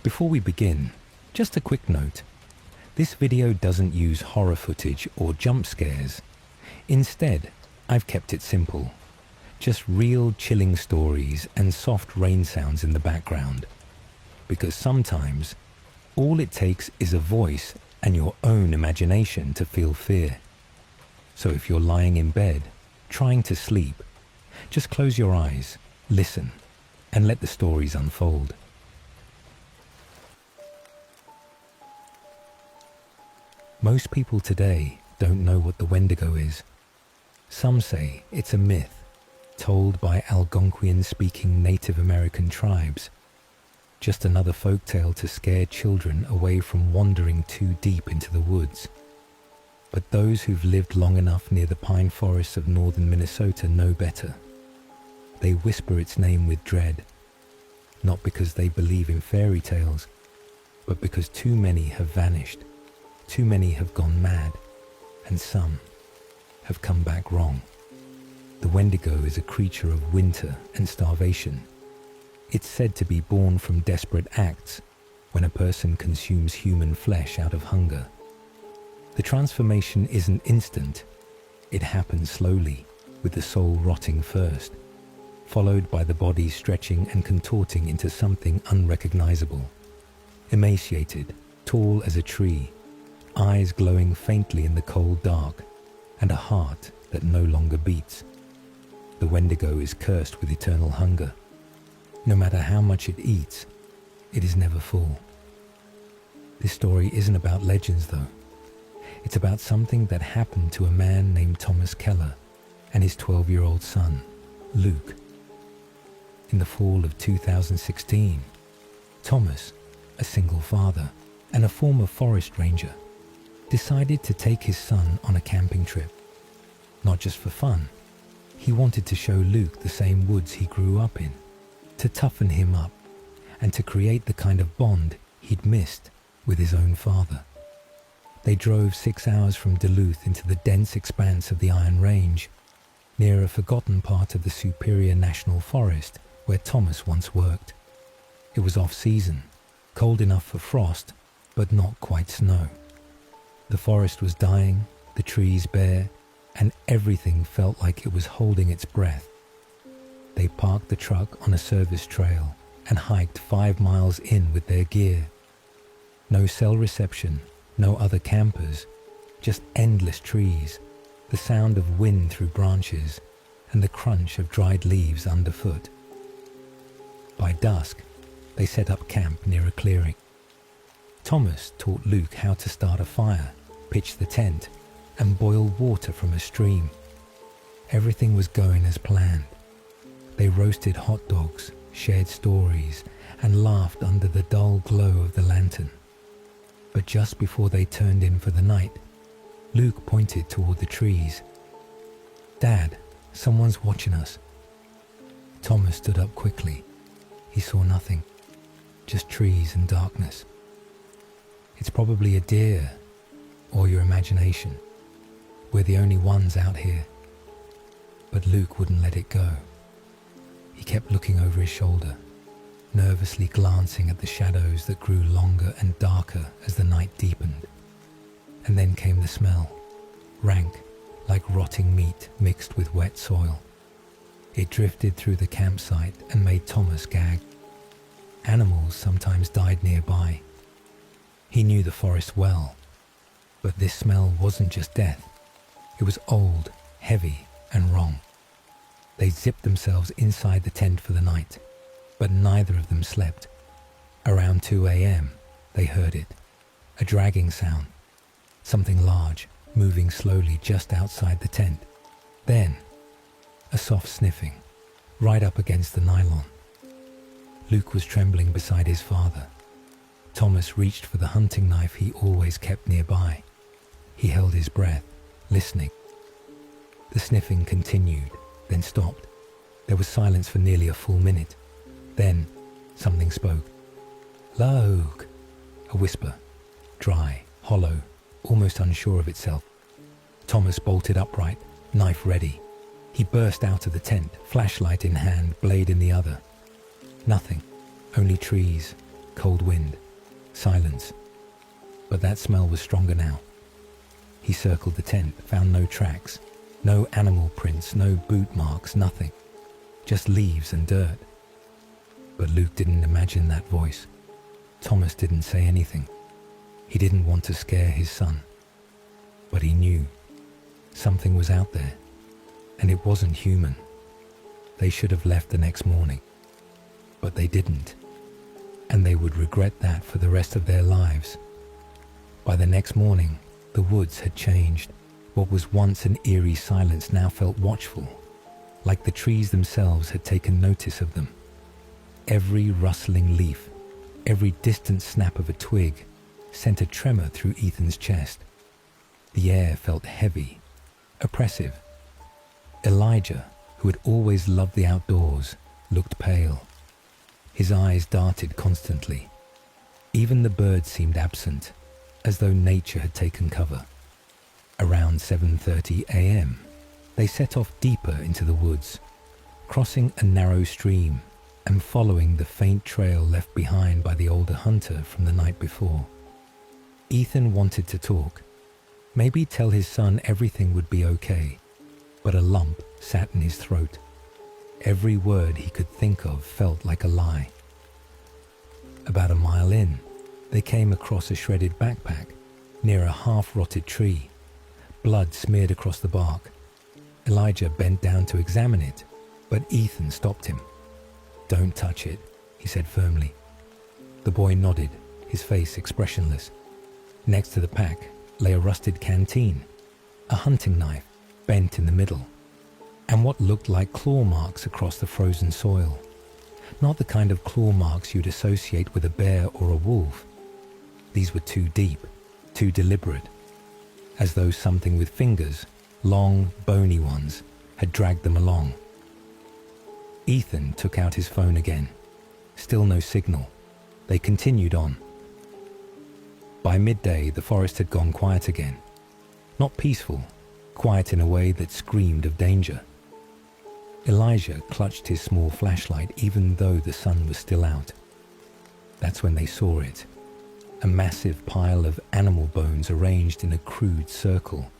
Before we begin, just a quick note. This video doesn't use horror footage or jump scares. Instead, I've kept it simple. Just real chilling stories and soft rain sounds in the background. Because sometimes, all it takes is a voice and your own imagination to feel fear. So if you're lying in bed, trying to sleep, just close your eyes, listen, and let the stories unfold. Most people today don't know what the Wendigo is. Some say it's a myth, told by Algonquian-speaking Native American tribes. Just another folktale to scare children away from wandering too deep into the woods. But those who've lived long enough near the pine forests of northern Minnesota know better. They whisper its name with dread, not because they believe in fairy tales, but because too many have vanished, too many have gone mad, and some have come back wrong. The Wendigo is a creature of winter and starvation. It's said to be born from desperate acts when a person consumes human flesh out of hunger. The transformation isn't instant. It happens slowly, with the soul rotting first, followed by the body stretching and contorting into something unrecognizable. Emaciated, tall as a tree, eyes glowing faintly in the cold dark, and a heart that no longer beats. The Wendigo is cursed with eternal hunger. No matter how much it eats, it is never full. This story isn't about legends though. It's about something that happened to a man named Thomas Keller and his 12-year-old son, Luke. In the fall of 2016, Thomas, a single father and a former forest ranger, decided to take his son on a camping trip. Not just for fun, he wanted to show Luke the same woods he grew up in, to toughen him up, and to create the kind of bond he'd missed with his own father. They drove 6 hours from Duluth into the dense expanse of the Iron Range, near a forgotten part of the Superior National Forest where Thomas once worked. It was off-season, cold enough for frost, but not quite snow. The forest was dying, the trees bare, and everything felt like it was holding its breath. They parked the truck on a service trail and hiked 5 miles in with their gear. No cell reception, no other campers, just endless trees, the sound of wind through branches, and the crunch of dried leaves underfoot. By dusk, they set up camp near a clearing. Thomas taught Luke how to start a fire, pitch the tent, and boil water from a stream. Everything was going as planned. They roasted hot dogs, shared stories, and laughed under the dull glow of the lantern. But just before they turned in for the night, Luke pointed toward the trees. "Dad, someone's watching us." Thomas stood up quickly. He saw nothing, just trees and darkness. "It's probably a deer, or your imagination. We're the only ones out here." But Luke wouldn't let it go. He kept looking over his shoulder, nervously glancing at the shadows that grew longer and darker as the night deepened. And then came the smell, rank, like rotting meat mixed with wet soil. It drifted through the campsite and made Thomas gag. Animals sometimes died nearby. He knew the forest well, but this smell wasn't just death. It was old, heavy, and wrong. They zipped themselves inside the tent for the night, but neither of them slept. Around 2 a.m., they heard it, a dragging sound, something large, moving slowly just outside the tent. Then, a soft sniffing, right up against the nylon. Luke was trembling beside his father. Thomas reached for the hunting knife he always kept nearby. He held his breath, listening. The sniffing continued, then stopped. There was silence for nearly a full minute. Then, something spoke. "Luke," a whisper, dry, hollow, almost unsure of itself. Thomas bolted upright, knife ready. He burst out of the tent, flashlight in hand, blade in the other. Nothing, only trees, cold wind, silence. But that smell was stronger now. He circled the tent, found no tracks, no animal prints, no boot marks, nothing. Just leaves and dirt. But Luke didn't imagine that voice. Thomas didn't say anything. He didn't want to scare his son. But he knew something was out there, and it wasn't human. They should have left the next morning. But they didn't, and they would regret that for the rest of their lives. By the next morning, the woods had changed. What was once an eerie silence now felt watchful, like the trees themselves had taken notice of them. Every rustling leaf, every distant snap of a twig sent a tremor through Ethan's chest. The air felt heavy, oppressive. Elijah, who had always loved the outdoors, looked pale. His eyes darted constantly. Even the birds seemed absent, as though nature had taken cover. Around 7:30 a.m., they set off deeper into the woods, crossing a narrow stream and following the faint trail left behind by the older hunter from the night before. Ethan wanted to talk, maybe tell his son everything would be okay, but a lump sat in his throat. Every word he could think of felt like a lie. About a mile in, they came across a shredded backpack near a half-rotted tree. Blood smeared across the bark. Elijah bent down to examine it, but Ethan stopped him. "Don't touch it," he said firmly. The boy nodded, his face expressionless. Next to the pack lay a rusted canteen, a hunting knife bent in the middle, and what looked like claw marks across the frozen soil. Not the kind of claw marks you'd associate with a bear or a wolf. These were too deep, too deliberate, as though something with fingers, long, bony ones, had dragged them along. Ethan took out his phone again. Still no signal. They continued on. By midday, the forest had gone quiet again. Not peaceful, quiet in a way that screamed of danger. Elijah clutched his small flashlight even though the sun was still out. That's when they saw it. A massive pile of animal bones arranged in a crude circle,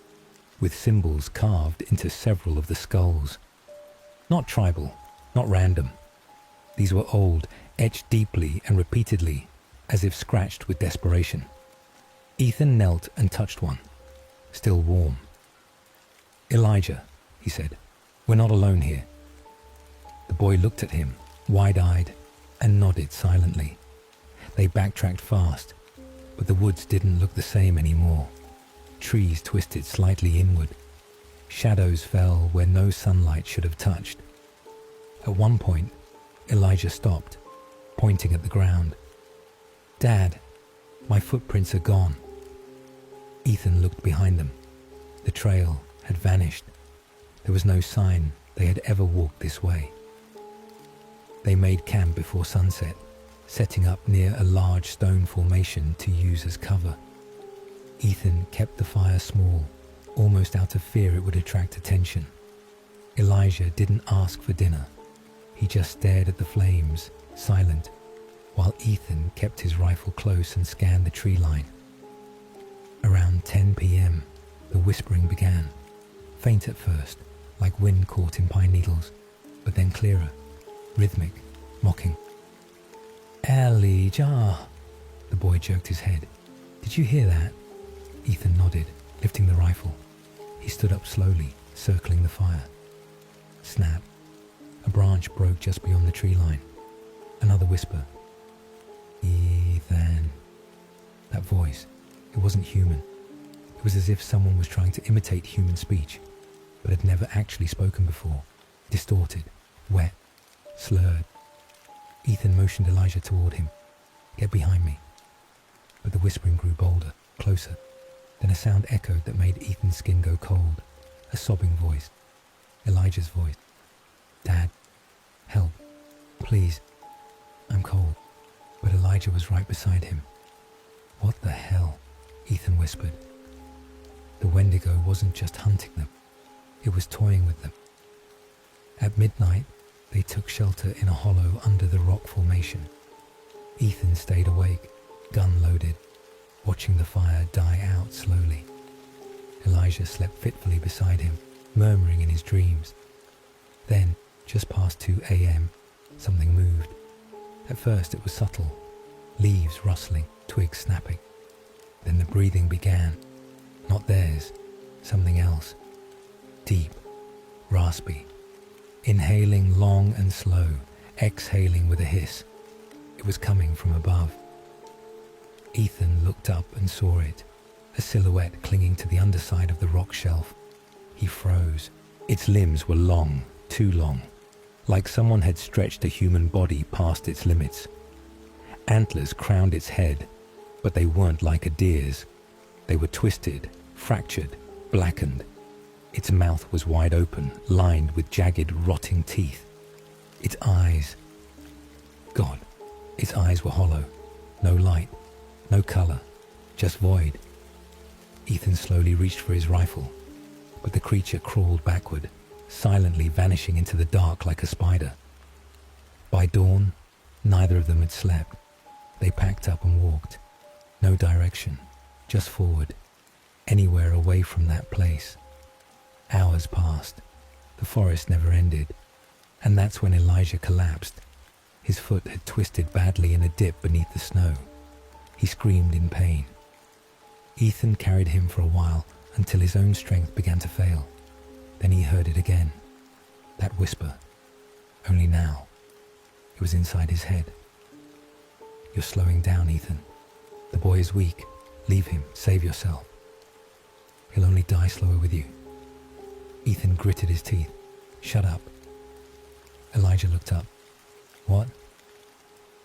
with symbols carved into several of the skulls. Not tribal, not random. These were old, etched deeply and repeatedly, as if scratched with desperation. Ethan knelt and touched one, still warm. "Elijah," he said, "we're not alone here." The boy looked at him, wide-eyed, and nodded silently. They backtracked fast, but the woods didn't look the same anymore. Trees twisted slightly inward. Shadows fell where no sunlight should have touched. At one point, Elijah stopped, pointing at the ground. "Dad, my footprints are gone." Ethan looked behind them. The trail had vanished. There was no sign they had ever walked this way. They made camp before sunset, setting up near a large stone formation to use as cover. Ethan kept the fire small, almost out of fear it would attract attention. Elijah didn't ask for dinner. He just stared at the flames, silent, while Ethan kept his rifle close and scanned the tree line. Around 10 p.m., the whispering began, faint at first, like wind caught in pine needles, but then clearer, rhythmic, mocking. "Elijah!" The boy jerked his head. "Did you hear that?" Ethan nodded, lifting the rifle. He stood up slowly, circling the fire. Snap. A branch broke just beyond the tree line. Another whisper. "Ethan." That voice, it wasn't human. It was as if someone was trying to imitate human speech, but had never actually spoken before. Distorted, wet, slurred. Ethan motioned Elijah toward him. "Get behind me." But the whispering grew bolder, closer. Then a sound echoed that made Ethan's skin go cold. A sobbing voice. Elijah's voice. "Dad, help, please. I'm cold." But Elijah was right beside him. "What the hell?" Ethan whispered. The Wendigo wasn't just hunting them. It was toying with them. At midnight, they took shelter in a hollow under the rock formation. Ethan stayed awake, gun loaded, watching the fire die out slowly. Elijah slept fitfully beside him, murmuring in his dreams. Then, just past 2 a.m., something moved. At first it was subtle, leaves rustling, twigs snapping. Then the breathing began. Not theirs, something else. Deep, raspy. Inhaling long and slow, exhaling with a hiss. It was coming from above. Ethan looked up and saw it, a silhouette clinging to the underside of the rock shelf. He froze. Its limbs were long, too long, like someone had stretched a human body past its limits. Antlers crowned its head, but they weren't like a deer's. They were twisted, fractured, blackened. Its mouth was wide open, lined with jagged, rotting teeth. Its eyes... God, its eyes were hollow. No light, no color, just void. Ethan slowly reached for his rifle, but the creature crawled backward, silently vanishing into the dark like a spider. By dawn, neither of them had slept. They packed up and walked. No direction, just forward, anywhere away from that place. Hours passed. The forest never ended, and that's when Elijah collapsed. His foot had twisted badly in a dip beneath the snow. He screamed in pain. Ethan carried him for a while until his own strength began to fail. Then he heard it again. That whisper. Only now. It was inside his head. You're slowing down, Ethan. The boy is weak. Leave him. Save yourself. He'll only die slower with you. Ethan gritted his teeth. Shut up. Elijah looked up. What?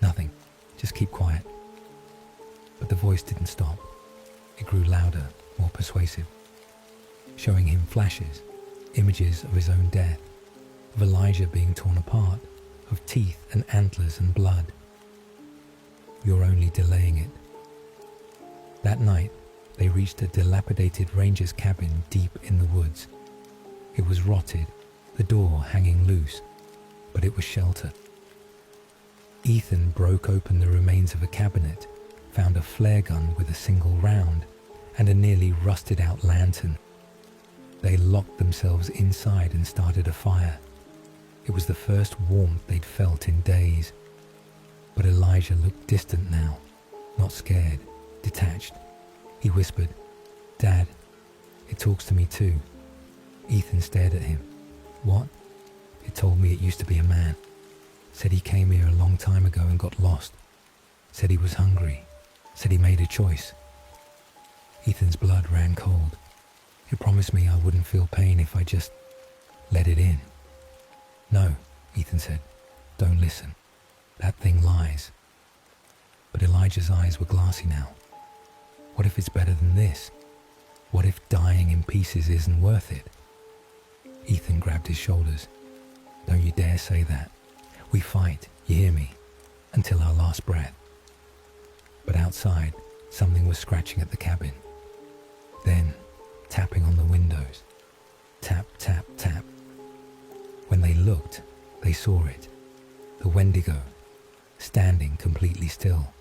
Nothing. Just keep quiet. But the voice didn't stop. It grew louder, more persuasive, showing him flashes, images of his own death, of Elijah being torn apart, of teeth and antlers and blood. You're only delaying it. That night, they reached a dilapidated ranger's cabin deep in the woods. It was rotted, the door hanging loose, but it was sheltered. Ethan broke open the remains of a cabinet, found a flare gun with a single round, and a nearly rusted-out lantern. They locked themselves inside and started a fire. It was the first warmth they'd felt in days. But Elijah looked distant now, not scared, detached. He whispered, "Dad, it talks to me too." Ethan stared at him. "What?" "It told me it used to be a man. Said he came here a long time ago and got lost. Said he was hungry. Said he made a choice." Ethan's blood ran cold. It promised me I wouldn't feel pain if I just let it in. "No," Ethan said. "Don't listen. That thing lies." But Elijah's eyes were glassy now. What if it's better than this? What if dying in pieces isn't worth it? Ethan grabbed his shoulders. "Don't you dare say that. We fight, you hear me, until our last breath." But outside, something was scratching at the cabin. Then, tapping on the windows. Tap, tap, tap. When they looked, they saw it. The Wendigo, standing completely still,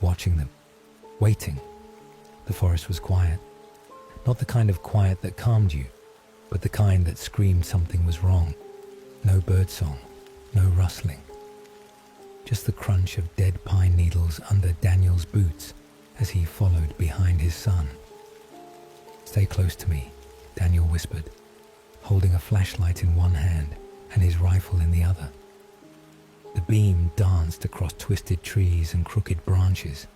watching them, waiting. The forest was quiet. Not the kind of quiet that calmed you, but the kind that screamed something was wrong. No birdsong, no rustling. Just the crunch of dead pine needles under Daniel's boots as he followed behind his son. "Stay close to me," Daniel whispered, holding a flashlight in one hand and his rifle in the other. The beam danced across twisted trees and crooked branches.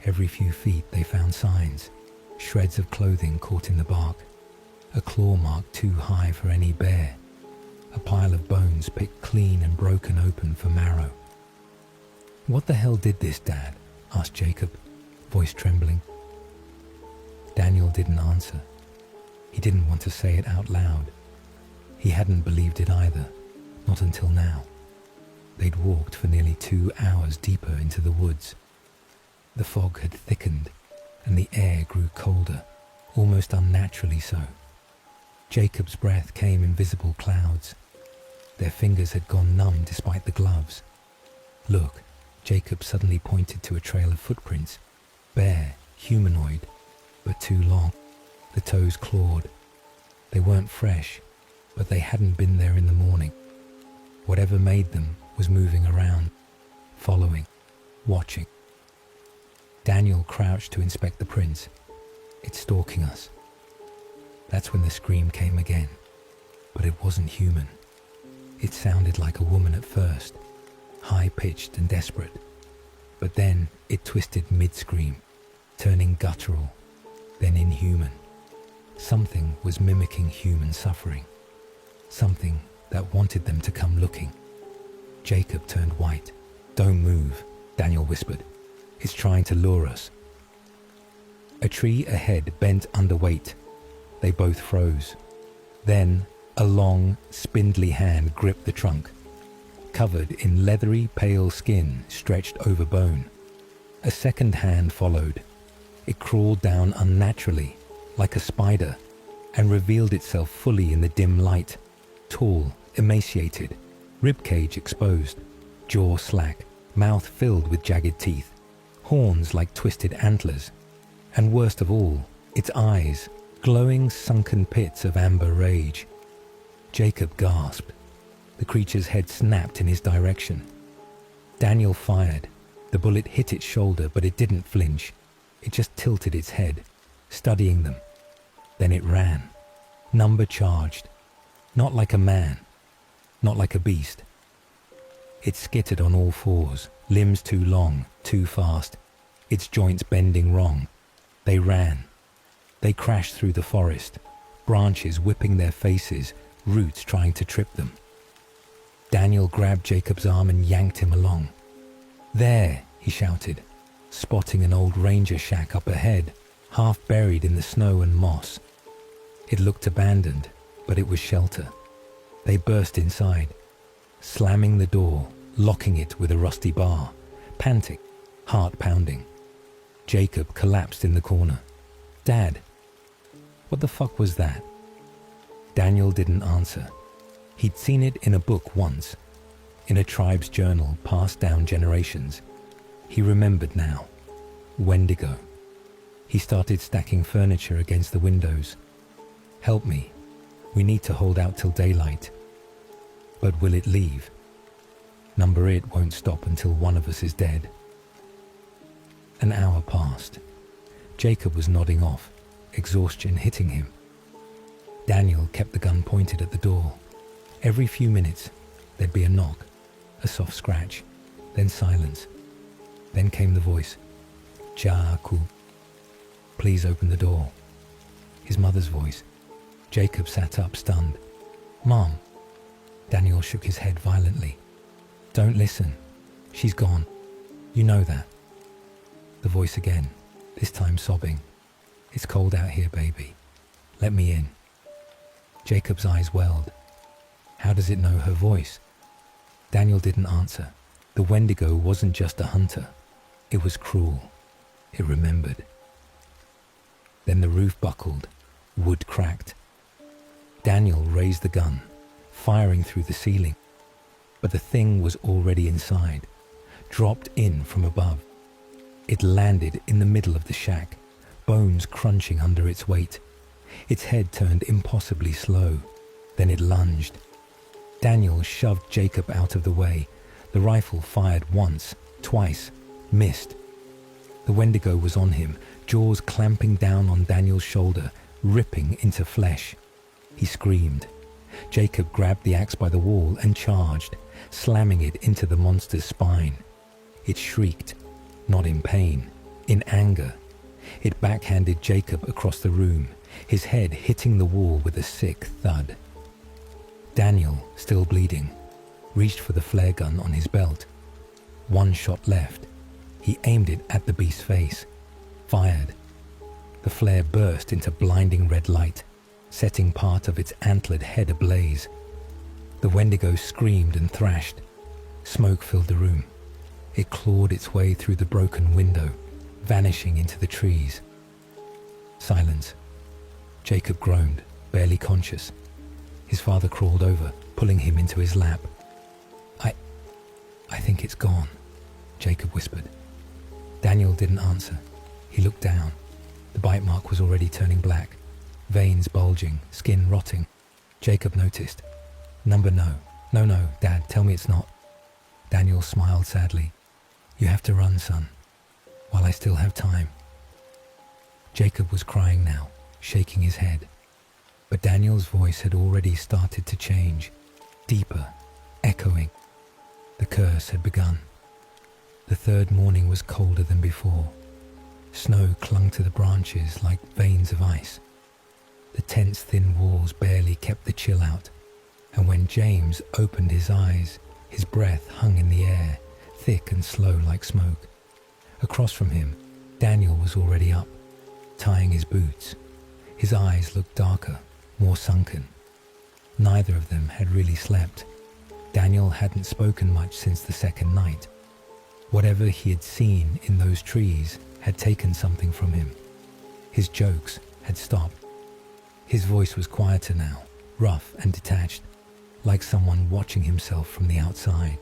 Every few feet they found signs, shreds of clothing caught in the bark, a claw mark too high for any bear, a pile of bones picked clean and broken open for marrow. "What the hell did this, Dad?" asked Jacob, voice trembling. Daniel didn't answer. He didn't want to say it out loud. He hadn't believed it either, not until now. They'd walked for nearly 2 hours deeper into the woods. The fog had thickened, and the air grew colder, almost unnaturally so. Jacob's breath came in visible clouds. Their fingers had gone numb despite the gloves. "Look," Jacob suddenly pointed to a trail of footprints, bare, humanoid, but too long. The toes clawed. They weren't fresh, but they hadn't been there in the morning. Whatever made them was moving around, following, watching. Daniel crouched to inspect the prints. It's stalking us. That's when the scream came again, but it wasn't human. It sounded like a woman at first, high-pitched and desperate, but then it twisted mid-scream, turning guttural, then inhuman. Something was mimicking human suffering, something that wanted them to come looking. Jacob turned white. "Don't move," Daniel whispered. "It's trying to lure us." A tree ahead bent under weight. They both froze. Then a long, spindly hand gripped the trunk, covered in leathery, pale skin stretched over bone. A second hand followed. It crawled down unnaturally, like a spider, and revealed itself fully in the dim light. Tall, emaciated, ribcage exposed, jaw slack, mouth filled with jagged teeth, horns like twisted antlers, and worst of all, its eyes, glowing sunken pits of amber rage. Jacob gasped. The creature's head snapped in his direction. Daniel fired. The bullet hit its shoulder, but it didn't flinch. It just tilted its head, studying them. Then it ran, number charged, not like a man, not like a beast. It skittered on all fours, limbs too long, too fast, its joints bending wrong. They ran. They crashed through the forest, branches whipping their faces, roots trying to trip them. Daniel grabbed Jacob's arm and yanked him along. "There," he shouted, spotting an old ranger shack up ahead, half buried in the snow and moss. It looked abandoned, but it was shelter. They burst inside, slamming the door, locking it with a rusty bar, panting, heart pounding. Jacob collapsed in the corner. "Dad, what the fuck was that?" Daniel didn't answer. He'd seen it in a book once, in a tribe's journal passed down generations. He remembered now. Wendigo. He started stacking furniture against the windows. "Help me. We need to hold out till daylight." "But will it leave?" "Number it won't stop until one of us is dead." An hour passed. Jacob was nodding off, exhaustion hitting him. Daniel kept the gun pointed at the door. Every few minutes, there'd be a knock, a soft scratch, then silence. Then came the voice, "Jaku, please open the door." His mother's voice. Jacob sat up, stunned. "Mom." Daniel shook his head violently. "Don't listen. She's gone. You know that." The voice again, this time sobbing. "It's cold out here, baby. Let me in." Jacob's eyes welled. How does it know her voice? Daniel didn't answer. The Wendigo wasn't just a hunter. It was cruel. It remembered. Then the roof buckled. Wood cracked. Daniel raised the gun, firing through the ceiling. But the thing was already inside, dropped in from above. It landed in the middle of the shack, bones crunching under its weight. Its head turned impossibly slow. Then it lunged. Daniel shoved Jacob out of the way. The rifle fired once, twice, missed. The Wendigo was on him, jaws clamping down on Daniel's shoulder, ripping into flesh. He screamed. Jacob grabbed the axe by the wall and charged, slamming it into the monster's spine. It shrieked, not in pain, in anger. It backhanded Jacob across the room, his head hitting the wall with a sick thud. Daniel, still bleeding, reached for the flare gun on his belt. One shot left. He aimed it at the beast's face, fired. The flare burst into blinding red light, setting part of its antlered head ablaze. The Wendigo screamed and thrashed. Smoke filled the room. It clawed its way through the broken window, vanishing into the trees. Silence. Jacob groaned, barely conscious. His father crawled over, pulling him into his lap. I think it's gone," Jacob whispered. Daniel didn't answer. He looked down. The bite mark was already turning black, veins bulging, skin rotting. Jacob noticed. Number no. No, Dad, tell me it's not. Daniel smiled sadly. You have to run, son, while I still have time. Jacob was crying now, shaking his head. But Daniel's voice had already started to change, deeper, echoing. The curse had begun. The third morning was colder than before. Snow clung to the branches like veins of ice. The tent's thin walls barely kept the chill out, and when James opened his eyes, his breath hung in the air, thick and slow like smoke. Across from him, Daniel was already up, tying his boots. His eyes looked darker, more sunken. Neither of them had really slept. Daniel hadn't spoken much since the second night. Whatever he had seen in those trees had taken something from him. His jokes had stopped. His voice was quieter now, rough and detached, like someone watching himself from the outside.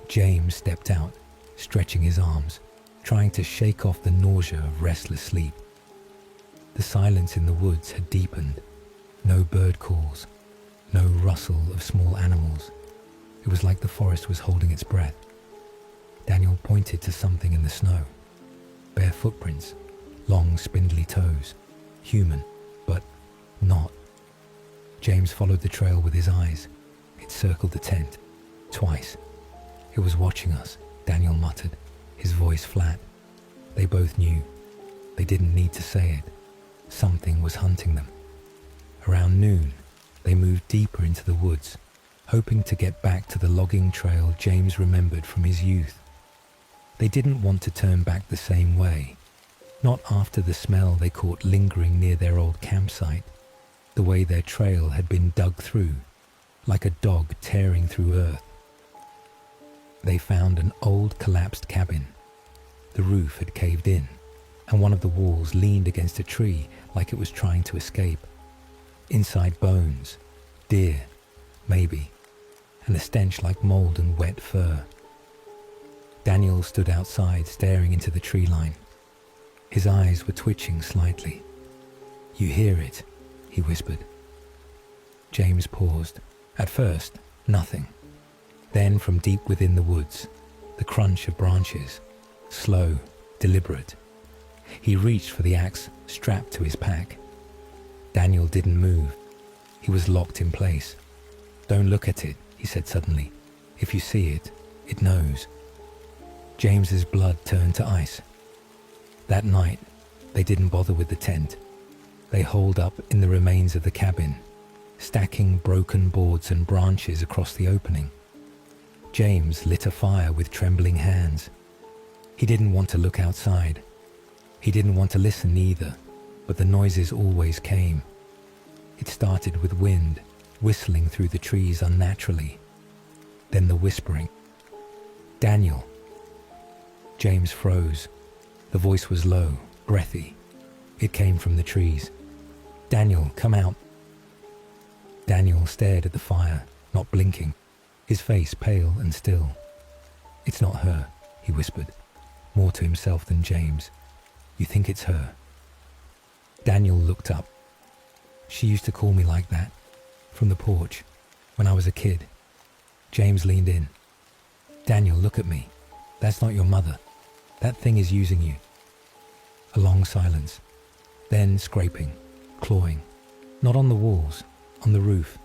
James stepped out, stretching his arms, trying to shake off the nausea of restless sleep. The silence in the woods had deepened. No bird calls, no rustle of small animals. It was like the forest was holding its breath. Daniel pointed to something in the snow. Bare footprints, long spindly toes, human, but not. James followed the trail with his eyes. It circled the tent, twice. It was watching us, Daniel muttered, his voice flat. They both knew. They didn't need to say it. Something was hunting them. Around noon, they moved deeper into the woods, hoping to get back to the logging trail James remembered from his youth. They didn't want to turn back the same way, not after the smell they caught lingering near their old campsite, the way their trail had been dug through, like a dog tearing through earth. They found an old collapsed cabin. The roof had caved in, and one of the walls leaned against a tree like it was trying to escape. Inside bones, deer, maybe, and a stench like mold and wet fur. Daniel stood outside staring into the tree line. His eyes were twitching slightly. You hear it, he whispered. James paused. At first, nothing. Then from deep within the woods, the crunch of branches, slow, deliberate. He reached for the axe strapped to his pack. Daniel didn't move. He was locked in place. Don't look at it, he said suddenly. If you see it, it knows. James's blood turned to ice. That night, they didn't bother with the tent. They holed up in the remains of the cabin, stacking broken boards and branches across the opening. James lit a fire with trembling hands. He didn't want to look outside. He didn't want to listen either, but the noises always came. It started with wind, whistling through the trees unnaturally. Then the whispering. Daniel. James froze. The voice was low, breathy. It came from the trees. Daniel, come out. Daniel stared at the fire, not blinking, his face pale and still. It's not her, he whispered, more to himself than James. You think it's her? Daniel looked up. She used to call me like that, from the porch, when I was a kid. James leaned in. Daniel, look at me. That's not your mother. That thing is using you. A long silence. Then scraping, clawing. Not on the walls, on the roof.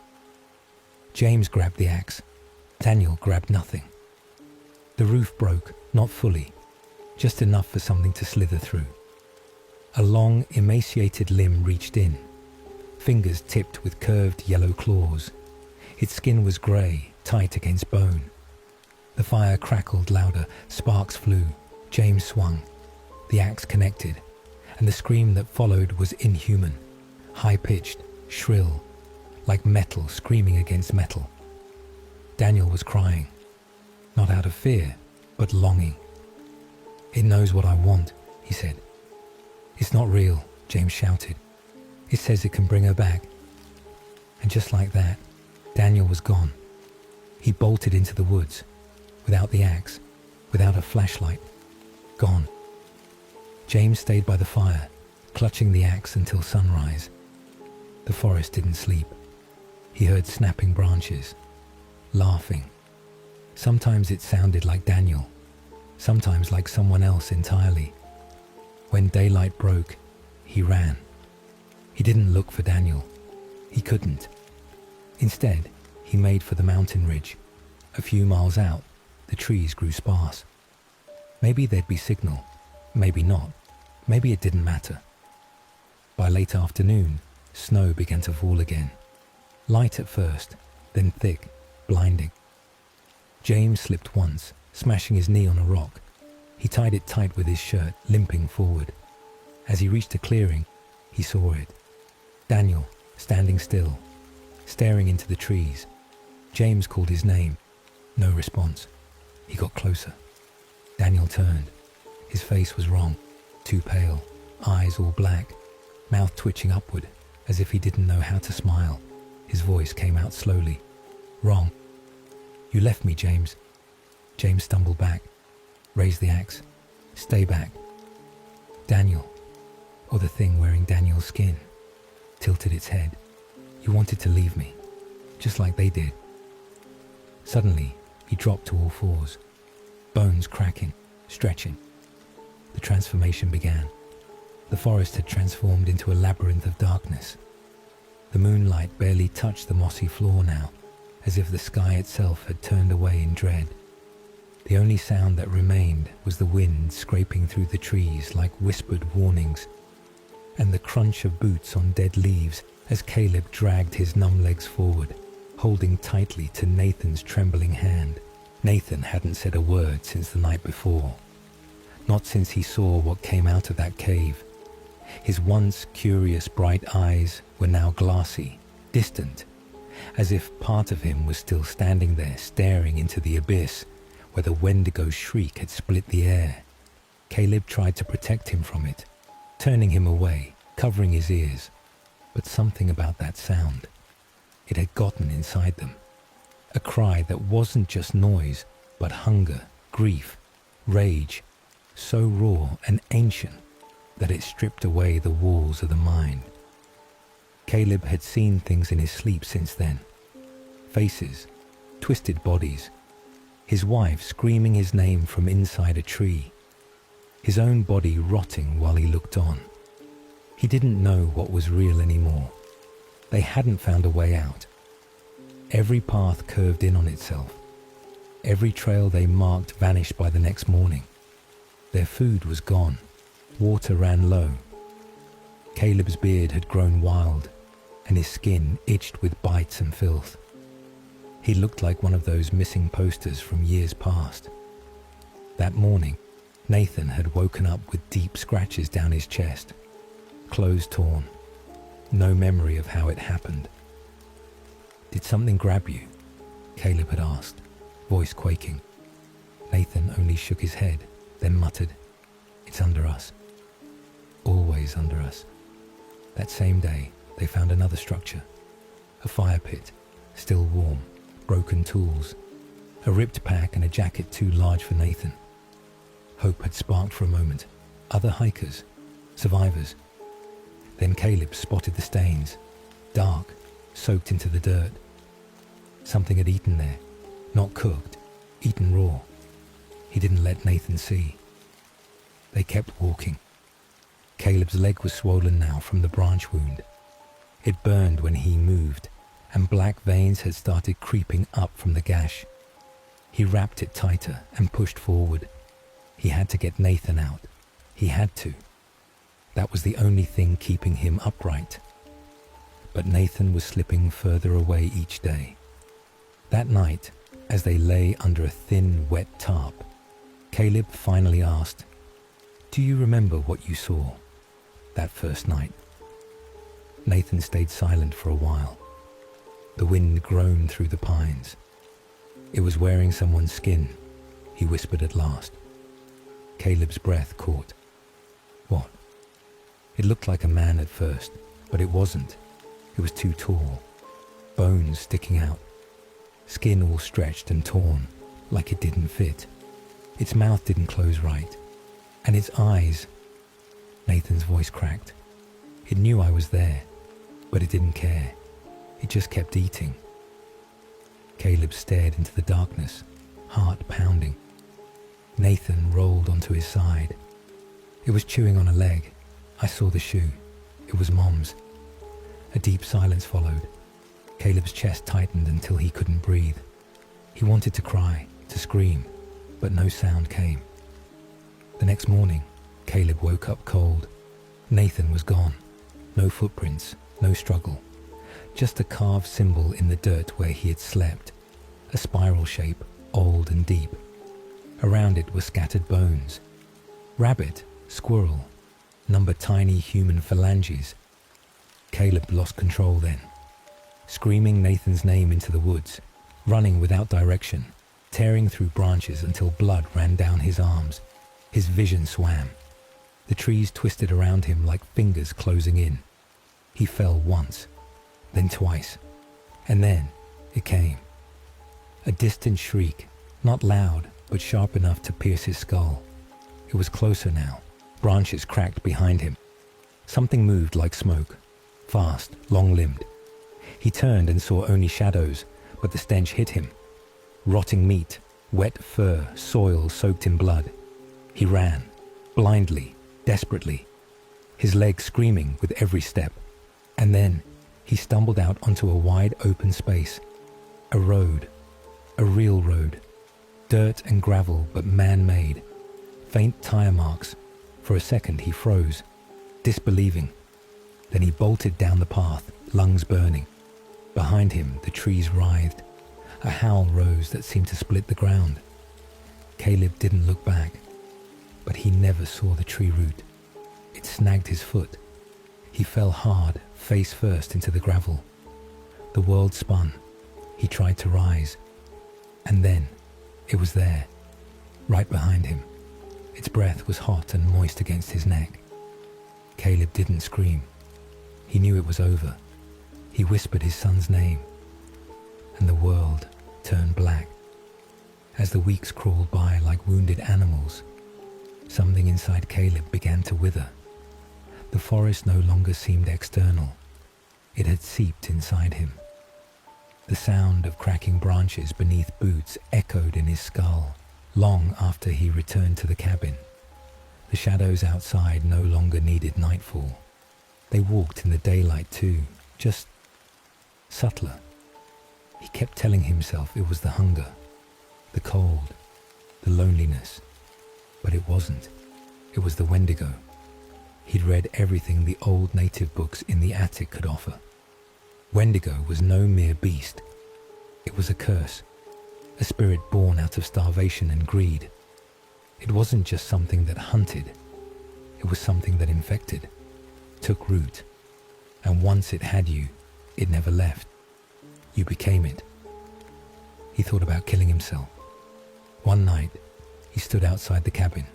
James grabbed the axe. Daniel grabbed nothing. The roof broke, not fully, just enough for something to slither through. A long, emaciated limb reached in, fingers tipped with curved yellow claws. Its skin was grey, tight against bone. The fire crackled louder, sparks flew. James swung. The axe connected, and the scream that followed was inhuman, high-pitched, shrill, like metal screaming against metal. Daniel was crying, not out of fear, but longing. It knows what I want, he said. It's not real, James shouted. It says it can bring her back. And just like that, Daniel was gone. He bolted into the woods, without the axe, without a flashlight. Gone. James stayed by the fire, clutching the axe until sunrise. The forest didn't sleep. He heard snapping branches, laughing. Sometimes it sounded like Daniel, sometimes like someone else entirely. When daylight broke, he ran. He didn't look for Daniel. He couldn't. Instead, he made for the mountain ridge. A few miles out, the trees grew sparse. Maybe there'd be signal, maybe not. Maybe it didn't matter. By late afternoon, snow began to fall again. Light at first, then thick, blinding. James slipped once, smashing his knee on a rock. He tied it tight with his shirt, limping forward. As he reached a clearing, he saw it. Daniel, standing still, staring into the trees. James called his name. No response. He got closer. Daniel turned. His face was wrong, too pale, eyes all black, mouth twitching upward, as if he didn't know how to smile. His voice came out slowly. Wrong. You left me, James. James stumbled back, raised the axe. Stay back. Daniel, or the thing wearing Daniel's skin, tilted its head. You wanted to leave me, just like they did. Suddenly, he dropped to all fours, bones cracking, stretching. The transformation began. The forest had transformed into a labyrinth of darkness. The moonlight barely touched the mossy floor now, as if the sky itself had turned away in dread. The only sound that remained was the wind scraping through the trees like whispered warnings, and the crunch of boots on dead leaves as Caleb dragged his numb legs forward, holding tightly to Nathan's trembling hand. Nathan hadn't said a word since the night before. Not since he saw what came out of that cave. His once curious bright eyes were now glassy, distant, as if part of him was still standing there staring into the abyss where the Wendigo shriek had split the air. Caleb tried to protect him from it, turning him away, covering his ears. But something about that sound, it had gotten inside them. A cry that wasn't just noise, but hunger, grief, rage, so raw and ancient that it stripped away the walls of the mind. Caleb had seen things in his sleep since then. Faces, twisted bodies, his wife screaming his name from inside a tree, his own body rotting while he looked on. He didn't know what was real anymore. They hadn't found a way out. Every path curved in on itself. Every trail they marked vanished by the next morning. Their food was gone. Water ran low. Caleb's beard had grown wild, and his skin itched with bites and filth. He looked like one of those missing posters from years past. That morning, Nathan had woken up with deep scratches down his chest, clothes torn, no memory of how it happened. Did something grab you? Caleb had asked, voice quaking. Nathan only shook his head, then muttered, It's under us. Always under us. That same day, they found another structure. A fire pit, still warm, broken tools, a ripped pack and a jacket too large for Nathan. Hope had sparked for a moment. Other hikers, survivors. Then Caleb spotted the stains, dark, soaked into the dirt. Something had eaten there, not cooked, eaten raw. He didn't let Nathan see. They kept walking. Caleb's leg was swollen now from the branch wound. It burned when he moved, and black veins had started creeping up from the gash. He wrapped it tighter and pushed forward. He had to get Nathan out. He had to. That was the only thing keeping him upright. But Nathan was slipping further away each day. That night, as they lay under a thin, wet tarp, Caleb finally asked, Do you remember what you saw that first night? Nathan stayed silent for a while. The wind groaned through the pines. It was wearing someone's skin, he whispered at last. Caleb's breath caught. What? It looked like a man at first, but it wasn't. It was too tall, bones sticking out, skin all stretched and torn, like it didn't fit. Its mouth didn't close right. And its eyes... Nathan's voice cracked. It knew I was there, but it didn't care. It just kept eating. Caleb stared into the darkness, heart pounding. Nathan rolled onto his side. It was chewing on a leg. I saw the shoe. It was Mom's. A deep silence followed. Caleb's chest tightened until he couldn't breathe. He wanted to cry, to scream, but no sound came. The next morning, Caleb woke up cold. Nathan was gone. No footprints, no struggle. Just a carved symbol in the dirt where he had slept. A spiral shape, old and deep. Around it were scattered bones. Rabbit, squirrel, number tiny human phalanges. Caleb lost control then. Screaming Nathan's name into the woods, running without direction, tearing through branches until blood ran down his arms. His vision swam. The trees twisted around him like fingers closing in. He fell once, then twice, and then it came. A distant shriek, not loud, but sharp enough to pierce his skull. It was closer now. Branches cracked behind him. Something moved like smoke, fast, long-limbed. He turned and saw only shadows, but the stench hit him. Rotting meat, wet fur, soil soaked in blood. He ran, blindly, desperately, his legs screaming with every step. And then he stumbled out onto a wide open space. A road, a real road. Dirt and gravel, but man-made. Faint tire marks. For a second he froze, disbelieving. Then he bolted down the path, lungs burning. Behind him, the trees writhed. A howl rose that seemed to split the ground. Caleb didn't look back, but he never saw the tree root. It snagged his foot. He fell hard, face first into the gravel. The world spun. He tried to rise. And then, it was there, right behind him. Its breath was hot and moist against his neck. Caleb didn't scream. He knew it was over. He whispered his son's name, and the world turned black. As the weeks crawled by like wounded animals, something inside Caleb began to wither. The forest no longer seemed external. It had seeped inside him. The sound of cracking branches beneath boots echoed in his skull long after he returned to the cabin. The shadows outside no longer needed nightfall. They walked in the daylight too, just subtler. He kept telling himself it was the hunger, the cold, the loneliness. But it wasn't. It was the Wendigo. He'd read everything the old native books in the attic could offer. Wendigo was no mere beast. It was a curse, a spirit born out of starvation and greed. It wasn't just something that hunted. It was something that infected, took root, and once it had you, it never left. You became it. He thought about killing himself. One night, he stood outside the cabin,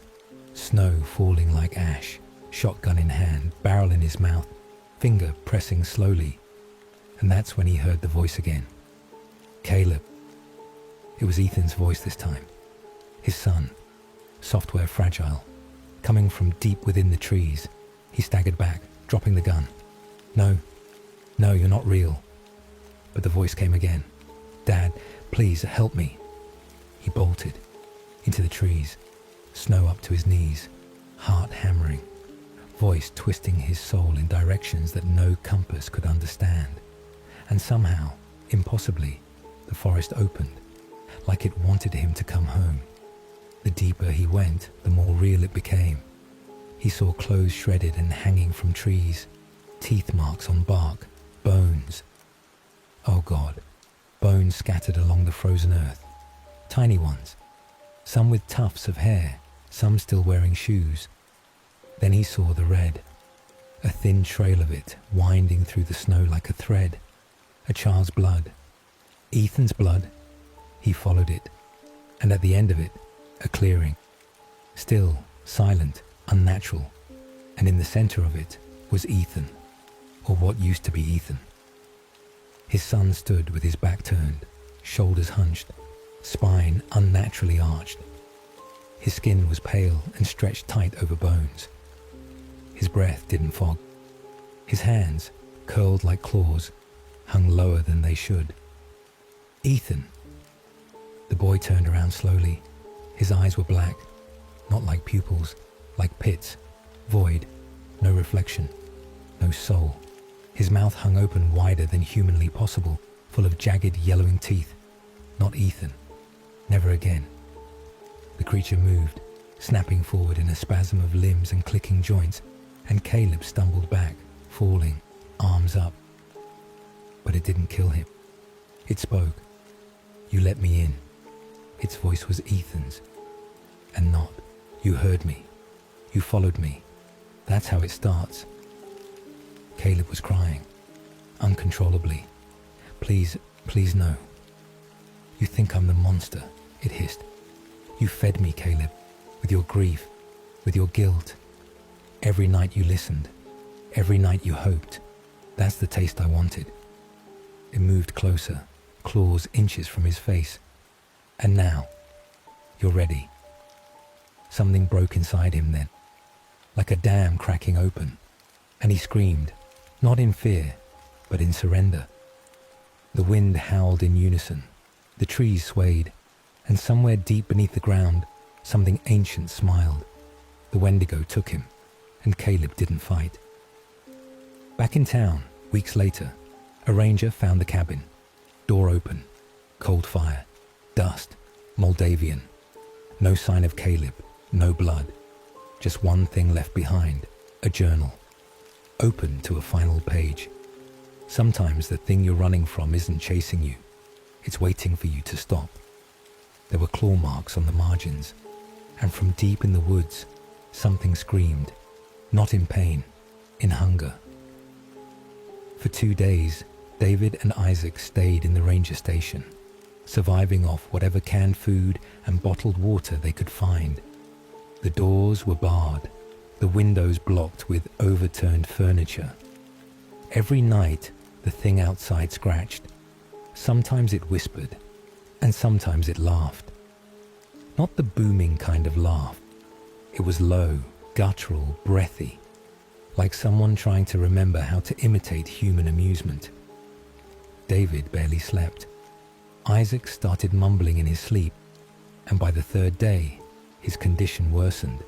snow falling like ash, shotgun in hand, barrel in his mouth, finger pressing slowly. And that's when he heard the voice again. Caleb. It was Ethan's voice this time. His son, software fragile, coming from deep within the trees. He staggered back, dropping the gun. No, you're not real. But the voice came again. Dad, please help me. He bolted into the trees, snow up to his knees, heart hammering, voice twisting his soul in directions that no compass could understand. And somehow, impossibly, the forest opened, like it wanted him to come home. The deeper he went, the more real it became. He saw clothes shredded and hanging from trees, teeth marks on bark, bones. Oh God, bones scattered along the frozen earth. Tiny ones, some with tufts of hair, some still wearing shoes. Then he saw the red, a thin trail of it winding through the snow like a thread. A child's blood. Ethan's blood. He followed it, and at the end of it, a clearing. Still, silent, unnatural, and in the center of it was Ethan, or what used to be Ethan. His son stood with his back turned, shoulders hunched, spine unnaturally arched. His skin was pale and stretched tight over bones. His breath didn't fog. His hands, curled like claws, hung lower than they should. "Ethan!" The boy turned around slowly. His eyes were black, not like pupils, like pits, void, no reflection, no soul. His mouth hung open wider than humanly possible, full of jagged, yellowing teeth. Not Ethan. Never again. The creature moved, snapping forward in a spasm of limbs and clicking joints, and Caleb stumbled back, falling, arms up. But it didn't kill him. It spoke. "You let me in." Its voice was Ethan's. And not, "You heard me. You followed me." That's how it starts. Caleb was crying, uncontrollably. "Please, please no." "You think I'm the monster," it hissed. "You fed me, Caleb, with your grief, with your guilt. Every night you listened, every night you hoped. That's the taste I wanted." It moved closer, claws inches from his face. "And now, you're ready." Something broke inside him then, like a dam cracking open, and he screamed, not in fear, but in surrender. The wind howled in unison, the trees swayed, and somewhere deep beneath the ground, something ancient smiled. The Wendigo took him, and Caleb didn't fight. Back in town, weeks later, a ranger found the cabin. Door open, cold fire, dust, Moldavian. No sign of Caleb, no blood. Just one thing left behind, a journal. Open to a final page. Sometimes the thing you're running from isn't chasing you. It's waiting for you to stop. There were claw marks on the margins, and from deep in the woods, something screamed, not in pain, in hunger. For 2 days, David and Isaac stayed in the ranger station, surviving off whatever canned food and bottled water they could find. The doors were barred, the windows blocked with overturned furniture. Every night, the thing outside scratched. Sometimes it whispered, and sometimes it laughed. Not the booming kind of laugh. It was low, guttural, breathy, like someone trying to remember how to imitate human amusement. David barely slept. Isaac started mumbling in his sleep, and by the 3rd day, his condition worsened.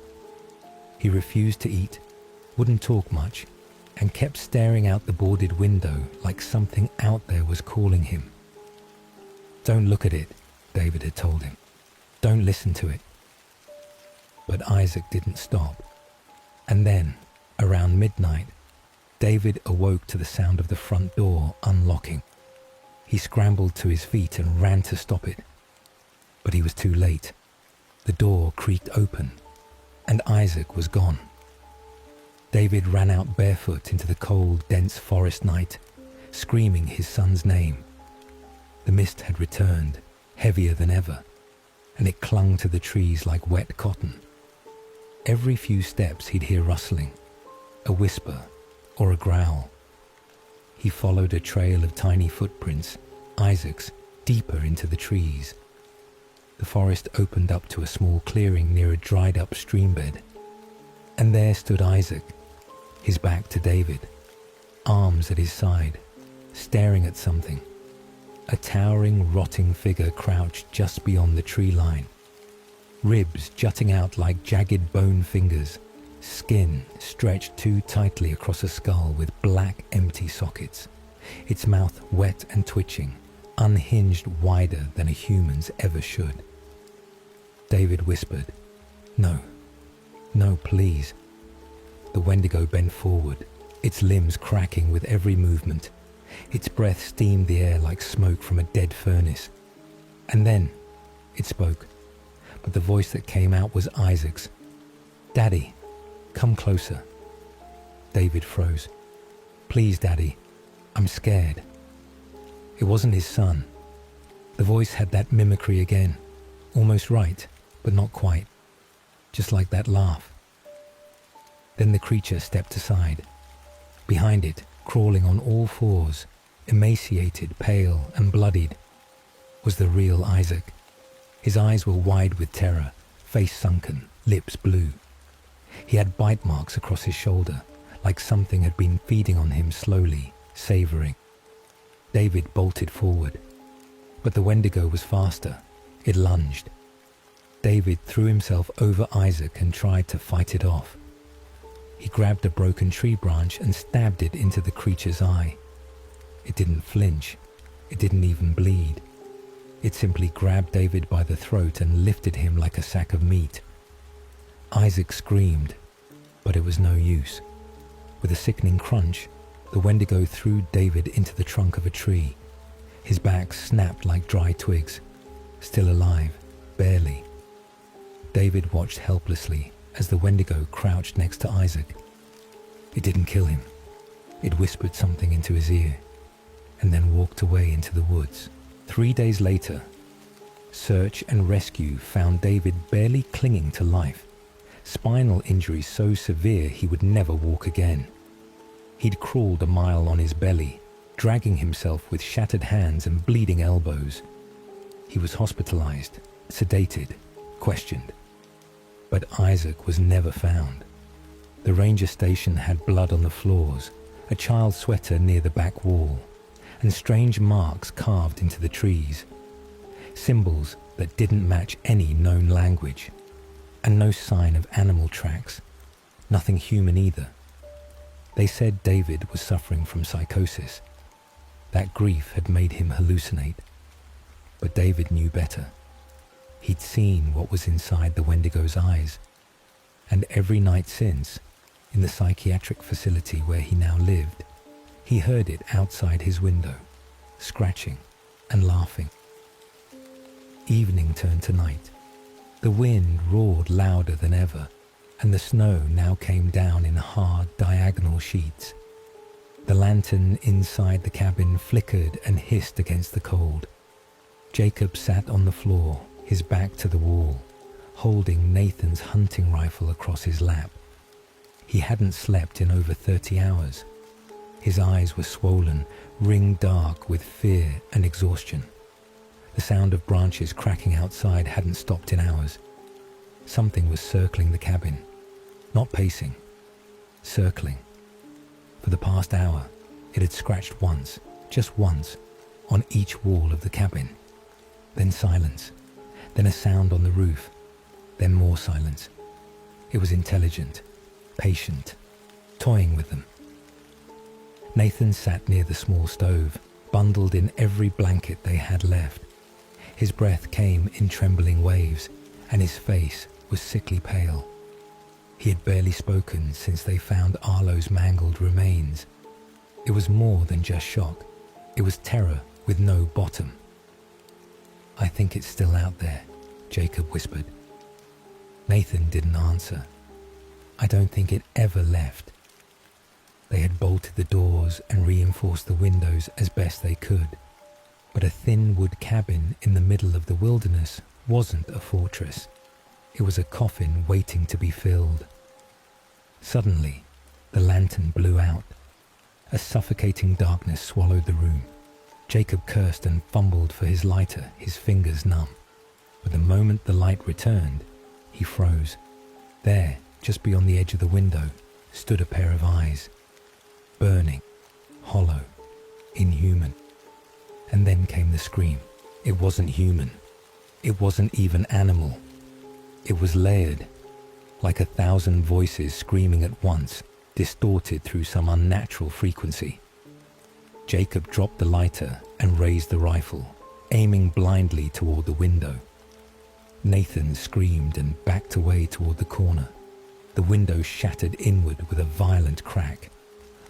He refused to eat, wouldn't talk much, and kept staring out the boarded window like something out there was calling him. "Don't look at it," David had told him. "Don't listen to it." But Isaac didn't stop. And then, around midnight, David awoke to the sound of the front door unlocking. He scrambled to his feet and ran to stop it. But he was too late. The door creaked open, and Isaac was gone. David ran out barefoot into the cold, dense forest night, screaming his son's name. The mist had returned, heavier than ever, and it clung to the trees like wet cotton. Every few steps he'd hear rustling, a whisper or a growl. He followed a trail of tiny footprints, Isaac's, deeper into the trees. The forest opened up to a small clearing near a dried-up streambed. And there stood Isaac, his back to David, arms at his side, staring at something. A towering, rotting figure crouched just beyond the tree line. Ribs jutting out like jagged bone fingers, skin stretched too tightly across a skull with black, empty sockets, its mouth wet and twitching, unhinged wider than a human's ever should. David whispered, "No, no, please." The Wendigo bent forward, its limbs cracking with every movement. Its breath steamed the air like smoke from a dead furnace. And then it spoke, but the voice that came out was Isaac's. "Daddy, come closer." David froze. "Please, Daddy, I'm scared." It wasn't his son. The voice had that mimicry again, almost right, but not quite, just like that laugh. Then the creature stepped aside. Behind it, crawling on all fours, emaciated, pale, and bloodied, was the real Isaac. His eyes were wide with terror, face sunken, lips blue. He had bite marks across his shoulder, like something had been feeding on him slowly, savoring. David bolted forward, but the Wendigo was faster. It lunged. David threw himself over Isaac and tried to fight it off. He grabbed a broken tree branch and stabbed it into the creature's eye. It didn't flinch. It didn't even bleed. It simply grabbed David by the throat and lifted him like a sack of meat. Isaac screamed, but it was no use. With a sickening crunch, the Wendigo threw David into the trunk of a tree. His back snapped like dry twigs. Still alive, barely. David watched helplessly as the Wendigo crouched next to Isaac. It didn't kill him. It whispered something into his ear, and then walked away into the woods. 3 days later, search and rescue found David barely clinging to life, spinal injuries so severe he would never walk again. He'd crawled a mile on his belly, dragging himself with shattered hands and bleeding elbows. He was hospitalized, sedated, questioned. But Isaac was never found. The ranger station had blood on the floors, a child's sweater near the back wall, and strange marks carved into the trees. Symbols that didn't match any known language, and no sign of animal tracks, nothing human either. They said David was suffering from psychosis. That grief had made him hallucinate. But David knew better. He'd seen what was inside the Wendigo's eyes, and every night since, in the psychiatric facility where he now lived, he heard it outside his window, scratching and laughing. Evening turned to night. The wind roared louder than ever, and the snow now came down in hard diagonal sheets. The lantern inside the cabin flickered and hissed against the cold. Jacob sat on the floor, his back to the wall, holding Nathan's hunting rifle across his lap. He hadn't slept in over 30 hours. His eyes were swollen, ring-dark with fear and exhaustion. The sound of branches cracking outside hadn't stopped in hours. Something was circling the cabin, not pacing, circling. For the past hour, it had scratched once, just once, on each wall of the cabin. Then silence, then a sound on the roof, then more silence. It was intelligent, patient, toying with them. Nathan sat near the small stove, bundled in every blanket they had left. His breath came in trembling waves, and his face was sickly pale. He had barely spoken since they found Arlo's mangled remains. It was more than just shock. It was terror with no bottom. "I think it's still out there," Jacob whispered. Nathan didn't answer. "I don't think it ever left." They had bolted the doors and reinforced the windows as best they could. But a thin wood cabin in the middle of the wilderness wasn't a fortress. It was a coffin waiting to be filled. Suddenly, the lantern blew out. A suffocating darkness swallowed the room. Jacob cursed and fumbled for his lighter, his fingers numb. But the moment the light returned, he froze. There, just beyond the edge of the window, stood a pair of eyes. Burning, hollow, inhuman. And then came the scream. It wasn't human. It wasn't even animal. It was layered, like 1,000 voices screaming at once, distorted through some unnatural frequency. Jacob dropped the lighter and raised the rifle, aiming blindly toward the window. Nathan screamed and backed away toward the corner. The window shattered inward with a violent crack.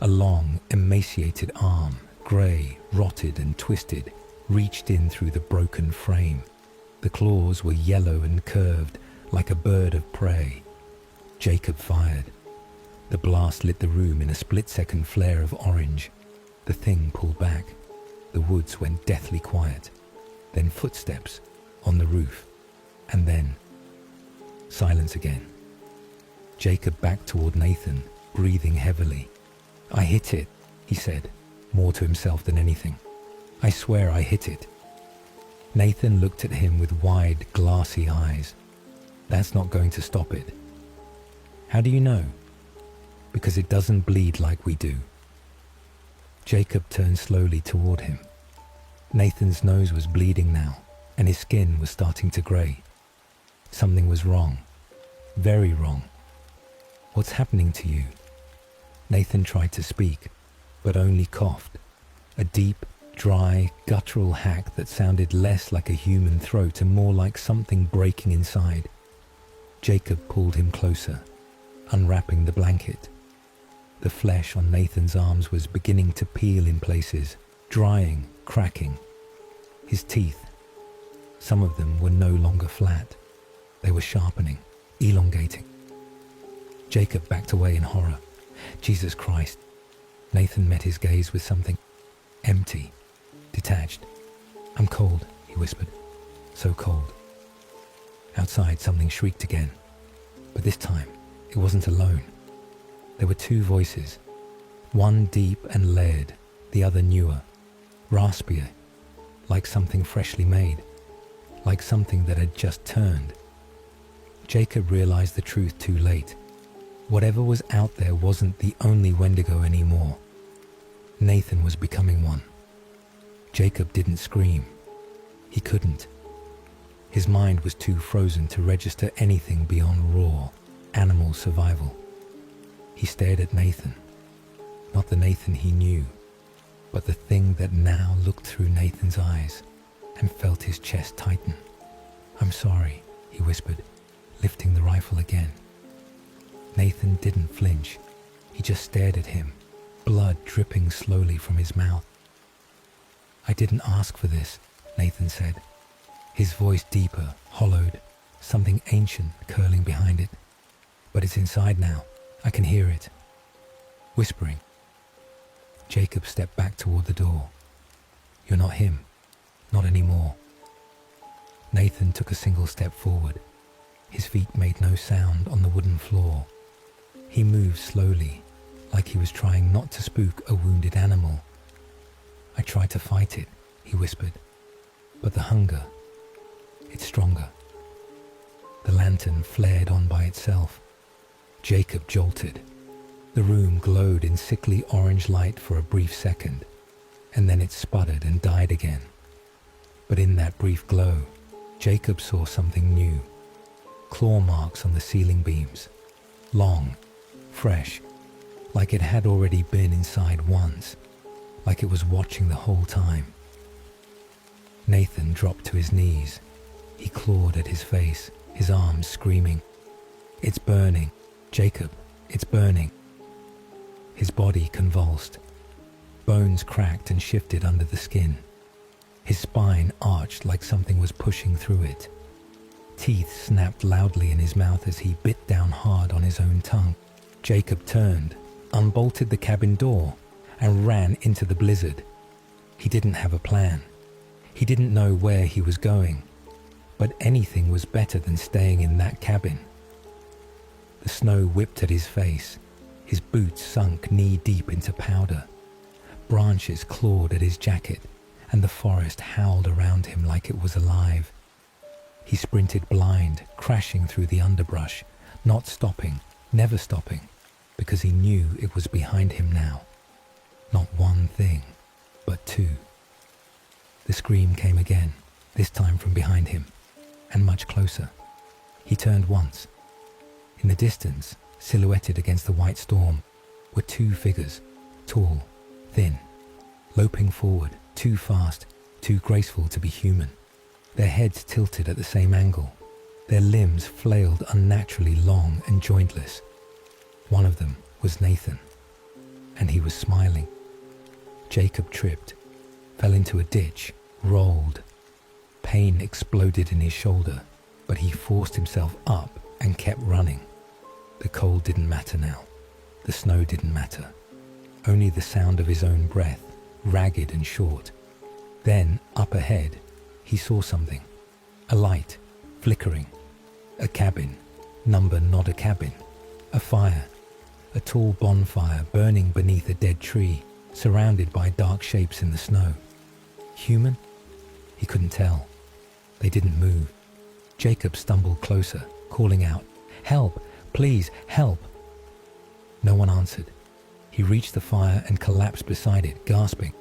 A long, emaciated arm, grey, rotted and twisted, reached in through the broken frame. The claws were yellow and curved, like a bird of prey. Jacob fired. The blast lit the room in a split-second flare of orange. The thing pulled back. The woods went deathly quiet. Then footsteps on the roof. And then silence again. Jacob backed toward Nathan, breathing heavily. "I hit it," he said, more to himself than anything. "I swear I hit it." Nathan looked at him with wide, glassy eyes. That's not going to stop it. How do you know? Because it doesn't bleed like we do. Jacob turned slowly toward him. Nathan's nose was bleeding now, and his skin was starting to grey. Something was wrong. Very wrong. What's happening to you? Nathan tried to speak, but only coughed. A deep, dry, guttural hack that sounded less like a human throat and more like something breaking inside. Jacob pulled him closer, unwrapping the blanket. The flesh on Nathan's arms was beginning to peel in places, drying, cracking. His teeth, some of them were no longer flat. They were sharpening, elongating. Jacob backed away in horror. Jesus Christ. Nathan met his gaze with something empty, detached. I'm cold, he whispered. So cold. Outside, something shrieked again. But this time, it wasn't alone. There were two voices, one deep and layered, the other newer, raspier, like something freshly made, like something that had just turned. Jacob realized the truth too late. Whatever was out there wasn't the only Wendigo anymore. Nathan was becoming one. Jacob didn't scream. He couldn't. His mind was too frozen to register anything beyond raw, animal survival. He stared at Nathan. Not the Nathan he knew, but the thing that now looked through Nathan's eyes and felt his chest tighten. I'm sorry, he whispered, lifting the rifle again. Nathan didn't flinch. He just stared at him, blood dripping slowly from his mouth. I didn't ask for this, Nathan said, his voice deeper, hollowed, something ancient curling behind it. But it's inside now. I can hear it. Whispering. Jacob stepped back toward the door. You're not him. Not anymore. Nathan took a single step forward. His feet made no sound on the wooden floor. He moved slowly, like he was trying not to spook a wounded animal. I tried to fight it, he whispered. But the hunger, it's stronger. The lantern flared on by itself. Jacob jolted. The room glowed in sickly orange light for a brief second, and then it sputtered and died again. But in that brief glow, Jacob saw something new. Claw marks on the ceiling beams. Long, fresh, like it had already been inside once, like it was watching the whole time. Nathan dropped to his knees. He clawed at his face, his arms screaming. It's burning. Jacob, it's burning. His body convulsed. Bones cracked and shifted under the skin. His spine arched like something was pushing through it. Teeth snapped loudly in his mouth as he bit down hard on his own tongue. Jacob turned, unbolted the cabin door, and ran into the blizzard. He didn't have a plan. He didn't know where he was going. But anything was better than staying in that cabin. The snow whipped at his face. His boots sunk knee-deep into powder. Branches clawed at his jacket, and the forest howled around him like it was alive. He sprinted blind, crashing through the underbrush, not stopping, never stopping, because he knew it was behind him now. Not one thing, but two. The scream came again, this time from behind him, and much closer. He turned once. In the distance, silhouetted against the white storm, were two figures, tall, thin, loping forward, too fast, too graceful to be human. Their heads tilted at the same angle. Their limbs flailed unnaturally long and jointless. One of them was Nathan, and he was smiling. Jacob tripped, fell into a ditch, rolled. Pain exploded in his shoulder, but he forced himself up and kept running. The cold didn't matter now. The snow didn't matter. Only the sound of his own breath, ragged and short. Then, up ahead, he saw something. A light, flickering. A cabin, number not a cabin. A fire. A tall bonfire burning beneath a dead tree, surrounded by dark shapes in the snow. Human? He couldn't tell. They didn't move. Jacob stumbled closer, calling out, "Help! Please, help!" No one answered. He reached the fire and collapsed beside it, gasping.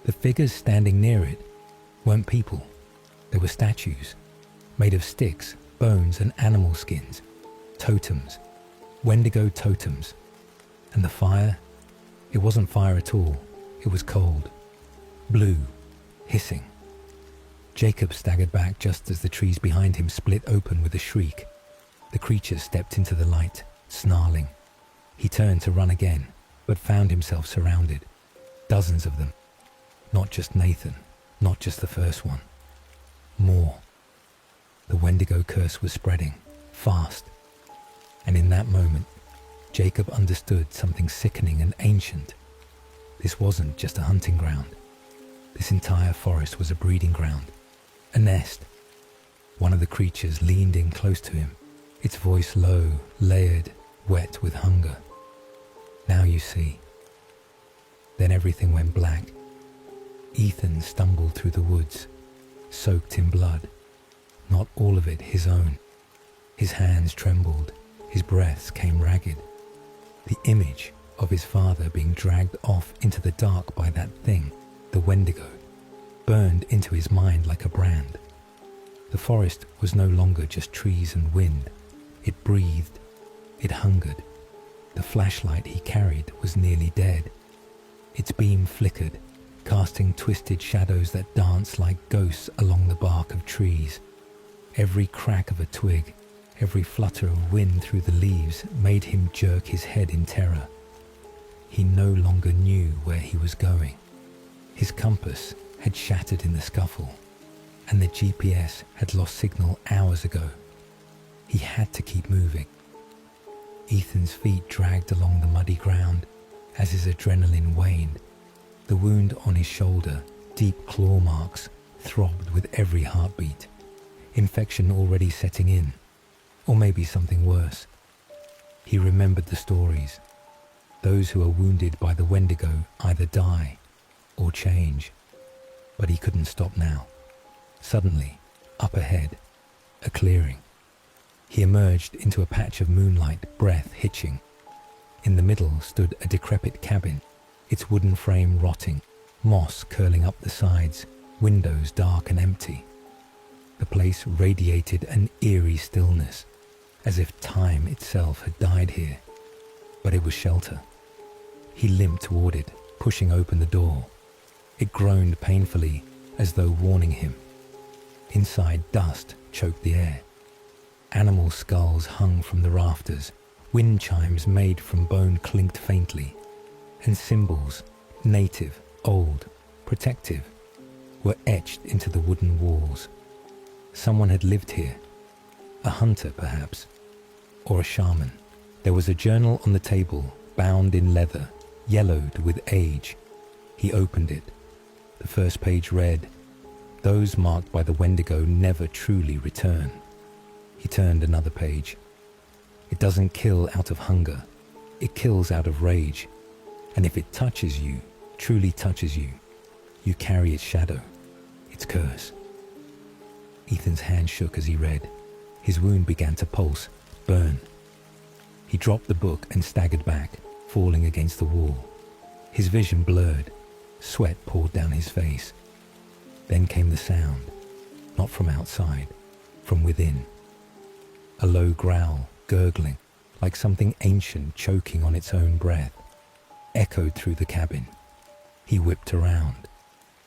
The figures standing near it weren't people. They were statues, made of sticks, bones, and animal skins. Totems. Wendigo totems. And the fire? It wasn't fire at all. It was cold. Blue. Hissing. Jacob staggered back just as the trees behind him split open with a shriek. The creatures stepped into the light, snarling. He turned to run again, but found himself surrounded. Dozens of them. Not just Nathan, not just the first one. More. The Wendigo curse was spreading, fast. And in that moment, Jacob understood something sickening and ancient. This wasn't just a hunting ground. This entire forest was a breeding ground, a nest. One of the creatures leaned in close to him, its voice low, layered, wet with hunger. "Now you see." Then everything went black. Ethan stumbled through the woods, soaked in blood, not all of it his own. His hands trembled, his breaths came ragged. The image of his father being dragged off into the dark by that thing, the Wendigo, burned into his mind like a brand. The forest was no longer just trees and wind. It breathed. It hungered. The flashlight he carried was nearly dead. Its beam flickered, casting twisted shadows that danced like ghosts along the bark of trees. Every crack of a twig, every flutter of wind through the leaves made him jerk his head in terror. He no longer knew where he was going. His compass had shattered in the scuffle, and the GPS had lost signal hours ago. He had to keep moving. Ethan's feet dragged along the muddy ground as his adrenaline waned. The wound on his shoulder, deep claw marks, throbbed with every heartbeat. Infection already setting in, or maybe something worse. He remembered the stories. Those who are wounded by the Wendigo either die or change. But he couldn't stop now. Suddenly, up ahead, a clearing. He emerged into a patch of moonlight, breath hitching. In the middle stood a decrepit cabin, its wooden frame rotting, moss curling up the sides, windows dark and empty. The place radiated an eerie stillness, as if time itself had died here. But it was shelter. He limped toward it, pushing open the door. It groaned painfully, as though warning him. Inside, dust choked the air. Animal skulls hung from the rafters, wind chimes made from bone clinked faintly, and symbols, native, old, protective, were etched into the wooden walls. Someone had lived here, a hunter perhaps, or a shaman. There was a journal on the table, bound in leather, yellowed with age. He opened it. The first page read, "Those marked by the Wendigo never truly return." He turned another page. "It doesn't kill out of hunger. It kills out of rage. And if it touches you, truly touches you, you carry its shadow, its curse." Ethan's hand shook as he read. His wound began to pulse, burn. He dropped the book and staggered back, falling against the wall. His vision blurred. Sweat poured down his face. Then came the sound, not from outside, from within. A low growl, gurgling, like something ancient choking on its own breath, echoed through the cabin. He whipped around.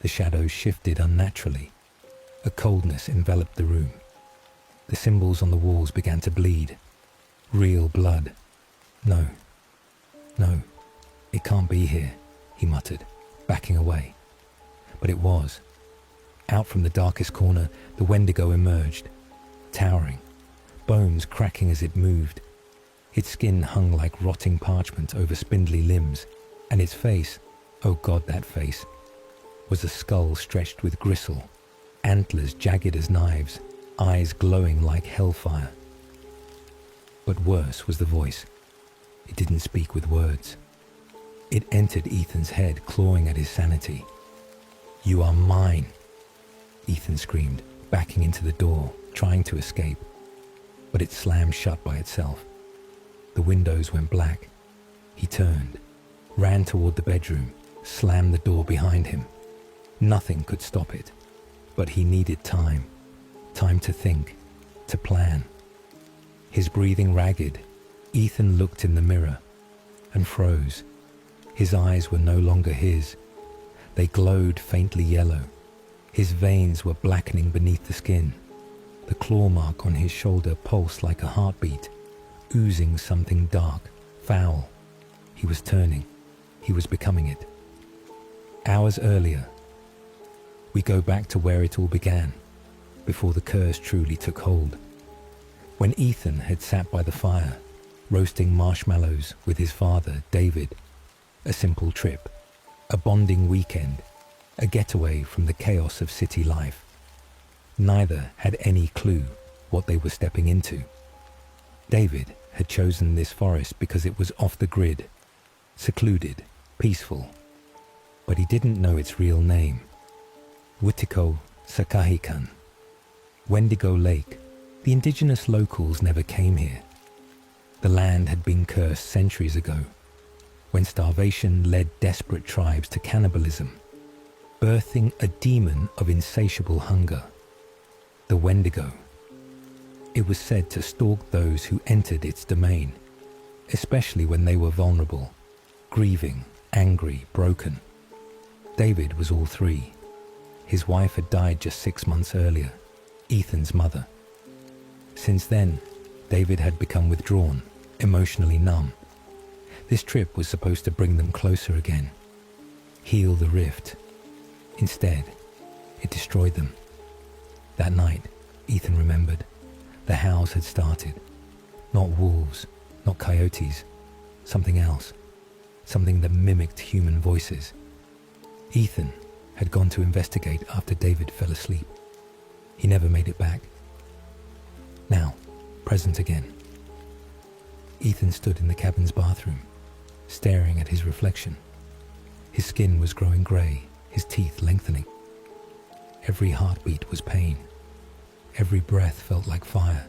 The shadows shifted unnaturally. A coldness enveloped the room. The symbols on the walls began to bleed. Real blood. No, it can't be here, he muttered, backing away. But it was. Out from the darkest corner, the Wendigo emerged, towering, bones cracking as it moved. Its skin hung like rotting parchment over spindly limbs, and its face, oh God, that face, was a skull stretched with gristle, antlers jagged as knives, eyes glowing like hellfire. But worse was the voice. It didn't speak with words. It entered Ethan's head, clawing at his sanity. "You are mine," Ethan screamed, backing into the door, trying to escape. but it slammed shut by itself. The windows went black. He turned, ran toward the bedroom, slammed the door behind him. Nothing could stop it, but he needed time. Time to think, to plan. His breathing ragged, Ethan looked in the mirror and froze. His eyes were no longer his. They glowed faintly yellow. His veins were blackening beneath the skin. The claw mark on his shoulder pulsed like a heartbeat, oozing something dark, foul. He was turning. He was becoming it. Hours earlier, we go back to where it all began, before the curse truly took hold. When Ethan had sat by the fire, roasting marshmallows with his father, David. A simple trip, a bonding weekend, a getaway from the chaos of city life. Neither had any clue what they were stepping into. David had chosen this forest because it was off the grid, secluded, peaceful. But he didn't know its real name. Witiko Sakahikan. Wendigo Lake. The indigenous locals never came here. The land had been cursed centuries ago, when starvation led desperate tribes to cannibalism, birthing a demon of insatiable hunger, the Wendigo. It was said to stalk those who entered its domain, especially when they were vulnerable, grieving, angry, broken. David was all three. His wife had died just 6 months earlier, Ethan's mother. Since then, David had become withdrawn, emotionally numb. This trip was supposed to bring them closer again, heal the rift. Instead, it destroyed them. That night, Ethan remembered, the howls had started. Not wolves, not coyotes, something else, something that mimicked human voices. Ethan had gone to investigate after David fell asleep. He never made it back. Now, present again. Ethan stood in the cabin's bathroom, staring at his reflection. His skin was growing grey, his teeth lengthening. Every heartbeat was pain. Every breath felt like fire.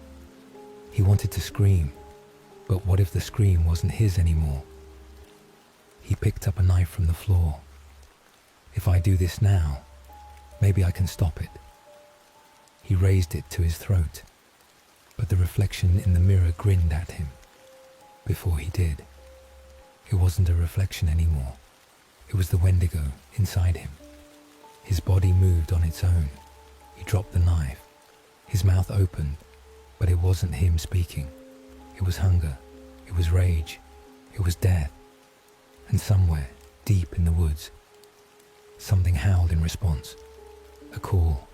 He wanted to scream, but what if the scream wasn't his anymore? He picked up a knife from the floor. If I do this now, maybe I can stop it. He raised it to his throat, but the reflection in the mirror grinned at him. Before he did, it wasn't a reflection anymore. It was the Wendigo inside him. His body moved on its own. He dropped the knife. His mouth opened, but it wasn't him speaking. It was hunger. It was rage. It was death. And somewhere, deep in the woods, something howled in response. A call.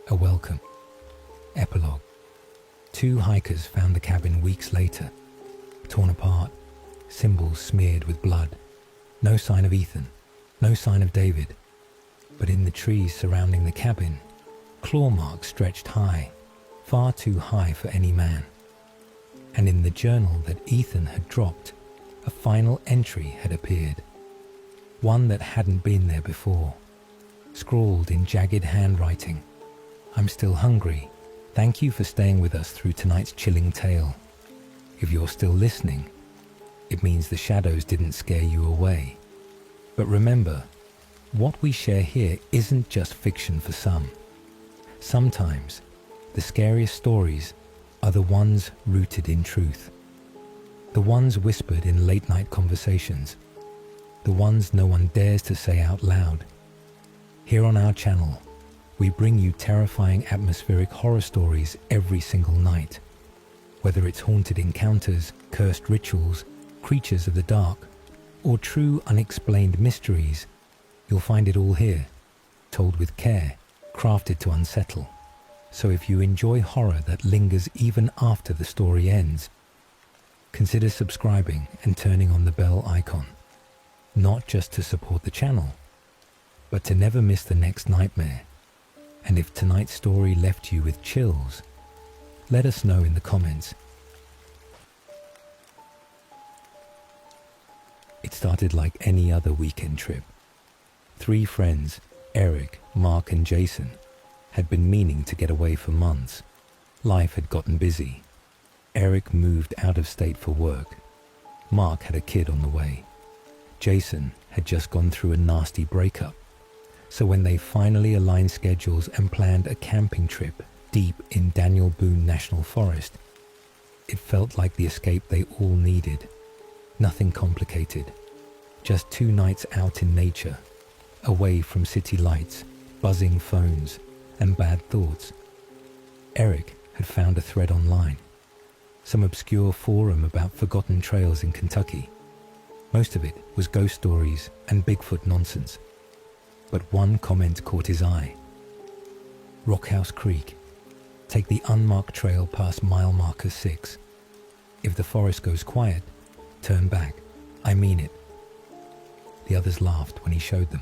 A welcome. Epilogue. 2 hikers found the cabin weeks later, torn apart, symbols smeared with blood. No sign of Ethan, no sign of David. But in the trees surrounding the cabin, claw marks stretched high, far too high for any man. And in the journal that Ethan had dropped, a final entry had appeared. One that hadn't been there before, scrawled in jagged handwriting. I'm still hungry. Thank you for staying with us through tonight's chilling tale. If you're still listening, it means the shadows didn't scare you away. But remember, what we share here isn't just fiction for some. Sometimes, the scariest stories are the ones rooted in truth. The ones whispered in late-night conversations. The ones no one dares to say out loud. Here on our channel, we bring you terrifying atmospheric horror stories every single night. Whether it's haunted encounters, cursed rituals, creatures of the dark, or true unexplained mysteries, you'll find it all here, told with care, crafted to unsettle. So if you enjoy horror that lingers even after the story ends, consider subscribing and turning on the bell icon, not just to support the channel, but to never miss the next nightmare. And if tonight's story left you with chills, let us know in the comments. It started like any other weekend trip. 3 friends, Eric, Mark and Jason, had been meaning to get away for months. Life had gotten busy. Eric moved out of state for work. Mark had a kid on the way. Jason had just gone through a nasty breakup. So when they finally aligned schedules and planned a camping trip deep in Daniel Boone National Forest, it felt like the escape they all needed. Nothing complicated. Just 2 nights out in nature, away from city lights, buzzing phones, and bad thoughts. Eric had found a thread online. Some obscure forum about forgotten trails in Kentucky. Most of it was ghost stories and Bigfoot nonsense. But one comment caught his eye. Rockhouse Creek. Take the unmarked trail past mile marker 6. If the forest goes quiet, turn back. I mean it. The others laughed when he showed them.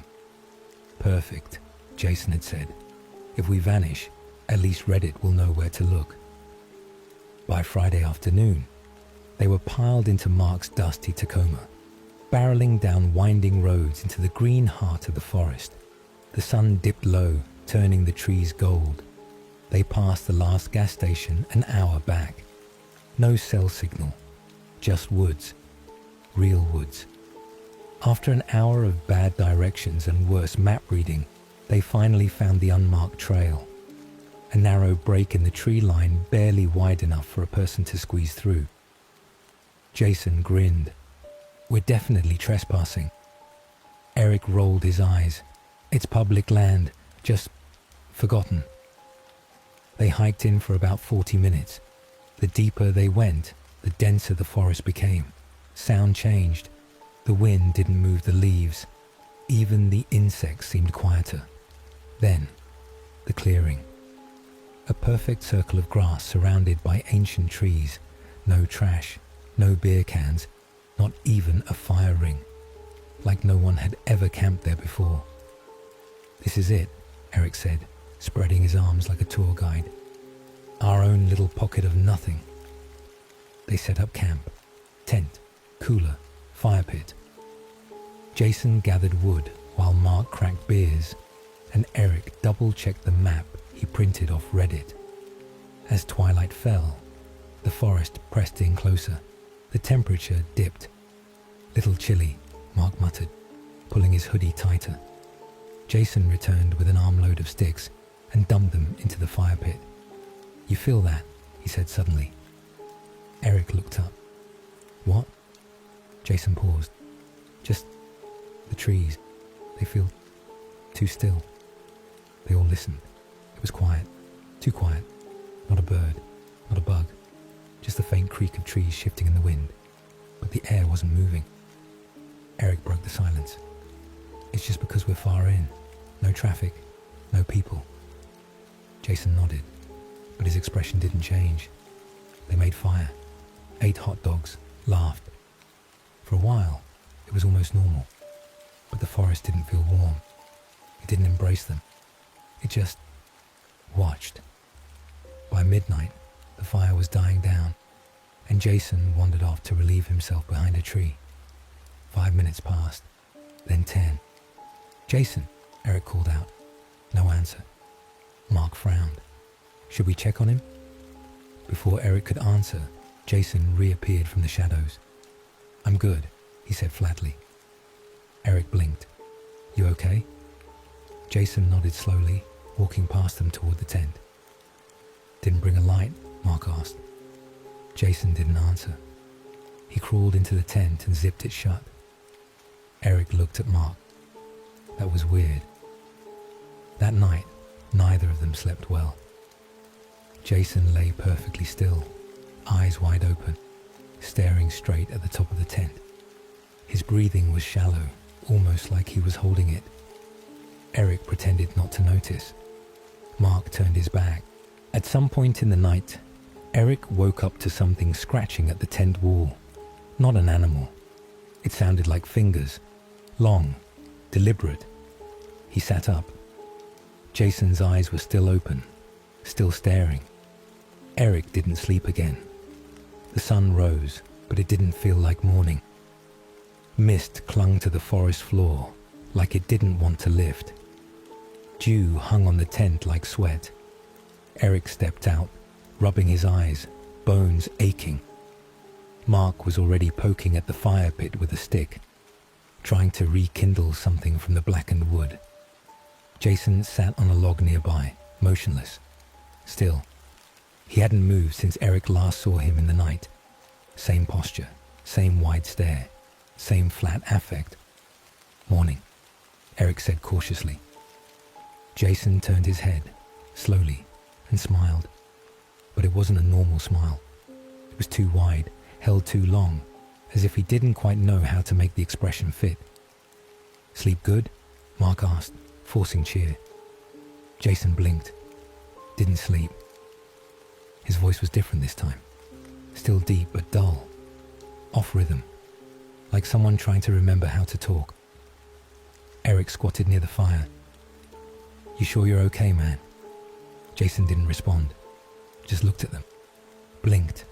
Perfect, Jason had said. If we vanish, at least Reddit will know where to look. By Friday afternoon, they were piled into Mark's dusty Tacoma, barreling down winding roads into the green heart of the forest. The sun dipped low, turning the trees gold. They passed the last gas station an hour back. No cell signal, just woods, real woods. After an hour of bad directions and worse map reading, they finally found the unmarked trail. A narrow break in the tree line barely wide enough for a person to squeeze through. Jason grinned. We're definitely trespassing. Eric rolled his eyes. It's public land, just forgotten. They hiked in for about 40 minutes. The deeper they went, the denser the forest became. Sound changed. The wind didn't move the leaves. Even the insects seemed quieter. Then, the clearing. A perfect circle of grass surrounded by ancient trees. No trash, no beer cans, not even a fire ring. Like no one had ever camped there before. This is it, Eric said, spreading his arms like a tour guide. Our own little pocket of nothing. They set up camp. Tent, cooler, fire pit. Jason gathered wood while Mark cracked beers, and Eric double-checked the map he printed off Reddit. As twilight fell, the forest pressed in closer. The temperature dipped. Little chilly, Mark muttered, pulling his hoodie tighter. Jason returned with an armload of sticks and dumped them into the fire pit. You feel that? He said suddenly. Eric looked up. What? Jason paused. Just the trees. They feel too still. They all listened. It was quiet. Too quiet. Not a bird. Not a bug. Just the faint creak of trees shifting in the wind. But the air wasn't moving. Eric broke the silence. It's just because we're far in. No traffic. No people. Jason nodded, but his expression didn't change. They made fire, ate hot dogs, laughed. For a while, it was almost normal. But the forest didn't feel warm. It didn't embrace them. It just watched. By midnight, the fire was dying down, and Jason wandered off to relieve himself behind a tree. 5 minutes passed, then 10. Jason, Eric called out. No answer. Mark frowned. Should we check on him? Before Eric could answer, Jason reappeared from the shadows. I'm good, he said flatly. Eric blinked. You okay? Jason nodded slowly, walking past them toward the tent. Didn't bring a light? Mark asked. Jason didn't answer. He crawled into the tent and zipped it shut. Eric looked at Mark. That was weird. That night, neither of them slept well. Jason lay perfectly still, eyes wide open, staring straight at the top of the tent. His breathing was shallow, almost like he was holding it. Eric pretended not to notice. Mark turned his back. At some point in the night, Eric woke up to something scratching at the tent wall. Not an animal. It sounded like fingers, long, deliberate. He sat up. Jason's eyes were still open, still staring. Eric didn't sleep again. The sun rose, but it didn't feel like morning. Mist clung to the forest floor, like it didn't want to lift. Dew hung on the tent like sweat. Eric stepped out, rubbing his eyes, bones aching. Mark was already poking at the fire pit with a stick, trying to rekindle something from the blackened wood. Jason sat on a log nearby, motionless, still. He hadn't moved since Eric last saw him in the night. Same posture, same wide stare, same flat affect. "Morning," Eric said cautiously. Jason turned his head, slowly, and smiled. But it wasn't a normal smile. It was too wide, held too long, as if he didn't quite know how to make the expression fit. "Sleep good?" Mark asked, forcing cheer. Jason blinked. "Didn't sleep." His voice was different this time. Still deep but dull. Off rhythm. Like someone trying to remember how to talk. Eric squatted near the fire. "You sure you're okay, man?" Jason didn't respond. Just looked at them. Blinked.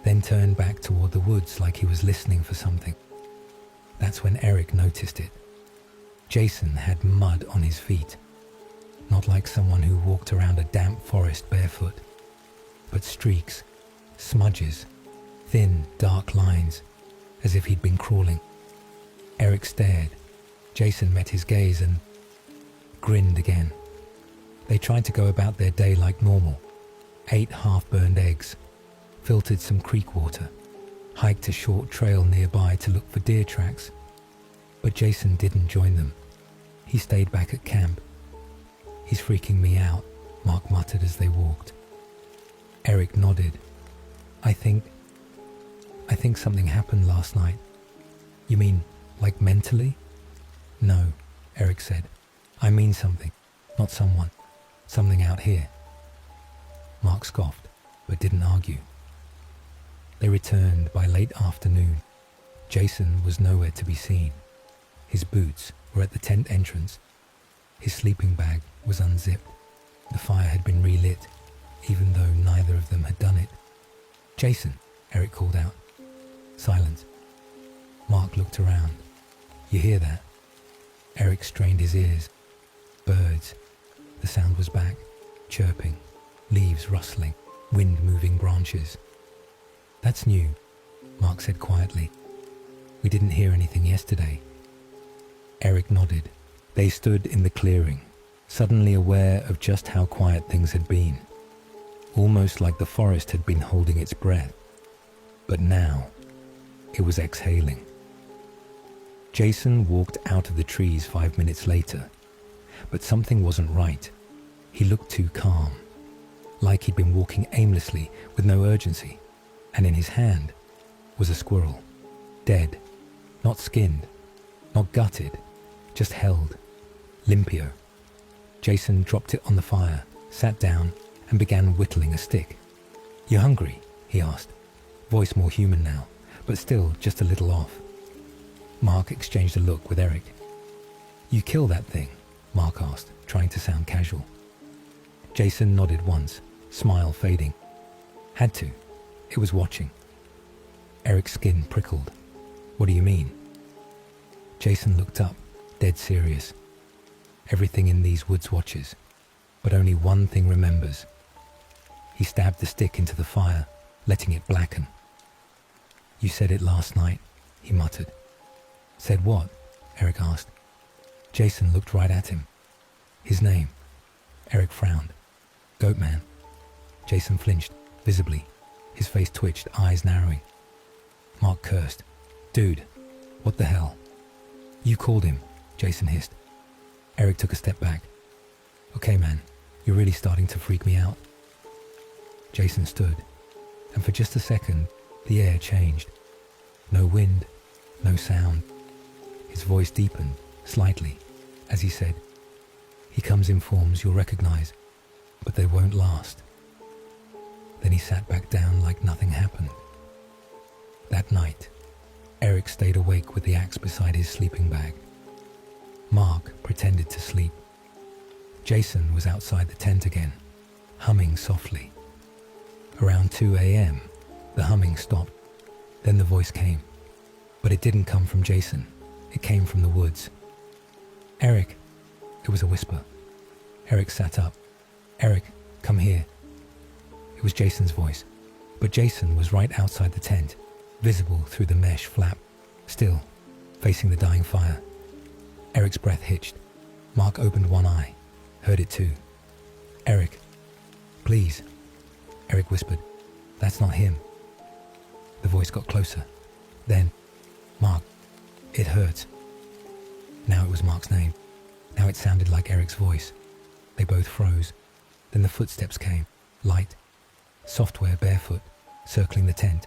Then turned back toward the woods like he was listening for something. That's when Eric noticed it. Jason had mud on his feet. Not like someone who walked around a damp forest barefoot, but streaks, smudges, thin, dark lines, as if he'd been crawling. Eric stared. Jason met his gaze and grinned again. They tried to go about their day like normal. Ate half-burned eggs, filtered some creek water, hiked a short trail nearby to look for deer tracks. But Jason didn't join them. He stayed back at camp. "He's freaking me out," Mark muttered as they walked. Eric nodded. I think something happened last night." "You mean, like mentally?" "No," Eric said. "I mean something, not someone. Something out here." Mark scoffed, but didn't argue. They returned by late afternoon. Jason was nowhere to be seen. His boots were at the tent entrance. His sleeping bag was unzipped. The fire had been relit, even though neither of them had done it. "Jason," Eric called out. Silence. Mark looked around. "You hear that?" Eric strained his ears. Birds. The sound was back, chirping, leaves rustling, wind moving branches. "That's new," Mark said quietly. "We didn't hear anything yesterday." Eric nodded. They stood in the clearing, suddenly aware of just how quiet things had been. Almost like the forest had been holding its breath. But now, it was exhaling. Jason walked out of the trees 5 minutes later, but something wasn't right. He looked too calm, like he'd been walking aimlessly with no urgency, and in his hand was a squirrel, dead, not skinned, not gutted, just held, limpio. Jason dropped it on the fire, sat down, and began whittling a stick. "You hungry?" he asked, voice more human now, but still just a little off. Mark exchanged a look with Eric. "You kill that thing?" Mark asked, trying to sound casual. Jason nodded once, smile fading. "Had to. It was watching." Eric's skin prickled. "What do you mean?" Jason looked up, dead serious. Everything in these woods watches, but only one thing remembers. He stabbed the stick into the fire, letting it blacken. "You said it last night," he muttered. "Said what?" Eric asked. Jason looked right at him. "His name." Eric frowned. "Goatman." Jason flinched, visibly. His face twitched, eyes narrowing. Mark cursed. "Dude, what the hell?" "You called him," Jason hissed. Eric took a step back. "Okay, man, you're really starting to freak me out." Jason stood, and for just a second, the air changed. No wind, no sound. His voice deepened, slightly, as he said, "He comes in forms you'll recognize, but they won't last." Then he sat back down like nothing happened. That night, Eric stayed awake with the axe beside his sleeping bag. Mark pretended to sleep. Jason was outside the tent again, humming softly. Around 2 a.m., the humming stopped. Then the voice came. But it didn't come from Jason. It came from the woods. "Eric." It was a whisper. Eric sat up. "Eric, come here." It was Jason's voice. But Jason was right outside the tent, visible through the mesh flap, still facing the dying fire. Eric's breath hitched. Mark opened one eye, heard it too. "Eric, please," Eric whispered. "That's not him." The voice got closer. Then, "Mark, it hurts." Now it was Mark's name. Now it sounded like Eric's voice. They both froze. Then the footsteps came, light, software barefoot, circling the tent.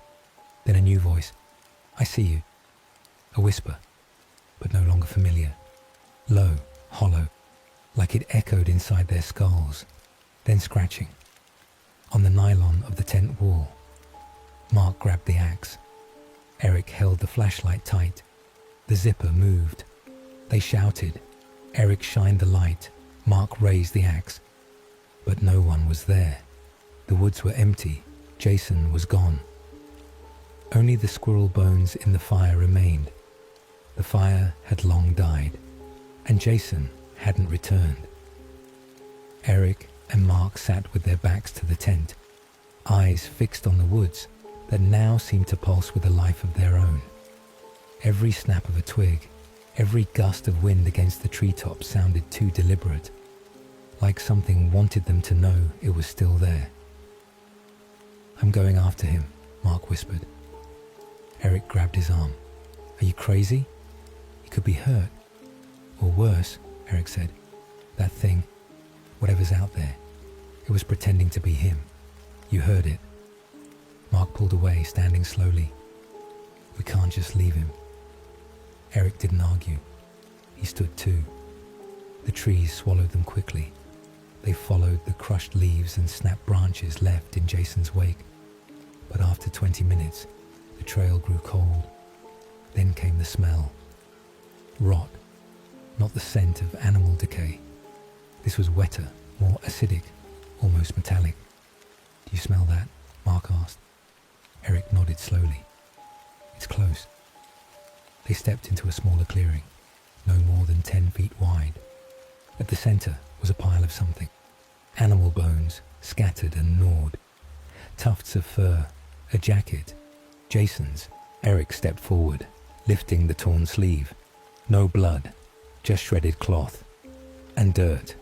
Then a new voice. "I see you." A whisper, but no longer familiar. Low, hollow, like it echoed inside their skulls. Then scratching. On the nylon of the tent wall. Mark grabbed the axe. Eric held the flashlight tight. The zipper moved. They shouted. Eric shined the light. Mark raised the axe. But no one was there. The woods were empty. Jason was gone. Only the squirrel bones in the fire remained. The fire had long died, and Jason hadn't returned. Eric and Mark sat with their backs to the tent, eyes fixed on the woods that now seemed to pulse with a life of their own. Every snap of a twig, every gust of wind against the treetops sounded too deliberate, like something wanted them to know it was still there. "I'm going after him," Mark whispered. Eric grabbed his arm. "Are you crazy? He could be hurt. Or worse," Eric said. "That thing, whatever's out there, it was pretending to be him. You heard it." Mark pulled away, standing slowly. "We can't just leave him." Eric didn't argue. He stood too. The trees swallowed them quickly. They followed the crushed leaves and snapped branches left in Jason's wake. But after 20 minutes, the trail grew cold. Then came the smell. Rot, not the scent of animal decay. This was wetter, more acidic, almost metallic. "Do you smell that?" Mark asked. Eric nodded slowly. "It's close." They stepped into a smaller clearing, no more than 10 feet wide. At the center was a pile of something. Animal bones, scattered and gnawed. Tufts of fur, a jacket. Jason's. Eric stepped forward, lifting the torn sleeve. No blood, just shredded cloth. And dirt.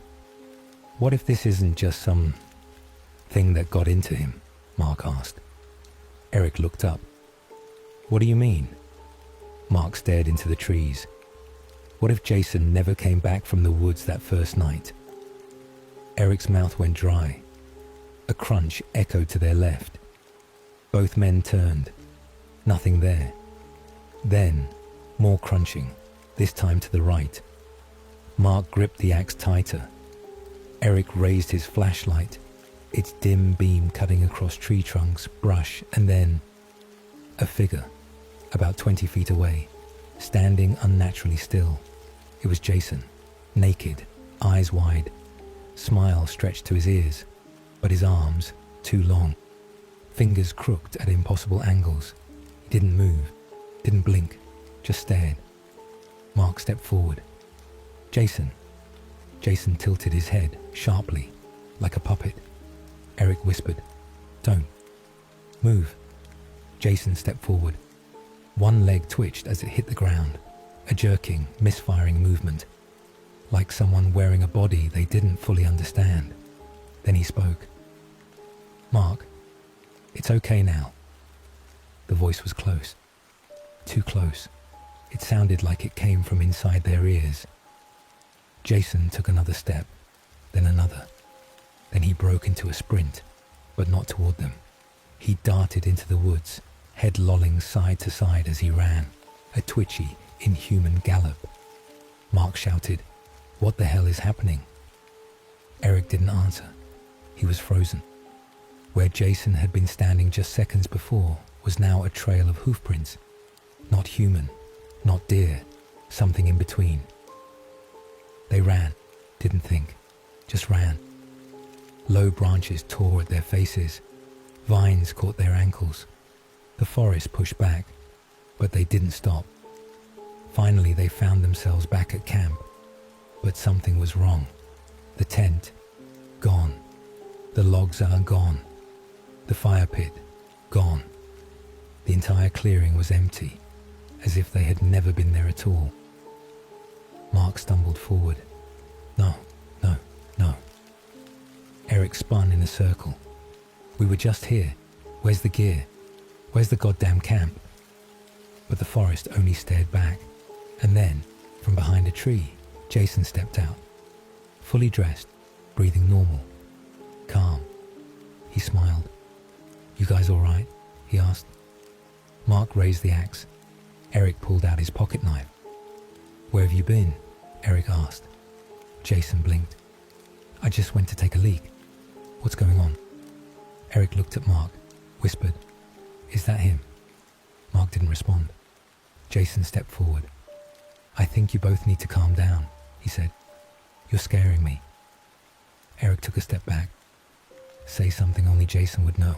"What if this isn't just some thing that got into him?" Mark asked. Eric looked up. "What do you mean?" Mark stared into the trees. What if Jason never came back from the woods that first night? Eric's mouth went dry. A crunch echoed to their left. Both men turned. Nothing there. Then, more crunching, this time to the right. Mark gripped the axe tighter. Eric raised his flashlight, its dim beam cutting across tree trunks, brush, and then a figure, about 20 feet away, standing unnaturally still. It was Jason, naked, eyes wide, smile stretched to his ears, but his arms too long, fingers crooked at impossible angles. He didn't move, didn't blink, just stared. Mark stepped forward. "Jason." Jason tilted his head sharply, like a puppet. Eric whispered, "Don't. Move." Jason stepped forward. One leg twitched as it hit the ground, a jerking, misfiring movement, like someone wearing a body they didn't fully understand. Then he spoke. "Mark, it's okay now." The voice was close. Too close. It sounded like it came from inside their ears. Jason took another step, then another. Then he broke into a sprint, but not toward them. He darted into the woods, head lolling side to side as he ran, a twitchy, inhuman gallop. Mark shouted, "What the hell is happening?" Eric didn't answer. He was frozen. Where Jason had been standing just seconds before was now a trail of hoofprints. Not human, not deer, something in between. They ran, didn't think, just ran. Low branches tore at their faces. Vines caught their ankles. The forest pushed back, but they didn't stop. Finally, they found themselves back at camp. But something was wrong. The tent, gone. The logs are gone. The fire pit, Gone. The entire clearing was empty, as if they had never been there at all. Mark stumbled forward. No, no, no. Eric spun in a circle. We were just here. Where's the gear? Where's the goddamn camp? But the forest only stared back. And then, from behind a tree, Jason stepped out. Fully dressed, breathing normal. Calm. He smiled. You guys all right? He asked. Mark raised the axe. Eric pulled out his pocket knife. Where have you been? Eric asked. Jason blinked. I just went to take a leak. What's going on? Eric looked at Mark, whispered, Is that him? Mark didn't respond. Jason stepped forward. I think you both need to calm down, he said. You're scaring me. Eric took a step back. Say something only Jason would know.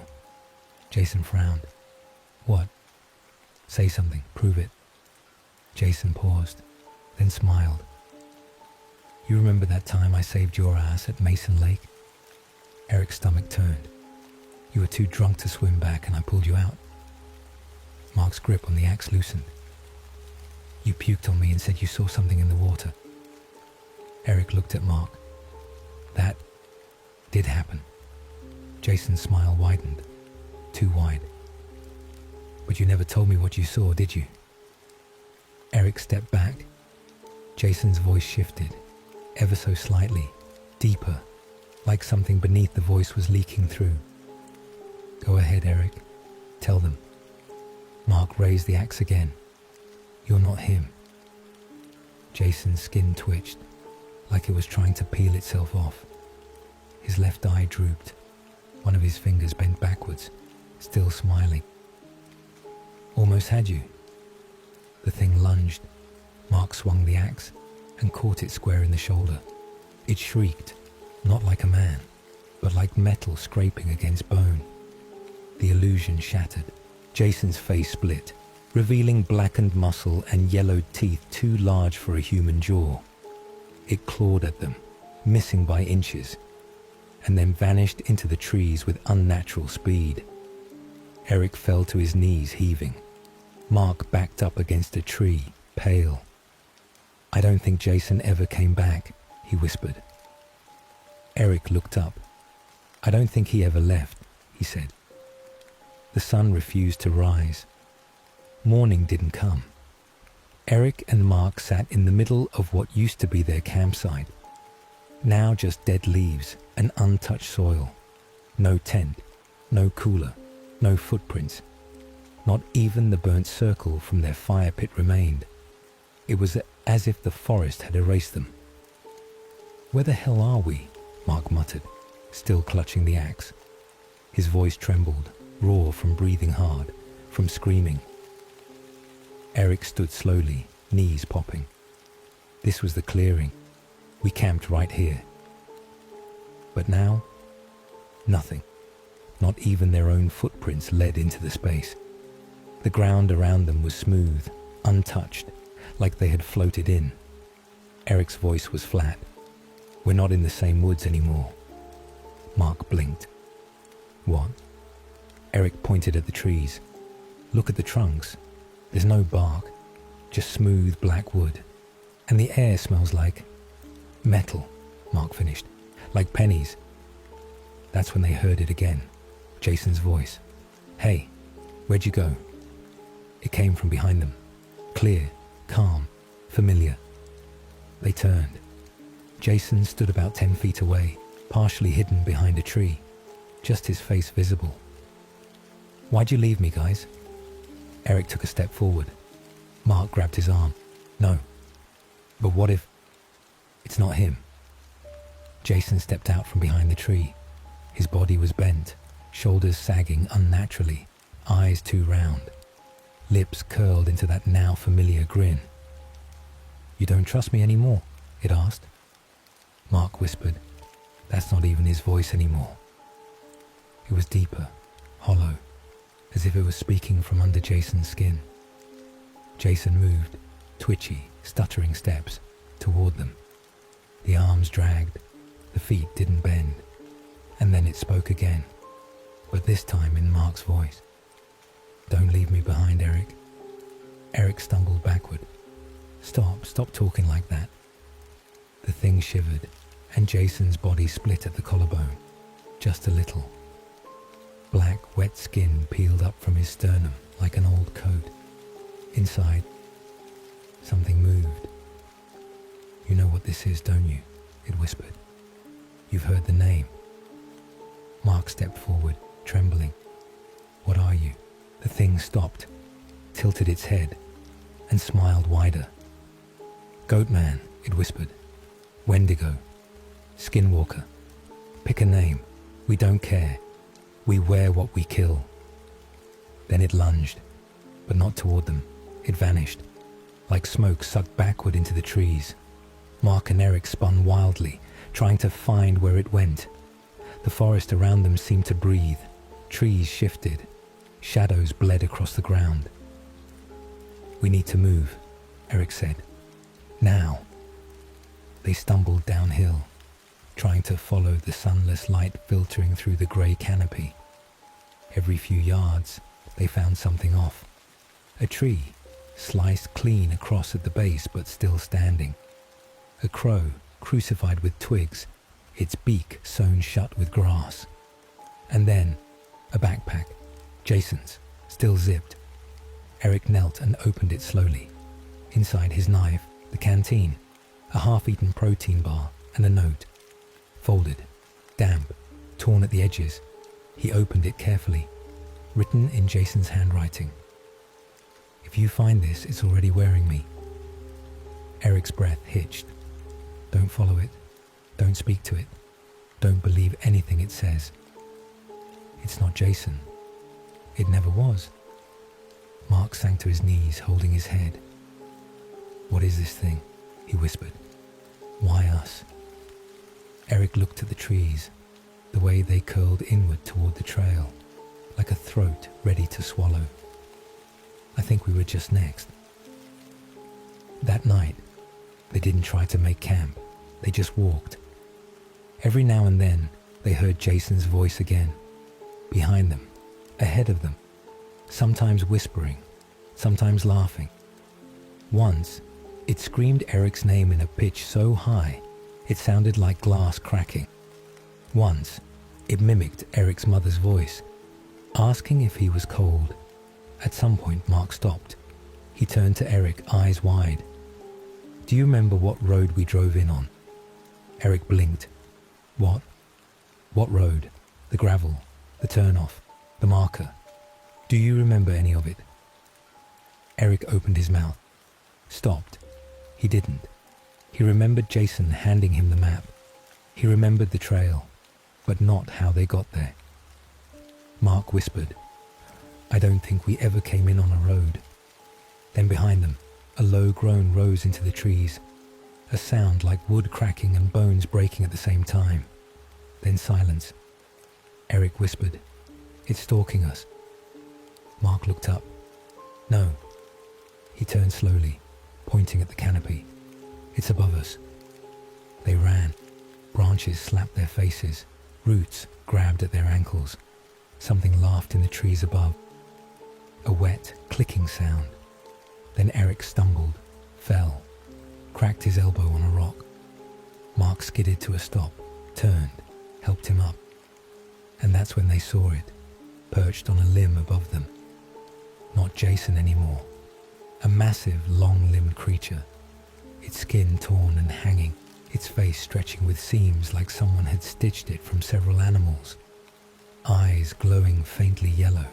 Jason frowned. What? Say something, prove it. Jason paused, then smiled. You remember that time I saved your ass at Mason Lake? Eric's stomach turned. You were too drunk to swim back and I pulled you out. Mark's grip on the axe loosened. You puked on me and said you saw something in the water. Eric looked at Mark. That did happen. Jason's smile widened, too wide. But you never told me what you saw, did you? Eric stepped back. Jason's voice shifted, ever so slightly, deeper, like something beneath the voice was leaking through. Go ahead, Eric. Tell them. Mark raised the axe again. You're not him. Jason's skin twitched, like it was trying to peel itself off. His left eye drooped. One of his fingers bent backwards, still smiling. Almost had you. The thing lunged. Mark swung the axe and caught it square in the shoulder. It shrieked, not like a man, but like metal scraping against bone. The illusion shattered. Jason's face split, revealing blackened muscle and yellowed teeth too large for a human jaw. It clawed at them, missing by inches, and then vanished into the trees with unnatural speed. Eric fell to his knees, heaving. Mark backed up against a tree, pale. I don't think Jason ever came back, he whispered. Eric looked up. I don't think he ever left, he said. The sun refused to rise. Morning didn't come. Eric and Mark sat in the middle of what used to be their campsite. Now just dead leaves and untouched soil. No tent, no cooler, no footprints. Not even the burnt circle from their fire pit remained. It was as if the forest had erased them. Where the hell are we? Mark muttered, still clutching the axe. His voice trembled, raw from breathing hard, from screaming. Eric stood slowly, knees popping. This was the clearing. We camped right here. But now, nothing. Not even their own footprints led into the space. The ground around them was smooth, untouched, like they had floated in. Eric's voice was flat. We're not in the same woods anymore. Mark blinked. What? Eric pointed at the trees. Look at the trunks. There's no bark, just smooth black wood. And the air smells like metal, Mark finished, like pennies. That's when they heard it again, Jason's voice. Hey, where'd you go? It came from behind them, clear, calm, familiar. They turned. Jason stood about 10 feet away, partially hidden behind a tree, just his face visible. Why'd you leave me, guys? Eric took a step forward. Mark grabbed his arm. No. But what if... It's not him. Jason stepped out from behind the tree. His body was bent, shoulders sagging unnaturally, eyes too round. Lips curled into that now familiar grin. You don't trust me anymore? It asked. Mark whispered. That's not even his voice anymore. It was deeper, hollow, as if it was speaking from under Jason's skin. Jason moved, twitchy, stuttering steps, toward them. The arms dragged, the feet didn't bend, and then it spoke again, but this time in Mark's voice. Don't leave me behind, Eric. Eric stumbled backward. Stop talking like that. The thing shivered, and Jason's body split at the collarbone, just a little. Black, wet skin peeled up from his sternum like an old coat. Inside, something moved. You know what this is, don't you? It whispered. You've heard the name. Mark stepped forward, trembling. What are you? The thing stopped, tilted its head, and smiled wider. Goatman, it whispered. Wendigo. Skinwalker. Pick a name. We don't care. We wear what we kill. Then it lunged, but not toward them. It vanished, like smoke sucked backward into the trees. Mark and Eric spun wildly, trying to find where it went. The forest around them seemed to breathe. Trees shifted. Shadows bled across the ground. We need to move, Eric said. Now. They stumbled downhill, trying to follow the sunless light filtering through the grey canopy. Every few yards, they found something off. A tree, sliced clean across at the base but still standing. A crow, crucified with twigs, its beak sewn shut with grass. And then, a backpack, Jason's, still zipped. Eric knelt and opened it slowly. Inside his knife, the canteen, a half-eaten protein bar, and a note. Folded, damp, torn at the edges. He opened it carefully, written in Jason's handwriting. If you find this, it's already wearing me. Eric's breath hitched. Don't follow it. Don't speak to it. Don't believe anything it says. It's not Jason. It never was. Mark sank to his knees, holding his head. What is this thing? He whispered. Why us? Eric looked at the trees, the way they curled inward toward the trail, like a throat ready to swallow. I think we were just next. That night, they didn't try to make camp. They just walked. Every now and then, they heard Jason's voice again, behind them, ahead of them, sometimes whispering, sometimes laughing. Once, it screamed Eric's name in a pitch so high, it sounded like glass cracking. Once, it mimicked Eric's mother's voice, asking if he was cold. At some point, Mark stopped. He turned to Eric, eyes wide. Do you remember what road we drove in on? Eric blinked. What? What road? The gravel, the turnoff, the marker. Do you remember any of it? Eric opened his mouth. Stopped. He didn't. He remembered Jason handing him the map. He remembered the trail, but not how they got there. Mark whispered, I don't think we ever came in on a road. Then behind them, a low groan rose into the trees, a sound like wood cracking and bones breaking at the same time. Then silence. Eric whispered, It's stalking us. Mark looked up. No. He turned slowly, pointing at the canopy. It's above us. They ran. Branches slapped their faces. Roots grabbed at their ankles. Something laughed in the trees above. A wet, clicking sound. Then Eric stumbled, fell, cracked his elbow on a rock. Mark skidded to a stop, turned, helped him up. And that's when they saw it, perched on a limb above them. Not Jason anymore. A massive, long-limbed creature, its skin torn and hanging, its face stretching with seams like someone had stitched it from several animals. Eyes glowing faintly yellow.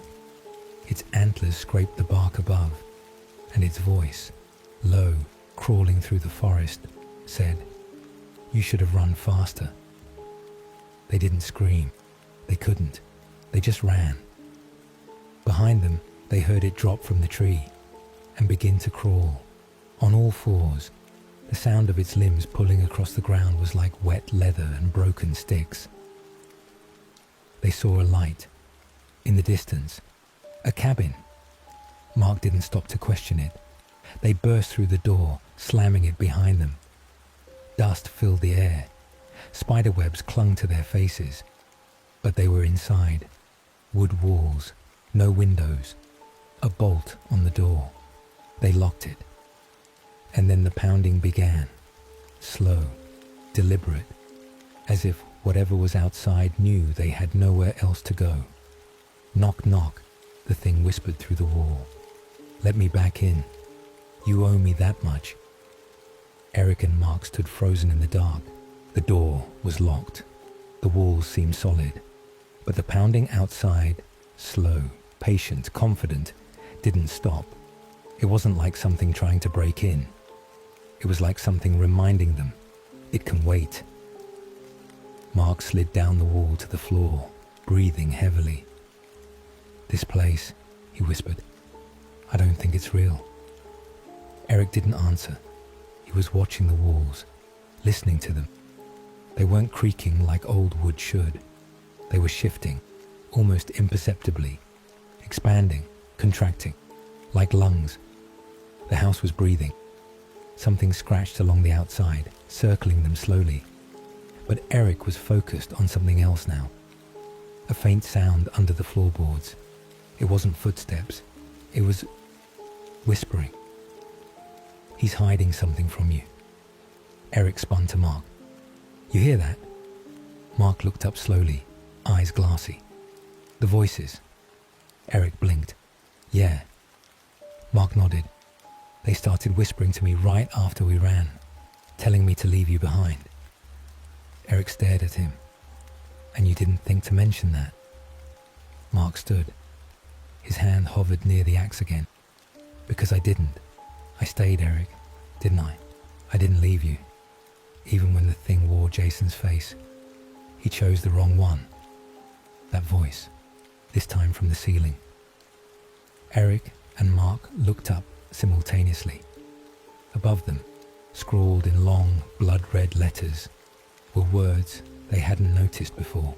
Its antlers scraped the bark above, and its voice, low, crawling through the forest, said, You should have run faster. They didn't scream. They couldn't. They just ran. Behind them, they heard it drop from the tree and begin to crawl, on all fours. The sound of its limbs pulling across the ground was like wet leather and broken sticks. They saw a light. In the distance, a cabin. Mark didn't stop to question it. They burst through the door, slamming it behind them. Dust filled the air. Spiderwebs clung to their faces. But they were inside. Wood walls, no windows. A bolt on the door. They locked it. And then the pounding began. Slow, deliberate, as if whatever was outside knew they had nowhere else to go. Knock, knock, the thing whispered through the wall. Let me back in. You owe me that much. Eric and Mark stood frozen in the dark. The door was locked. The walls seemed solid. But the pounding outside, slow, patient, confident, didn't stop. It wasn't like something trying to break in. It was like something reminding them, it can wait. Mark slid down the wall to the floor, breathing heavily. This place, he whispered, I don't think it's real. Eric didn't answer. He was watching the walls, listening to them. They weren't creaking like old wood should. They were shifting, almost imperceptibly, expanding, contracting, like lungs. The house was breathing. Something scratched along the outside, circling them slowly. But Eric was focused on something else now. A faint sound under the floorboards. It wasn't footsteps. It was whispering. He's hiding something from you. Eric spun to Mark. You hear that? Mark looked up slowly, eyes glassy. The voices. Eric blinked. Yeah. Mark nodded. They started whispering to me right after we ran, telling me to leave you behind. Eric stared at him. And you didn't think to mention that? Mark stood. His hand hovered near the axe again. Because I didn't. I stayed, Eric, didn't I? I didn't leave you. Even when the thing wore Jason's face. He chose the wrong one. That voice, this time from the ceiling. Eric and Mark looked up simultaneously. Above them, scrawled in long, blood-red letters, were words they hadn't noticed before.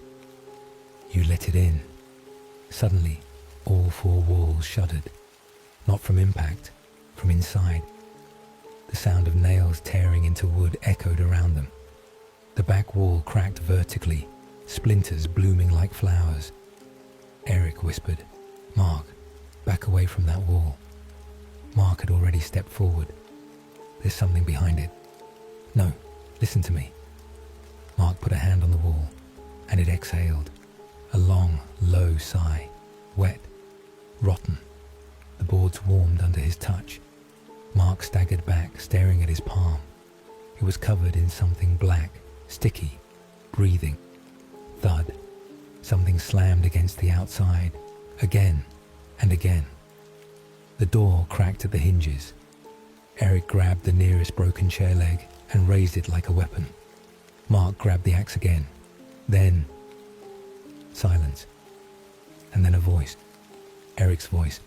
You let it in. Suddenly, all four walls shuddered. Not from impact, from inside. The sound of nails tearing into wood echoed around them. The back wall cracked vertically, splinters blooming like flowers. Eric whispered, Mark, back away from that wall. Mark had already stepped forward. There's something behind it. No, listen to me. Mark put a hand on the wall, and it exhaled. A long, low sigh. Wet. Rotten. The boards warmed under his touch. Mark staggered back, staring at his palm. It was covered in something black, sticky, breathing. Thud. Something slammed against the outside. Again and again. The door cracked at the hinges. Eric grabbed the nearest broken chair leg and raised it like a weapon. Mark grabbed the axe again. Then silence. And then a voice. Eric's voice.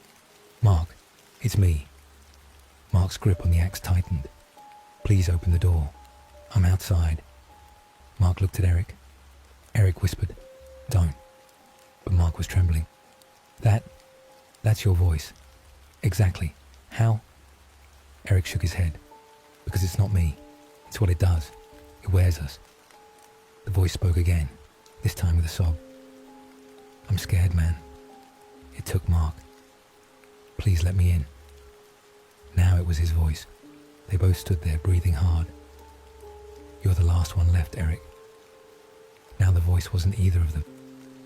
Mark, it's me. Mark's grip on the axe tightened. Please open the door. I'm outside. Mark looked at Eric. Eric whispered, Don't. But Mark was trembling. That's your voice. Exactly. How? Eric shook his head. Because it's not me. It's what it does. It wears us. The voice spoke again, this time with a sob. I'm scared, man. It took Mark. Please let me in. Now it was his voice. They both stood there, breathing hard. You're the last one left, Eric. Now the voice wasn't either of them.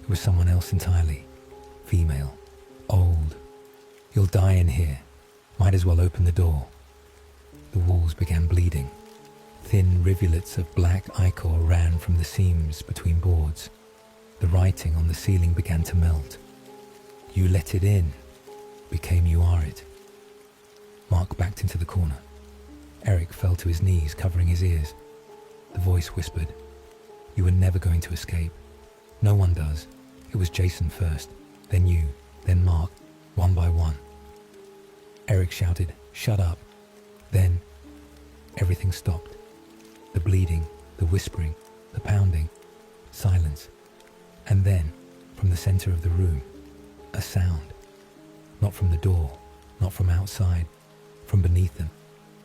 It was someone else entirely. Female. Old. You'll die in here. Might as well open the door. The walls began bleeding. Thin rivulets of black ichor ran from the seams between boards. The writing on the ceiling began to melt. You let it in, became you are it. Mark backed into the corner. Eric fell to his knees, covering his ears. The voice whispered, You were never going to escape. No one does. It was Jason first, then you, then Mark, one by one. Eric shouted, Shut up. Then everything stopped. The bleeding, the whispering, the pounding, silence. And then, from the center of the room, a sound. Not from the door, not from outside, from beneath them,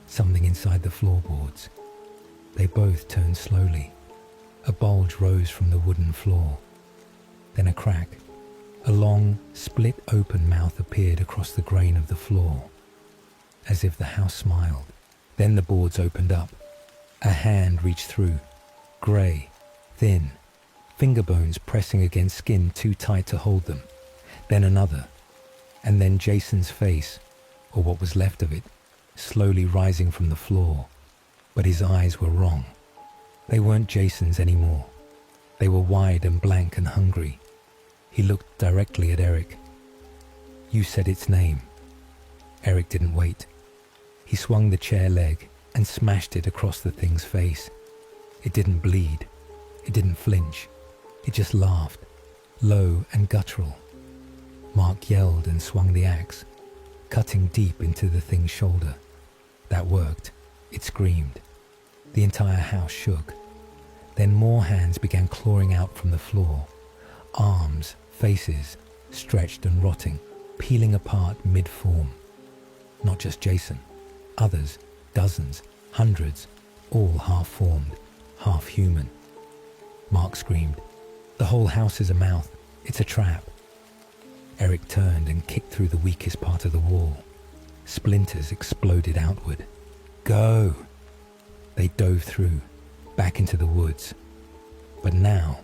something inside the floorboards. They both turned slowly. A bulge rose from the wooden floor. Then a crack, A long, split-open mouth appeared across the grain of the floor, as if the house smiled. Then the boards opened up. A hand reached through, grey, thin, finger bones pressing against skin too tight to hold them. Then another, and then Jason's face, or what was left of it, slowly rising from the floor. But his eyes were wrong. They weren't Jason's anymore. They were wide and blank and hungry. He looked directly at Eric. "You said its name." Eric didn't wait. He swung the chair leg and smashed it across the thing's face. It didn't bleed. It didn't flinch. It just laughed, low and guttural. Mark yelled and swung the axe, cutting deep into the thing's shoulder. That worked. It screamed. The entire house shook. Then more hands began clawing out from the floor. Arms, faces, stretched and rotting, peeling apart mid-form. Not just Jason. Others, dozens, hundreds, all half-formed, half-human. Mark screamed, "The whole house is a mouth. It's a trap." Eric turned and kicked through the weakest part of the wall. Splinters exploded outward. "Go!" They dove through, back into the woods. But now,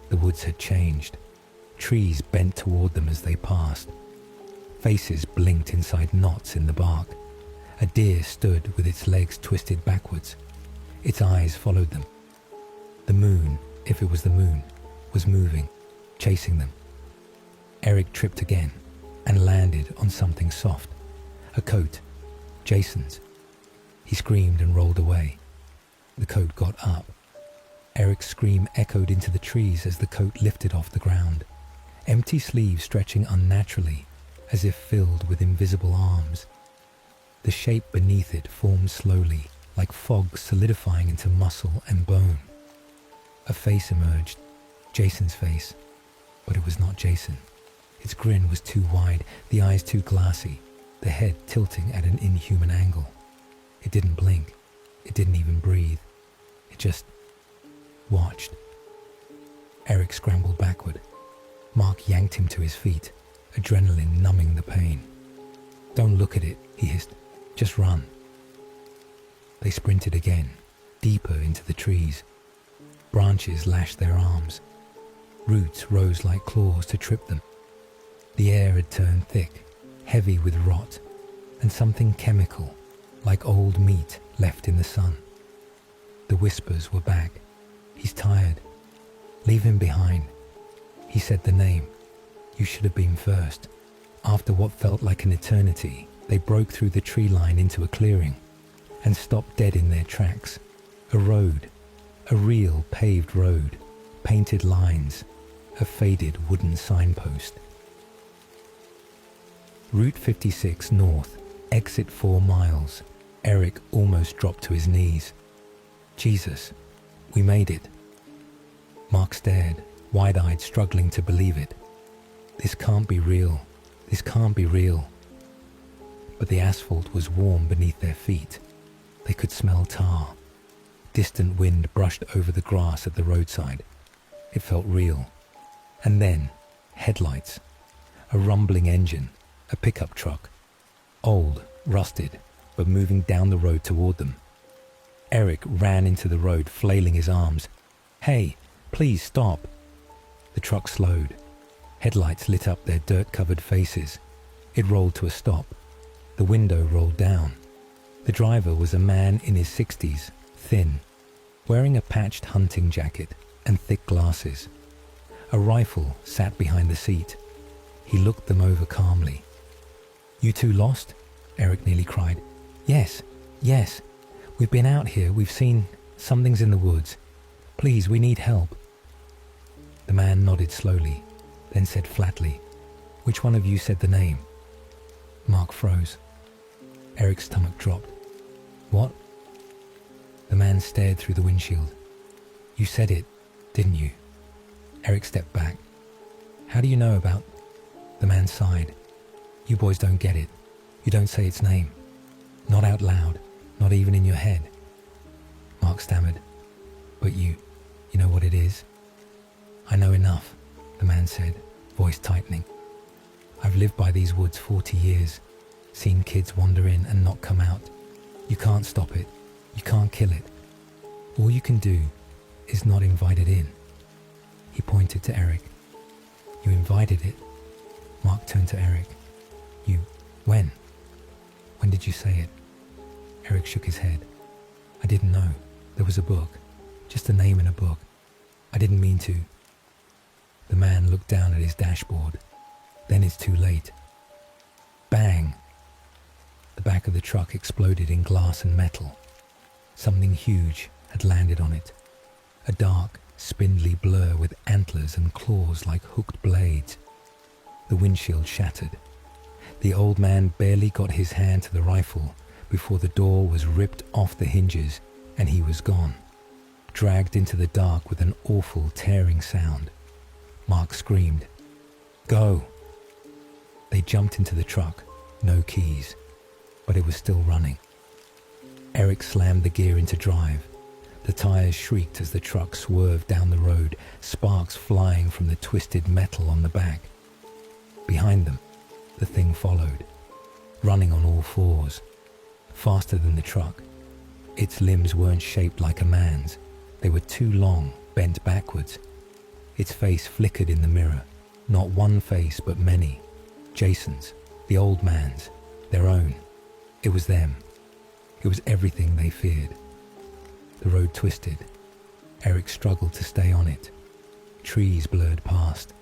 the woods had changed. Trees bent toward them as they passed. Faces blinked inside knots in the bark. A deer stood with its legs twisted backwards. Its eyes followed them. The moon, if it was the moon, was moving, chasing them. Eric tripped again and landed on something soft. A coat. Jason's. He screamed and rolled away. The coat got up. Eric's scream echoed into the trees as the coat lifted off the ground. Empty sleeves stretching unnaturally, as if filled with invisible arms. The shape beneath it formed slowly, like fog solidifying into muscle and bone. A face emerged, Jason's face, but it was not Jason. Its grin was too wide, the eyes too glassy, the head tilting at an inhuman angle. It didn't blink. It didn't even breathe. It just watched. Eric scrambled backward. Mark yanked him to his feet, adrenaline numbing the pain. "Don't look at it," he hissed. "Just run." They sprinted again, deeper into the trees. Branches lashed their arms. Roots rose like claws to trip them. The air had turned thick, heavy with rot, and something chemical, like old meat left in the sun. The whispers were back. "He's tired. Leave him behind." He said the name. "You should have been first." After what felt like an eternity, they broke through the tree line into a clearing and stopped dead in their tracks. A road, a real paved road, painted lines, a faded wooden signpost. Route 56 north, exit 4 miles. Eric almost dropped to his knees. "Jesus, we made it." Mark stared, wide-eyed, struggling to believe it. This can't be real. This can't be real. But the asphalt was warm beneath their feet. They could smell tar. Distant wind brushed over the grass at the roadside. It felt real. And then, headlights. A rumbling engine. A pickup truck. Old, rusted, but moving down the road toward them. Eric ran into the road, flailing his arms. "Hey, please stop." The truck slowed. Headlights lit up their dirt-covered faces. It rolled to a stop. The window rolled down. The driver was a man in his 60s, thin, wearing a patched hunting jacket and thick glasses. A rifle sat behind the seat. He looked them over calmly. "You two lost?" Eric nearly cried. Yes. We've been out here. We've seen something's in the woods. Please, we need help." The man nodded slowly, then said flatly, "Which one of you said the name?" Mark froze. Eric's stomach dropped. "What?" The man stared through the windshield. "You said it, didn't you?" Eric stepped back. "How do you know about—" The man sighed. "You boys don't get it. You don't say its name. Not out loud, not even in your head." Mark stammered. "But you know what it is?" "I know enough," the man said, voice tightening. I've lived by these woods 40 years, seen kids wander in and not come out. You can't stop it. You can't kill it. All you can do is not invite it in. He pointed to Eric. You invited it. Mark turned to Eric. You, when? When did you say it? Eric shook his head. I didn't know. There was a book. Just a name in a book. I didn't mean to. The man looked down at his dashboard. Then it's too late. Bang! The back of the truck exploded in glass and metal. Something huge had landed on it. A dark, spindly blur with antlers and claws like hooked blades. The windshield shattered. The old man barely got his hand to the rifle before the door was ripped off the hinges and he was gone, dragged into the dark with an awful tearing sound. Mark screamed, "Go!" They jumped into the truck, no keys, but it was still running. Eric slammed the gear into drive. The tires shrieked as the truck swerved down the road, sparks flying from the twisted metal on the back. Behind them, the thing followed, running on all fours, faster than the truck. Its limbs weren't shaped like a man's. They were too long, bent backwards. Its face flickered in the mirror. Not one face, but many. Jason's, the old man's, their own. It was them. It was everything they feared. The road twisted. Eric struggled to stay on it. Trees blurred past.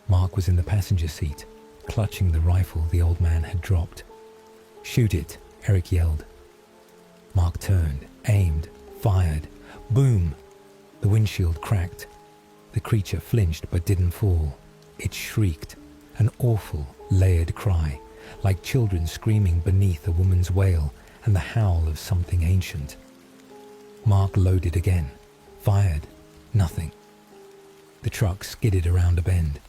Mark was in the passenger seat, clutching the rifle the old man had dropped. "Shoot it," Eric yelled. Mark turned, aimed, fired. Boom! The windshield cracked. The creature flinched but didn't fall. It shrieked, an awful, layered cry, like children screaming beneath a woman's wail and the howl of something ancient. Mark loaded again, fired, nothing. The truck skidded around a bend.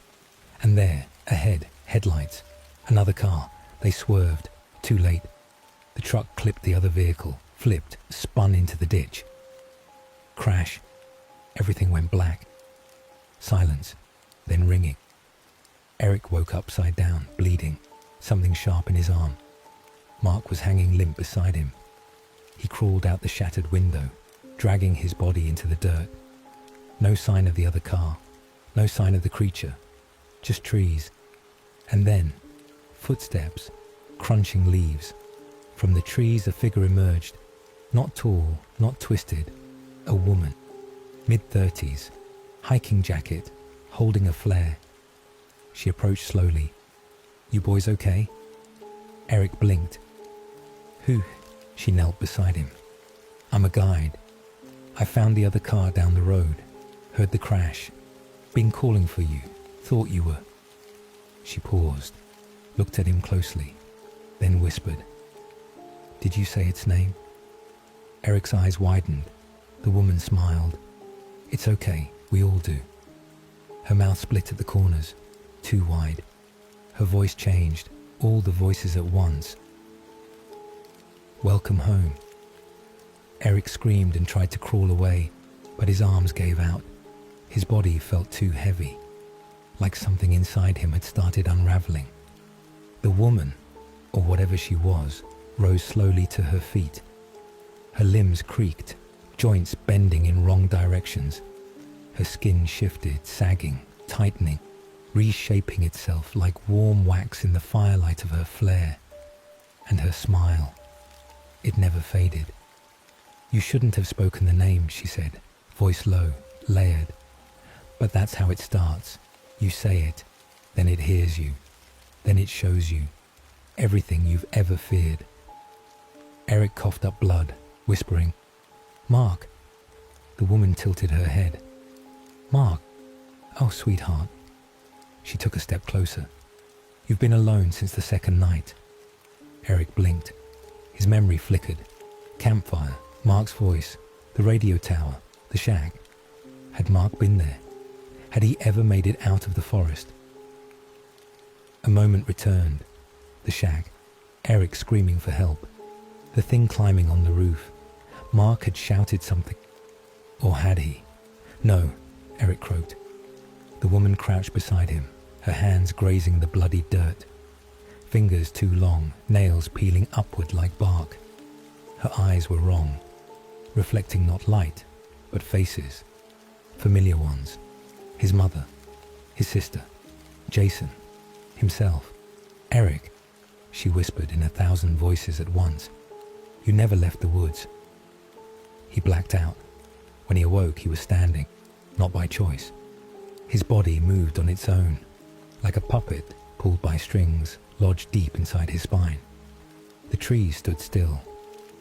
And there, ahead, headlights, another car. They swerved, too late. The truck clipped the other vehicle, flipped, spun into the ditch. Crash. Everything went black. Silence, then ringing. Eric woke upside down, bleeding, something sharp in his arm. Mark was hanging limp beside him. He crawled out the shattered window, dragging his body into the dirt. No sign of the other car, no sign of the creature, just trees. And then, footsteps, crunching leaves. From the trees a figure emerged, not tall, not twisted, a woman, mid-30s, hiking jacket, holding a flare. She approached slowly. "You boys okay?" Eric blinked. "Who?" She knelt beside him. "I'm a guide. I found the other car down the road, heard the crash, been calling for you, thought you were..." She paused, looked at him closely, then whispered, "Did you say its name?" Eric's eyes widened. The woman smiled. "It's okay, we all do." Her mouth split at the corners, too wide. Her voice changed, all the voices at once. "Welcome home." Eric screamed and tried to crawl away, but his arms gave out. His body felt too heavy, like something inside him had started unraveling. The woman, or whatever she was, rose slowly to her feet. Her limbs creaked, joints bending in wrong directions. Her skin shifted, sagging, tightening, reshaping itself like warm wax in the firelight of her flare. And her smile, it never faded. "You shouldn't have spoken the name," she said, voice low, layered. "But that's how it starts. You say it, then it hears you, then it shows you everything you've ever feared." Eric coughed up blood, whispering, "Mark." The woman tilted her head. "Mark? Oh, sweetheart." She took a step closer. "You've been alone since the second night." Eric blinked. His memory flickered. Campfire, Mark's voice, the radio tower, the shack. Had Mark been there? Had he ever made it out of the forest? A moment returned. The shack. Eric screaming for help. The thing climbing on the roof. Mark had shouted something. Or had he? "No," Eric croaked. The woman crouched beside him, her hands grazing the bloody dirt, fingers too long, nails peeling upward like bark. Her eyes were wrong, reflecting not light, but faces, familiar ones. His mother, his sister, Jason, himself, Eric, she whispered in 1,000 voices at once. You never left the woods. He blacked out. When he awoke, he was standing, not by choice. His body moved on its own, like a puppet pulled by strings lodged deep inside his spine. The trees stood still.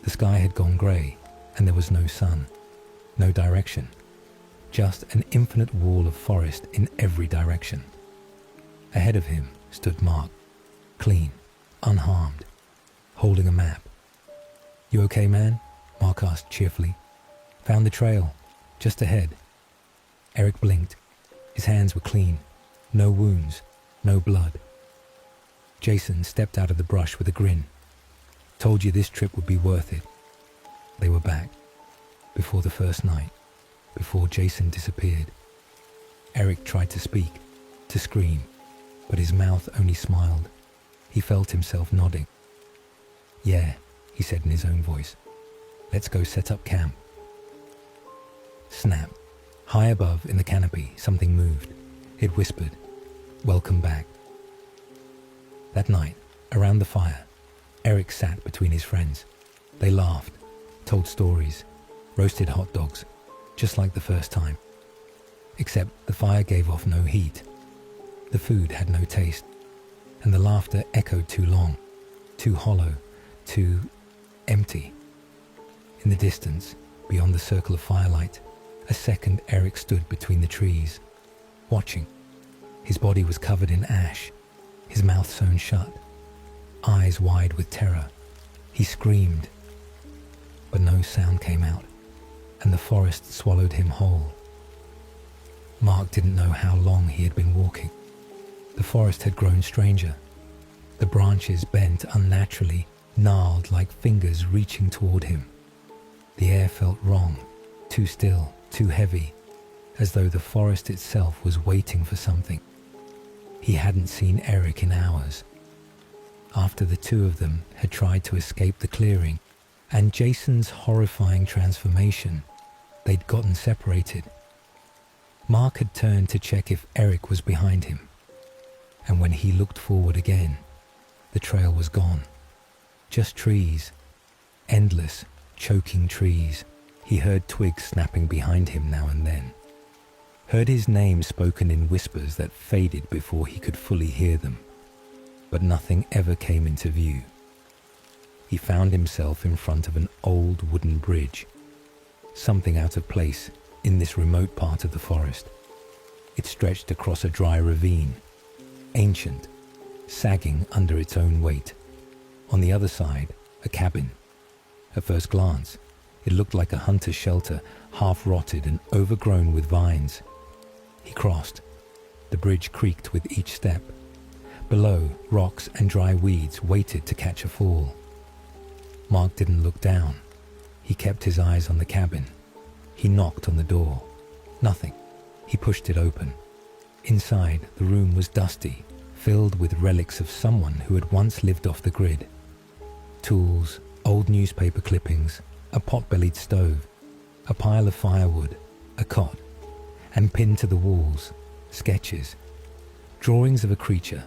The sky had gone grey, and there was no sun, no direction. Just an infinite wall of forest in every direction. Ahead of him stood Mark, clean, unharmed, holding a map. You okay, man? Mark asked cheerfully. Found the trail, just ahead. Eric blinked. His hands were clean, no wounds, no blood. Jason stepped out of the brush with a grin. Told you this trip would be worth it. They were back, before the first night, before Jason disappeared. Eric tried to speak, to scream, but his mouth only smiled. He felt himself nodding. Yeah, he said in his own voice. Let's go set up camp. Snap. High above in the canopy, something moved. It whispered, welcome back. That night, around the fire, Eric sat between his friends. They laughed, told stories, roasted hot dogs, just like the first time. Except the fire gave off no heat. The food had no taste, and the laughter echoed too long, too hollow, too empty. In the distance, beyond the circle of firelight, a second Eric stood between the trees, watching. His body was covered in ash, his mouth sewn shut, eyes wide with terror. He screamed, but no sound came out, and the forest swallowed him whole. Mark didn't know how long he had been walking. The forest had grown stranger. The branches bent unnaturally, gnarled like fingers reaching toward him. The air felt wrong, too still, too heavy, as though the forest itself was waiting for something. He hadn't seen Eric in hours. After the two of them had tried to escape the clearing, and Jason's horrifying transformation, they'd gotten separated. Mark had turned to check if Eric was behind him, and when he looked forward again, the trail was gone. Just trees, endless, choking trees. He heard twigs snapping behind him now and then. Heard his name spoken in whispers that faded before he could fully hear them. But nothing ever came into view. He found himself in front of an old wooden bridge. Something out of place in this remote part of the forest. It stretched across a dry ravine, ancient, sagging under its own weight. On the other side, a cabin. At first glance, it looked like a hunter's shelter, half-rotted and overgrown with vines. He crossed. The bridge creaked with each step. Below, rocks and dry weeds waited to catch a fall. Mark didn't look down. He kept his eyes on the cabin. He knocked on the door. Nothing. He pushed it open. Inside, the room was dusty, filled with relics of someone who had once lived off the grid. Tools, old newspaper clippings, a pot-bellied stove, a pile of firewood, a cot, and pinned to the walls, sketches, drawings of a creature,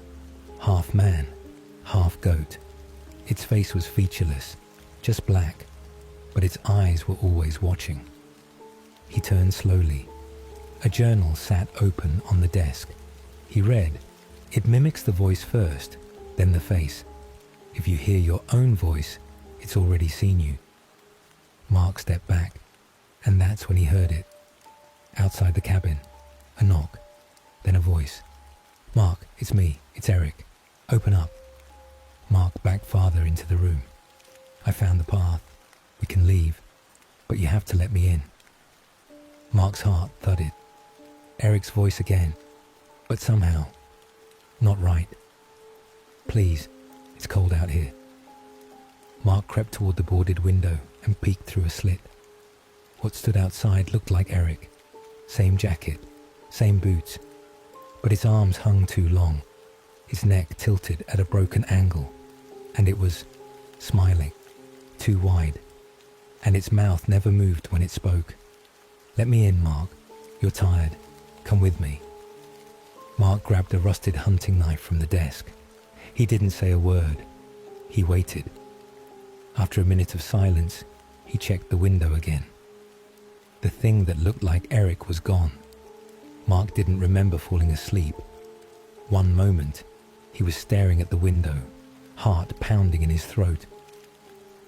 half man, half goat. Its face was featureless, just black, but its eyes were always watching. He turned slowly. A journal sat open on the desk. He read, "It mimics the voice first, then the face. If you hear your own voice, it's already seen you." Mark stepped back, and that's when he heard it. Outside the cabin, a knock, then a voice. "Mark, it's me, it's Eric. Open up." Mark backed farther into the room. "I found the path. We can leave, but you have to let me in." Mark's heart thudded. Eric's voice again, but somehow, not right. "Please, it's cold out here." Mark crept toward the boarded window and peeked through a slit. What stood outside looked like Eric. Same jacket, same boots, but his arms hung too long, his neck tilted at a broken angle, and it was smiling, too wide, and its mouth never moved when it spoke. "Let me in, Mark. You're tired. Come with me." Mark grabbed a rusted hunting knife from the desk. He didn't say a word. He waited. After a minute of silence, he checked the window again. The thing that looked like Eric was gone. Mark didn't remember falling asleep. One moment, he was staring at the window, heart pounding in his throat.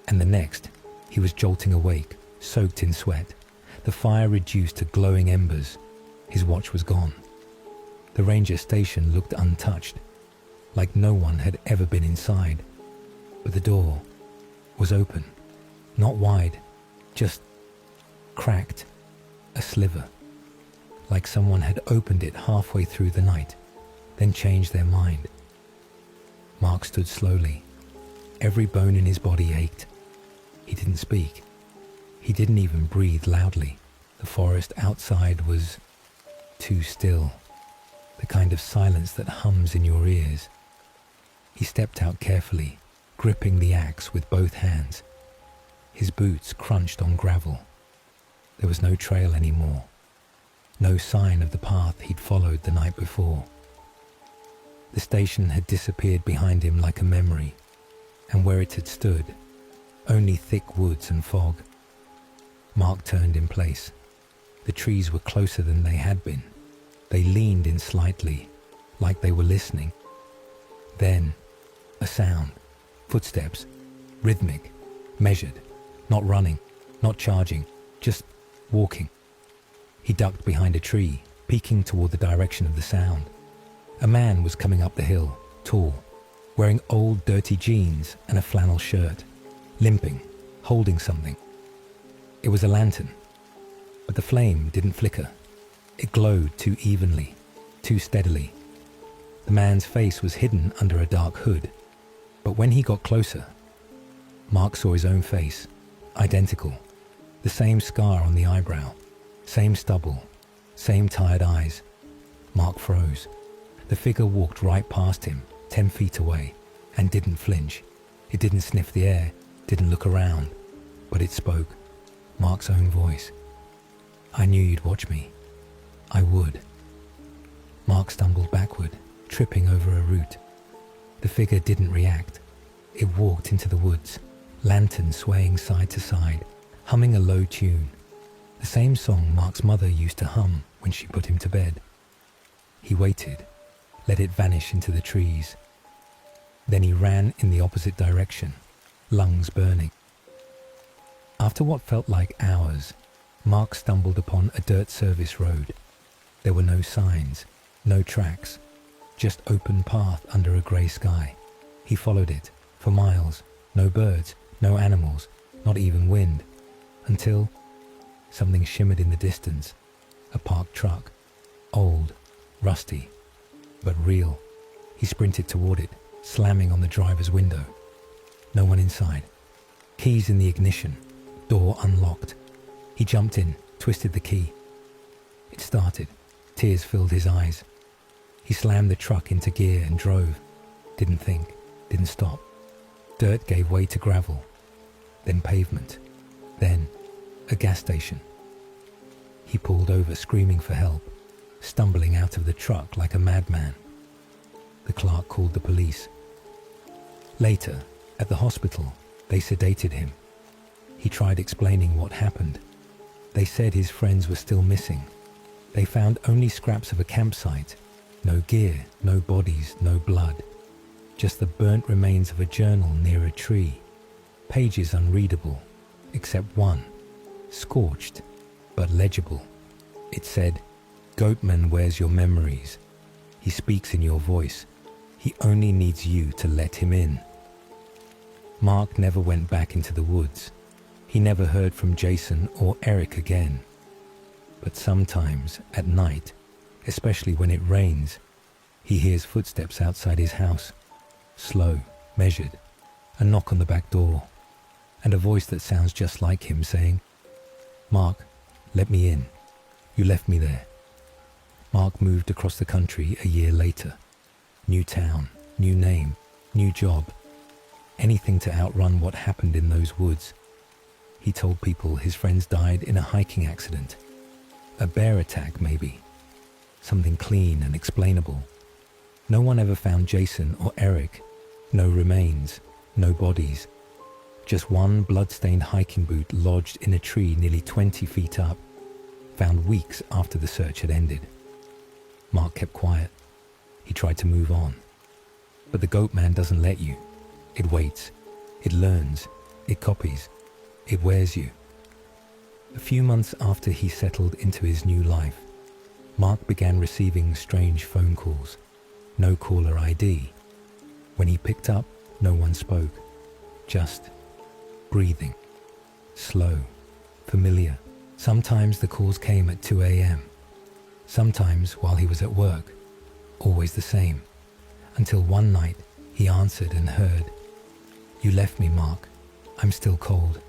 And the next, he was jolting awake, soaked in sweat, the fire reduced to glowing embers. His watch was gone. The ranger station looked untouched, like no one had ever been inside. But the door was open, not wide, just cracked, a sliver, like someone had opened it halfway through the night, then changed their mind. Mark stood slowly. Every bone in his body ached. He didn't speak. He didn't even breathe loudly. The forest outside was too still, the kind of silence that hums in your ears. He stepped out carefully, gripping the axe with both hands. His boots crunched on gravel. There was no trail anymore, no sign of the path he'd followed the night before. The station had disappeared behind him like a memory, and where it had stood, only thick woods and fog. Mark turned in place. The trees were closer than they had been. They leaned in slightly, like they were listening. Then, a sound. Footsteps. Rhythmic. Measured. Not running. Not charging. Just walking. He ducked behind a tree, peeking toward the direction of the sound. A man was coming up the hill, tall, wearing old dirty jeans and a flannel shirt, limping, holding something. It was a lantern, but the flame didn't flicker. It glowed too evenly, too steadily. The man's face was hidden under a dark hood, but when he got closer, Mark saw his own face, identical, the same scar on the eyebrow, same stubble, same tired eyes. Mark froze. The figure walked right past him, 10 feet away, and didn't flinch. It didn't sniff the air, didn't look around, but it spoke. Mark's own voice. "I knew you'd watch me. I would." Mark stumbled backward, tripping over a root. The figure didn't react. It walked into the woods, lantern swaying side to side, humming a low tune, the same song Mark's mother used to hum when she put him to bed. He waited, let it vanish into the trees. Then he ran in the opposite direction, lungs burning. After what felt like hours, Mark stumbled upon a dirt service road. There were no signs, no tracks, just open path under a grey sky. He followed it, for miles, no birds, no animals, not even wind, until something shimmered in the distance, a parked truck, old, rusty, but real. He sprinted toward it, slamming on the driver's window. No one inside. Keys in the ignition, door unlocked. He jumped in, twisted the key. It started. Tears filled his eyes. He slammed the truck into gear and drove. Didn't think, didn't stop. Dirt gave way to gravel, then pavement, then a gas station. He pulled over, screaming for help, stumbling out of the truck like a madman. The clerk called the police. Later, at the hospital, they sedated him. He tried explaining what happened. They said his friends were still missing. They found only scraps of a campsite, no gear, no bodies, no blood, just the burnt remains of a journal near a tree, pages unreadable, except one, scorched, but legible. It said, "Goatman wears your memories. He speaks in your voice. He only needs you to let him in." Mark never went back into the woods. He never heard from Jason or Eric again. But sometimes, at night, especially when it rains, he hears footsteps outside his house, slow, measured, a knock on the back door, and a voice that sounds just like him saying, "Mark, let me in. You left me there." Mark moved across the country a year later. New town, new name, new job. Anything to outrun what happened in those woods. He told people his friends died in a hiking accident. A bear attack, maybe. Something clean and explainable. No one ever found Jason or Eric. No remains, no bodies. Just one blood-stained hiking boot lodged in a tree nearly 20 feet up, found weeks after the search had ended. Mark kept quiet. He tried to move on. But the goat man doesn't let you. It waits. It learns. It copies. It wears you. A few months after he settled into his new life, Mark began receiving strange phone calls. No caller ID. When he picked up, no one spoke. Just breathing. Slow. Familiar. Sometimes the calls came at 2 a.m. Sometimes while he was at work. Always the same. Until one night, he answered and heard, "You left me, Mark. I'm still cold."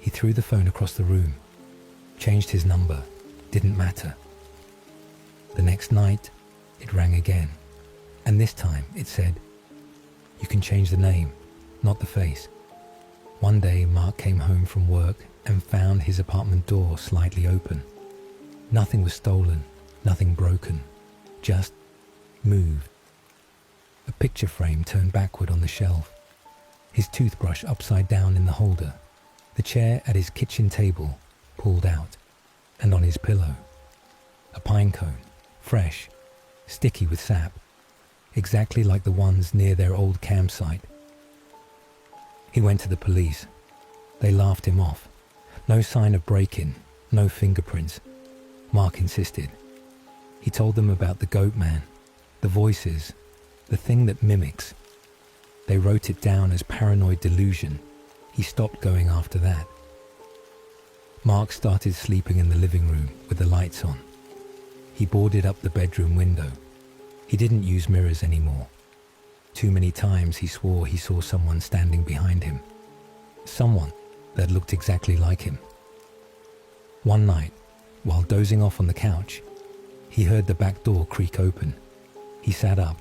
He threw the phone across the room. Changed his number. Didn't matter. The next night, it rang again. And this time, it said, "You can change the name, not the face." One day, Mark came home from work and found his apartment door slightly open. Nothing was stolen, nothing broken, just moved. A picture frame turned backward on the shelf. His toothbrush upside down in the holder. The chair at his kitchen table pulled out. And on his pillow, a pine cone, fresh, sticky with sap, exactly like the ones near their old campsite. He went to the police. They laughed him off. No sign of break-in, no fingerprints. Mark insisted. He told them about the goat man, the voices, the thing that mimics. They wrote it down as paranoid delusion. He stopped going after that. Mark started sleeping in the living room with the lights on. He boarded up the bedroom window. He didn't use mirrors anymore. Too many times he swore he saw someone standing behind him. Someone that looked exactly like him. One night, while dozing off on the couch, he heard the back door creak open. He sat up,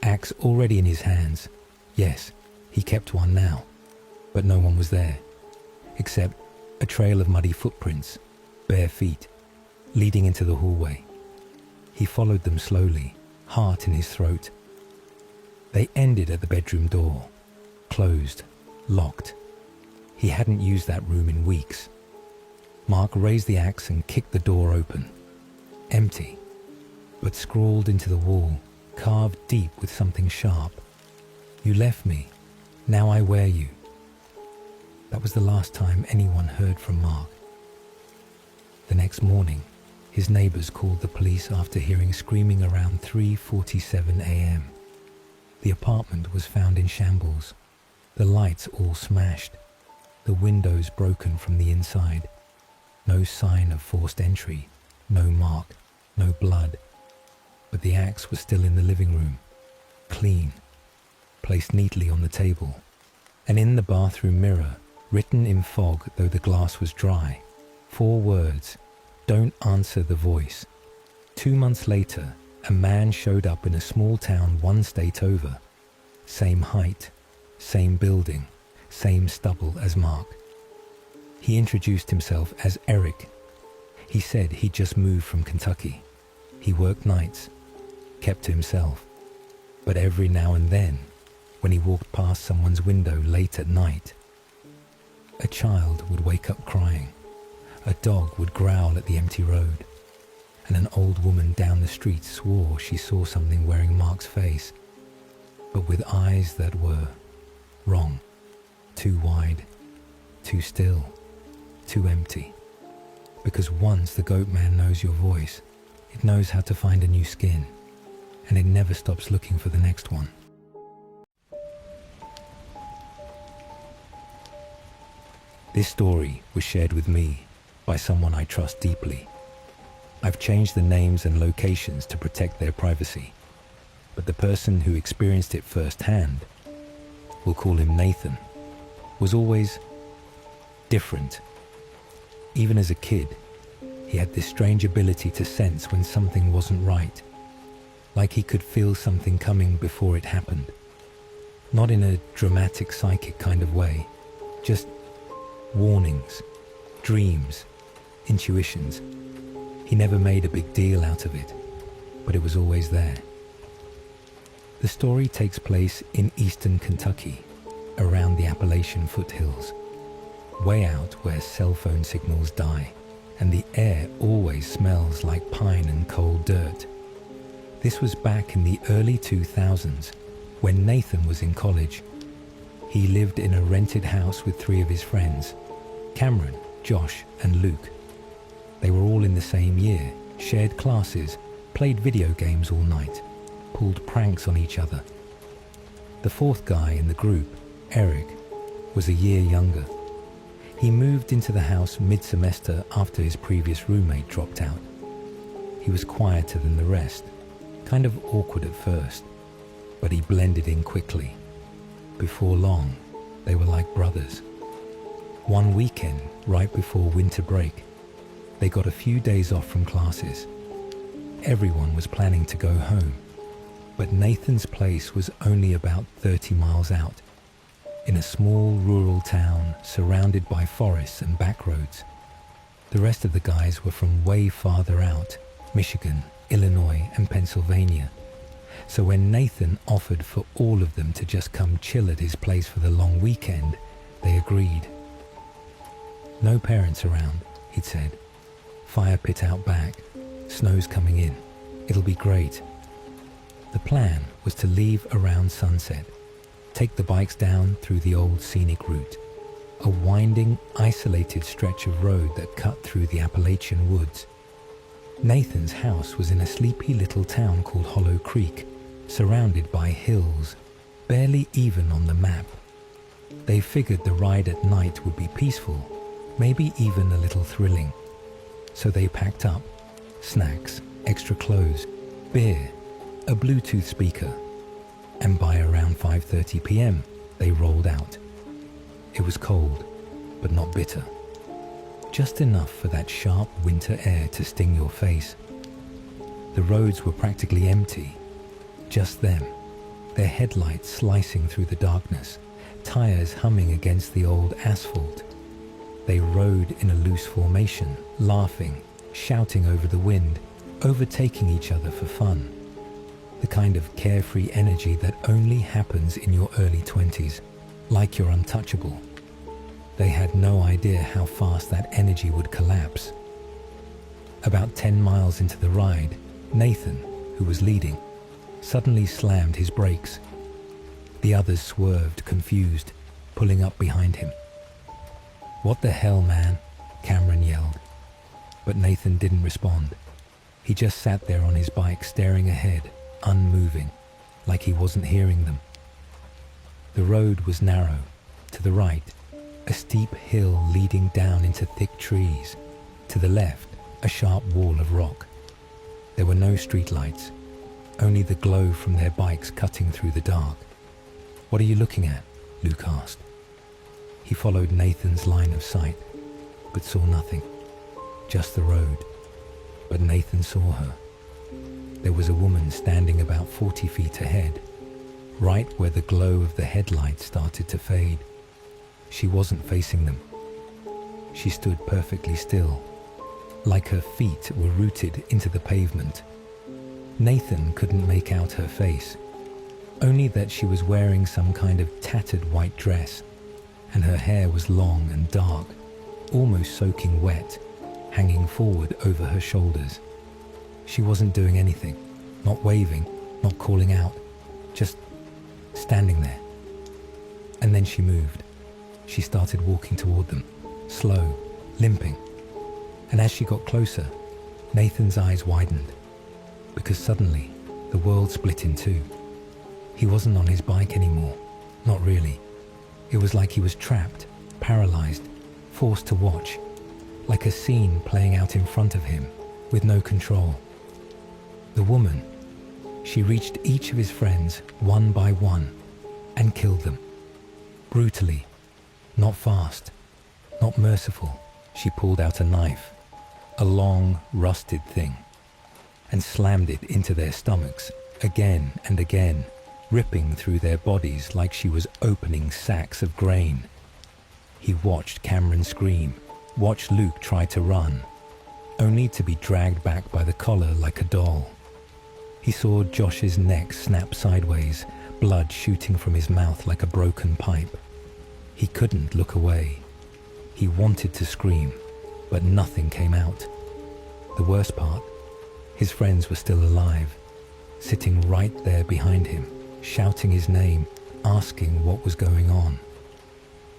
axe already in his hands. Yes, he kept one now, but no one was there, except a trail of muddy footprints, bare feet, leading into the hallway. He followed them slowly, heart in his throat. They ended at the bedroom door, closed, locked. He hadn't used that room in weeks. Mark raised the axe and kicked the door open. Empty, but scrawled into the wall, carved deep with something sharp. "You left me, now I wear you." That was the last time anyone heard from Mark. The next morning, his neighbors called the police after hearing screaming around 3:47 a.m. The apartment was found in shambles, the lights all smashed, the windows broken from the inside. No sign of forced entry, no mark, no blood. But the axe was still in the living room, clean, placed neatly on the table. And in the bathroom mirror, written in fog though the glass was dry, 4 words, "Don't answer the voice." 2 months later, a man showed up in a small town 1 state over. Same height, same building, same stubble as Mark. He introduced himself as Eric. He said he'd just moved from Kentucky. He worked nights, kept to himself. But every now and then, when he walked past someone's window late at night, a child would wake up crying. A dog would growl at the empty road. And an old woman down the street swore she saw something wearing Mark's face, but with eyes that were wrong, too wide, too still, too empty. Because once the goat man knows your voice, it knows how to find a new skin, and it never stops looking for the next one. This story was shared with me by someone I trust deeply. I've changed the names and locations to protect their privacy, but the person who experienced it firsthand, we'll call him Nathan, was always different. Even as a kid, He had this strange ability to sense when something wasn't right, like he could feel something coming before it happened. Not in a dramatic psychic kind of way, just warnings, dreams, intuitions. He never made a big deal out of it, but it was always there. The story takes place in eastern Kentucky, around the Appalachian foothills, way out where cell phone signals die, and the air always smells like pine and coal dirt. This was back in the early 2000s, when Nathan was in college. He lived in a rented house with 3 of his friends, Cameron, Josh, and Luke. They were all in the same year, shared classes, played video games all night, pulled pranks on each other. The 4th guy in the group, Eric, was a year younger. He moved into the house mid-semester after his previous roommate dropped out. He was quieter than the rest, kind of awkward at first, but he blended in quickly. Before long, they were like brothers. One weekend, right before winter break, they got a few days off from classes. Everyone was planning to go home, but Nathan's place was only about 30 miles out, in a small rural town surrounded by forests and back roads. The rest of the guys were from way farther out, Michigan, Illinois, and Pennsylvania. So when Nathan offered for all of them to just come chill at his place for the long weekend, they agreed. No parents around, he'd said. Fire pit out back, snow's coming in. It'll be great. The plan was to leave around sunset, take the bikes down through the old scenic route, a winding, isolated stretch of road that cut through the Appalachian woods. Nathan's house was in a sleepy little town called Hollow Creek, surrounded by hills, barely even on the map. They figured the ride at night would be peaceful, maybe even a little thrilling. So they packed up snacks, extra clothes, beer, a Bluetooth speaker, and by around 5:30 p.m. they rolled out. It was cold, but not bitter. Just enough for that sharp winter air to sting your face. The roads were practically empty, just them, their headlights slicing through the darkness, tires humming against the old asphalt. They rode in a loose formation, laughing, shouting over the wind, overtaking each other for fun. The kind of carefree energy that only happens in your early 20s, like you're untouchable. They had no idea how fast that energy would collapse. About 10 miles into the ride, Nathan, who was leading, suddenly slammed his brakes. The others swerved, confused, pulling up behind him. "What the hell, man?" Cameron yelled. But Nathan didn't respond. He just sat there on his bike, staring ahead, unmoving, like he wasn't hearing them. The road was narrow. To the right, a steep hill leading down into thick trees. To the left, a sharp wall of rock. There were no streetlights, only the glow from their bikes cutting through the dark. "What are you looking at?" Luke asked. He followed Nathan's line of sight, but saw nothing, just the road. But Nathan saw her. There was a woman standing about 40 feet ahead, right where the glow of the headlights started to fade. She wasn't facing them. She stood perfectly still, like her feet were rooted into the pavement. Nathan couldn't make out her face, only that she was wearing some kind of tattered white dress, and her hair was long and dark, almost soaking wet, hanging forward over her shoulders. She wasn't doing anything, not waving, not calling out, just standing there. And then she moved. She started walking toward them, slow, limping. And as she got closer, Nathan's eyes widened, because suddenly the world split in two. He wasn't on his bike anymore, not really. It was like he was trapped, paralyzed, forced to watch, like a scene playing out in front of him, with no control. The woman, she reached each of his friends one by one and killed them. Brutally, not fast, not merciful. She pulled out a knife. a long, rusted thing, and slammed it into their stomachs again and again, ripping through their bodies like she was opening sacks of grain. He watched Cameron scream, watched Luke try to run, only to be dragged back by the collar like a doll. He saw Josh's neck snap sideways, blood shooting from his mouth like a broken pipe. He couldn't look away. He wanted to scream, but nothing came out. The worst part, his friends were still alive, sitting right there behind him, shouting his name, asking what was going on.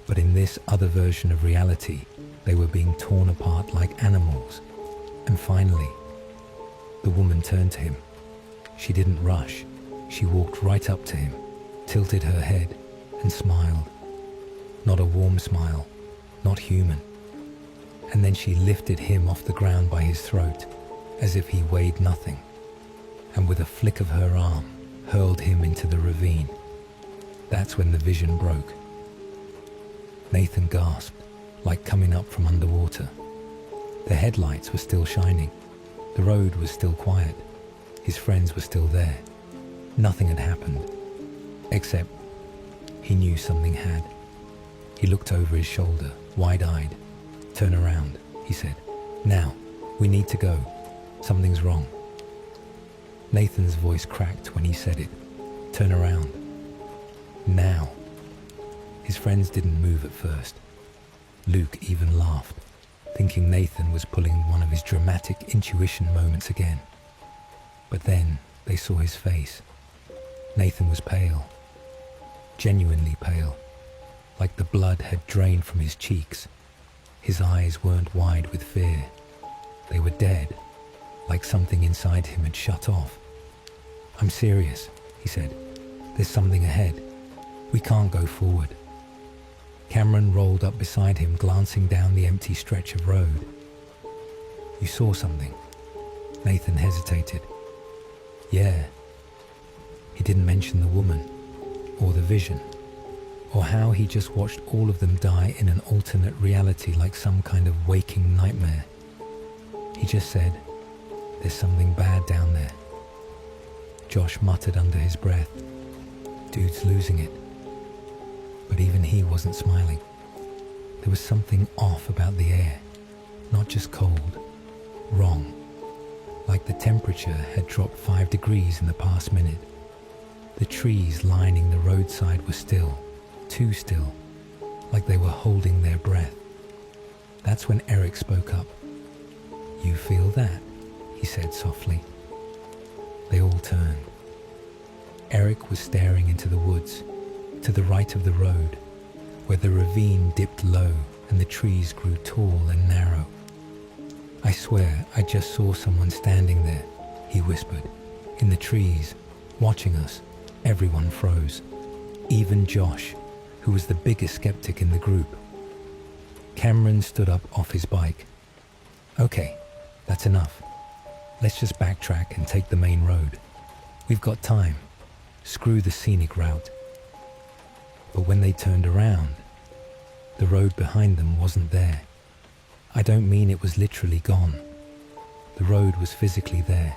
But in this other version of reality, they were being torn apart like animals. And finally, the woman turned to him. She didn't rush. She walked right up to him, tilted her head, and smiled. Not a warm smile, not human. And then she lifted him off the ground by his throat, as if he weighed nothing, and with a flick of her arm, hurled him into the ravine. That's when the vision broke. Nathan gasped, like coming up from underwater. The headlights were still shining. The road was still quiet. His friends were still there. Nothing had happened, except he knew something had. He looked over his shoulder, wide-eyed. "Turn around," he said. "Now, we need to go. Something's wrong." Nathan's voice cracked when he said it. "Turn around. Now." His friends didn't move at first. Luke even laughed, thinking Nathan was pulling one of his dramatic intuition moments again. But then they saw his face. Nathan was pale, genuinely pale, like the blood had drained from his cheeks. His eyes weren't wide with fear. They were dead, like something inside him had shut off. "I'm serious," he said. "There's something ahead. We can't go forward." Cameron rolled up beside him, glancing down the empty stretch of road. "You saw something?" Nathan hesitated. "Yeah." He didn't mention the woman, or the vision, or how he just watched all of them die in an alternate reality like some kind of waking nightmare. He just said, "There's something bad down there." Josh muttered under his breath, "Dude's losing it." But even he wasn't smiling. There was something off about the air, not just cold, wrong. Like the temperature had dropped 5 degrees in the past minute. The trees lining the roadside were still, too still, like they were holding their breath. That's when Eric spoke up. "You feel that?" he said softly. They all turned. Eric was staring into the woods, to the right of the road, where the ravine dipped low and the trees grew tall and narrow. "I swear I just saw someone standing there," he whispered, "in the trees, watching us." Everyone froze, even Josh, who was the biggest skeptic in the group. Cameron stood up off his bike. "Okay, that's enough. Let's just backtrack and take the main road. We've got time. Screw the scenic route." But when they turned around, the road behind them wasn't there. I don't mean it was literally gone. The road was physically there,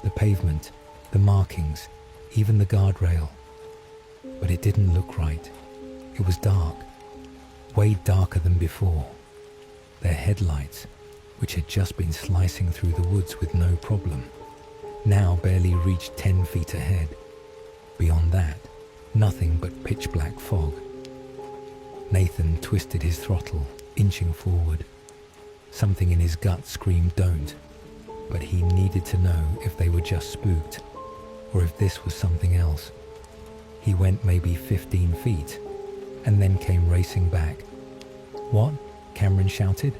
the pavement, the markings, even the guardrail. But it didn't look right. It was dark, way darker than before. Their headlights, which had just been slicing through the woods with no problem, now barely reached 10 feet ahead. Beyond that, nothing but pitch black fog. Nathan twisted his throttle, inching forward. Something in his gut screamed don't, but he needed to know if they were just spooked, or if this was something else. He went maybe 15 feet, and then came racing back. "What?" Cameron shouted.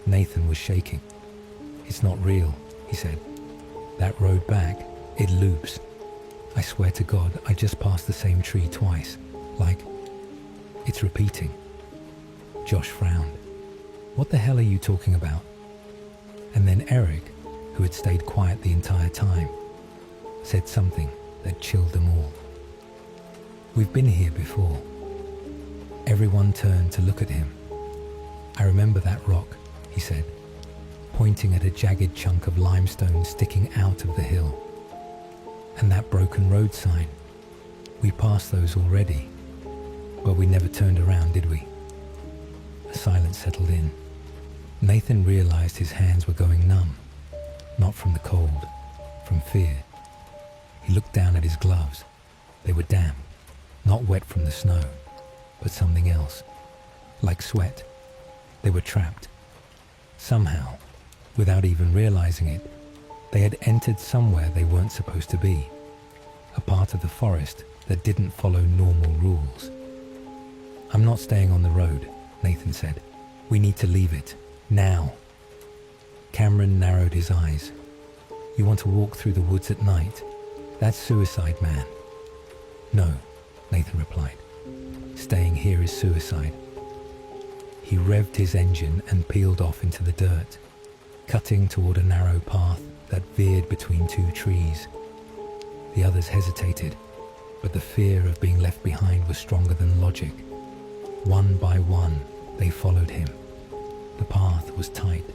Nathan was shaking. "It's not real," he said. "That road back, it loops. I swear to God, I just passed the same tree twice. Like, it's repeating." Josh frowned. "What the hell are you talking about?" And then Eric, who had stayed quiet the entire time, said something that chilled them all. "We've been here before." Everyone turned to look at him. "I remember that rock," he said, pointing at a jagged chunk of limestone sticking out of the hill. And that broken road sign. We passed those already, but we never turned around, did we? A silence settled in. Nathan realized his hands were going numb, not from the cold, from fear. He looked down at his gloves. They were damp, not wet from the snow, but something else, like sweat. They were trapped. Somehow, without even realizing it, they had entered somewhere they weren't supposed to be, a part of the forest that didn't follow normal rules. "I'm not staying on the road," Nathan said. "We need to leave it, now." Cameron narrowed his eyes. "You want to walk through the woods at night? That's suicide, man." "No," Nathan replied. "Staying here is suicide." He revved his engine and peeled off into the dirt, cutting toward a narrow path that veered between two trees. The others hesitated, but the fear of being left behind was stronger than logic. One by one, they followed him. The path was tight,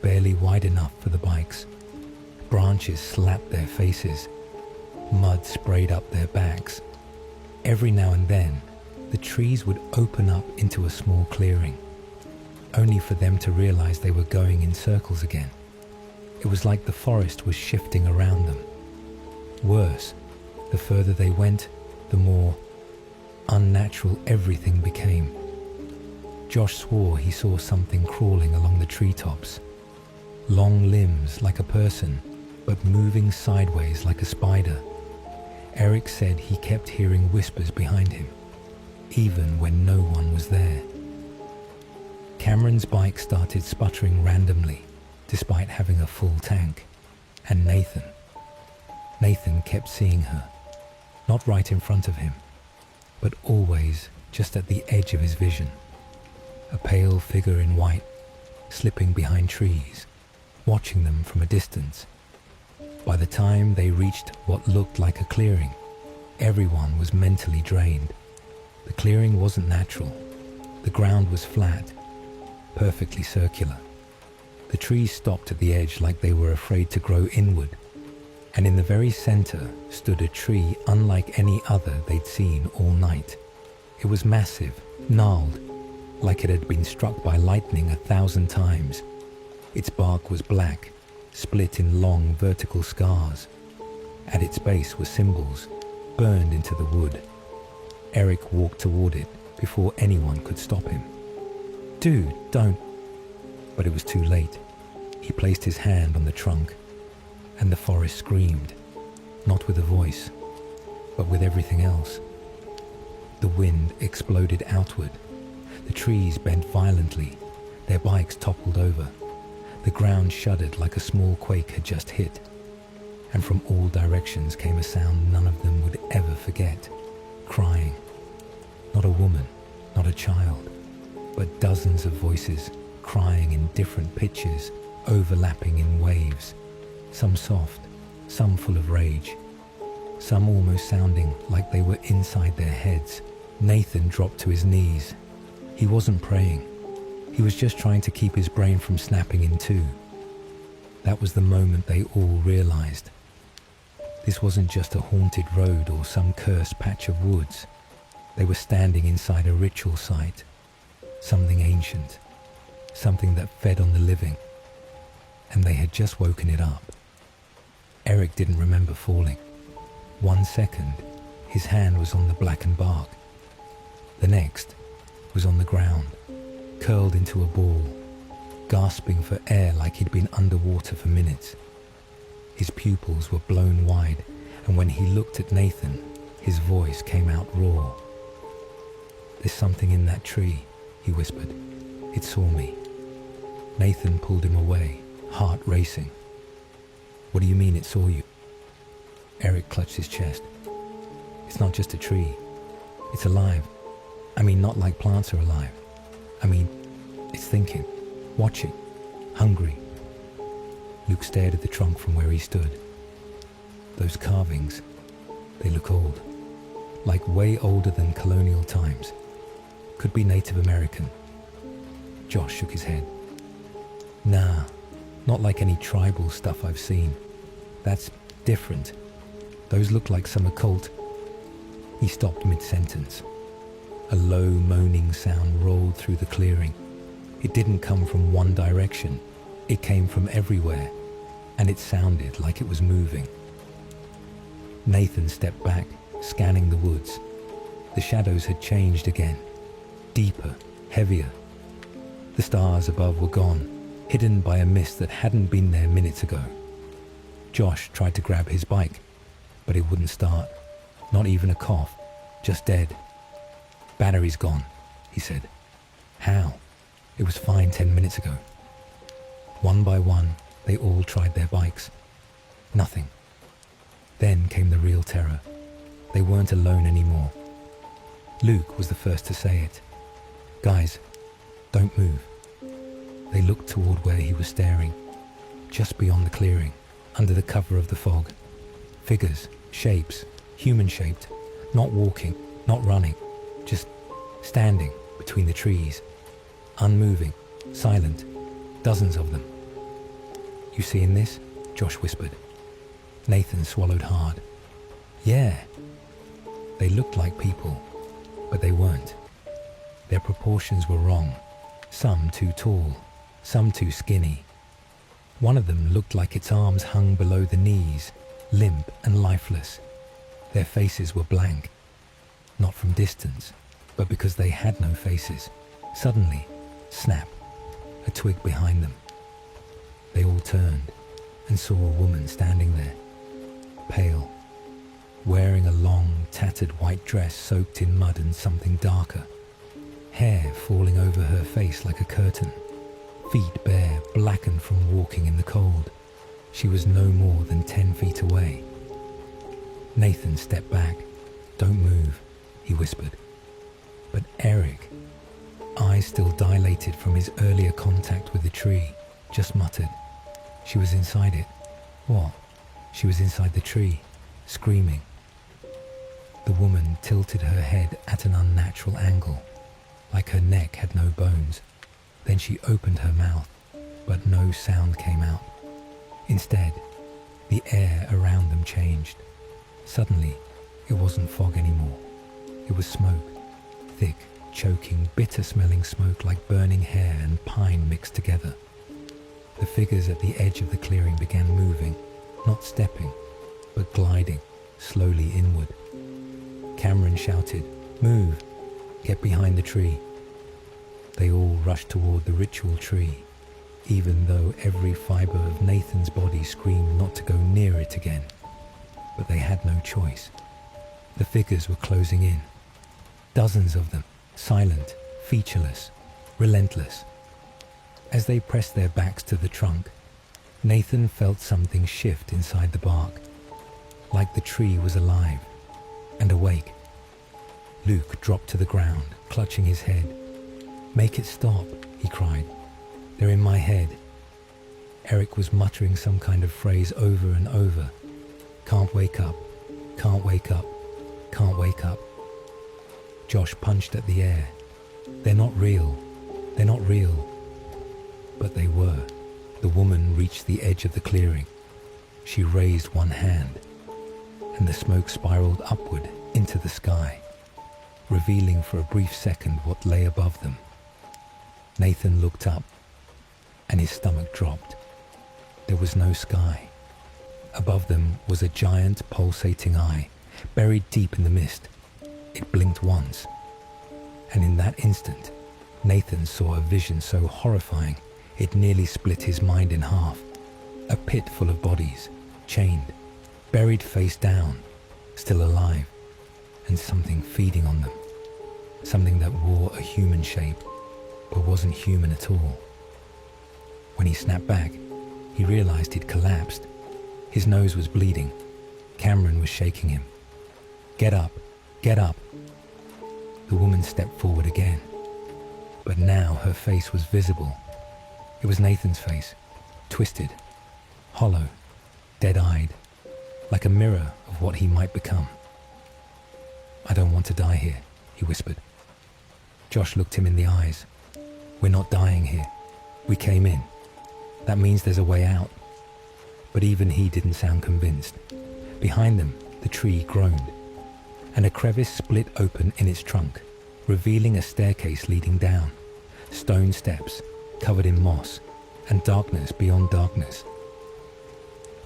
barely wide enough for the bikes. Branches slapped their faces. Mud sprayed up their backs. Every now and then, the trees would open up into a small clearing, only for them to realize they were going in circles again. It was like the forest was shifting around them. Worse, the further they went, the more unnatural everything became. Josh swore he saw something crawling along the treetops. Long limbs like a person, but moving sideways like a spider. Eric said he kept hearing whispers behind him, even when no one was there. Cameron's bike started sputtering randomly, despite having a full tank. And Nathan kept seeing her, not right in front of him, but always just at the edge of his vision. A pale figure in white, slipping behind trees, watching them from a distance. By the time they reached what looked like a clearing, everyone was mentally drained. The clearing wasn't natural. The ground was flat, perfectly circular. The trees stopped at the edge like they were afraid to grow inward, and in the very center stood a tree unlike any other they'd seen all night. It was massive, gnarled, like it had been struck by lightning 1,000 times. Its bark was black, split in long vertical scars. At its base were symbols, burned into the wood. Eric walked toward it before anyone could stop him. "Dude, don't." But it was too late. He placed his hand on the trunk, and the forest screamed, not with a voice, but with everything else. The wind exploded outward. The trees bent violently. Their bikes toppled over. The ground shuddered like a small quake had just hit. And from all directions came a sound none of them would ever forget. Crying. Not a woman, not a child, but dozens of voices crying in different pitches, overlapping in waves. Some soft, some full of rage. Some almost sounding like they were inside their heads. Nathan dropped to his knees. He wasn't praying. He was just trying to keep his brain from snapping in two. That was the moment they all realized. This wasn't just a haunted road or some cursed patch of woods. They were standing inside a ritual site. Something ancient. Something that fed on the living. And they had just woken it up. Eric didn't remember falling. 1 second, his hand was on the blackened bark. The next was on the ground, curled into a ball, gasping for air like he'd been underwater for minutes. His pupils were blown wide, and when he looked at Nathan, his voice came out raw. "There's something in that tree," he whispered. "It saw me." Nathan pulled him away, heart racing. "What do you mean it saw you?" Eric clutched his chest. "It's not just a tree. It's alive. I mean, not like plants are alive. I mean, it's thinking, watching, hungry." Luke stared at the trunk from where he stood. Those carvings, they look old. Like way older than colonial times. Could be Native American. Josh shook his head. "Nah, Not like any tribal stuff I've seen. That's different. Those look like some occult. He stopped mid-sentence. A low moaning sound rolled through the clearing. It didn't come from one direction. It came from everywhere, and it sounded like it was moving. Nathan stepped back, scanning the woods. The shadows had changed again. Deeper, heavier. The stars above were gone, hidden by a mist that hadn't been there minutes ago. Josh tried to grab his bike, but it wouldn't start. Not even a cough, just dead. "Battery's gone," he said. "How? It was fine 10 minutes ago." One by one, they all tried their bikes. Nothing. Then came the real terror. They weren't alone anymore. Luke was the first to say it. "Guys, don't move." They looked toward where he was staring, just beyond the clearing, under the cover of the fog. Figures, shapes, human-shaped, not walking, not running, just standing between the trees, unmoving, silent, dozens of them. "You seeing this?" Josh whispered. Nathan swallowed hard. "Yeah." They looked like people, but they weren't. Their proportions were wrong. Some too tall, some too skinny. One of them looked like its arms hung below the knees, limp and lifeless. Their faces were blank, not from distance, but because they had no faces. Suddenly, snap, a twig behind them. They all turned and saw a woman standing there, pale, wearing a long, tattered white dress soaked in mud and something darker, hair falling over her face like a curtain, feet bare, blackened from walking in the cold. She was no more than 10 feet away. Nathan stepped back. "Don't move," he whispered. But Eric, eyes still dilated from his earlier contact with the tree, just muttered, "She was inside it." "What?" "She was inside the tree, screaming." The woman tilted her head at an unnatural angle, like her neck had no bones. Then she opened her mouth, but no sound came out. Instead, the air around them changed. Suddenly, it wasn't fog anymore. It was smoke, thick, choking, bitter-smelling smoke like burning hair and pine mixed together. The figures at the edge of the clearing began moving, not stepping, but gliding slowly inward. Cameron shouted, "Move! Get behind the tree!" They all rushed toward the ritual tree, even though every fiber of Nathan's body screamed not to go near it again. But they had no choice. The figures were closing in. Dozens of them, silent, featureless, relentless. As they pressed their backs to the trunk, Nathan felt something shift inside the bark, like the tree was alive and awake. Luke dropped to the ground, clutching his head. "Make it stop," he cried. "They're in my head." Eric was muttering some kind of phrase over and over. "Can't wake up, can't wake up, can't wake up." Josh punched at the air. "They're not real, they're not real." But they were. The woman reached the edge of the clearing. She raised one hand, and the smoke spiraled upward into the sky, revealing for a brief second what lay above them. Nathan looked up, and his stomach dropped. There was no sky. Above them was a giant pulsating eye, buried deep in the mist. It blinked once, and in that instant, Nathan saw a vision so horrifying it nearly split his mind in half. A pit full of bodies, chained, buried face down, still alive, and something feeding on them. Something that wore a human shape, but wasn't human at all. When he snapped back, he realized he'd collapsed. His nose was bleeding. Cameron was shaking him. "Get up, get up." The woman stepped forward again, but now her face was visible. It was Nathan's face, twisted, hollow, dead-eyed, like a mirror of what he might become. "I don't want to die here," he whispered. Josh looked him in the eyes. "We're not dying here. We came in. That means there's a way out. But even he didn't sound convinced. Behind them, the tree groaned, and a crevice split open in its trunk, revealing a staircase leading down, stone steps covered in moss, and darkness beyond darkness.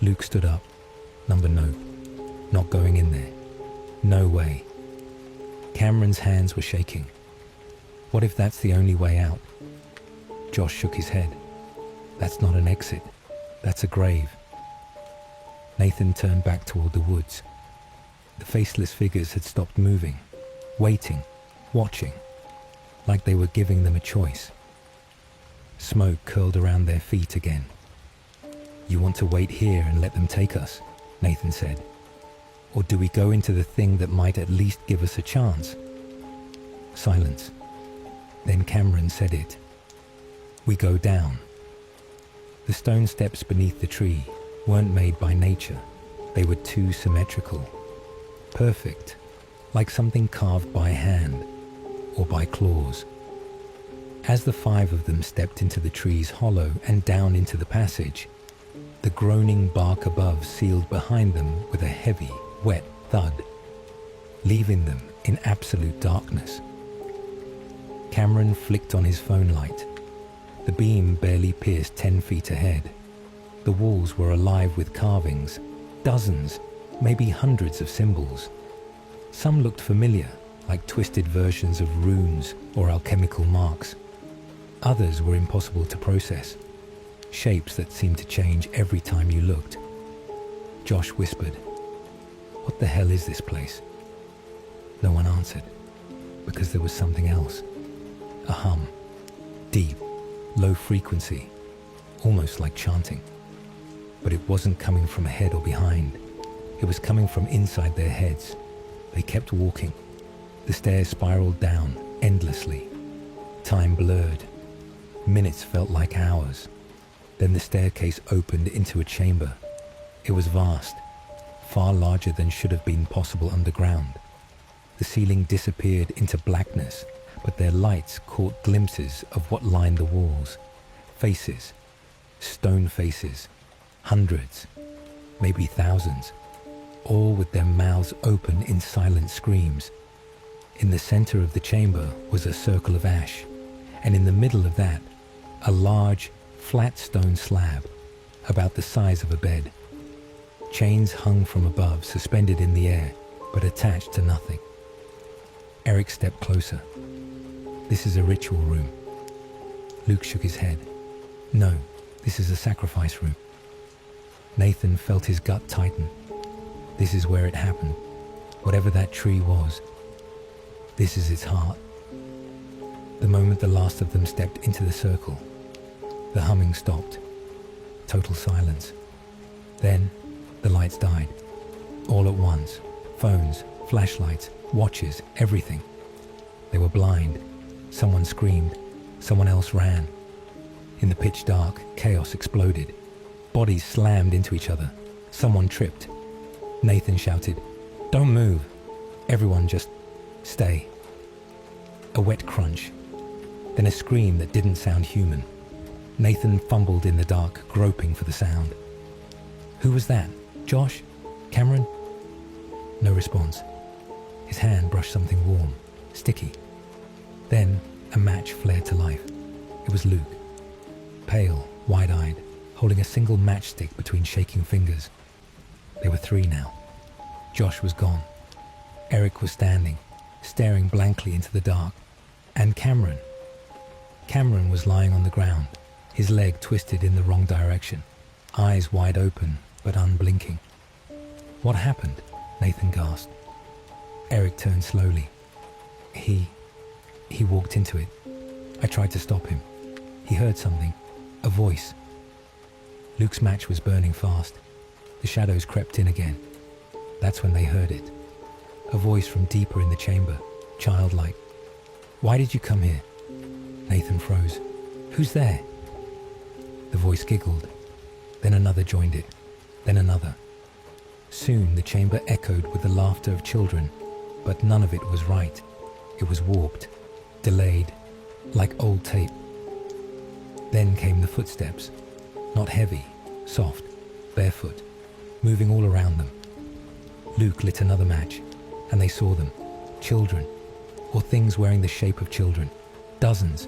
Luke stood up. Number no. Not going in there. No way. Cameron's hands were shaking. What if that's the only way out? Josh shook his head. That's not an exit. That's a grave. Nathan turned back toward the woods. The faceless figures had stopped moving, waiting, watching, like they were giving them a choice. Smoke curled around their feet again. You want to wait here and let them take us, Nathan said. Or do we go into the thing that might at least give us a chance? Silence. Then Cameron said it. We go down. The stone steps beneath the tree weren't made by nature. They were too symmetrical. Perfect, like something carved by hand or by claws. As the five of them stepped into the tree's hollow and down into the passage, the groaning bark above sealed behind them with a heavy, wet thud, leaving them in absolute darkness. Cameron flicked on his phone light. The beam barely pierced 10 feet ahead. The walls were alive with carvings, dozens, maybe hundreds of symbols. Some looked familiar, like twisted versions of runes or alchemical marks. Others were impossible to process, shapes that seemed to change every time you looked. Josh whispered, "What the hell is this place?" No one answered, because there was something else. A hum, deep, low frequency, almost like chanting. But it wasn't coming from ahead or behind. It was coming from inside their heads. They kept walking. The stairs spiraled down endlessly. Time blurred. Minutes felt like hours. Then the staircase opened into a chamber. It was vast, far larger than should have been possible underground. The ceiling disappeared into blackness, but their lights caught glimpses of what lined the walls. Faces, stone faces, hundreds, maybe thousands, all with their mouths open in silent screams. In the center of the chamber was a circle of ash, and in the middle of that, a large, flat stone slab, about the size of a bed. Chains hung from above, suspended in the air, but attached to nothing. Eric stepped closer. This is a ritual room. Luke shook his head. No, this is a sacrifice room. Nathan felt his gut tighten. This is where it happened. Whatever that tree was, this is its heart. The moment the last of them stepped into the circle, the humming stopped. Total silence. Then, the lights died. All at once. Phones, flashlights, watches, everything. They were blind. Someone screamed. Someone else ran. In the pitch dark, chaos exploded. Bodies slammed into each other. Someone tripped. Nathan shouted, "Don't move." Everyone just stay. A wet crunch. Then a scream that didn't sound human. Nathan fumbled in the dark, groping for the sound. Who was that? Josh? Cameron? No response. His hand brushed something warm, sticky. Then a match flared to life. It was Luke. Pale, wide-eyed, holding a single matchstick between shaking fingers. There were three now. Josh was gone. Eric was standing, staring blankly into the dark. And Cameron. Cameron was lying on the ground, his leg twisted in the wrong direction, eyes wide open but unblinking. What happened? Nathan gasped. Eric turned slowly. He walked into it. I tried to stop him. He heard something, a voice. Luke's match was burning fast. The shadows crept in again. That's when they heard it. A voice from deeper in the chamber, childlike. Why did you come here? Nathan froze. Who's there? The voice giggled. Then another joined it. Then another. Soon the chamber echoed with the laughter of children, but none of it was right. It was warped, delayed, like old tape. Then came the footsteps. Not heavy, soft, barefoot, moving all around them. Luke lit another match, and they saw them. Children, or things wearing the shape of children. Dozens,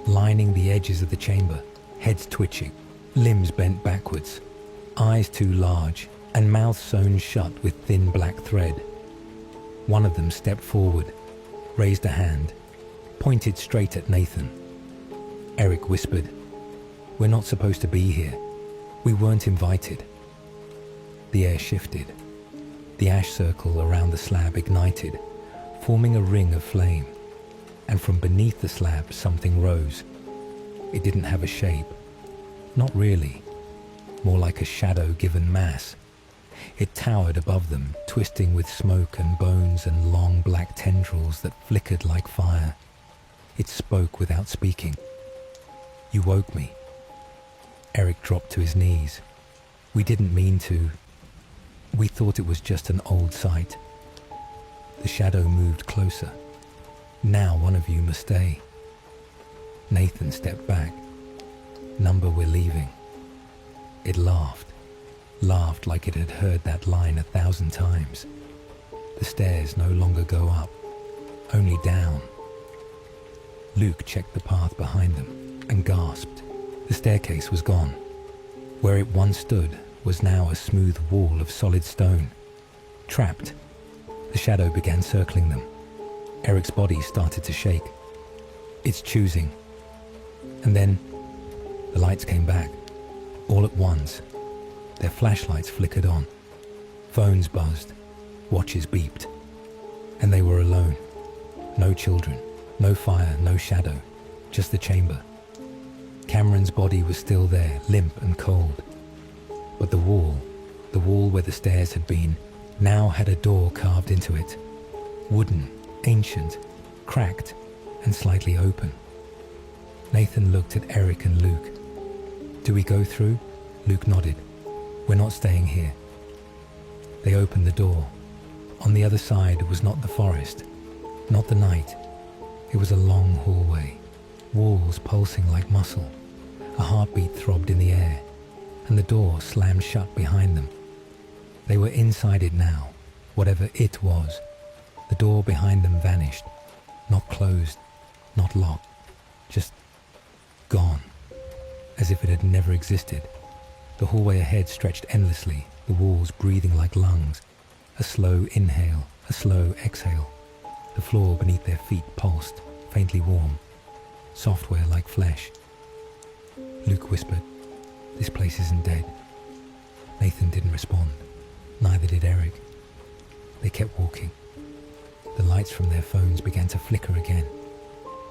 lining the edges of the chamber, heads twitching, limbs bent backwards, eyes too large, and mouths sewn shut with thin black thread. One of them stepped forward, raised a hand, pointed straight at Nathan. Eric whispered, "We're not supposed to be here. We weren't invited." The air shifted. The ash circle around the slab ignited, forming a ring of flame, and from beneath the slab something rose. It didn't have a shape. Not really. More like a shadow-given mass. It towered above them, twisting with smoke and bones and long black tendrils that flickered like fire. It spoke without speaking. "You woke me." Eric dropped to his knees. "We didn't mean to. We thought it was just an old sight." The shadow moved closer. "Now one of you must stay." Nathan stepped back. "Number, we're leaving." It laughed like it had heard that line 1,000 times. The stairs no longer go up, only down. Luke checked the path behind them and gasped. The staircase was gone. Where it once stood was now a smooth wall of solid stone. Trapped, the shadow began circling them. Eric's body started to shake. "It's choosing." And then the lights came back, all at once. Their flashlights flickered on. Phones buzzed. Watches beeped. And they were alone. No children, no fire, no shadow, just the chamber. Cameron's body was still there, limp and cold. But the wall where the stairs had been, now had a door carved into it. Wooden, ancient, cracked, and slightly open. Nathan looked at Eric and Luke. "Do we go through?" Luke nodded. "We're not staying here." They opened the door. On the other side was not the forest, not the night. It was a long hallway, walls pulsing like muscle. A heartbeat throbbed in the air, and the door slammed shut behind them. They were inside it now, whatever it was. The door behind them vanished, not closed, not locked, just gone, as if it had never existed. The hallway ahead stretched endlessly, the walls breathing like lungs. A slow inhale, a slow exhale. The floor beneath their feet pulsed, faintly warm, software like flesh. Luke whispered, "This place isn't dead." Nathan didn't respond. Neither did Eric. They kept walking. The lights from their phones began to flicker again,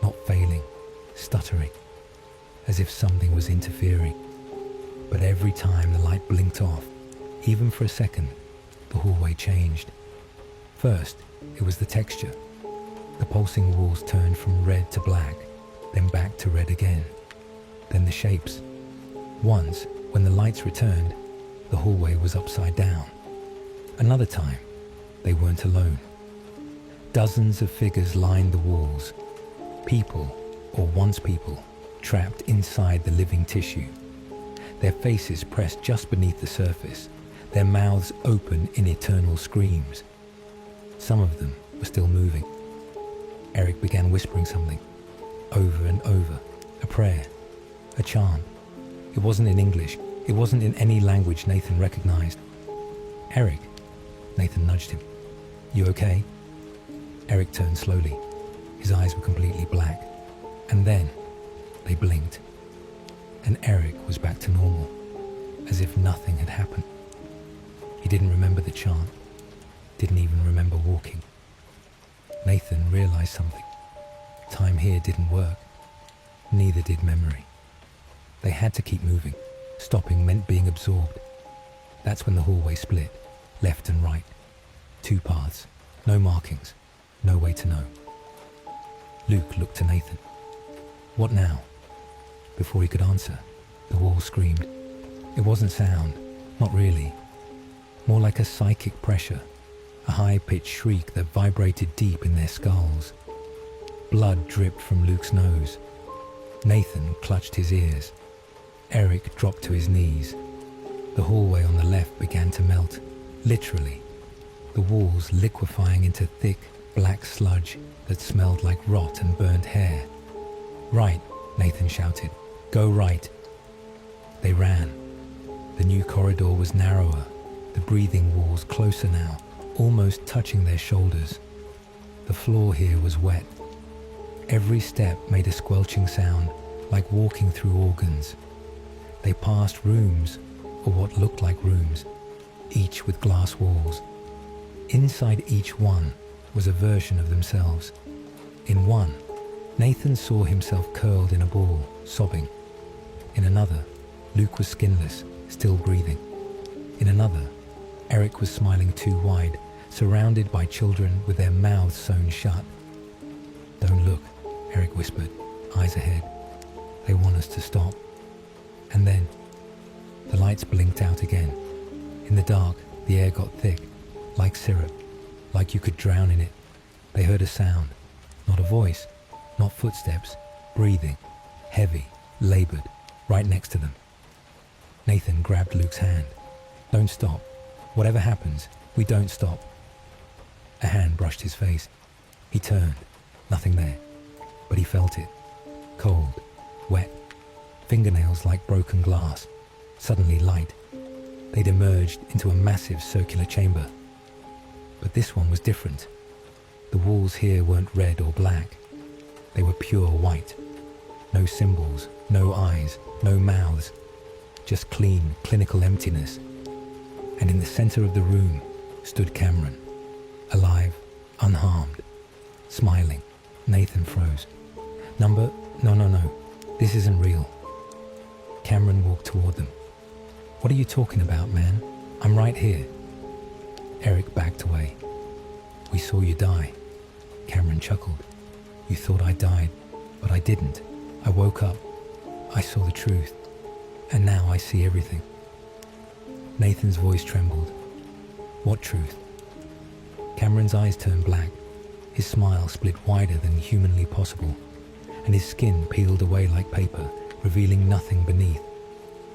not failing, stuttering, as if something was interfering. But every time the light blinked off, even for a second, the hallway changed. First, it was the texture. The pulsing walls turned from red to black, then back to red again. Then the shapes. Once, when the lights returned, the hallway was upside down. Another time, they weren't alone. Dozens of figures lined the walls. People, or once people, trapped inside the living tissue. Their faces pressed just beneath the surface, their mouths open in eternal screams. Some of them were still moving. Eric began whispering something, over and over, a prayer, a chant. It wasn't in English, it wasn't in any language Nathan recognized. "Eric," Nathan nudged him. "You okay?" Eric turned slowly. His eyes were completely black. And then they blinked. And Eric was back to normal, as if nothing had happened. He didn't remember the chant, didn't even remember walking. Nathan realized something. Time here didn't work. Neither did memory. They had to keep moving. Stopping meant being absorbed. That's when the hallway split, left and right. Two paths, no markings, no way to know. Luke looked to Nathan. "What now?" Before he could answer, the wall screamed. It wasn't sound, not really. More like a psychic pressure, a high-pitched shriek that vibrated deep in their skulls. Blood dripped from Luke's nose. Nathan clutched his ears. Eric dropped to his knees. The hallway on the left began to melt, literally, the walls liquefying into thick, black sludge that smelled like rot and burnt hair. "Right," Nathan shouted. "Go right." They ran. The new corridor was narrower, the breathing walls closer now, almost touching their shoulders. The floor here was wet. Every step made a squelching sound, like walking through organs. They passed rooms, or what looked like rooms, each with glass walls. Inside each one was a version of themselves. In one, Nathan saw himself curled in a ball, sobbing. In another, Luke was skinless, still breathing. In another, Eric was smiling too wide, surrounded by children with their mouths sewn shut. "Don't look," Eric whispered, eyes ahead. "They want us to stop." And then, the lights blinked out again. In the dark, the air got thick, like syrup, like you could drown in it. They heard a sound, not a voice, not footsteps, breathing, heavy, labored, right next to them. Nathan grabbed Luke's hand. "Don't stop. Whatever happens, we don't stop." A hand brushed his face. He turned. Nothing there. But he felt it. Cold, wet, fingernails like broken glass, suddenly light. They'd emerged into a massive circular chamber. But this one was different. The walls here weren't red or black. They were pure white. No symbols, no eyes, no mouths. Just clean, clinical emptiness. And in the center of the room stood Cameron, alive, unharmed, smiling. Nathan froze. "No, this isn't real." Cameron walked toward them. "What are you talking about, man? I'm right here." Eric backed away. "We saw you die." Cameron chuckled. "You thought I died, but I didn't. I woke up. I saw the truth. And now I see everything." Nathan's voice trembled. "What truth?" Cameron's eyes turned black. His smile split wider than humanly possible, and his skin peeled away like paper, revealing nothing beneath.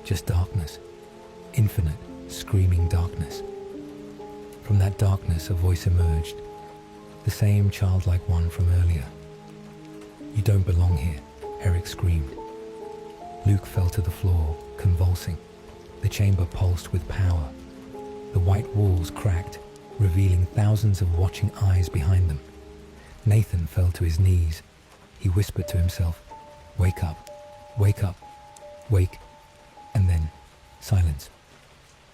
Just darkness. Infinite, screaming darkness. From that darkness a voice emerged, the same childlike one from earlier. "You don't belong here," Eric screamed. Luke fell to the floor, convulsing. The chamber pulsed with power. The white walls cracked, revealing thousands of watching eyes behind them. Nathan fell to his knees. He whispered to himself, "Wake up, wake up, wake." And then, silence.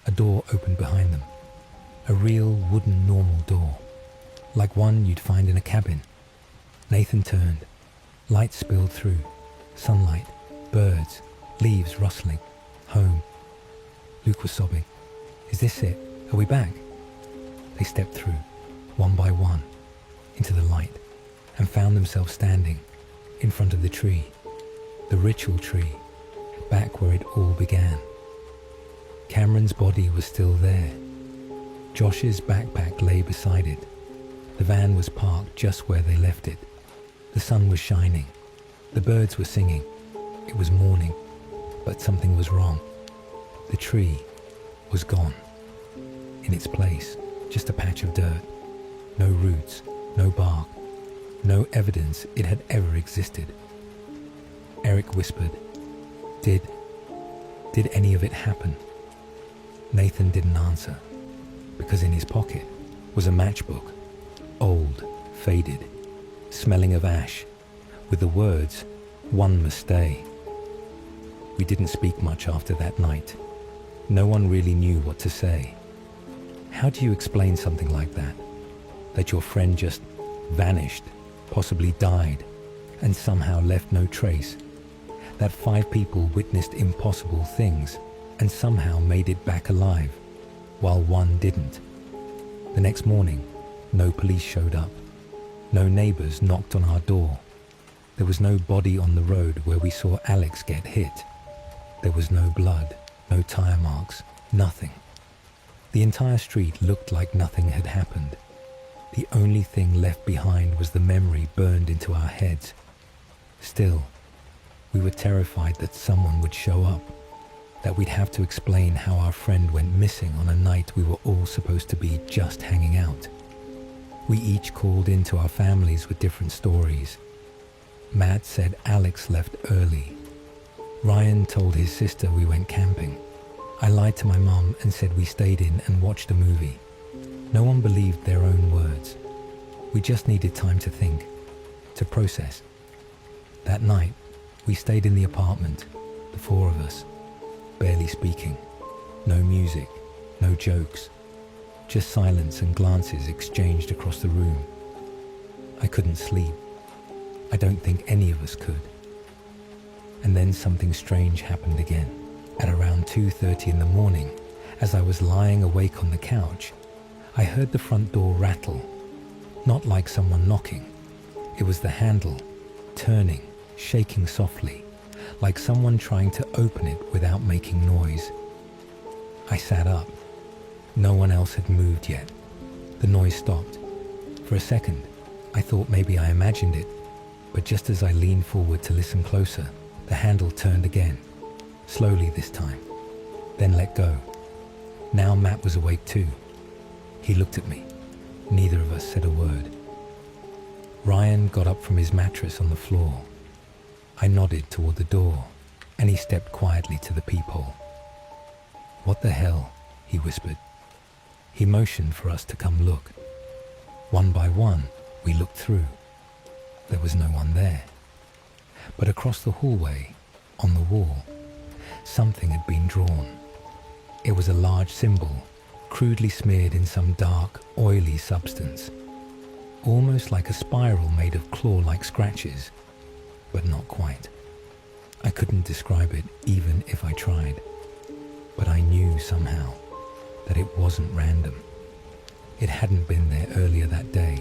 A door opened behind them. A real wooden normal door, like one you'd find in a cabin. Nathan turned. Light spilled through. Sunlight, birds, leaves rustling. Home. Luke was sobbing. "Is this it? Are we back?" They stepped through, one by one, into the light, and found themselves standing in front of the tree, the ritual tree, back where it all began. Cameron's body was still there. Josh's backpack lay beside it. The van was parked just where they left it. The sun was shining. The birds were singing. It was morning, but something was wrong. The tree was gone. In its place, just a patch of dirt. No roots, no bark, no evidence it had ever existed. Eric whispered, Did any of it happen?" Nathan didn't answer, because in his pocket was a matchbook, old, faded, smelling of ash, with the words, "One must stay." We didn't speak much after that night. No one really knew what to say. How do you explain something like that? That your friend just vanished, possibly died, and somehow left no trace? That 5 people witnessed impossible things and somehow made it back alive, while one didn't? The next morning, no police showed up. No neighbors knocked on our door. There was no body on the road where we saw Alex get hit. There was no blood, no tire marks, nothing. The entire street looked like nothing had happened. The only thing left behind was the memory burned into our heads. Still, we were terrified that someone would show up, that we'd have to explain how our friend went missing on a night we were all supposed to be just hanging out. We each called into our families with different stories. Matt said Alex left early. Ryan told his sister we went camping. I lied to my mom and said we stayed in and watched a movie. No one believed their own words. We just needed time to think, to process. That night, we stayed in the apartment, the four of us, barely speaking. No music, no jokes, just silence and glances exchanged across the room. I couldn't sleep. I don't think any of us could. And then something strange happened again. At around 2:30 in the morning, as I was lying awake on the couch, I heard the front door rattle. Not like someone knocking. It was the handle, turning, shaking softly, like someone trying to open it without making noise. I sat up. No one else had moved yet. The noise stopped. For a second, I thought maybe I imagined it, but just as I leaned forward to listen closer, the handle turned again, slowly this time, then let go. Now Matt was awake too. He looked at me. Neither of us said a word. Ryan got up from his mattress on the floor. I nodded toward the door, and he stepped quietly to the peephole. "What the hell?" he whispered. He motioned for us to come look. One by one, we looked through. There was no one there. But across the hallway, on the wall, something had been drawn. It was a large symbol, crudely smeared in some dark, oily substance, almost like a spiral made of claw-like scratches, but not quite. I couldn't describe it even if I tried, but I knew somehow that it wasn't random. It hadn't been there earlier that day,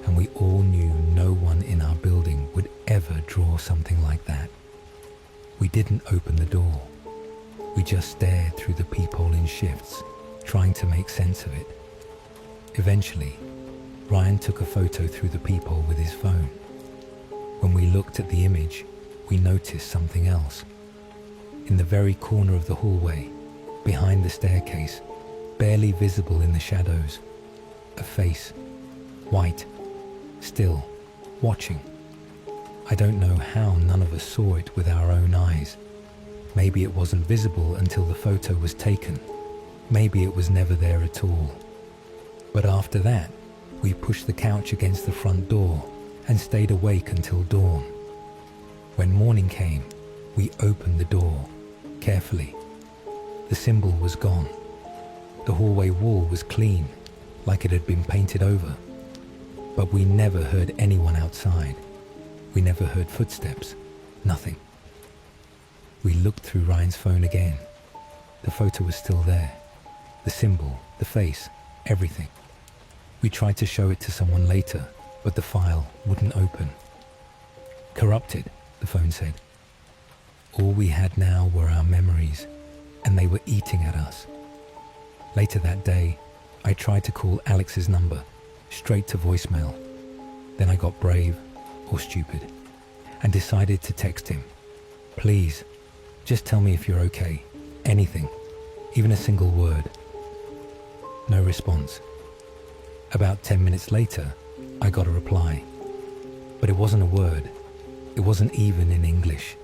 and we all knew no one in our building would ever draw something like that. We didn't open the door. We just stared through the peephole in shifts, trying to make sense of it. Eventually, Ryan took a photo through the peephole with his phone. When we looked at the image, we noticed something else. In the very corner of the hallway, behind the staircase, barely visible in the shadows, a face, white, still, watching. I don't know how none of us saw it with our own eyes. Maybe it wasn't visible until the photo was taken. Maybe it was never there at all. But after that, we pushed the couch against the front door and stayed awake until dawn. When morning came, we opened the door, carefully. The symbol was gone. The hallway wall was clean, like it had been painted over. But we never heard anyone outside. We never heard footsteps, nothing. We looked through Ryan's phone again. The photo was still there. The symbol, the face, everything. We tried to show it to someone later, but the file wouldn't open. Corrupted, the phone said. All we had now were our memories, and they were eating at us. Later that day, I tried to call Alex's number, straight to voicemail. Then I got brave, or stupid, and decided to text him. Please, just tell me if you're okay. Anything, even a single word. No response. About 10 minutes later, I got a reply. But it wasn't a word. It wasn't even in English.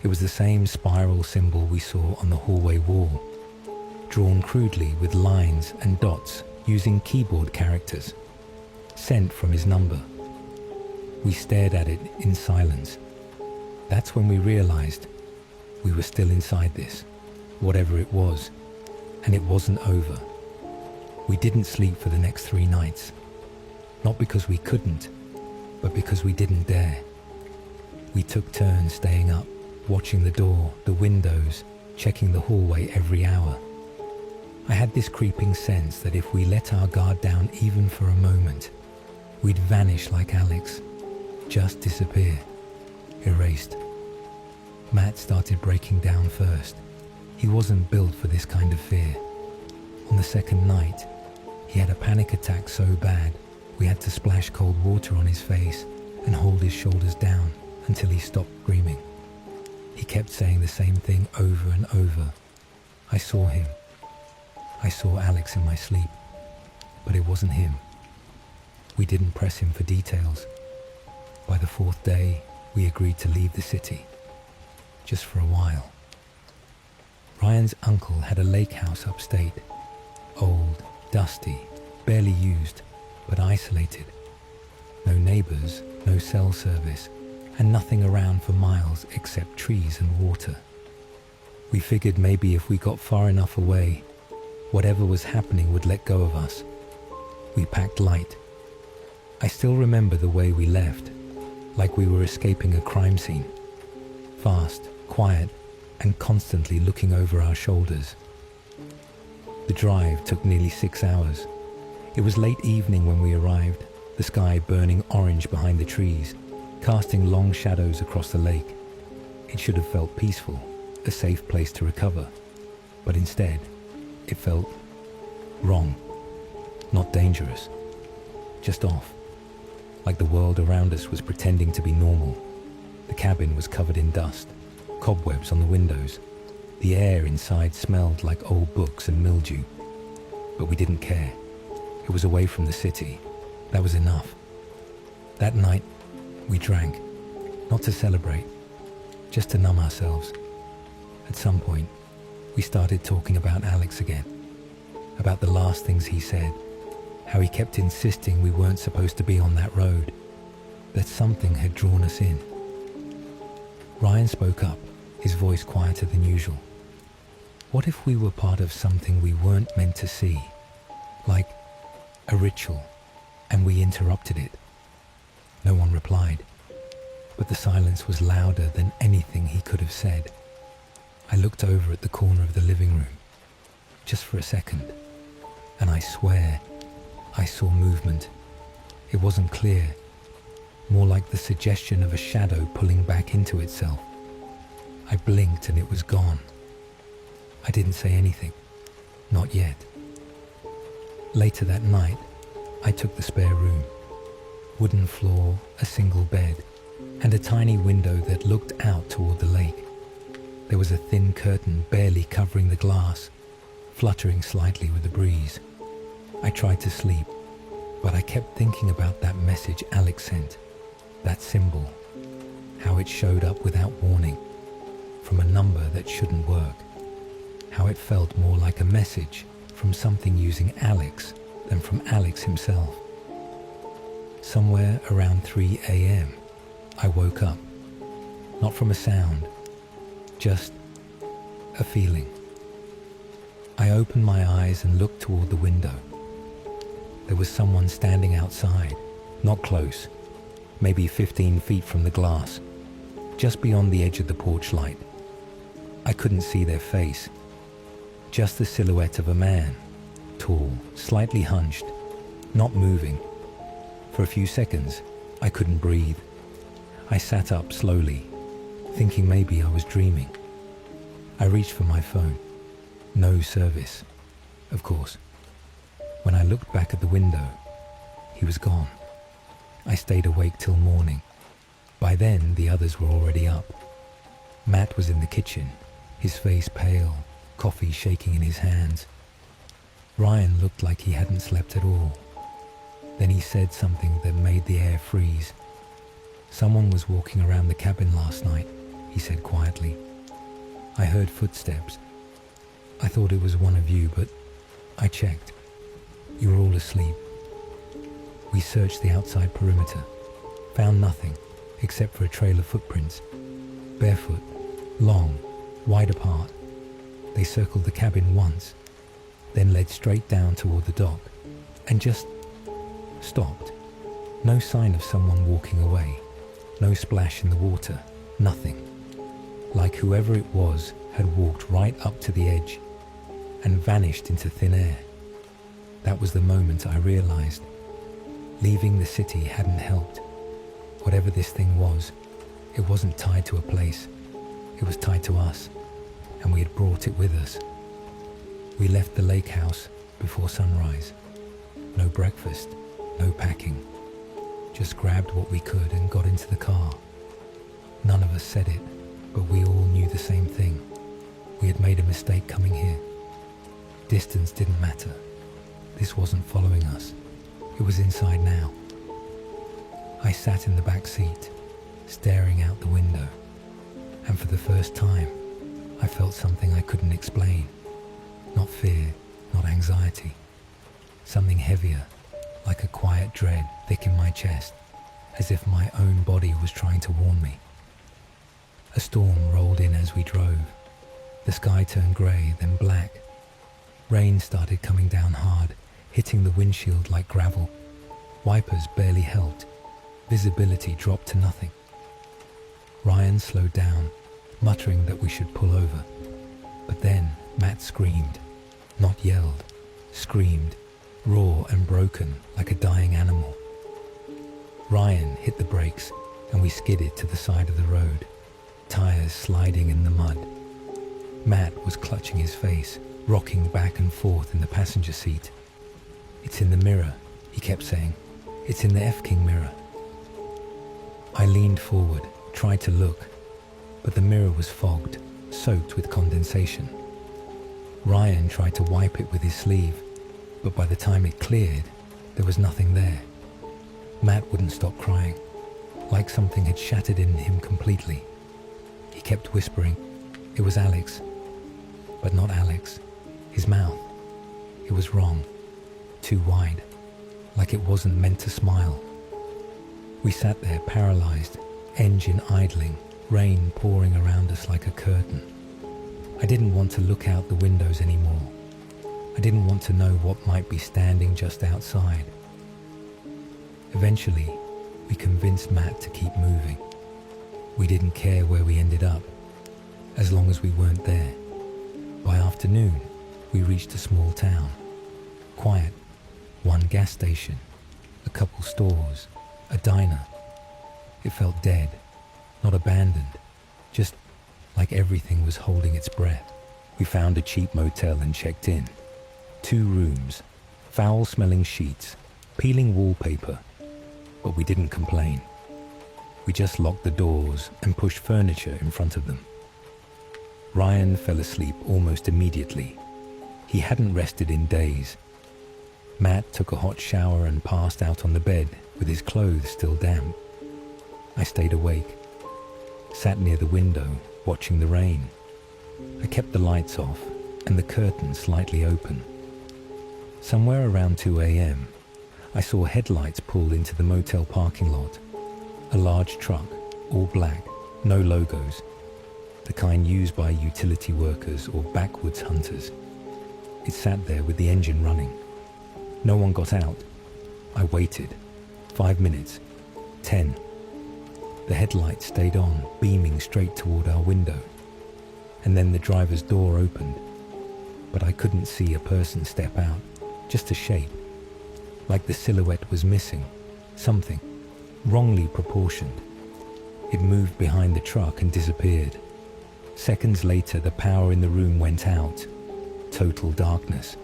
It was the same spiral symbol we saw on the hallway wall, drawn crudely with lines and dots using keyboard characters, sent from his number. We stared at it in silence. That's when we realized we were still inside this, whatever it was, and it wasn't over. We didn't sleep for the next 3 nights, not because we couldn't, but because we didn't dare. We took turns staying up, watching the door, the windows, checking the hallway every hour. I had this creeping sense that if we let our guard down even for a moment, we'd vanish like Alex, just disappear, erased. Matt started breaking down first. He wasn't built for this kind of fear. On the second night, he had a panic attack so bad we had to splash cold water on his face and hold his shoulders down until he stopped screaming. He kept saying the same thing over and over. I saw him. I saw Alex in my sleep, but it wasn't him. We didn't press him for details. By the fourth day, we agreed to leave the city, just for a while. Ryan's uncle had a lake house upstate, old, dusty, barely used, but isolated. No neighbors, no cell service, and nothing around for miles except trees and water. We figured maybe if we got far enough away, whatever was happening would let go of us. We packed light. I still remember the way we left, like we were escaping a crime scene. Fast, quiet, and constantly looking over our shoulders. The drive took nearly 6 hours. It was late evening when we arrived, the sky burning orange behind the trees, casting long shadows across the lake. It should have felt peaceful, a safe place to recover, but instead, it felt wrong, not dangerous, just off, like the world around us was pretending to be normal. The cabin was covered in dust, cobwebs on the windows. The air inside smelled like old books and mildew, but we didn't care. It was away from the city. That was enough. That night, we drank, not to celebrate, just to numb ourselves. At some point, we started talking about Alex again, about the last things he said, how he kept insisting we weren't supposed to be on that road, that something had drawn us in. Ryan spoke up, his voice quieter than usual. What if we were part of something we weren't meant to see, like a ritual, and we interrupted it? No one replied, but the silence was louder than anything he could have said. I looked over at the corner of the living room, just for a second, and I swear I saw movement. It wasn't clear, more like the suggestion of a shadow pulling back into itself. I blinked and it was gone. I didn't say anything, not yet. Later that night, I took the spare room. Wooden floor, a single bed, and a tiny window that looked out toward the lake. There was a thin curtain barely covering the glass, fluttering slightly with the breeze. I tried to sleep, but I kept thinking about that message Alex sent, that symbol, how it showed up without warning, from a number that shouldn't work, how it felt more like a message from something using Alex than from Alex himself. Somewhere around 3 a.m., I woke up, not from a sound, just a feeling. I opened my eyes and looked toward the window. There was someone standing outside, not close, maybe 15 feet from the glass, just beyond the edge of the porch light. I couldn't see their face, just the silhouette of a man, tall, slightly hunched, not moving. For a few seconds, I couldn't breathe. I sat up slowly, thinking maybe I was dreaming. I reached for my phone. No service, of course. When I looked back at the window, he was gone. I stayed awake till morning. By then, the others were already up. Matt was in the kitchen, his face pale, coffee shaking in his hands. Ryan looked like he hadn't slept at all. Then he said something that made the air freeze. "Someone was walking around the cabin last night," he said quietly. "I heard footsteps. I thought it was one of you, but I checked. You were all asleep." We searched the outside perimeter, found nothing except for a trail of footprints, barefoot, long, wide apart. They circled the cabin once, then led straight down toward the dock, and just stopped. No sign of someone walking away, no splash in the water, nothing. Like whoever it was had walked right up to the edge and vanished into thin air. That was the moment I realized leaving the city hadn't helped. Whatever this thing was, it wasn't tied to a place. It was tied to us, and we had brought it with us. We left the lake house before sunrise. No breakfast, no packing. Just grabbed what we could and got into the car. None of us said it, but we all knew same thing. We had made a mistake coming here. Distance didn't matter. This wasn't following us. It was inside now. I sat in the back seat, staring out the window, and for the first time, I felt something I couldn't explain. Not fear, not anxiety. Something heavier, like a quiet dread thick in my chest, as if my own body was trying to warn me. A storm rolled in as we drove. The sky turned grey, then black. Rain started coming down hard, hitting the windshield like gravel. Wipers barely helped. Visibility dropped to nothing. Ryan slowed down, muttering that we should pull over. But then Matt screamed. Not yelled, screamed, raw and broken like a dying animal. Ryan hit the brakes and we skidded to the side of the road, tires sliding in the mud. Matt was clutching his face, rocking back and forth in the passenger seat. "It's in the mirror," he kept saying. "It's in the F-King mirror." I leaned forward, tried to look, but the mirror was fogged, soaked with condensation. Ryan tried to wipe it with his sleeve, but by the time it cleared, there was nothing there. Matt wouldn't stop crying, like something had shattered in him completely. He kept whispering, "It was Alex." But not Alex. His mouth. It was wrong. Too wide. Like it wasn't meant to smile. We sat there paralyzed, engine idling, rain pouring around us like a curtain. I didn't want to look out the windows anymore. I didn't want to know what might be standing just outside. Eventually, we convinced Matt to keep moving. We didn't care where we ended up, as long as we weren't there. By afternoon, we reached a small town. Quiet. One gas station, a couple stores, a diner. It felt dead, not abandoned, just like everything was holding its breath. We found a cheap motel and checked in. 2 rooms, foul-smelling sheets, peeling wallpaper, but we didn't complain. We just locked the doors and pushed furniture in front of them. Ryan fell asleep almost immediately. He hadn't rested in days. Matt took a hot shower and passed out on the bed with his clothes still damp. I stayed awake, sat near the window, watching the rain. I kept the lights off and the curtain slightly open. Somewhere around 2 a.m., I saw headlights pull into the motel parking lot. A large truck, all black, no logos, the kind used by utility workers or backwoods hunters. It sat there with the engine running. No one got out. I waited. 5 minutes. 10. The headlights stayed on, beaming straight toward our window. And then the driver's door opened. But I couldn't see a person step out, just a shape. Like the silhouette was missing. Something. Wrongly proportioned. It moved behind the truck and disappeared. Seconds later, the power in the room went out. Total darkness.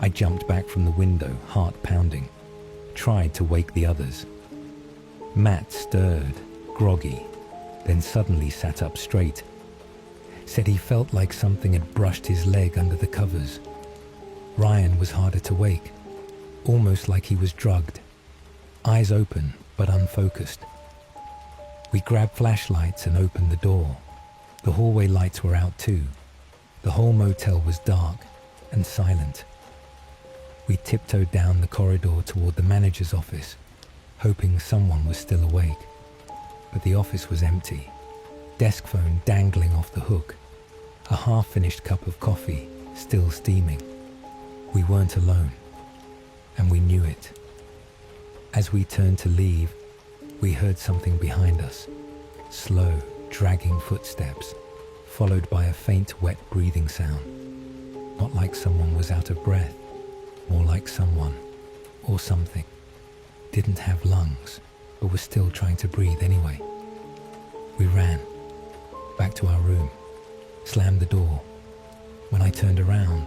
I jumped back from the window, heart pounding. Tried to wake the others. Matt stirred, groggy, then suddenly sat up straight. Said he felt like something had brushed his leg under the covers. Ryan was harder to wake, almost like he was drugged. Eyes open, but unfocused. We grabbed flashlights and opened the door. The hallway lights were out too. The whole motel was dark and silent. We tiptoed down the corridor toward the manager's office, hoping someone was still awake. But the office was empty. Desk phone dangling off the hook. A half-finished cup of coffee, still steaming. We weren't alone, and we knew it. As we turned to leave, we heard something behind us. Slow, dragging footsteps, followed by a faint, wet breathing sound. Not like someone was out of breath, more like someone, or something, didn't have lungs, but was still trying to breathe anyway. We ran, back to our room, slammed the door. When I turned around,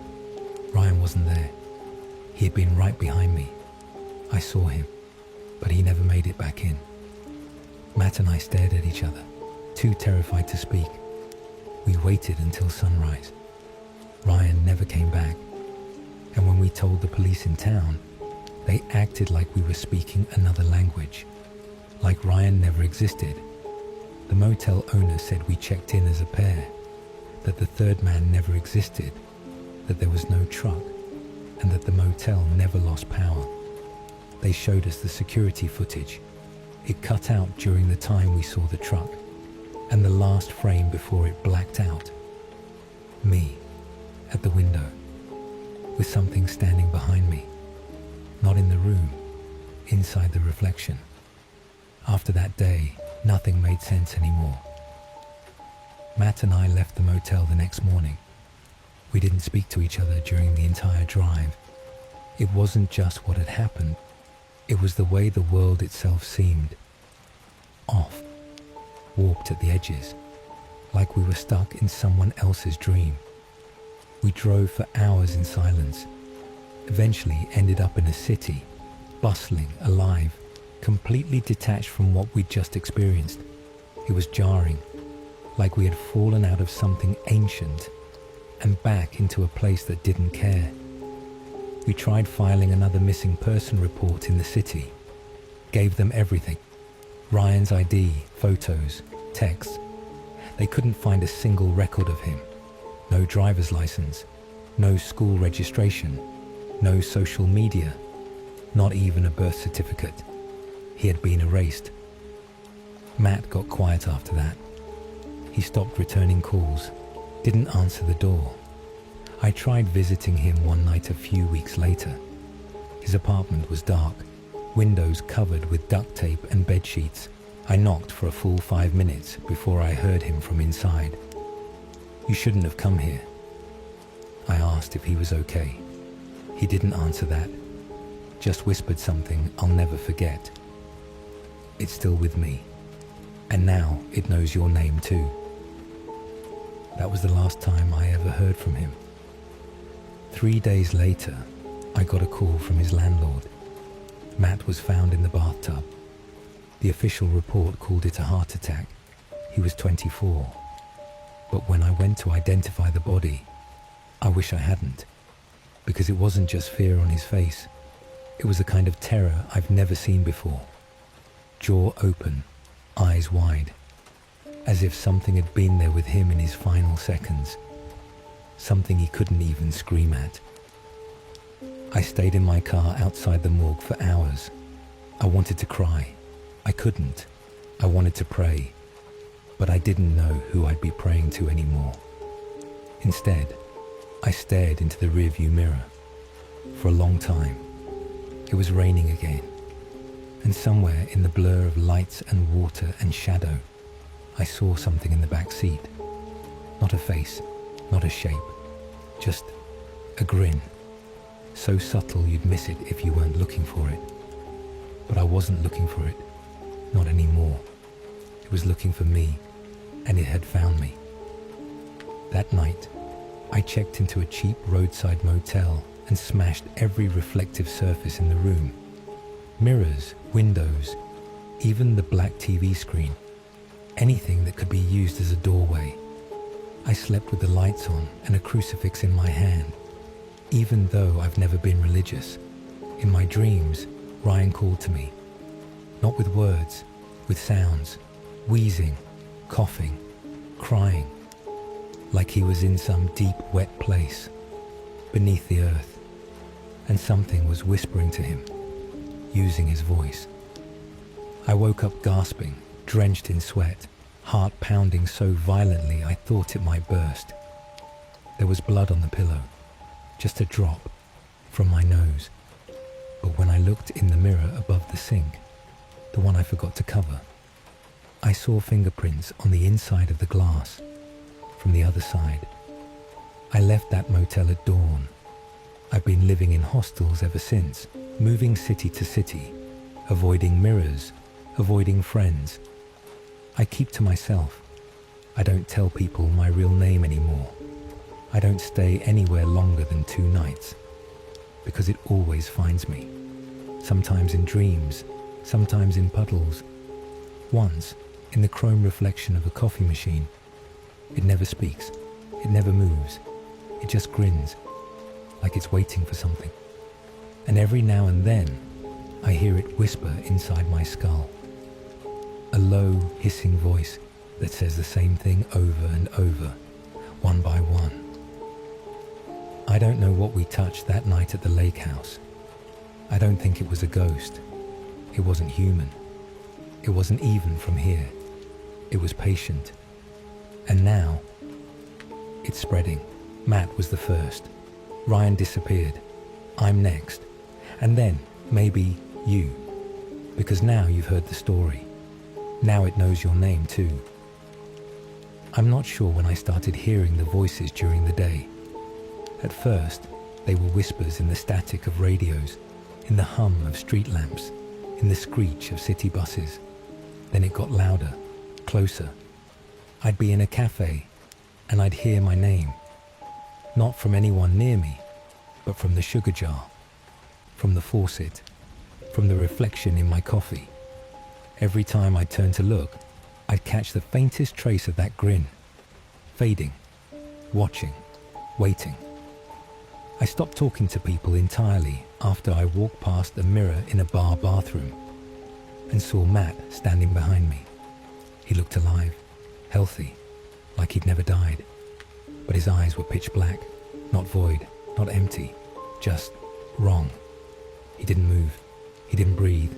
Ryan wasn't there. He had been right behind me. I saw him, but he never made it back in. Matt and I stared at each other, too terrified to speak. We waited until sunrise. Ryan never came back, and when we told the police in town, they acted like we were speaking another language, like Ryan never existed. The motel owner said we checked in as a pair, that the third man never existed, that there was no truck, and that the motel never lost power. They showed us the security footage. It cut out during the time we saw the truck, and the last frame before it blacked out. Me, at the window, with something standing behind me, not in the room, inside the reflection. After that day, nothing made sense anymore. Matt and I left the motel the next morning. We didn't speak to each other during the entire drive. It wasn't just what had happened, it was the way the world itself seemed. Off, warped at the edges, like we were stuck in someone else's dream. We drove for hours in silence, eventually ended up in a city, bustling, alive, completely detached from what we'd just experienced. It was jarring, like we had fallen out of something ancient and back into a place that didn't care. We tried filing another missing person report in the city, gave them everything, Ryan's ID, photos, texts. They couldn't find a single record of him. No driver's license, no school registration, no social media, not even a birth certificate. He had been erased. Matt got quiet after that. He stopped returning calls, didn't answer the door. I tried visiting him one night a few weeks later. His apartment was dark, windows covered with duct tape and bed sheets. I knocked for a full 5 minutes before I heard him from inside. "You shouldn't have come here." I asked if he was okay. He didn't answer that, just whispered something I'll never forget. "It's still with me, and now it knows your name too." That was the last time I ever heard from him. 3 days later, I got a call from his landlord. Matt was found in the bathtub. The official report called it a heart attack. He was 24. But when I went to identify the body, I wish I hadn't, because it wasn't just fear on his face. It was a kind of terror I've never seen before. Jaw open, eyes wide, as if something had been there with him in his final seconds, something he couldn't even scream at. I stayed in my car outside the morgue for hours. I wanted to cry. I couldn't. I wanted to pray, but I didn't know who I'd be praying to anymore. Instead, I stared into the rearview mirror. For a long time, it was raining again, and somewhere in the blur of lights and water and shadow, I saw something in the back seat. Not a face, not a shape, just a grin. So subtle you'd miss it if you weren't looking for it. But I wasn't looking for it, not anymore. It was looking for me, and it had found me. That night, I checked into a cheap roadside motel and smashed every reflective surface in the room. Mirrors, windows, even the black TV screen. Anything that could be used as a doorway. I slept with the lights on and a crucifix in my hand. Even though I've never been religious, in my dreams, Ryan called to me. Not with words, with sounds, wheezing, coughing, crying, like he was in some deep, wet place, beneath the earth, and something was whispering to him, using his voice. I woke up gasping, drenched in sweat, heart pounding so violently I thought it might burst. There was blood on the pillow, just a drop, from my nose. But when I looked in the mirror above the sink, the one I forgot to cover, I saw fingerprints on the inside of the glass, from the other side. I left that motel at dawn. I've been living in hostels ever since, moving city to city, avoiding mirrors, avoiding friends. I keep to myself. I don't tell people my real name anymore. I don't stay anywhere longer than 2 nights, because it always finds me. Sometimes in dreams, sometimes in puddles. Once, in the chrome reflection of a coffee machine. It never speaks. It never moves. It just grins, like it's waiting for something. And every now and then, I hear it whisper inside my skull. A low, hissing voice that says the same thing over and over, one by one. I don't know what we touched that night at the lake house. I don't think it was a ghost. It wasn't human. It wasn't even from here. It was patient. And now, it's spreading. Matt was the first. Ryan disappeared. I'm next. And then, maybe, you. Because now you've heard the story. Now it knows your name too. I'm not sure when I started hearing the voices during the day. At first, they were whispers in the static of radios, in the hum of street lamps, in the screech of city buses. Then it got louder, closer. I'd be in a cafe, and I'd hear my name. Not from anyone near me, but from the sugar jar, from the faucet, from the reflection in my coffee. Every time I'd turn to look, I'd catch the faintest trace of that grin, fading, watching, waiting. I stopped talking to people entirely after I walked past a mirror in a bar bathroom and saw Matt standing behind me. He looked alive, healthy, like he'd never died. But his eyes were pitch black, not void, not empty, just wrong. He didn't move, he didn't breathe,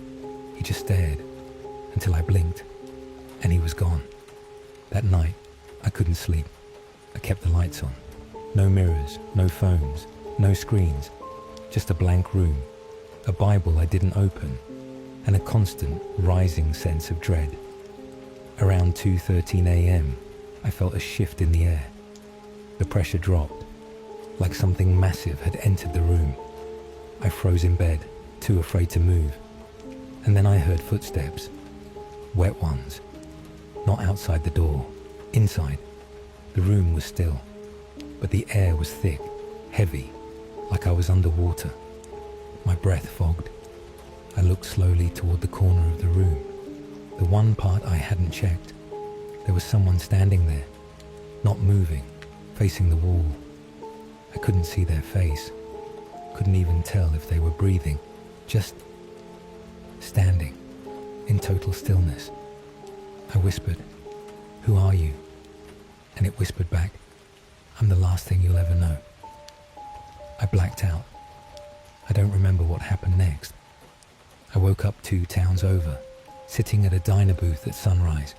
he just stared until I blinked, and he was gone. That night, I couldn't sleep. I kept the lights on. No mirrors, no phones, no screens, just a blank room, a Bible I didn't open, and a constant rising sense of dread. Around 2:13 a.m., I felt a shift in the air. The pressure dropped, like something massive had entered the room. I froze in bed, too afraid to move. And then I heard footsteps, wet ones, not outside the door, inside. The room was still, but the air was thick, heavy, like I was underwater. My breath fogged. I looked slowly toward the corner of the room, the one part I hadn't checked. There was someone standing there, not moving, facing the wall. I couldn't see their face, couldn't even tell if they were breathing, just standing in total stillness. I whispered, "Who are you?" And it whispered back, "I'm the last thing you'll ever know." I blacked out. I don't remember what happened next. I woke up 2 towns over, sitting at a diner booth at sunrise.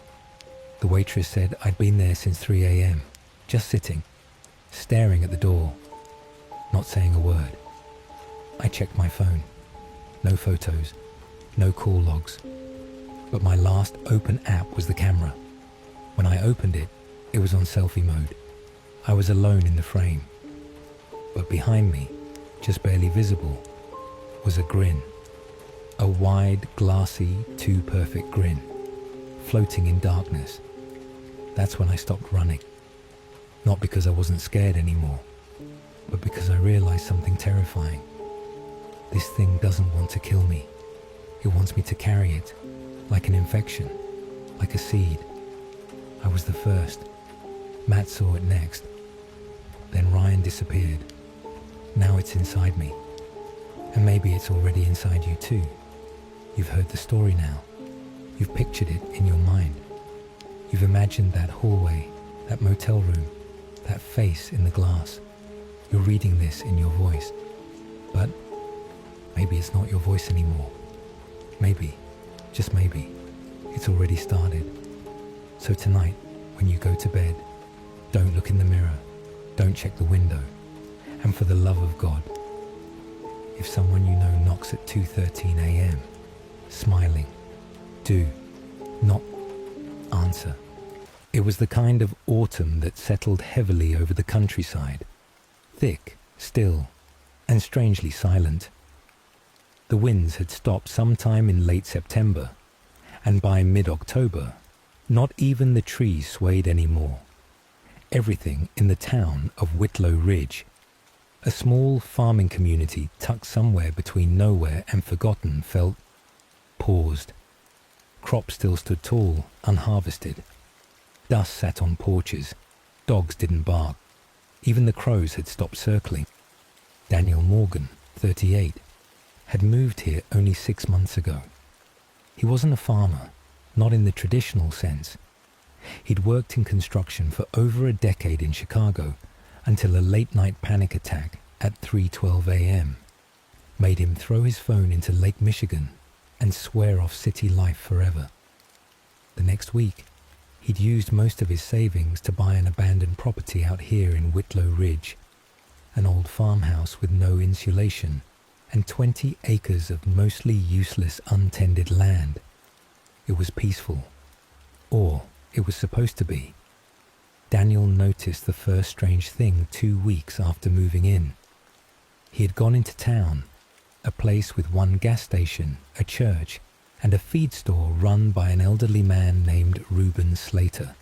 The waitress said I'd been there since 3 a.m., just sitting, staring at the door, not saying a word. I checked my phone. No photos, no call logs. But my last open app was the camera. When I opened it, it was on selfie mode. I was alone in the frame. But behind me, just barely visible, was a grin. A wide, glassy, too perfect grin, floating in darkness. That's when I stopped running. Not because I wasn't scared anymore, but because I realized something terrifying. This thing doesn't want to kill me. It wants me to carry it, like an infection, like a seed. I was the first. Matt saw it next. Then Ryan disappeared. Now it's inside me. And maybe it's already inside you too. You've heard the story now. You've pictured it in your mind. You've imagined that hallway, that motel room, that face in the glass. You're reading this in your voice. But maybe it's not your voice anymore. Maybe, just maybe, it's already started. So tonight, when you go to bed, don't look in the mirror. Don't check the window. And for the love of God, if someone you know knocks at 2:13 a.m., smiling, do not answer. It was the kind of autumn that settled heavily over the countryside, thick, still, and strangely silent. The winds had stopped sometime in late September, and by mid-October, not even the trees swayed anymore. Everything in the town of Whitlow Ridge, a small farming community tucked somewhere between nowhere and forgotten, felt paused. Crops still stood tall, unharvested. Dust sat on porches, Dogs didn't bark. Even the crows had stopped circling. Daniel Morgan, 38, had moved here only 6 months ago. He wasn't a farmer, not in the traditional sense. He'd worked in construction for over a decade in Chicago until a late-night panic attack at 3:12 a.m. made him throw his phone into Lake Michigan and swear off city life forever. The next week, he'd used most of his savings to buy an abandoned property out here in Whitlow Ridge, an old farmhouse with no insulation and 20 acres of mostly useless untended land. It was peaceful, or it was supposed to be. Daniel noticed the first strange thing 2 weeks after moving in. He had gone into town, a place with one gas station, a church, and a feed store run by an elderly man named Reuben Slater,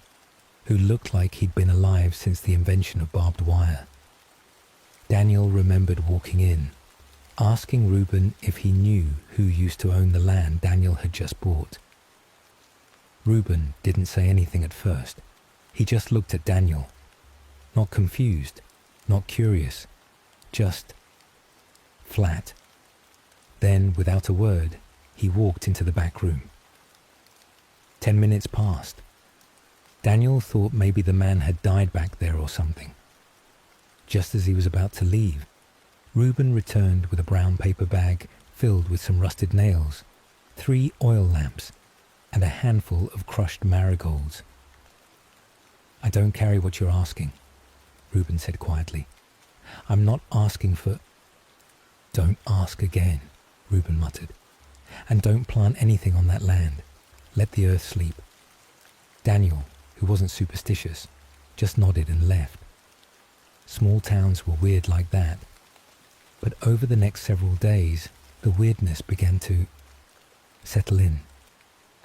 who looked like he'd been alive since the invention of barbed wire. Daniel remembered walking in, asking Reuben if he knew who used to own the land Daniel had just bought. Reuben didn't say anything at first. He just looked at Daniel. Not confused, not curious, just flat. Then, without a word, he walked into the back room. 10 minutes passed. Daniel thought maybe the man had died back there or something. Just as he was about to leave, Reuben returned with a brown paper bag filled with some rusted nails, 3 oil lamps, and a handful of crushed marigolds. "I don't carry what you're asking," Reuben said quietly. "I'm not asking for—" "Don't ask again," Reuben muttered. "And don't plant anything on that land. Let the earth sleep." Daniel, who wasn't superstitious, just nodded and left. Small towns were weird like that. But over the next several days, the weirdness began to settle in.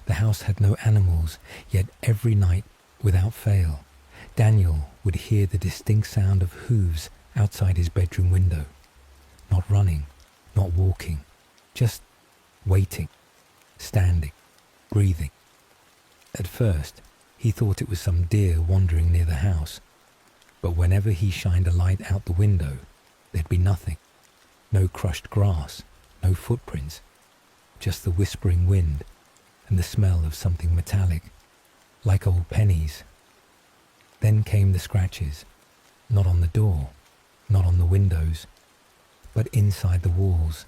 The house had no animals, yet every night, without fail, Daniel would hear the distinct sound of hooves outside his bedroom window. Not running, not walking, just waiting, standing, breathing. At first, he thought it was some deer wandering near the house, but whenever he shined a light out the window, there'd be nothing. No crushed grass, no footprints, just the whispering wind and the smell of something metallic, like old pennies. Then came the scratches, not on the door, not on the windows, but inside the walls,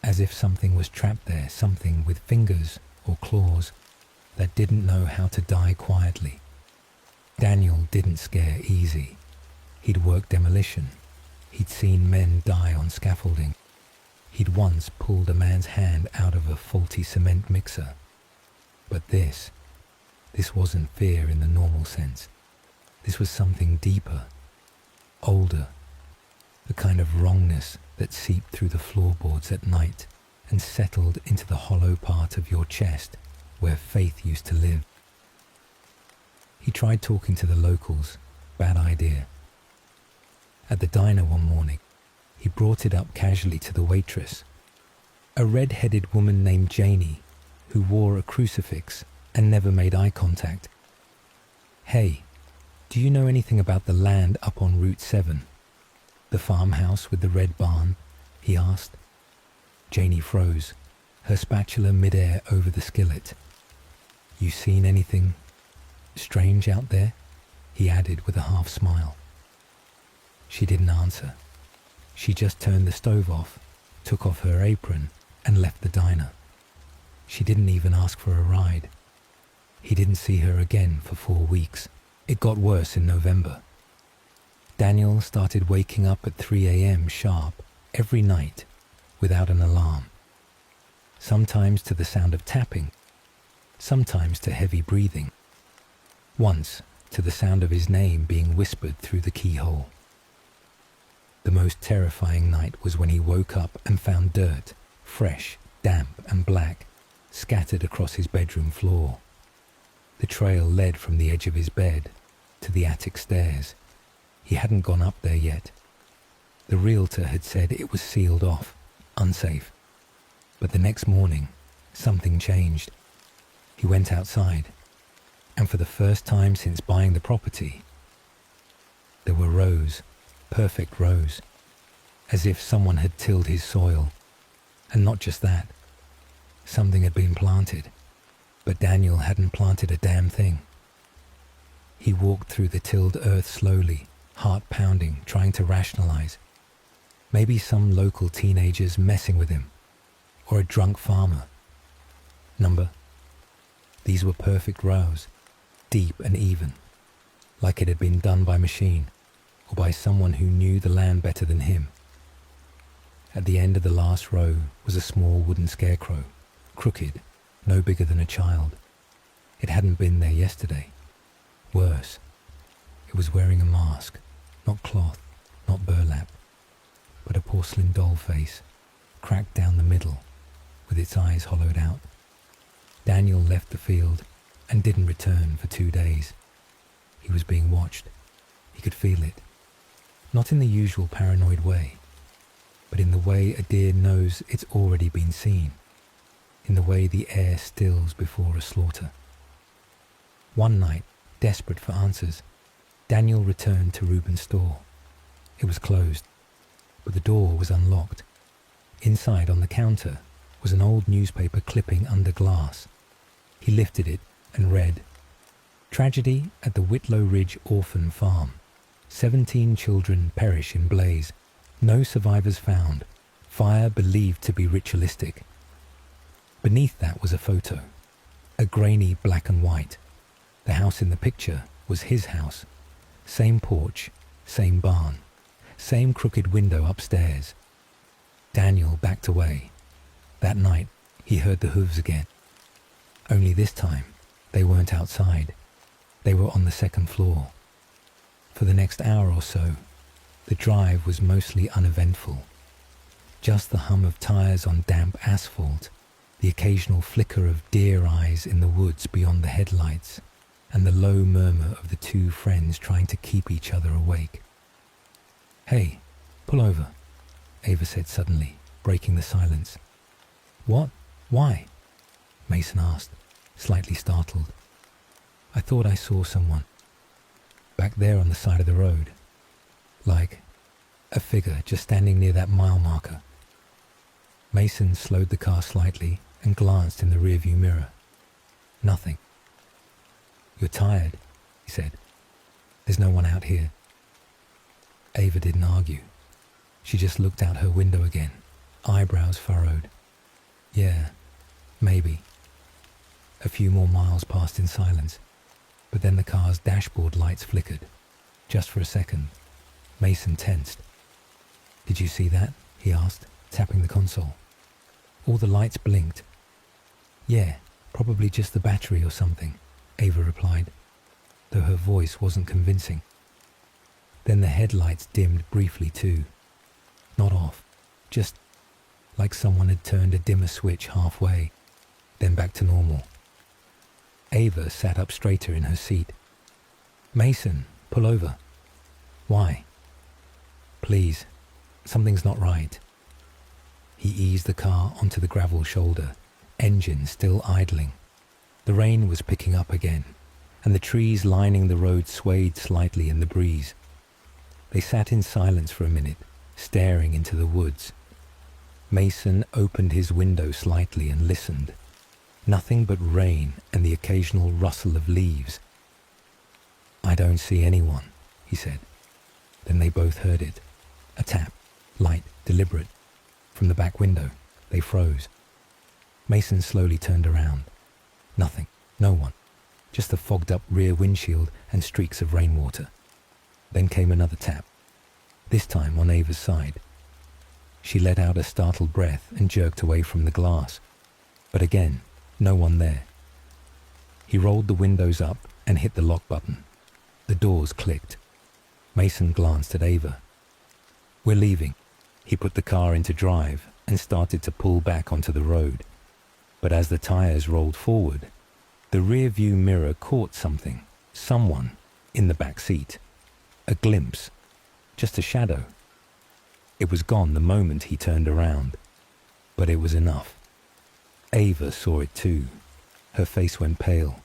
as if something was trapped there, something with fingers or claws that didn't know how to die quietly. Daniel didn't scare easy. He'd worked demolition. He'd seen men die on scaffolding. He'd once pulled a man's hand out of a faulty cement mixer. But this wasn't fear in the normal sense. This was something deeper, older, the kind of wrongness that seeped through the floorboards at night and settled into the hollow part of your chest where faith used to live. He tried talking to the locals. Bad idea. At the diner one morning, he brought it up casually to the waitress, a red-headed woman named Janie, who wore a crucifix and never made eye contact. "Hey, do you know anything about the land up on Route 7? The farmhouse with the red barn?" he asked. Janie froze, her spatula midair over the skillet. "You seen anything strange out there?" he added with a half smile. She didn't answer. She just turned the stove off, took off her apron, and left the diner. She didn't even ask for a ride. He didn't see her again for 4 weeks. It got worse in November. Daniel started waking up at 3 a.m. sharp every night without an alarm. Sometimes to the sound of tapping, sometimes to heavy breathing. Once to the sound of his name being whispered through the keyhole. The most terrifying night was when he woke up and found dirt, fresh, damp and black, scattered across his bedroom floor. The trail led from the edge of his bed to the attic stairs. He hadn't gone up there yet. The realtor had said it was sealed off, unsafe. But the next morning, something changed. He went outside, and for the first time since buying the property, There were rows, perfect rows, as if someone had tilled his soil. And not just that, something had been planted, but Daniel hadn't planted a damn thing. He walked through the tilled earth slowly, heart pounding, trying to rationalize. Maybe some local teenagers messing with him, or a drunk farmer. Number. These were perfect rows, deep and even, like it had been done by machine, or by someone who knew the land better than him. At the end of the last row was a small wooden scarecrow, crooked, no bigger than a child. It hadn't been there yesterday. Worse, it was wearing a mask, not cloth, not burlap, but a porcelain doll face, cracked down the middle, with its eyes hollowed out. Daniel left the field and didn't return for 2 days. He was being watched. He could feel it. Not in the usual paranoid way, but in the way a deer knows it's already been seen, in the way the air stills before a slaughter. One night, desperate for answers, Daniel returned to Reuben's store. It was closed, but the door was unlocked. Inside on the counter was an old newspaper clipping under glass. He lifted it and read, "Tragedy at the Whitlow Ridge Orphan Farm. 17 children perish in blaze. No survivors found. Fire believed to be ritualistic." Beneath that was a photo, a grainy black and white. The house in the picture was his house. Same porch, same barn, same crooked window upstairs. Daniel backed away. That night, he heard the hooves again. Only this time, they weren't outside. They were on the second floor. For the next hour or so, the drive was mostly uneventful. Just the hum of tires on damp asphalt, the occasional flicker of deer eyes in the woods beyond the headlights, and the low murmur of the two friends trying to keep each other awake. "Hey, pull over," Ava said suddenly, breaking the silence. "What? Why?" Mason asked, slightly startled. "I thought I saw someone. Back there on the side of the road. Like a figure just standing near that mile marker." Mason slowed the car slightly and glanced in the rearview mirror. Nothing. "You're tired," he said. "There's no one out here." Ava didn't argue. She just looked out her window again, eyebrows furrowed. "Yeah, maybe." A few more miles passed in silence, but then the car's dashboard lights flickered. Just for a second, Mason tensed. "Did you see that?" he asked, tapping the console. "All the lights blinked." "Yeah, probably just the battery or something," Ava replied, though her voice wasn't convincing. Then the headlights dimmed briefly too. Not off, just like someone had turned a dimmer switch halfway, then back to normal. Ava sat up straighter in her seat. "Mason, pull over." "Why?" "Please, something's not right." He eased the car onto the gravel shoulder, engine still idling. The rain was picking up again, and the trees lining the road swayed slightly in the breeze. They sat in silence for a minute, staring into the woods. Mason opened his window slightly and listened. Nothing but rain and the occasional rustle of leaves. "I don't see anyone," he said. Then they both heard it. A tap, light, deliberate. From the back window, they froze. Mason slowly turned around. Nothing, no one. Just the fogged-up rear windshield and streaks of rainwater. Then came another tap, this time on Ava's side. She let out a startled breath and jerked away from the glass. But again, no one there. He rolled the windows up and hit the lock button. The doors clicked. Mason glanced at Ava. "We're leaving." He put the car into drive and started to pull back onto the road. But as the tires rolled forward, the rear-view mirror caught something, someone, in the back seat. A glimpse, just a shadow. It was gone the moment he turned around, but it was enough. Ava saw it too. Her face went pale.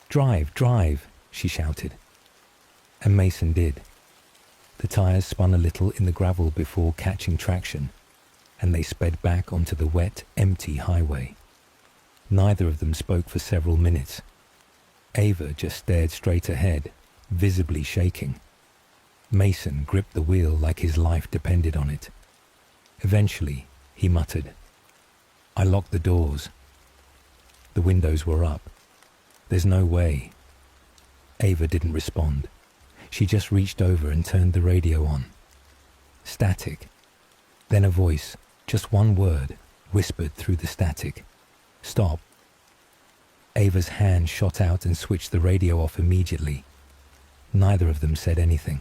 "Drive, drive," she shouted. And Mason did. The tires spun a little in the gravel before catching traction, and they sped back onto the wet, empty highway. Neither of them spoke for several minutes. Ava just stared straight ahead, visibly shaking. Mason gripped the wheel like his life depended on it. Eventually, he muttered, "I locked the doors." The windows were up. "There's no way." Ava didn't respond. She just reached over and turned the radio on. Static. Then a voice, just one word, whispered through the static. "Stop." Ava's hand shot out and switched the radio off immediately. Neither of them said anything.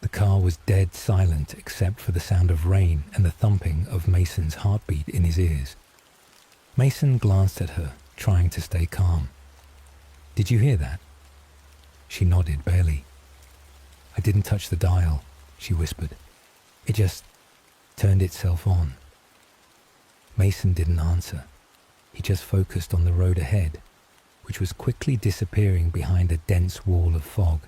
The car was dead silent except for the sound of rain and the thumping of Mason's heartbeat in his ears. Mason glanced at her, trying to stay calm. "Did you hear that?" She nodded barely. "I didn't touch the dial," she whispered. "It just turned itself on." Mason didn't answer. He just focused on the road ahead, which was quickly disappearing behind a dense wall of fog.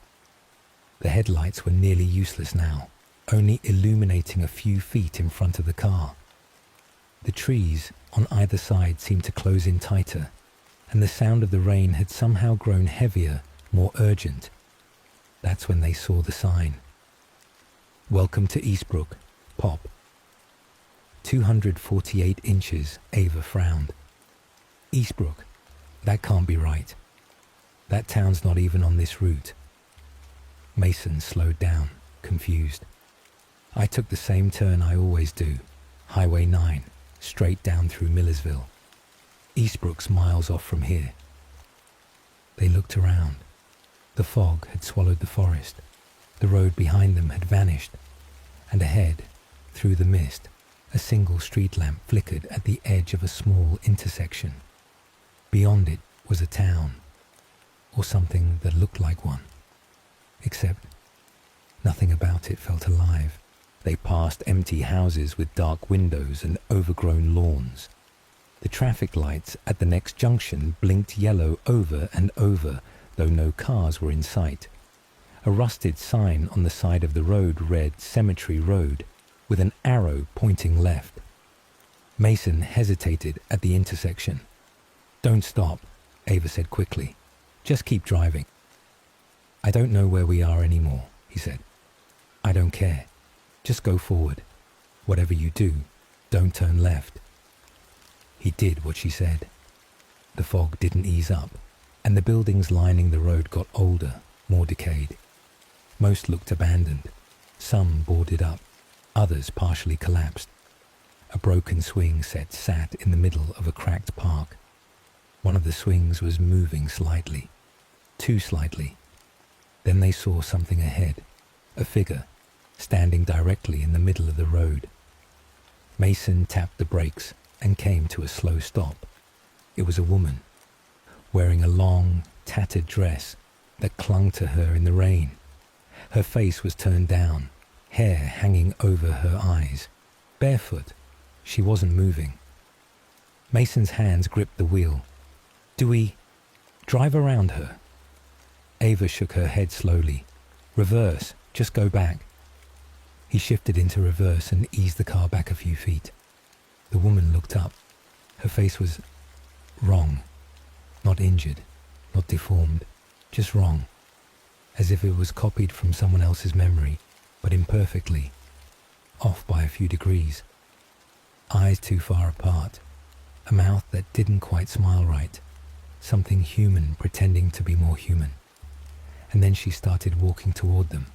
The headlights were nearly useless now, only illuminating a few feet in front of the car. The trees on either side seemed to close in tighter, and the sound of the rain had somehow grown heavier, more urgent. That's when they saw the sign. "Welcome to Eastbrook, Pop." 248 inches, Ava frowned. "Eastbrook? That can't be right. That town's not even on this route." Mason slowed down, confused. "I took the same turn I always do, Highway 9, straight down through Millersville. Eastbrook's miles off from here." They looked around. The fog had swallowed the forest. The road behind them had vanished, and ahead, through the mist, a single street lamp flickered at the edge of a small intersection. Beyond it was a town, or something that looked like one. Except nothing about it felt alive. They passed empty houses with dark windows and overgrown lawns. The traffic lights at the next junction blinked yellow over and over, though no cars were in sight. A rusted sign on the side of the road read Cemetery Road, with an arrow pointing left. Mason hesitated at the intersection. "Don't stop," Ava said quickly. "Just keep driving." "I don't know where we are anymore," he said. "I don't care. Just go forward. Whatever you do, don't turn left." He did what she said. The fog didn't ease up, and the buildings lining the road got older, more decayed. Most looked abandoned. Some boarded up, others partially collapsed. A broken swing set sat in the middle of a cracked park. One of the swings was moving slightly, too slightly. Then they saw something ahead, a figure, standing directly in the middle of the road. Mason tapped the brakes and came to a slow stop. It was a woman, wearing a long, tattered dress that clung to her in the rain. Her face was turned down, hair hanging over her eyes. Barefoot, she wasn't moving. Mason's hands gripped the wheel. "Do we drive around her?" Ava shook her head slowly. "Reverse, just go back." He shifted into reverse and eased the car back a few feet. The woman looked up. Her face was wrong. Not injured, not deformed, just wrong. As if it was copied from someone else's memory, but imperfectly. Off by a few degrees. Eyes too far apart. A mouth that didn't quite smile right. Something human pretending to be more human. And then she started walking toward them.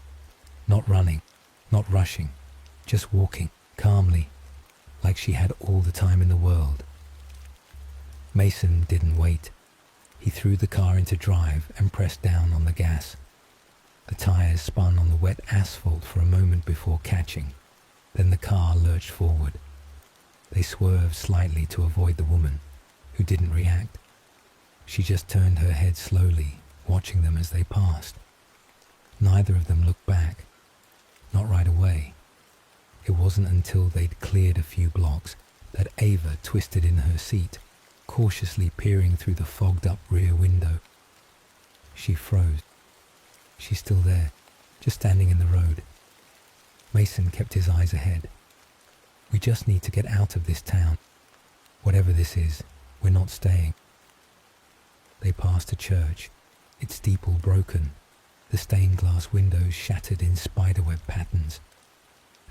Not running, not rushing, just walking, calmly, like she had all the time in the world. Mason didn't wait. He threw the car into drive and pressed down on the gas. The tires spun on the wet asphalt for a moment before catching. Then the car lurched forward. They swerved slightly to avoid the woman, who didn't react. She just turned her head slowly, watching them as they passed. Neither of them looked back. Not right away. It wasn't until they'd cleared a few blocks that Ava twisted in her seat, cautiously peering through the fogged-up rear window. She froze. She's still there, just standing in the road. Mason kept his eyes ahead. We just need to get out of this town. Whatever this is, we're not staying. They passed a church, its steeple broken, the stained glass windows shattered in spiderweb patterns.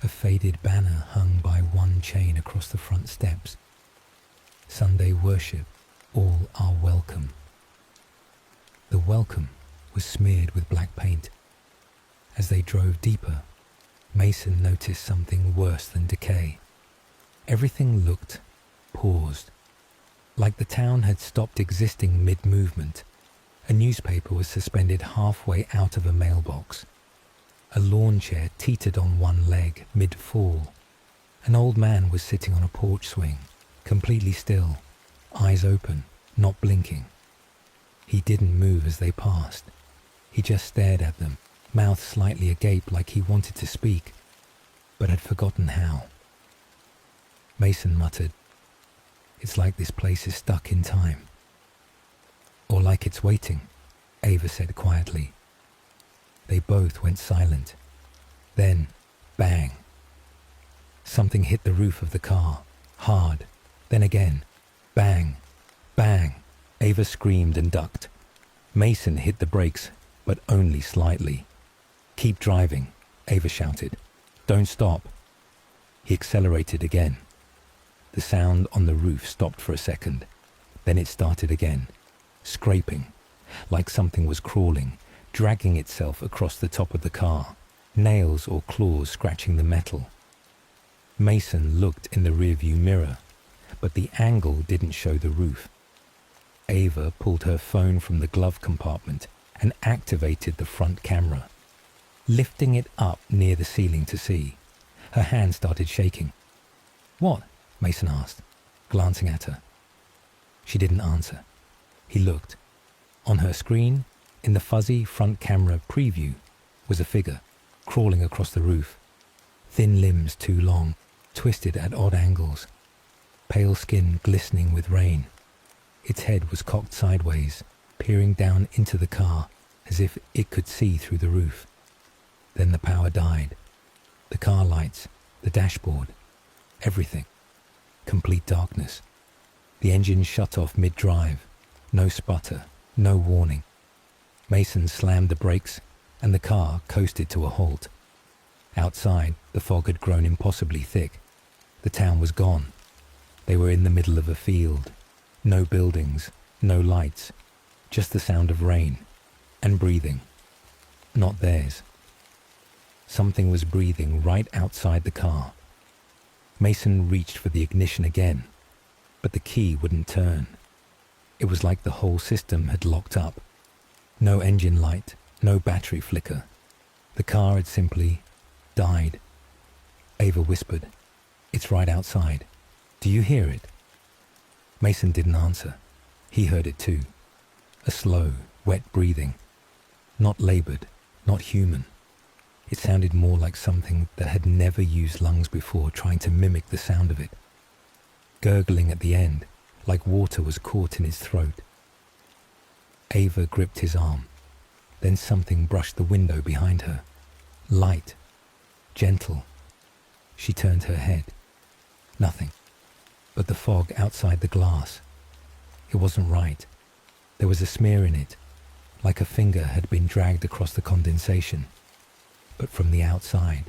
A faded banner hung by one chain across the front steps. Sunday worship, all are welcome. The welcome was smeared with black paint. As they drove deeper, Mason noticed something worse than decay. Everything looked paused, like the town had stopped existing mid-movement. A newspaper was suspended halfway out of a mailbox. A lawn chair teetered on one leg mid-fall. An old man was sitting on a porch swing, completely still, eyes open, not blinking. He didn't move as they passed. He just stared at them, mouth slightly agape like he wanted to speak, but had forgotten how. Mason muttered, "It's like this place is stuck in time." "Or like it's waiting," Ava said quietly. They both went silent. Then, bang. Something hit the roof of the car, hard. Then again, bang, bang. Ava screamed and ducked. Mason hit the brakes, but only slightly. "Keep driving," Ava shouted. "Don't stop." He accelerated again. The sound on the roof stopped for a second. Then it started again, scraping, like something was crawling, dragging itself across the top of the car, nails or claws scratching the metal. Mason looked in the rearview mirror, but the angle didn't show the roof. Ava pulled her phone from the glove compartment and activated the front camera. Lifting it up near the ceiling to see, her hand started shaking. "What?" Mason asked, glancing at her. She didn't answer. He looked. On her screen, in the fuzzy front camera preview, was a figure crawling across the roof. Thin limbs too long, twisted at odd angles. Pale skin glistening with rain. Its head was cocked sideways, peering down into the car as if it could see through the roof. Then the power died. The car lights, the dashboard, everything. Complete darkness. The engine shut off mid-drive. No sputter, no warning. Mason slammed the brakes and the car coasted to a halt. Outside, the fog had grown impossibly thick. The town was gone. They were in the middle of a field. No buildings, no lights, just the sound of rain and breathing. Not theirs. Something was breathing right outside the car. Mason reached for the ignition again, but the key wouldn't turn. It was like the whole system had locked up. No engine light, no battery flicker. The car had simply died. Ava whispered, "It's right outside. Do you hear it?" Mason didn't answer. He heard it too. A slow, wet breathing. Not labored, not human. It sounded more like something that had never used lungs before, trying to mimic the sound of it. Gurgling at the end, like water was caught in his throat. Ava gripped his arm. Then something brushed the window behind her. Light. Gentle. She turned her head. Nothing. But the fog outside the glass. It wasn't right. There was a smear in it, like a finger had been dragged across the condensation. But from the outside,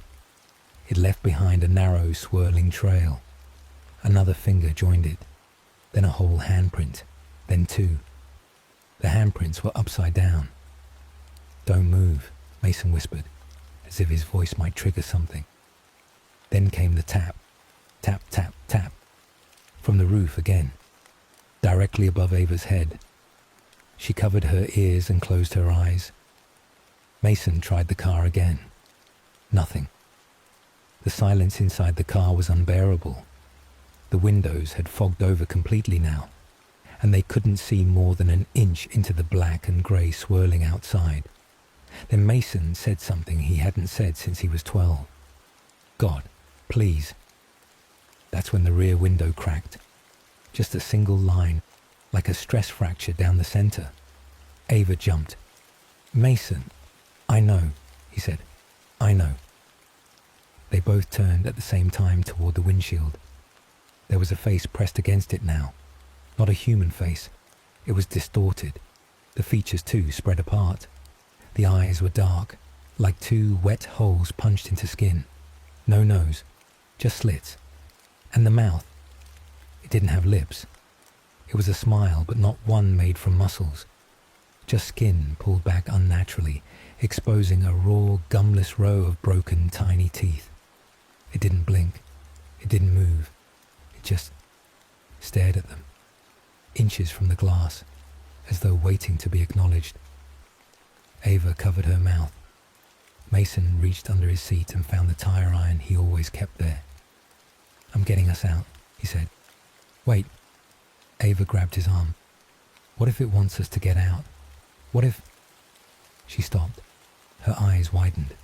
it left behind a narrow, swirling trail. Another finger joined it, then a whole handprint, then two. The handprints were upside down. "Don't move," Mason whispered, as if his voice might trigger something. Then came the tap, tap, tap, tap, from the roof again, directly above Ava's head. She covered her ears and closed her eyes. Mason tried the car again. Nothing. The silence inside the car was unbearable. The windows had fogged over completely now, and they couldn't see more than an inch into the black and grey swirling outside. Then Mason said something he hadn't said since he was 12. "God, please." That's when the rear window cracked. Just a single line, like a stress fracture down the center. Ava jumped. "Mason." "I know," he said. I know. They both turned at the same time toward the windshield. There was a face pressed against it now. Not a human face. It was distorted. The features too spread apart. The eyes were dark, like two wet holes punched into skin. No nose, just slits. And the mouth. It didn't have lips. It was a smile, but not one made from muscles. Just skin pulled back unnaturally, exposing a raw, gumless row of broken, tiny teeth. It didn't blink. It didn't move. It just stared at them, inches from the glass, as though waiting to be acknowledged. Ava covered her mouth. Mason reached under his seat and found the tire iron he always kept there. "I'm getting us out," he said. "Wait." Ava grabbed his arm. "What if it wants us to get out? What if—" She stopped. Her eyes widened.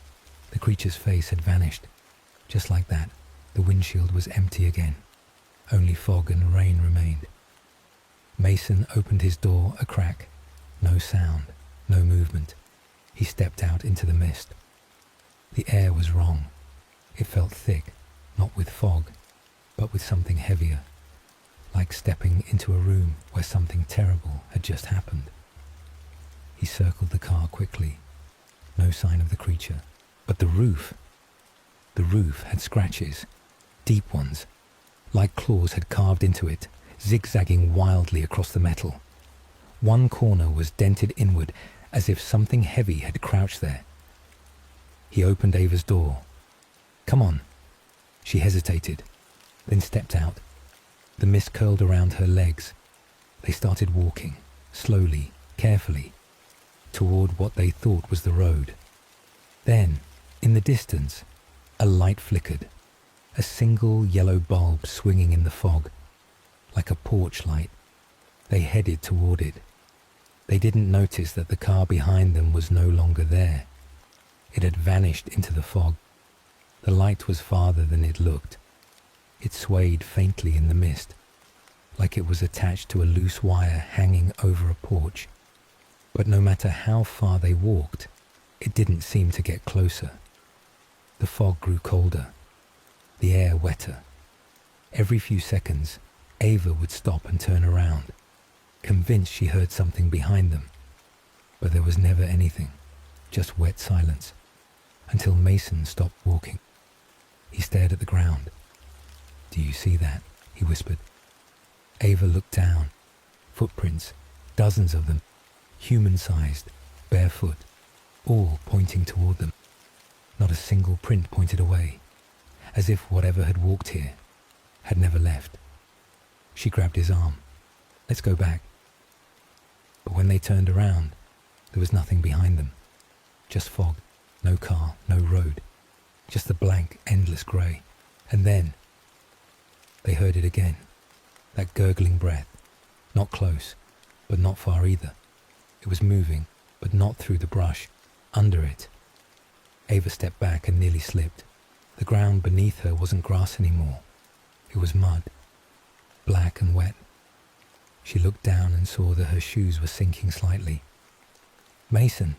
The creature's face had vanished. Just like that, the windshield was empty again. Only fog and rain remained. Mason opened his door a crack. No sound, no movement. He stepped out into the mist. The air was wrong. It felt thick, not with fog, but with something heavier, like stepping into a room where something terrible had just happened. He circled the car quickly. No sign of the creature. But the roof had scratches, deep ones, like claws had carved into it, zigzagging wildly across the metal. One corner was dented inward, as if something heavy had crouched there. He opened Ava's door. "Come on." She hesitated, then stepped out. The mist curled around her legs. They started walking, slowly, carefully, toward what they thought was the road. Then, in the distance, a light flickered, a single yellow bulb swinging in the fog, like a porch light. They headed toward it. They didn't notice that the car behind them was no longer there. It had vanished into the fog. The light was farther than it looked. It swayed faintly in the mist, like it was attached to a loose wire hanging over a porch. But no matter how far they walked, it didn't seem to get closer. The fog grew colder, the air wetter. Every few seconds, Ava would stop and turn around, convinced she heard something behind them. But there was never anything, just wet silence, until Mason stopped walking. He stared at the ground. "Do you see that?" he whispered. Ava looked down. Footprints, dozens of them, human-sized, barefoot, all pointing toward them. Not a single print pointed away, as if whatever had walked here had never left. She grabbed his arm. "Let's go back." But when they turned around, there was nothing behind them. Just fog, no car, no road, just the blank, endless grey. And then they heard it again, that gurgling breath, not close, but not far either. It was moving, but not through the brush, under it. Ava stepped back and nearly slipped. The ground beneath her wasn't grass anymore. It was mud, black and wet. She looked down and saw that her shoes were sinking slightly. "Mason!"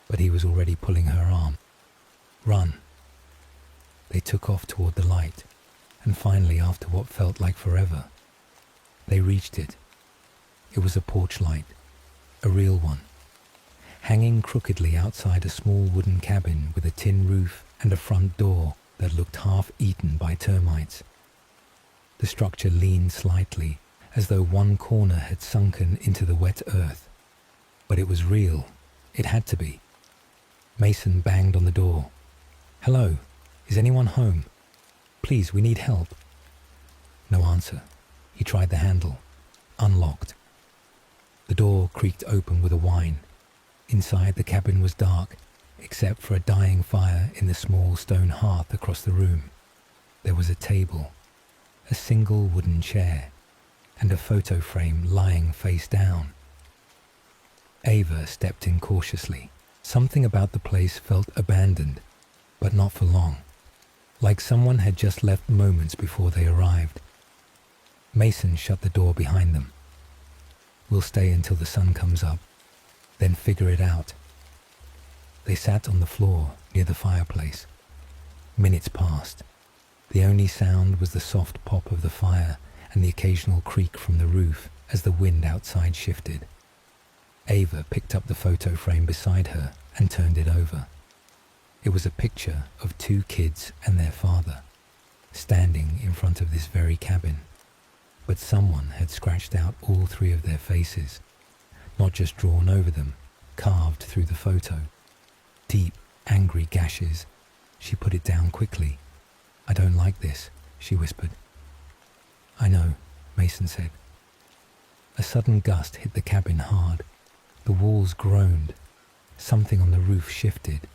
But he was already pulling her arm. "Run!" They took off toward the light, and finally, after what felt like forever, they reached it. It was a porch light, a real one, hanging crookedly outside a small wooden cabin with a tin roof and a front door that looked half eaten by termites. The structure leaned slightly, as though one corner had sunken into the wet earth. But it was real. It had to be. Mason banged on the door. "Hello, is anyone home? Please, we need help." No answer. He tried the handle. Unlocked. The door creaked open with a whine. Inside, the cabin was dark, except for a dying fire in the small stone hearth across the room. There was a table, a single wooden chair, and a photo frame lying face down. Ava stepped in cautiously. Something about the place felt abandoned, but not for long, like someone had just left moments before they arrived. Mason shut the door behind them. "We'll stay until the sun comes up, then figure it out." They sat on the floor near the fireplace. Minutes passed. The only sound was the soft pop of the fire and the occasional creak from the roof as the wind outside shifted. Ava picked up the photo frame beside her and turned it over. It was a picture of two kids and their father, standing in front of this very cabin. But someone had scratched out all three of their faces, not just drawn over them, carved through the photo. Deep, angry gashes. She put it down quickly. "I don't like this," she whispered. "I know," Mason said. A sudden gust hit the cabin hard. The walls groaned. Something on the roof shifted,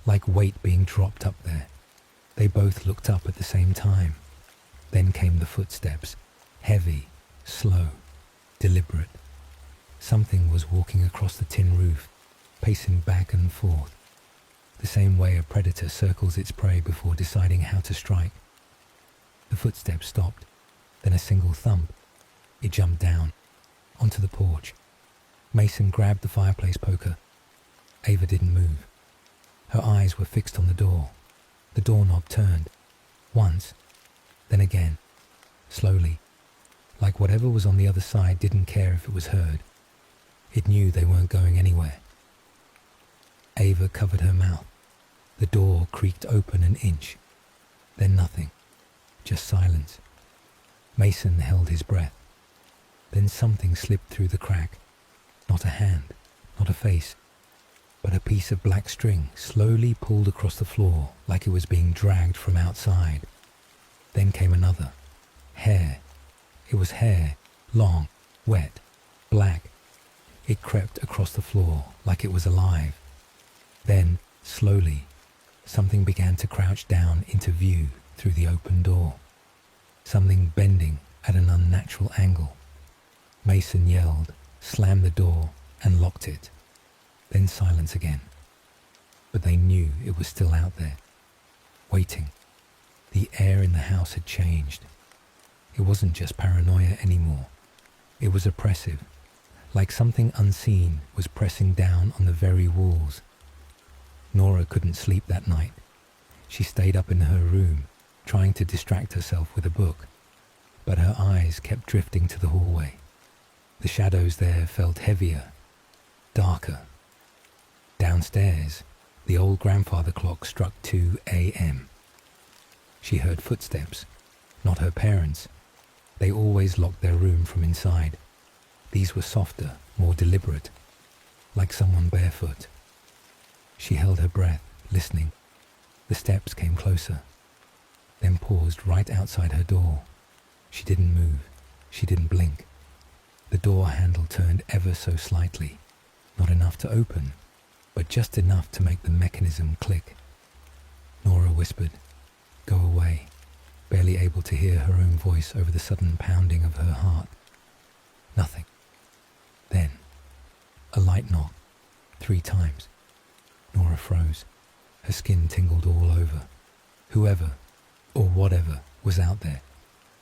like weight being dropped up there. They both looked up at the same time. Then came the footsteps, heavy, slow, deliberate. Something was walking across the tin roof, pacing back and forth, the same way a predator circles its prey before deciding how to strike. The footsteps stopped, then a single thump. It jumped down, onto the porch. Mason grabbed the fireplace poker. Ava didn't move. Her eyes were fixed on the door. The doorknob turned, once, then again, slowly, like whatever was on the other side didn't care if it was heard. It knew they weren't going anywhere. Ava covered her mouth. The door creaked open an inch. Then nothing, just silence. Mason held his breath. Then something slipped through the crack. Not a hand, not a face, but a piece of black string slowly pulled across the floor like it was being dragged from outside. Then came another. Hair. It was hair, long, wet, black. It crept across the floor like it was alive. Then, slowly, something began to crouch down into view through the open door. Something bending at an unnatural angle. Mason yelled, slammed the door, and locked it. Then silence again. But they knew it was still out there, waiting. The air in the house had changed. It wasn't just paranoia anymore. It was oppressive, like something unseen was pressing down on the very walls. Nora couldn't sleep that night. She stayed up in her room, trying to distract herself with a book, but her eyes kept drifting to the hallway. The shadows there felt heavier, darker. Downstairs, the old grandfather clock struck 2 a.m. She heard footsteps, not her parents. They always locked their room from inside. These were softer, more deliberate, like someone barefoot. She held her breath, listening. The steps came closer, then paused right outside her door. She didn't move. She didn't blink. The door handle turned ever so slightly, not enough to open, but just enough to make the mechanism click. Nora whispered, "Go away," barely able to hear her own voice over the sudden pounding of her heart. Nothing. Then, a light knock, 3 times. Nora froze. Her skin tingled all over. Whoever, or whatever, was out there.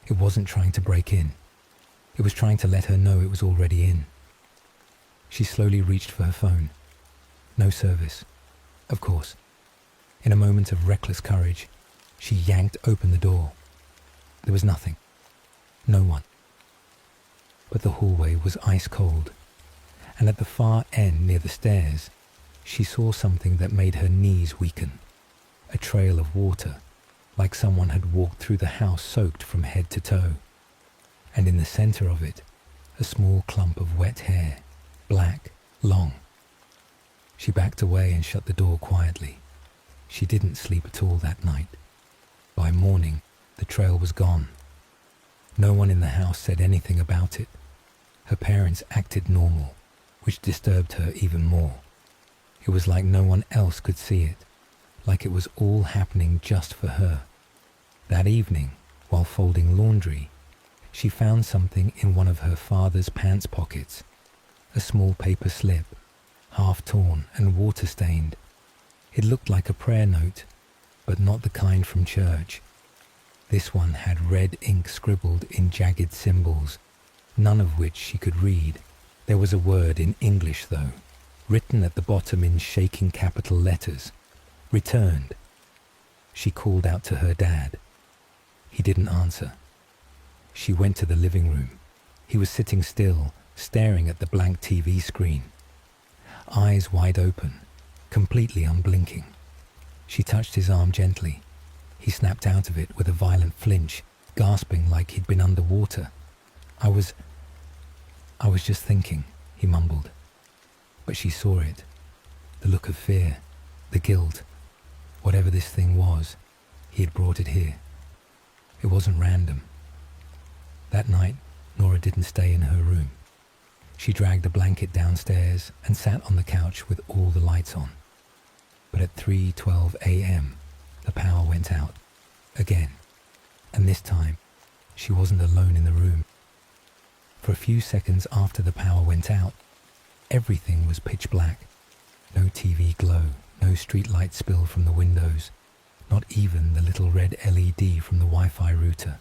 It wasn't trying to break in. It was trying to let her know it was already in. She slowly reached for her phone. No service. Of course. In a moment of reckless courage, she yanked open the door. There was nothing. No one. But the hallway was ice cold, and at the far end near the stairs, she saw something that made her knees weaken. A trail of water, like someone had walked through the house soaked from head to toe. And in the center of it, a small clump of wet hair, black, long. She backed away and shut the door quietly. She didn't sleep at all that night. By morning, the trail was gone. No one in the house said anything about it. Her parents acted normal, which disturbed her even more. It was like no one else could see it, like it was all happening just for her. That evening, while folding laundry, she found something in one of her father's pants pockets, a small paper slip, half torn and water-stained. It looked like a prayer note, but not the kind from church. This one had red ink scribbled in jagged symbols, none of which she could read. There was a word in English, though, written at the bottom in shaking capital letters, "Returned." She called out to her dad. He didn't answer. She went to the living room. He was sitting still, staring at the blank TV screen. Eyes wide open, completely unblinking. She touched his arm gently. He snapped out of it with a violent flinch, gasping like he'd been underwater. I was just thinking," he mumbled. But she saw it. The look of fear, the guilt. Whatever this thing was, he had brought it here. It wasn't random. That night, Nora didn't stay in her room. She dragged a blanket downstairs and sat on the couch with all the lights on. But at 3:12 a.m., the power went out. Again. And this time, she wasn't alone in the room. For a few seconds after the power went out, everything was pitch black. No TV glow, no street light spill from the windows, not even the little red LED from the Wi-Fi router.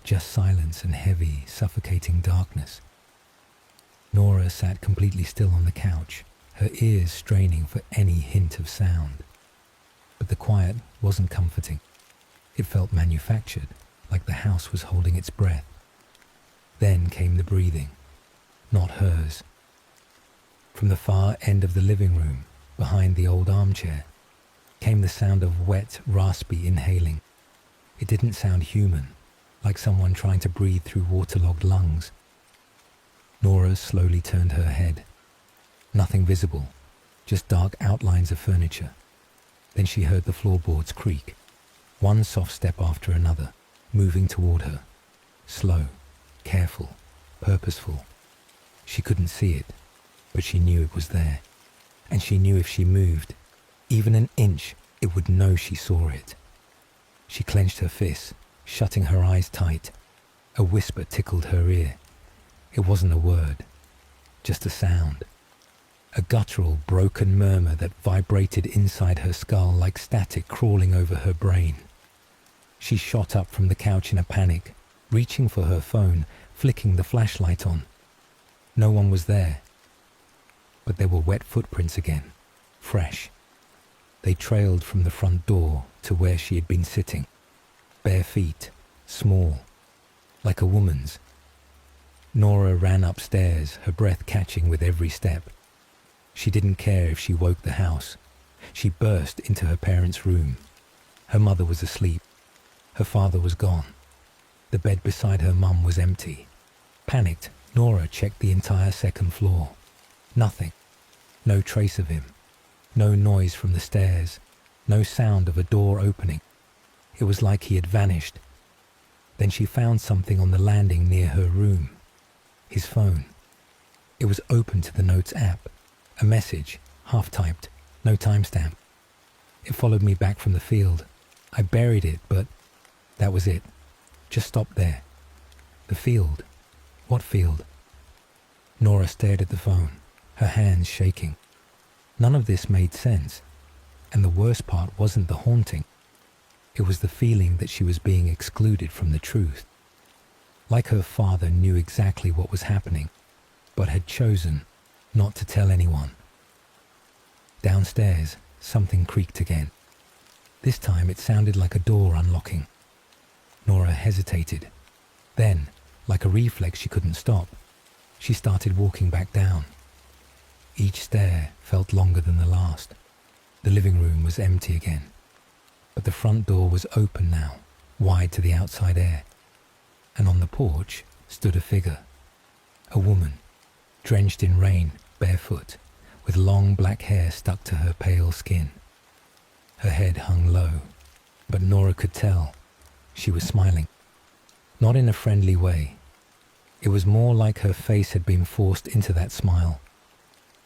Just silence and heavy, suffocating darkness. Nora sat completely still on the couch, her ears straining for any hint of sound. But the quiet wasn't comforting. It felt manufactured, like the house was holding its breath. Then came the breathing, not hers. From the far end of the living room, behind the old armchair, came the sound of wet, raspy inhaling. It didn't sound human, like someone trying to breathe through waterlogged lungs. Nora slowly turned her head. Nothing visible, just dark outlines of furniture. Then she heard the floorboards creak, one soft step after another, moving toward her. Slow, careful, purposeful. She couldn't see it, but she knew it was there. And she knew if she moved, even an inch, it would know she saw it. She clenched her fists, shutting her eyes tight. A whisper tickled her ear. It wasn't a word, just a sound. A guttural, broken murmur that vibrated inside her skull like static crawling over her brain. She shot up from the couch in a panic, reaching for her phone, flicking the flashlight on. No one was there. But there were wet footprints again, fresh. They trailed from the front door to where she had been sitting. Bare feet, small, like a woman's. Nora ran upstairs, her breath catching with every step. She didn't care if she woke the house. She burst into her parents' room. Her mother was asleep. Her father was gone. The bed beside her mum was empty. Panicked, Nora checked the entire second floor. Nothing. No trace of him. No noise from the stairs. No sound of a door opening. It was like he had vanished. Then she found something on the landing near her room. His phone. It was open to the Notes app. A message, half-typed, no timestamp. It followed me back from the field. I buried it, but that was it. Just stopped there. The field. What field? Nora stared at the phone, her hands shaking. None of this made sense. And the worst part wasn't the haunting. It was the feeling that she was being excluded from the truth. Like her father knew exactly what was happening, but had chosen not to tell anyone. Downstairs, something creaked again. This time it sounded like a door unlocking. Nora hesitated. Then, like a reflex, she couldn't stop. She started walking back down. Each stair felt longer than the last. The living room was empty again. But the front door was open now, wide to the outside air. And on the porch stood a figure. A woman, drenched in rain, barefoot, with long black hair stuck to her pale skin. Her head hung low, but Nora could tell she was smiling. Not in a friendly way. It was more like her face had been forced into that smile,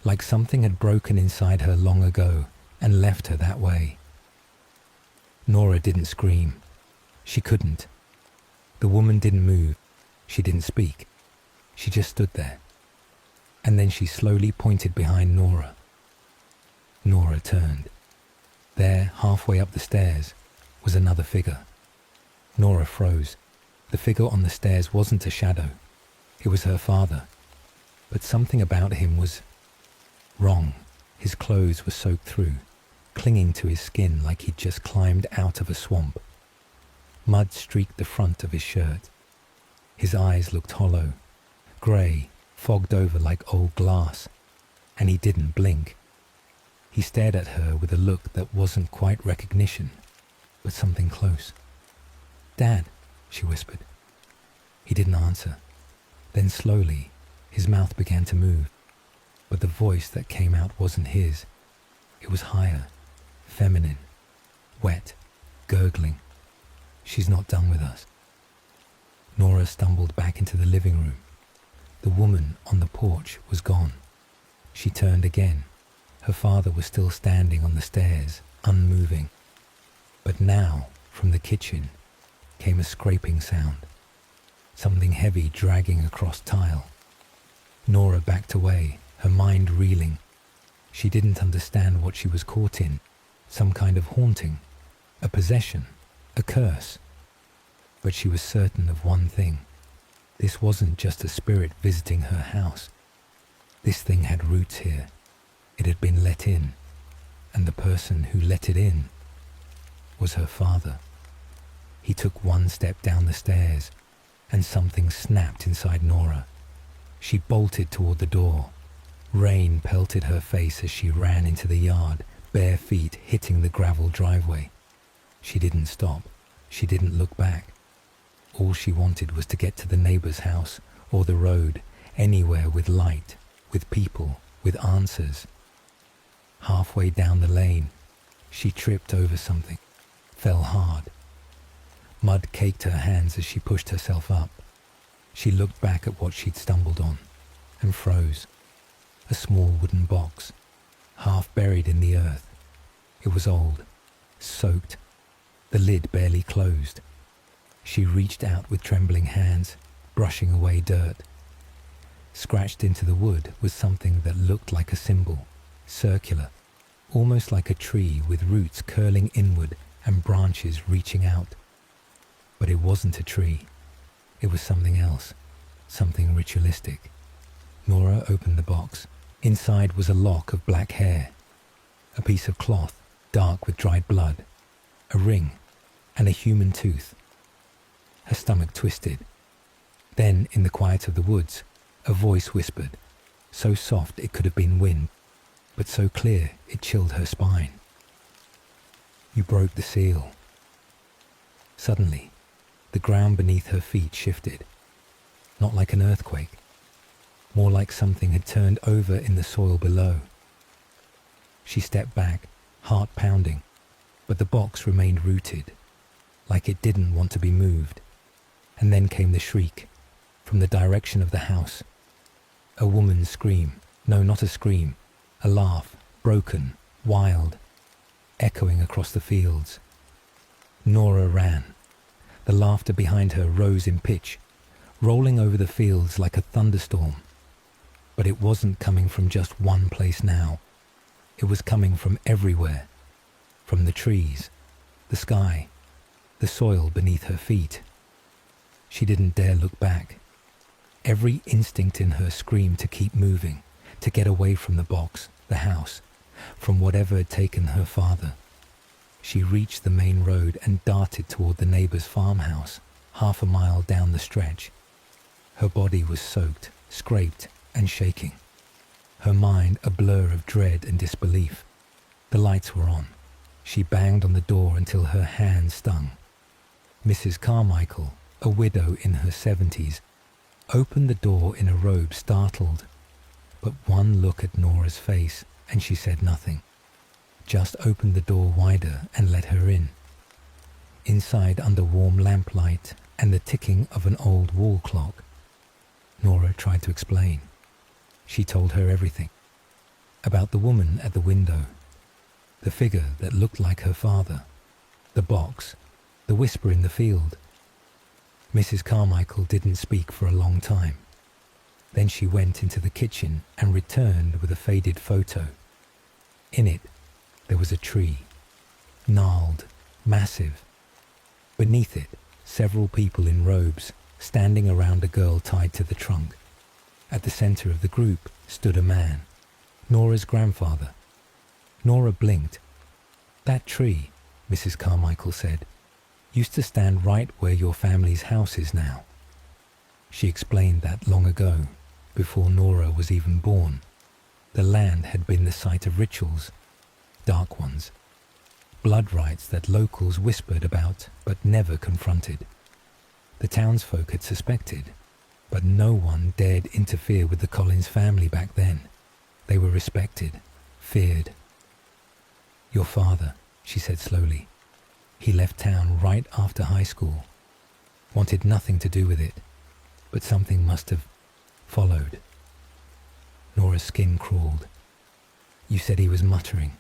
like something had broken inside her long ago and left her that way. Nora didn't scream. She couldn't. The woman didn't move. She didn't speak. She just stood there. And then she slowly pointed behind Nora. Nora turned. There, halfway up the stairs, was another figure. Nora froze. The figure on the stairs wasn't a shadow. It was her father. But something about him was Wrong. His clothes were soaked through, clinging to his skin like he'd just climbed out of a swamp. Mud streaked the front of his shirt. His eyes looked hollow, grey, fogged over like old glass, and he didn't blink. He stared at her with a look that wasn't quite recognition, but something close. "Dad," she whispered. He didn't answer. Then slowly, his mouth began to move, but the voice that came out wasn't his. It was higher, feminine, wet, gurgling. "She's not done with us." Nora stumbled back into the living room. The woman on the porch was gone. She turned again. Her father was still standing on the stairs, unmoving. But now, from the kitchen, came a scraping sound. Something heavy dragging across tile. Nora backed away, her mind reeling. She didn't understand what she was caught in. Some kind of haunting, a possession, a curse. But she was certain of one thing. This wasn't just a spirit visiting her house. This thing had roots here. It had been let in, and the person who let it in was her father. He took one step down the stairs, and something snapped inside Nora. She bolted toward the door. Rain pelted her face as she ran into the yard, bare feet hitting the gravel driveway. She didn't stop. She didn't look back. All she wanted was to get to the neighbor's house or the road, anywhere with light, with people, with answers. Halfway down the lane, she tripped over something, fell hard. Mud caked her hands as she pushed herself up. She looked back at what she'd stumbled on and froze. A small wooden box, half buried in the earth. It was old, soaked, the lid barely closed. She reached out with trembling hands, brushing away dirt. Scratched into the wood was something that looked like a symbol, circular, almost like a tree with roots curling inward and branches reaching out. But it wasn't a tree. It was something else, something ritualistic. Nora opened the box. Inside was a lock of black hair, a piece of cloth, dark with dried blood, a ring, and a human tooth. Her stomach twisted. Then, in the quiet of the woods, a voice whispered, so soft it could have been wind, but so clear it chilled her spine. "You broke the seal." Suddenly, the ground beneath her feet shifted, not like an earthquake, more like something had turned over in the soil below. She stepped back, heart pounding, but the box remained rooted, like it didn't want to be moved. And then came the shriek, from the direction of the house. A woman's scream, no, not a scream, a laugh, broken, wild, echoing across the fields. Nora ran. The laughter behind her rose in pitch, rolling over the fields like a thunderstorm. But it wasn't coming from just one place now. It was coming from everywhere. From the trees, the sky, the soil beneath her feet. She didn't dare look back. Every instinct in her screamed to keep moving, to get away from the box, the house, from whatever had taken her father. She reached the main road and darted toward the neighbor's farmhouse, half a mile down the stretch. Her body was soaked, scraped, and shaking. Her mind a blur of dread and disbelief. The lights were on. She banged on the door until her hands stung. Mrs. Carmichael, a widow in her 70s, opened the door in a robe, startled. But one look at Nora's face and she said nothing. Just opened the door wider and let her in. Inside, under warm lamplight and the ticking of an old wall clock, Nora tried to explain. She told her everything. About the woman at the window, the figure that looked like her father, the box, the whisper in the field. Mrs. Carmichael didn't speak for a long time. Then she went into the kitchen and returned with a faded photo. In it, there was a tree, gnarled, massive. Beneath it, several people in robes, standing around a girl tied to the trunk. At the center of the group stood a man, Nora's grandfather. Nora blinked. That tree, Mrs. Carmichael said, used to stand right where your family's house is now. She explained that long ago, before Nora was even born, the land had been the site of rituals, dark ones, blood rites that locals whispered about but never confronted. The townsfolk had suspected, but no one dared interfere with the Collins family back then. They were respected, feared. Your father, she said slowly. He left town right after high school. Wanted nothing to do with it, but something must have followed. Nora's skin crawled. You said he was muttering,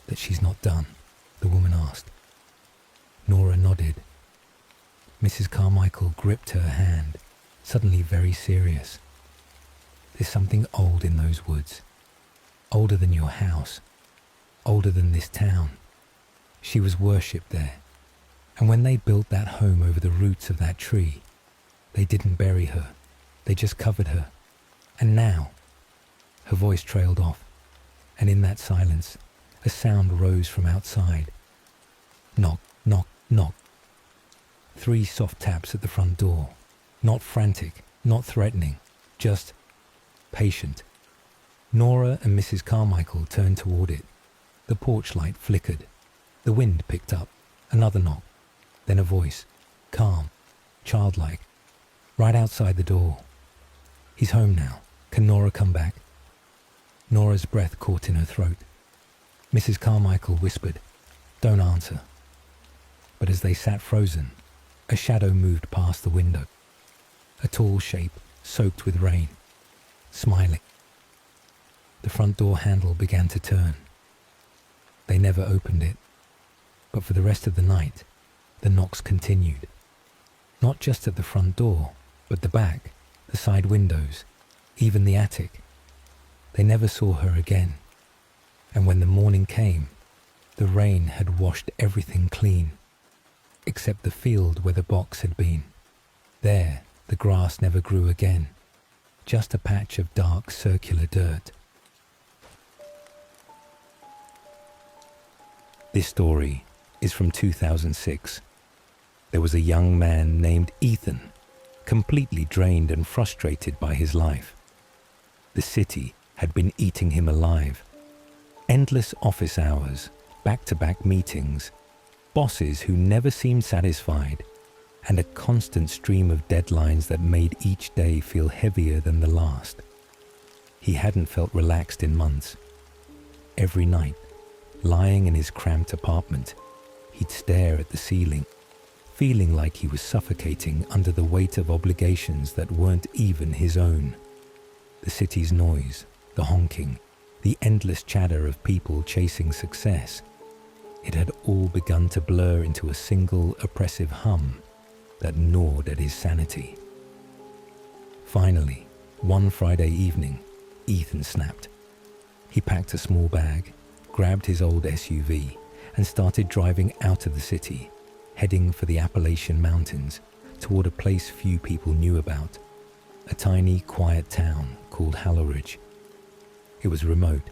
that she's not done, the woman asked. Nora nodded. Mrs. Carmichael gripped her hand, suddenly very serious. There's something old in those woods. Older than your house. Older than this town. She was worshipped there. And when they built that home over the roots of that tree, they didn't bury her. They just covered her. And now, her voice trailed off, and in that silence, a sound rose from outside. Knock, knock, knock. 3 soft taps at the front door. Not frantic, not threatening, just patient. Nora and Mrs. Carmichael turned toward it. The porch light flickered. The wind picked up. Another knock. Then a voice, calm, childlike, right outside the door. He's home now. Can Nora come back? Nora's breath caught in her throat. Mrs. Carmichael whispered, don't answer. But as they sat frozen, a shadow moved past the window. A tall shape, soaked with rain, smiling. The front door handle began to turn. They never opened it, but for the rest of the night, the knocks continued. Not just at the front door, but the back, the side windows, even the attic. They never saw her again, and when the morning came, the rain had washed everything clean, except the field where the box had been. There, the grass never grew again, just a patch of dark circular dirt. This story is from 2006. There was a young man named Ethan, completely drained and frustrated by his life. The city had been eating him alive. Endless office hours, back-to-back meetings, bosses who never seemed satisfied, and a constant stream of deadlines that made each day feel heavier than the last. He hadn't felt relaxed in months. Every night, lying in his cramped apartment, he'd stare at the ceiling, feeling like he was suffocating under the weight of obligations that weren't even his own. The city's noise, the honking, the endless chatter of people chasing success, it had all begun to blur into a single oppressive hum that gnawed at his sanity. Finally, one Friday evening, Ethan snapped. He packed a small bag, grabbed his old SUV, and started driving out of the city, heading for the Appalachian Mountains, toward a place few people knew about, a tiny, quiet town called Halloridge. It was remote,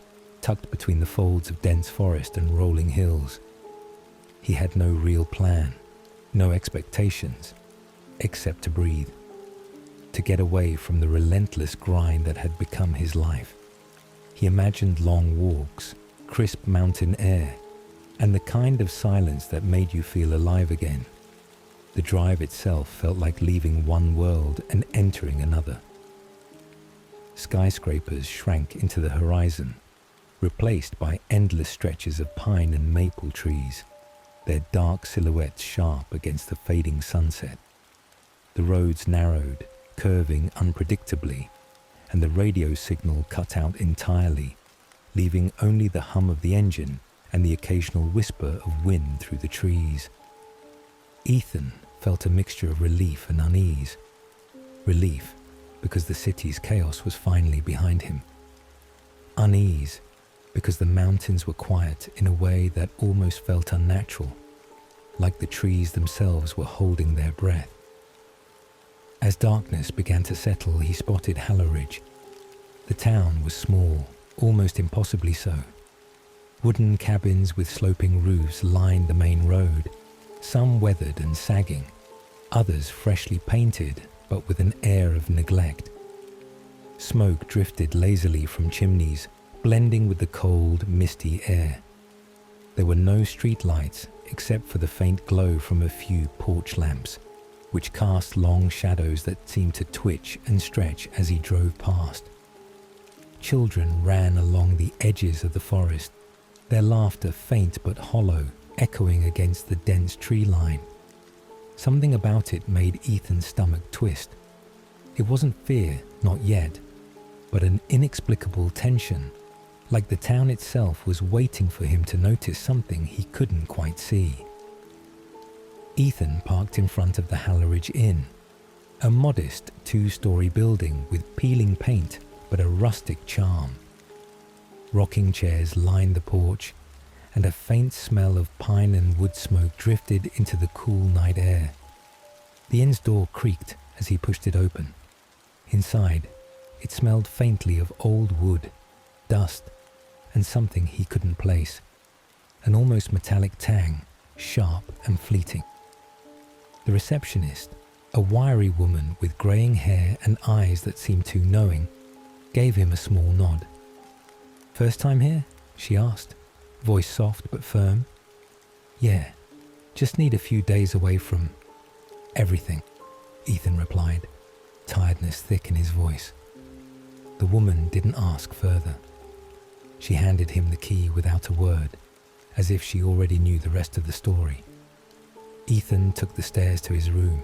tucked between the folds of dense forest and rolling hills. He had no real plan, no expectations, except to breathe, to get away from the relentless grind that had become his life. He imagined long walks, crisp mountain air, and the kind of silence that made you feel alive again. The drive itself felt like leaving one world and entering another. Skyscrapers shrank into the horizon, replaced by endless stretches of pine and maple trees, their dark silhouettes sharp against the fading sunset. The roads narrowed, curving unpredictably, and the radio signal cut out entirely, leaving only the hum of the engine and the occasional whisper of wind through the trees. Ethan felt a mixture of relief and unease. Relief, because the city's chaos was finally behind him. Unease, because the mountains were quiet in a way that almost felt unnatural, like the trees themselves were holding their breath. As darkness began to settle, he spotted Halloridge. The town was small, almost impossibly so. Wooden cabins with sloping roofs lined the main road, some weathered and sagging, others freshly painted but with an air of neglect. Smoke drifted lazily from chimneys, blending with the cold, misty air. There were no street lights except for the faint glow from a few porch lamps, which cast long shadows that seemed to twitch and stretch as he drove past. Children ran along the edges of the forest, their laughter faint but hollow, echoing against the dense tree line. Something about it made Ethan's stomach twist. It wasn't fear, not yet, but an inexplicable tension, like the town itself was waiting for him to notice something he couldn't quite see. Ethan parked in front of the Halleridge Inn, a modest two-story building with peeling paint but a rustic charm. Rocking chairs lined the porch, and a faint smell of pine and wood smoke drifted into the cool night air. The inn's door creaked as he pushed it open. Inside, it smelled faintly of old wood, dust, and something he couldn't place. An almost metallic tang, sharp and fleeting. The receptionist, a wiry woman with greying hair and eyes that seemed too knowing, gave him a small nod. "First time here?" she asked, voice soft but firm. "Yeah, just need a few days away from everything," Ethan replied, tiredness thick in his voice. The woman didn't ask further. She handed him the key without a word, as if she already knew the rest of the story. Ethan took the stairs to his room,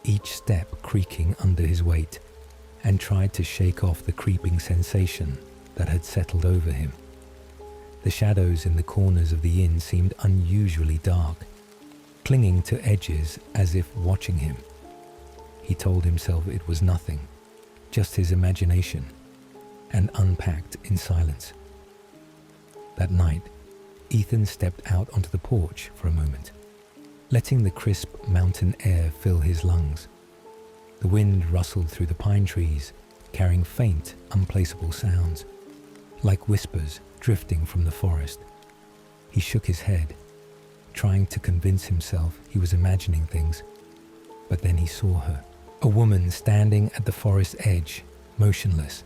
each step creaking under his weight, and tried to shake off the creeping sensation that had settled over him. The shadows in the corners of the inn seemed unusually dark, clinging to edges as if watching him. He told himself it was nothing, just his imagination, and unpacked in silence. That night, Ethan stepped out onto the porch for a moment, letting the crisp mountain air fill his lungs. The wind rustled through the pine trees, carrying faint, unplaceable sounds, like whispers drifting from the forest. He shook his head, trying to convince himself he was imagining things, but then he saw her, a woman standing at the forest edge, motionless.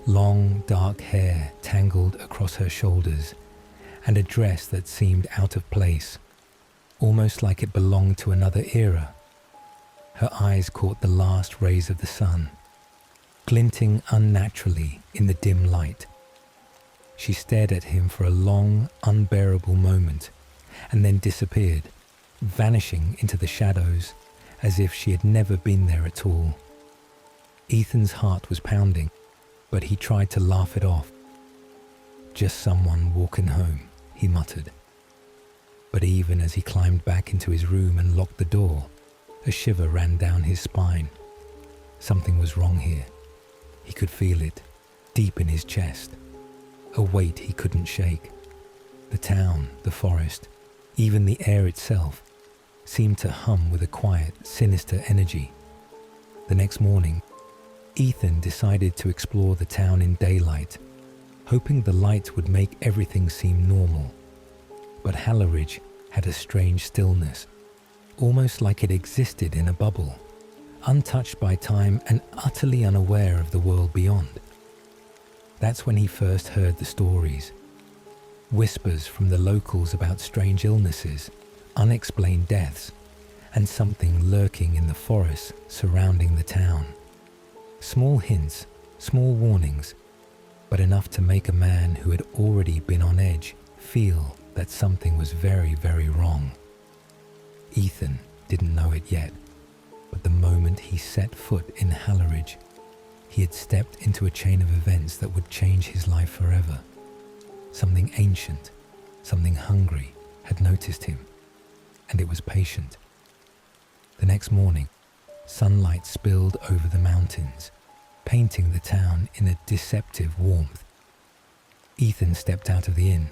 Long, dark hair tangled across her shoulders, and a dress that seemed out of place, almost like it belonged to another era. Her eyes caught the last rays of the sun, glinting unnaturally in the dim light. She stared at him for a long, unbearable moment, and then disappeared, vanishing into the shadows as if she had never been there at all. Ethan's heart was pounding, but he tried to laugh it off. "Just someone walking home," he muttered. But even as he climbed back into his room and locked the door, a shiver ran down his spine. Something was wrong here. He could feel it, deep in his chest. A weight he couldn't shake. The town, the forest, even the air itself, seemed to hum with a quiet, sinister energy. The next morning, Ethan decided to explore the town in daylight, hoping the light would make everything seem normal. But Halleridge had a strange stillness, almost like it existed in a bubble, untouched by time and utterly unaware of the world beyond. That's when he first heard the stories. Whispers from the locals about strange illnesses, unexplained deaths, and something lurking in the forests surrounding the town. Small hints, small warnings, but enough to make a man who had already been on edge feel that something was very, very wrong. Ethan didn't know it yet, but the moment he set foot in Halleridge, he had stepped into a chain of events that would change his life forever. Something ancient, something hungry had noticed him, and it was patient. The next morning, sunlight spilled over the mountains, painting the town in a deceptive warmth. Ethan stepped out of the inn,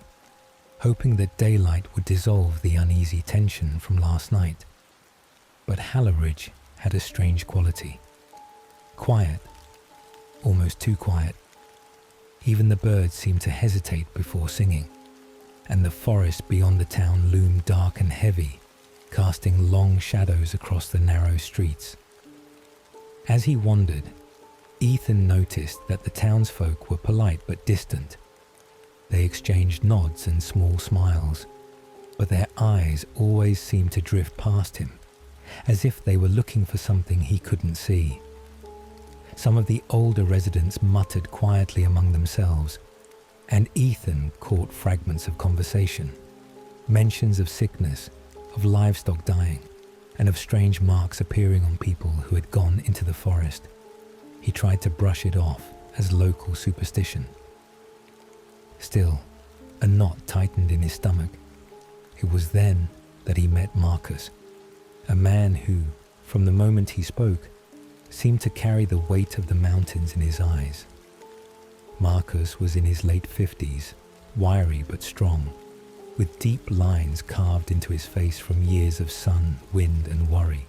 hoping that daylight would dissolve the uneasy tension from last night. But Halleridge had a strange quality. Quiet, almost too quiet. Even the birds seemed to hesitate before singing, and the forest beyond the town loomed dark and heavy, casting long shadows across the narrow streets. As he wandered, Ethan noticed that the townsfolk were polite but distant. They exchanged nods and small smiles, but their eyes always seemed to drift past him, as if they were looking for something he couldn't see. Some of the older residents muttered quietly among themselves, and Ethan caught fragments of conversation, mentions of sickness, of livestock dying, and of strange marks appearing on people who had gone into the forest. He tried to brush it off as local superstition. Still, a knot tightened in his stomach. It was then that he met Marcus, a man who, from the moment he spoke, seemed to carry the weight of the mountains in his eyes. Marcus was in his late 50s, wiry but strong, with deep lines carved into his face from years of sun, wind, and worry.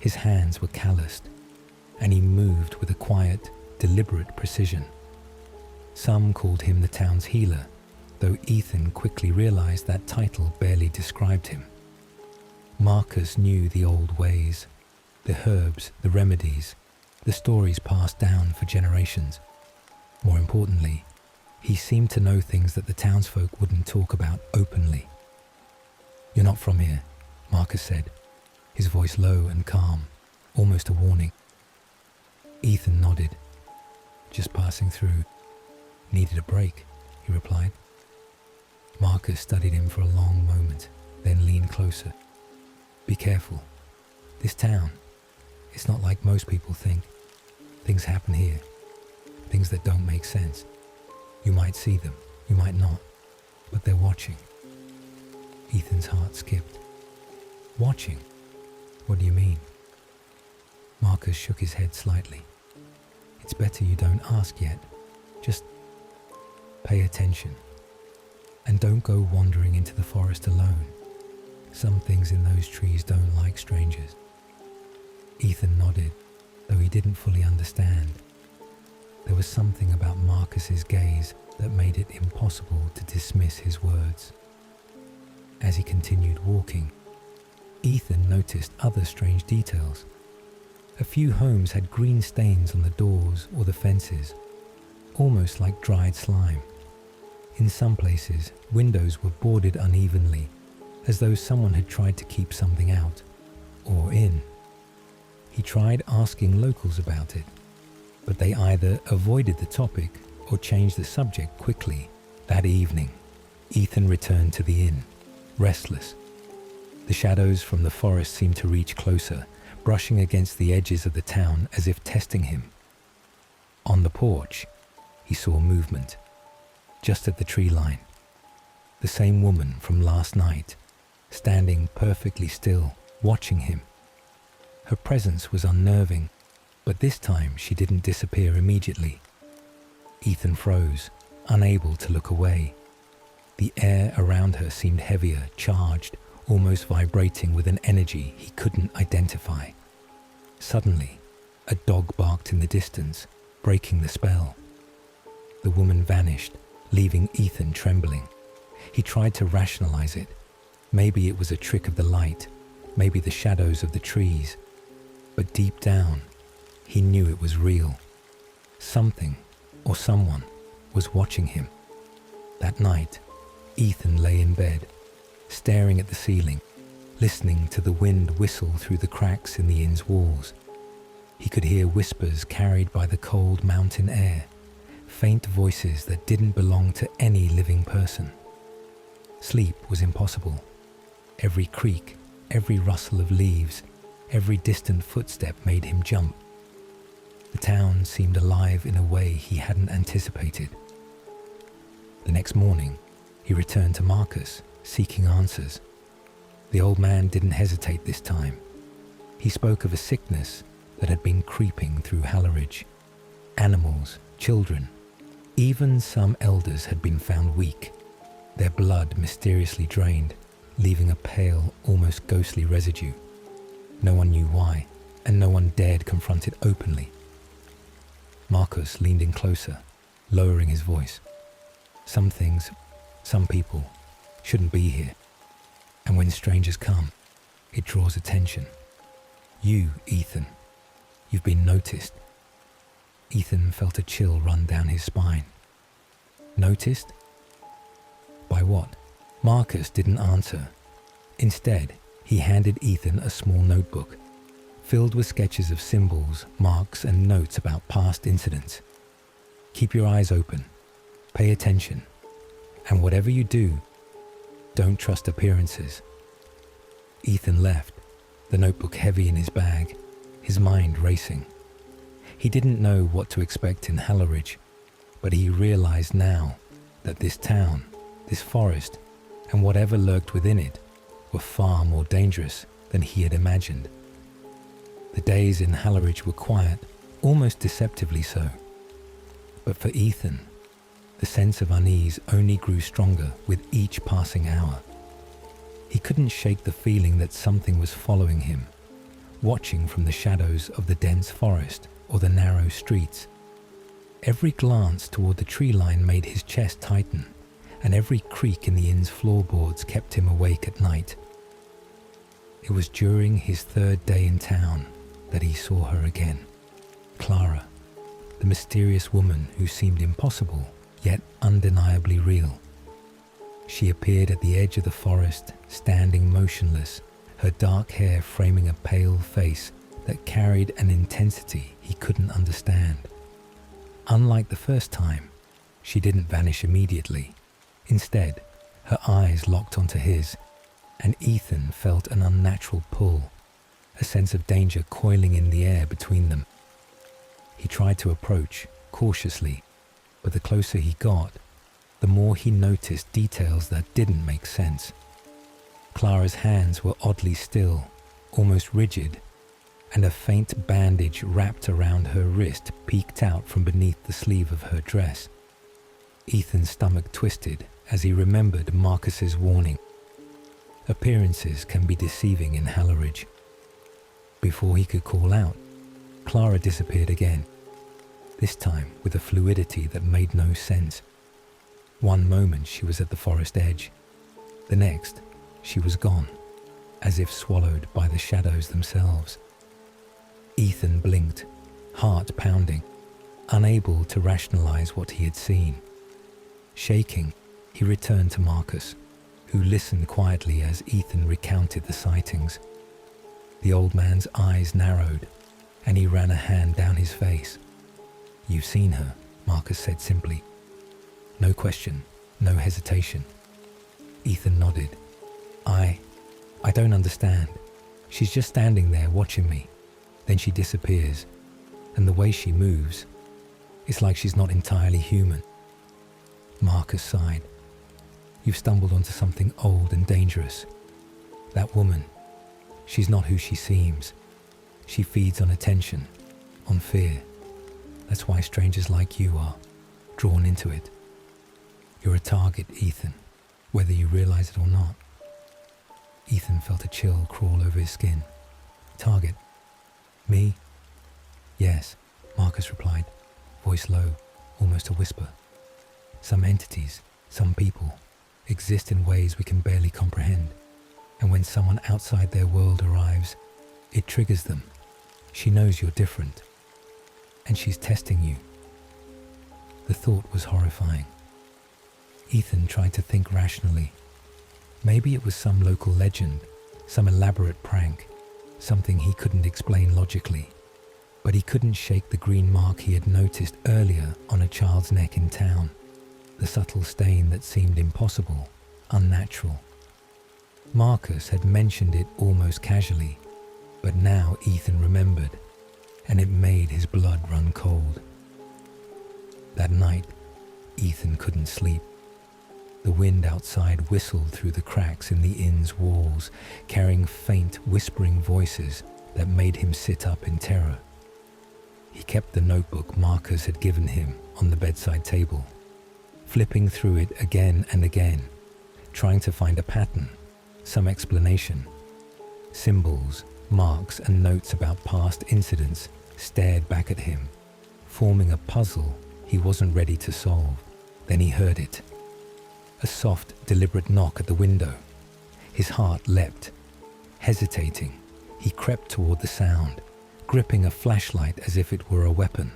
His hands were calloused, and he moved with a quiet, deliberate precision. Some called him the town's healer, though Ethan quickly realized that title barely described him. Marcus knew the old ways, the herbs, the remedies, the stories passed down for generations. More importantly, he seemed to know things that the townsfolk wouldn't talk about openly. "You're not from here," Marcus said, his voice low and calm, almost a warning. Ethan nodded. "Just passing through. Needed a break," he replied. Marcus studied him for a long moment, then leaned closer. "Be careful. This town, it's not like most people think. Things happen here, things that don't make sense. You might see them, you might not, but they're watching." Ethan's heart skipped. "Watching? What do you mean?" Marcus shook his head slightly. "It's better you don't ask yet. Just pay attention. And don't go wandering into the forest alone. Some things in those trees don't like strangers." Ethan nodded, though he didn't fully understand. There was something about Marcus's gaze that made it impossible to dismiss his words. As he continued walking, Ethan noticed other strange details. A few homes had green stains on the doors or the fences, almost like dried slime. In some places, windows were boarded unevenly, as though someone had tried to keep something out, or in. He tried asking locals about it, but they either avoided the topic or changed the subject quickly. That evening, Ethan returned to the inn, restless. The shadows from the forest seemed to reach closer, brushing against the edges of the town as if testing him. On the porch, he saw movement, just at the tree line. The same woman from last night, standing perfectly still, watching him. Her presence was unnerving, but this time she didn't disappear immediately. Ethan froze, unable to look away. The air around her seemed heavier, charged, almost vibrating with an energy he couldn't identify. Suddenly, a dog barked in the distance, breaking the spell. The woman vanished, leaving Ethan trembling. He tried to rationalize it. Maybe it was a trick of the light, maybe the shadows of the trees. But deep down, he knew it was real. Something, or someone, was watching him. That night, Ethan lay in bed, staring at the ceiling, listening to the wind whistle through the cracks in the inn's walls. He could hear whispers carried by the cold mountain air, faint voices that didn't belong to any living person. Sleep was impossible. Every creak, every rustle of leaves, every distant footstep made him jump. The town seemed alive in a way he hadn't anticipated. The next morning, he returned to Marcus, seeking answers. The old man didn't hesitate this time. He spoke of a sickness that had been creeping through Halleridge. Animals, children, even some elders had been found weak, their blood mysteriously drained, leaving a pale, almost ghostly residue. No one knew why, and no one dared confront it openly. Marcus leaned in closer, lowering his voice. Some things, some people, shouldn't be here. And when strangers come, it draws attention. You, Ethan, you've been noticed. Ethan felt a chill run down his spine. Noticed? By what? Marcus didn't answer. Instead, he handed Ethan a small notebook, filled with sketches of symbols, marks, and notes about past incidents. Keep your eyes open, pay attention, and whatever you do, don't trust appearances. Ethan left, the notebook heavy in his bag, his mind racing. He didn't know what to expect in Halleridge, but he realized now that this town, this forest, and whatever lurked within it were far more dangerous than he had imagined. The days in Halleridge were quiet, almost deceptively so. But for Ethan, the sense of unease only grew stronger with each passing hour. He couldn't shake the feeling that something was following him, watching from the shadows of the dense forest or the narrow streets. Every glance toward the tree line made his chest tighten, and every creak in the inn's floorboards kept him awake at night. It was during his third day in town that he saw her again. Clara, the mysterious woman who seemed impossible, yet undeniably real. She appeared at the edge of the forest, standing motionless, her dark hair framing a pale face that carried an intensity he couldn't understand. Unlike the first time, she didn't vanish immediately. Instead, her eyes locked onto his, and Ethan felt an unnatural pull, a sense of danger coiling in the air between them. He tried to approach, cautiously, but the closer he got, the more he noticed details that didn't make sense. Clara's hands were oddly still, almost rigid, and a faint bandage wrapped around her wrist peeked out from beneath the sleeve of her dress. Ethan's stomach twisted as he remembered Marcus's warning. Appearances can be deceiving in Halleridge. Before he could call out, Clara disappeared again, this time with a fluidity that made no sense. One moment she was at the forest edge, the next she was gone, as if swallowed by the shadows themselves. Ethan blinked, heart pounding, unable to rationalize what he had seen. Shaking, he returned to Marcus, who listened quietly as Ethan recounted the sightings. The old man's eyes narrowed, and he ran a hand down his face. "You've seen her," Marcus said simply. No question, no hesitation. Ethan nodded. I don't understand. She's just standing there watching me. Then she disappears, and the way she moves, it's like she's not entirely human. Marcus sighed. You've stumbled onto something old and dangerous. That woman, she's not who she seems. She feeds on attention, on fear. That's why strangers like you are drawn into it. You're a target, Ethan, whether you realize it or not. Ethan felt a chill crawl over his skin. Target? Me? Yes, Marcus replied, voice low, almost a whisper. Some entities, some people, exist in ways we can barely comprehend, and when someone outside their world arrives, it triggers them. She knows you're different, and she's testing you. The thought was horrifying. Ethan tried to think rationally. Maybe it was some local legend, some elaborate prank, something he couldn't explain logically. But he couldn't shake the green mark he had noticed earlier on a child's neck in town, the subtle stain that seemed impossible, unnatural. Marcus had mentioned it almost casually, but now Ethan remembered, and it made his blood run cold. That night, Ethan couldn't sleep. The wind outside whistled through the cracks in the inn's walls, carrying faint, whispering voices that made him sit up in terror. He kept the notebook Marcus had given him on the bedside table, flipping through it again and again, trying to find a pattern, some explanation. Symbols, marks, and notes about past incidents stared back at him, forming a puzzle he wasn't ready to solve. Then he heard it. A soft, deliberate knock at the window. His heart leapt. Hesitating, he crept toward the sound, gripping a flashlight as if it were a weapon.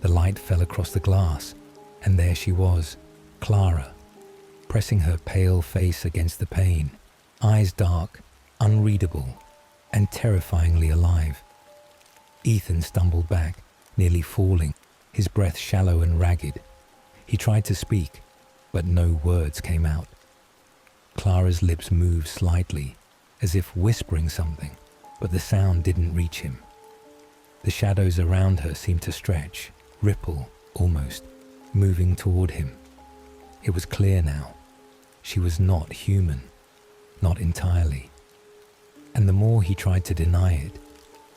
The light fell across the glass, and there she was, Clara, pressing her pale face against the pane, eyes dark, unreadable, and terrifyingly alive. Ethan stumbled back, nearly falling, his breath shallow and ragged. He tried to speak, but no words came out. Clara's lips moved slightly, as if whispering something, but the sound didn't reach him. The shadows around her seemed to stretch, ripple, almost, moving toward him. It was clear now. She was not human, not entirely. And the more he tried to deny it,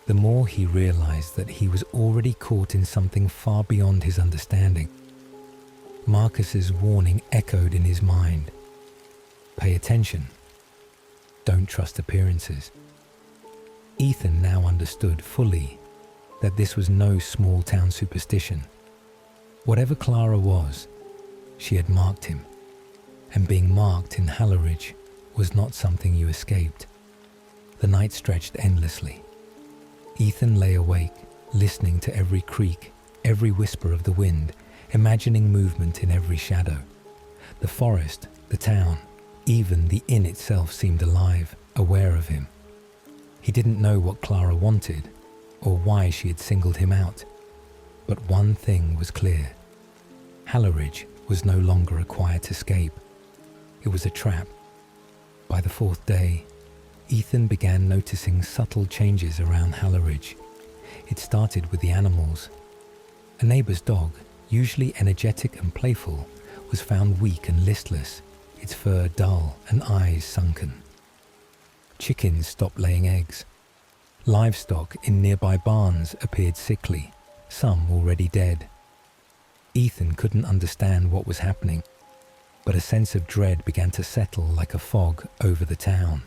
the more he realized that he was already caught in something far beyond his understanding. Marcus's warning echoed in his mind. Pay attention. Don't trust appearances. Ethan now understood fully that this was no small-town superstition. Whatever Clara was, she had marked him, and being marked in Halleridge was not something you escaped. The night stretched endlessly. Ethan lay awake, listening to every creak, every whisper of the wind, imagining movement in every shadow. The forest, the town, even the inn itself seemed alive, aware of him. He didn't know what Clara wanted, or why she had singled him out. But one thing was clear. Halleridge was no longer a quiet escape. It was a trap. By the fourth day, Ethan began noticing subtle changes around Halleridge. It started with the animals. A neighbor's dog, usually energetic and playful, was found weak and listless, its fur dull and eyes sunken. Chickens stopped laying eggs. Livestock in nearby barns appeared sickly, some already dead. Ethan couldn't understand what was happening, but a sense of dread began to settle like a fog over the town.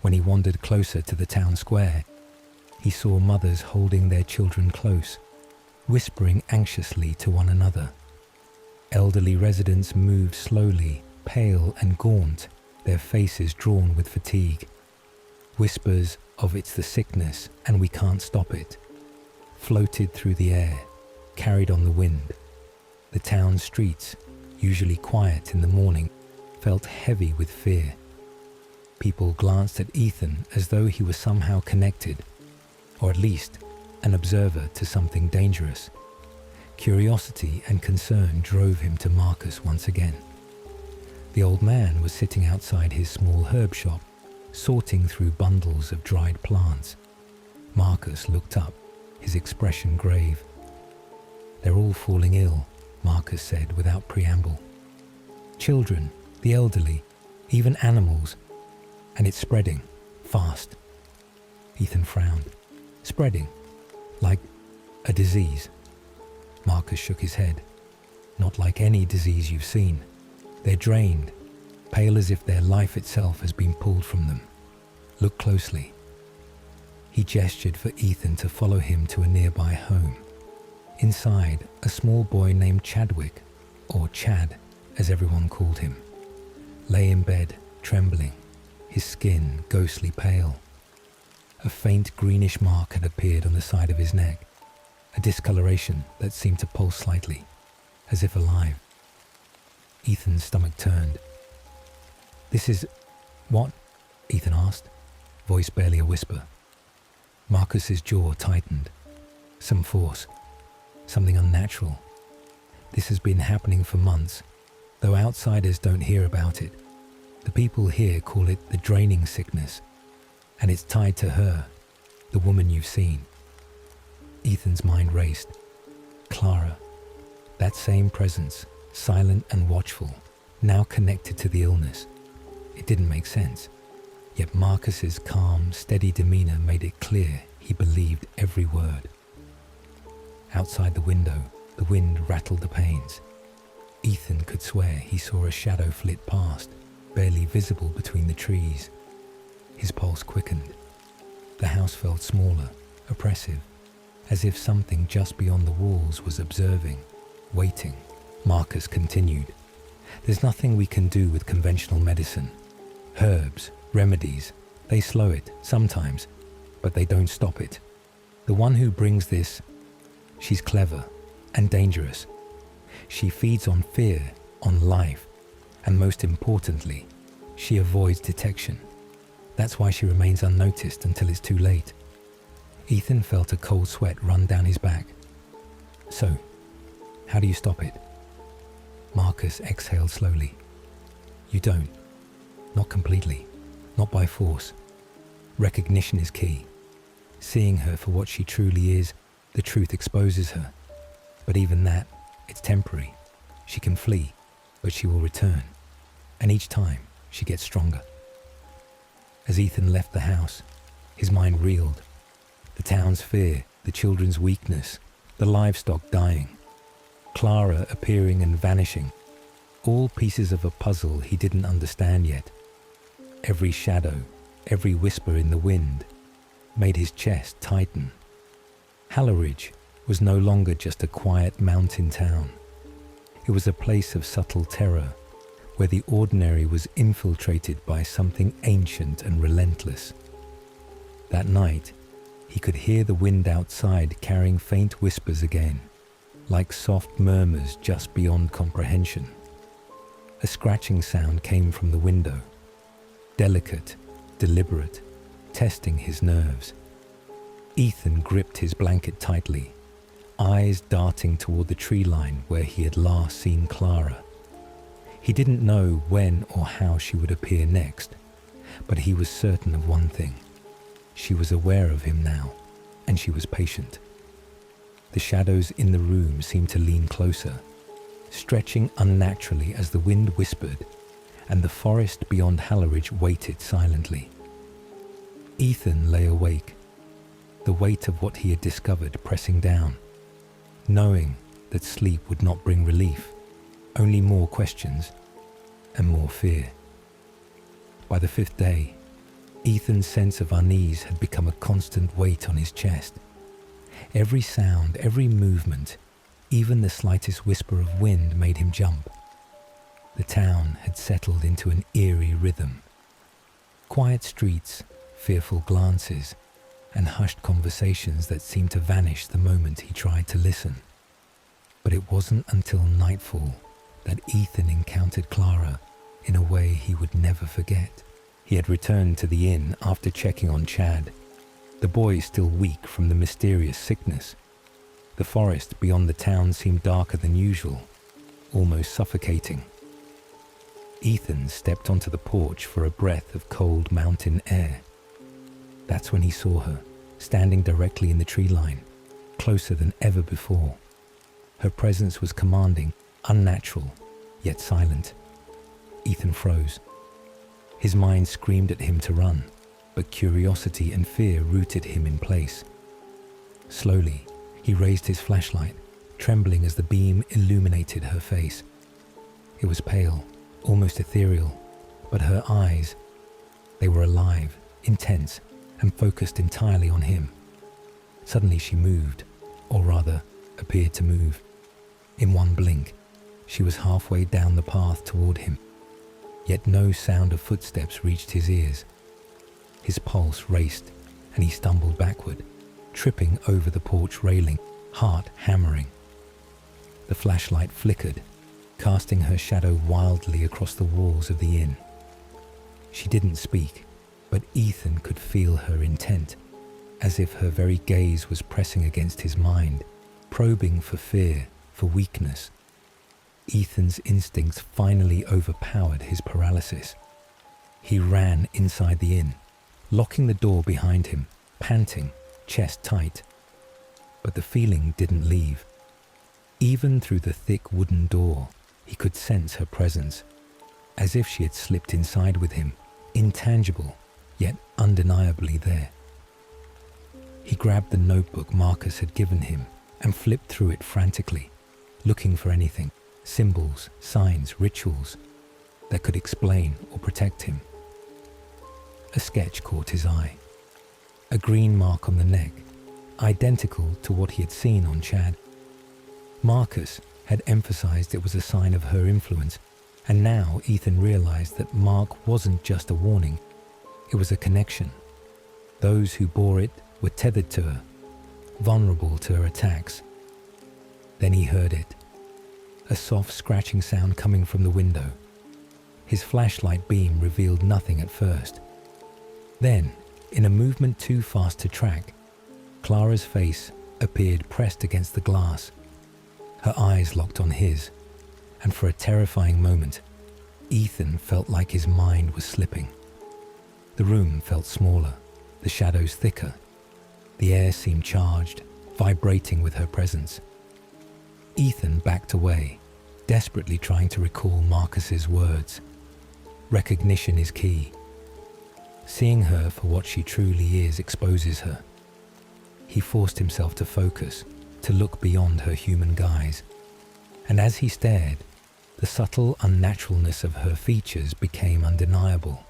When he wandered closer to the town square, he saw mothers holding their children close, whispering anxiously to one another. Elderly residents moved slowly, pale and gaunt, their faces drawn with fatigue. Whispers of "it's the sickness and we can't stop it" floated through the air, carried on the wind. The town streets, usually quiet in the morning, felt heavy with fear. People glanced at Ethan as though he was somehow connected, or at least an observer to something dangerous. Curiosity and concern drove him to Marcus once again. The old man was sitting outside his small herb shop, sorting through bundles of dried plants. Marcus looked up, his expression grave. "They're all falling ill," Marcus said without preamble. "Children, the elderly, even animals. And it's spreading, fast." Ethan frowned. "Spreading? Like a disease?" Marcus shook his head. "Not like any disease you've seen. They're drained, pale as if their life itself has been pulled from them. Look closely." He gestured for Ethan to follow him to a nearby home. Inside, a small boy named Chadwick, or Chad, as everyone called him, lay in bed, trembling, his skin ghostly pale. A faint greenish mark had appeared on the side of his neck, a discoloration that seemed to pulse slightly, as if alive. Ethan's stomach turned. "This is... what?" Ethan asked, voice barely a whisper. Marcus's jaw tightened. Some force. Something unnatural. This has been happening for months, though outsiders don't hear about it. The people here call it the draining sickness, and it's tied to her, the woman you've seen. Ethan's mind raced. Clara. That same presence, silent and watchful, now connected to the illness. It didn't make sense. Yet Marcus's calm, steady demeanor made it clear he believed every word. Outside the window, the wind rattled the panes. Ethan could swear he saw a shadow flit past, barely visible between the trees. His pulse quickened. The house felt smaller, oppressive, as if something just beyond the walls was observing, waiting. Marcus continued. There's nothing we can do with conventional medicine. Herbs, remedies, they slow it sometimes, but they don't stop it. The one who brings this, she's clever and dangerous. She feeds on fear, on life, and most importantly, she avoids detection. That's why she remains unnoticed until it's too late. Ethan felt a cold sweat run down his back. So, how do you stop it? Marcus exhaled slowly. You don't. Not completely. Not by force. Recognition is key. Seeing her for what she truly is, the truth exposes her. But even that, it's temporary. She can flee, but she will return. And each time, she gets stronger. As Ethan left the house, his mind reeled. The town's fear, the children's weakness, the livestock dying, Clara appearing and vanishing, all pieces of a puzzle he didn't understand yet. Every shadow, every whisper in the wind made his chest tighten. Halleridge was no longer just a quiet mountain town. It was a place of subtle terror, where the ordinary was infiltrated by something ancient and relentless. That night, he could hear the wind outside carrying faint whispers again, like soft murmurs just beyond comprehension. A scratching sound came from the window, delicate, deliberate, testing his nerves. Ethan gripped his blanket tightly, eyes darting toward the tree line where he had last seen Clara. He didn't know when or how she would appear next, but he was certain of one thing. She was aware of him now, and she was patient. The shadows in the room seemed to lean closer, stretching unnaturally as the wind whispered, and the forest beyond Halleridge waited silently. Ethan lay awake, the weight of what he had discovered pressing down, knowing that sleep would not bring relief, only more questions and more fear. By the fifth day, Ethan's sense of unease had become a constant weight on his chest. Every sound, every movement, even the slightest whisper of wind made him jump. The town had settled into an eerie rhythm. Quiet streets, fearful glances, and hushed conversations that seemed to vanish the moment he tried to listen. But it wasn't until nightfall that Ethan encountered Clara in a way he would never forget. He had returned to the inn after checking on Chad, the boy still weak from the mysterious sickness. The forest beyond the town seemed darker than usual, almost suffocating. Ethan stepped onto the porch for a breath of cold mountain air. That's when he saw her, standing directly in the tree line, closer than ever before. Her presence was commanding, unnatural, yet silent. Ethan froze. His mind screamed at him to run, but curiosity and fear rooted him in place. Slowly, he raised his flashlight, trembling as the beam illuminated her face. It was pale, almost ethereal, but her eyes, they were alive, intense, and focused entirely on him. Suddenly she moved, or rather, appeared to move. In one blink, she was halfway down the path toward him, yet no sound of footsteps reached his ears. His pulse raced, and he stumbled backward, tripping over the porch railing, heart hammering. The flashlight flickered, casting her shadow wildly across the walls of the inn. She didn't speak, but Ethan could feel her intent, as if her very gaze was pressing against his mind, probing for fear, for weakness. Ethan's instincts finally overpowered his paralysis. He ran inside the inn, locking the door behind him, panting, chest tight. But the feeling didn't leave. Even through the thick wooden door, he could sense her presence, as if she had slipped inside with him, intangible, yet undeniably there. He grabbed the notebook Marcus had given him and flipped through it frantically, looking for anything, symbols, signs, rituals, that could explain or protect him. A sketch caught his eye. A green mark on the neck, identical to what he had seen on Chad. Marcus had emphasized it was a sign of her influence, and now Ethan realized that Mark wasn't just a warning, it was a connection. Those who bore it were tethered to her, vulnerable to her attacks. Then he heard it, a soft scratching sound coming from the window. His flashlight beam revealed nothing at first. Then, in a movement too fast to track, Clara's face appeared pressed against the glass. Her eyes locked on his, and for a terrifying moment, Ethan felt like his mind was slipping. The room felt smaller, the shadows thicker. The air seemed charged, vibrating with her presence. Ethan backed away, desperately trying to recall Marcus's words. Recognition is key. Seeing her for what she truly is exposes her. He forced himself to focus, to look beyond her human guise. And as he stared, the subtle unnaturalness of her features became undeniable.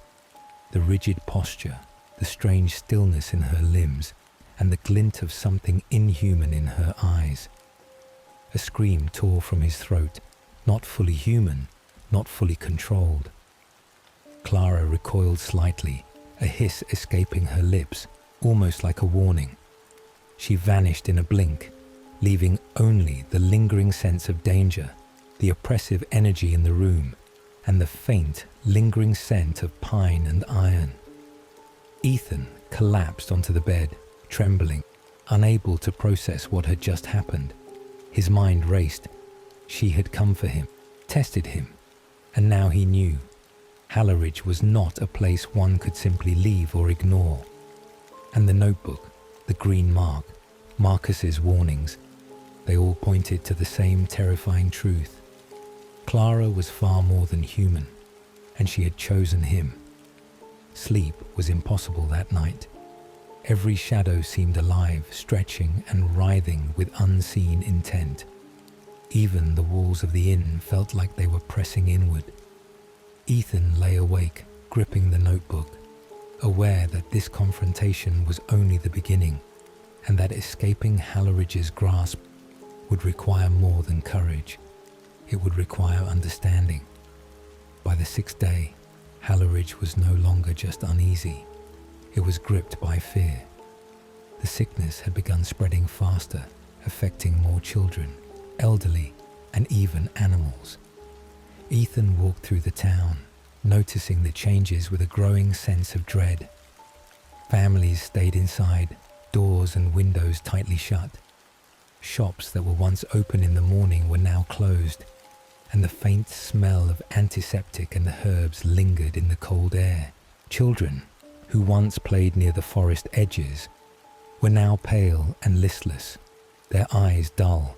The rigid posture, the strange stillness in her limbs, and the glint of something inhuman in her eyes. A scream tore from his throat, not fully human, not fully controlled. Clara recoiled slightly, a hiss escaping her lips, almost like a warning. She vanished in a blink, leaving only the lingering sense of danger, the oppressive energy in the room, and the faint, lingering scent of pine and iron. Ethan collapsed onto the bed, trembling, unable to process what had just happened. His mind raced. She had come for him, tested him, and now he knew. Halleridge was not a place one could simply leave or ignore. And the notebook, the green mark, Marcus's warnings, they all pointed to the same terrifying truth. Clara was far more than human, and she had chosen him. Sleep was impossible that night. Every shadow seemed alive, stretching and writhing with unseen intent. Even the walls of the inn felt like they were pressing inward. Ethan lay awake, gripping the notebook, aware that this confrontation was only the beginning, and that escaping Halleridge's grasp would require more than courage. It would require understanding. By the sixth day, Halleridge was no longer just uneasy. It was gripped by fear. The sickness had begun spreading faster, affecting more children, elderly, and even animals. Ethan walked through the town, noticing the changes with a growing sense of dread. Families stayed inside, doors and windows tightly shut. Shops that were once open in the morning were now closed, and the faint smell of antiseptic and herbs lingered in the cold air. Children, who once played near the forest edges, were now pale and listless, their eyes dull.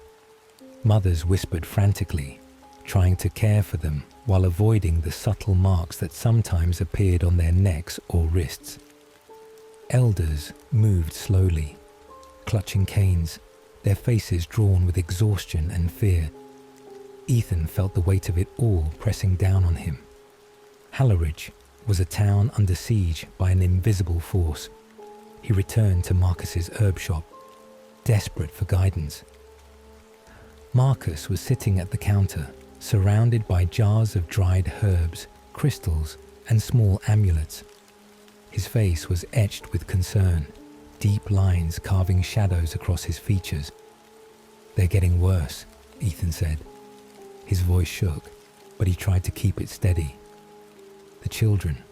Mothers whispered frantically, trying to care for them while avoiding the subtle marks that sometimes appeared on their necks or wrists. Elders moved slowly, clutching canes, their faces drawn with exhaustion and fear. Ethan felt the weight of it all pressing down on him. Halleridge was a town under siege by an invisible force. He returned to Marcus's herb shop, desperate for guidance. Marcus was sitting at the counter, surrounded by jars of dried herbs, crystals, and small amulets. His face was etched with concern, deep lines carving shadows across his features. "They're getting worse," Ethan said. His voice shook, but he tried to keep it steady. "The children,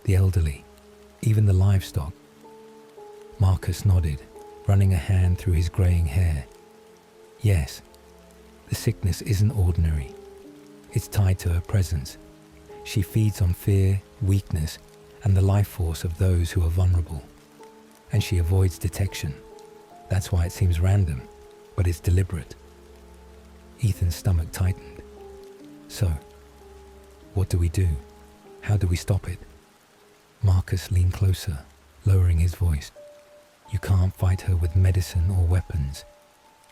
the elderly, even the livestock." Marcus nodded, running a hand through his graying hair. "Yes, the sickness isn't ordinary. It's tied to her presence. She feeds on fear, weakness, and the life force of those who are vulnerable. And she avoids detection. That's why it seems random, but it's deliberate." Ethan's stomach tightened. "So, what do we do? How do we stop it?" Marcus leaned closer, lowering his voice. "You can't fight her with medicine or weapons.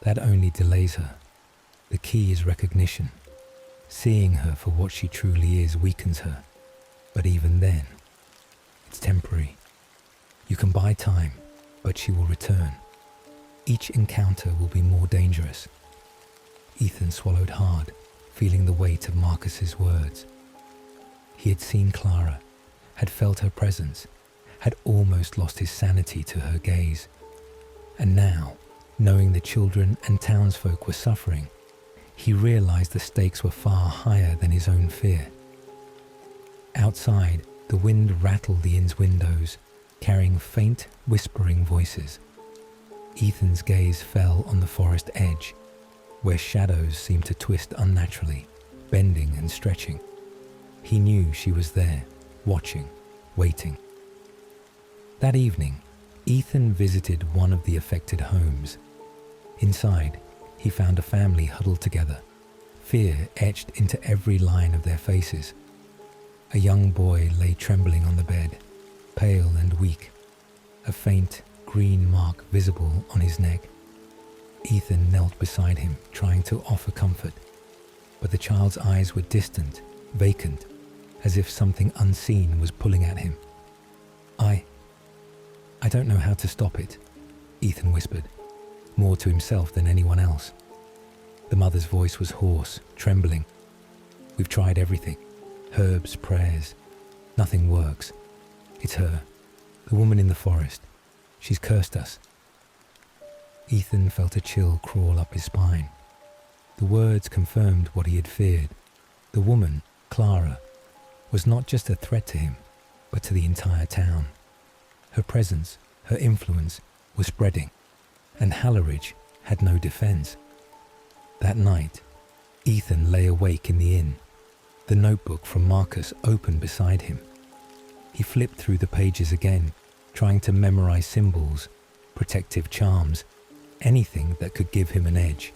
That only delays her. The key is recognition. Seeing her for what she truly is weakens her. But even then, it's temporary. You can buy time, but she will return." Each encounter will be more dangerous. Ethan swallowed hard, feeling the weight of Marcus's words. He had seen Clara, had felt her presence, had almost lost his sanity to her gaze. And now, knowing the children and townsfolk were suffering, he realized the stakes were far higher than his own fear. Outside, the wind rattled the inn's windows, carrying faint, whispering voices. Ethan's gaze fell on the forest edge, where shadows seemed to twist unnaturally, bending and stretching. He knew she was there, watching, waiting. That evening, Ethan visited one of the affected homes. Inside, he found a family huddled together, fear etched into every line of their faces. A young boy lay trembling on the bed, pale and weak, a faint green mark visible on his neck. Ethan knelt beside him, trying to offer comfort, but the child's eyes were distant, vacant, as if something unseen was pulling at him. I don't know how to stop it, Ethan whispered, more to himself than anyone else. The mother's voice was hoarse, trembling. We've tried everything. Herbs, prayers. Nothing works. It's her, the woman in the forest. She's cursed us. Ethan felt a chill crawl up his spine. The words confirmed what he had feared. The woman, Clara, was not just a threat to him, but to the entire town. Her presence, her influence, was spreading, and Halleridge had no defense. That night, Ethan lay awake in the inn, the notebook from Marcus open beside him. He flipped through the pages again, trying to memorize symbols, protective charms, anything that could give him an edge.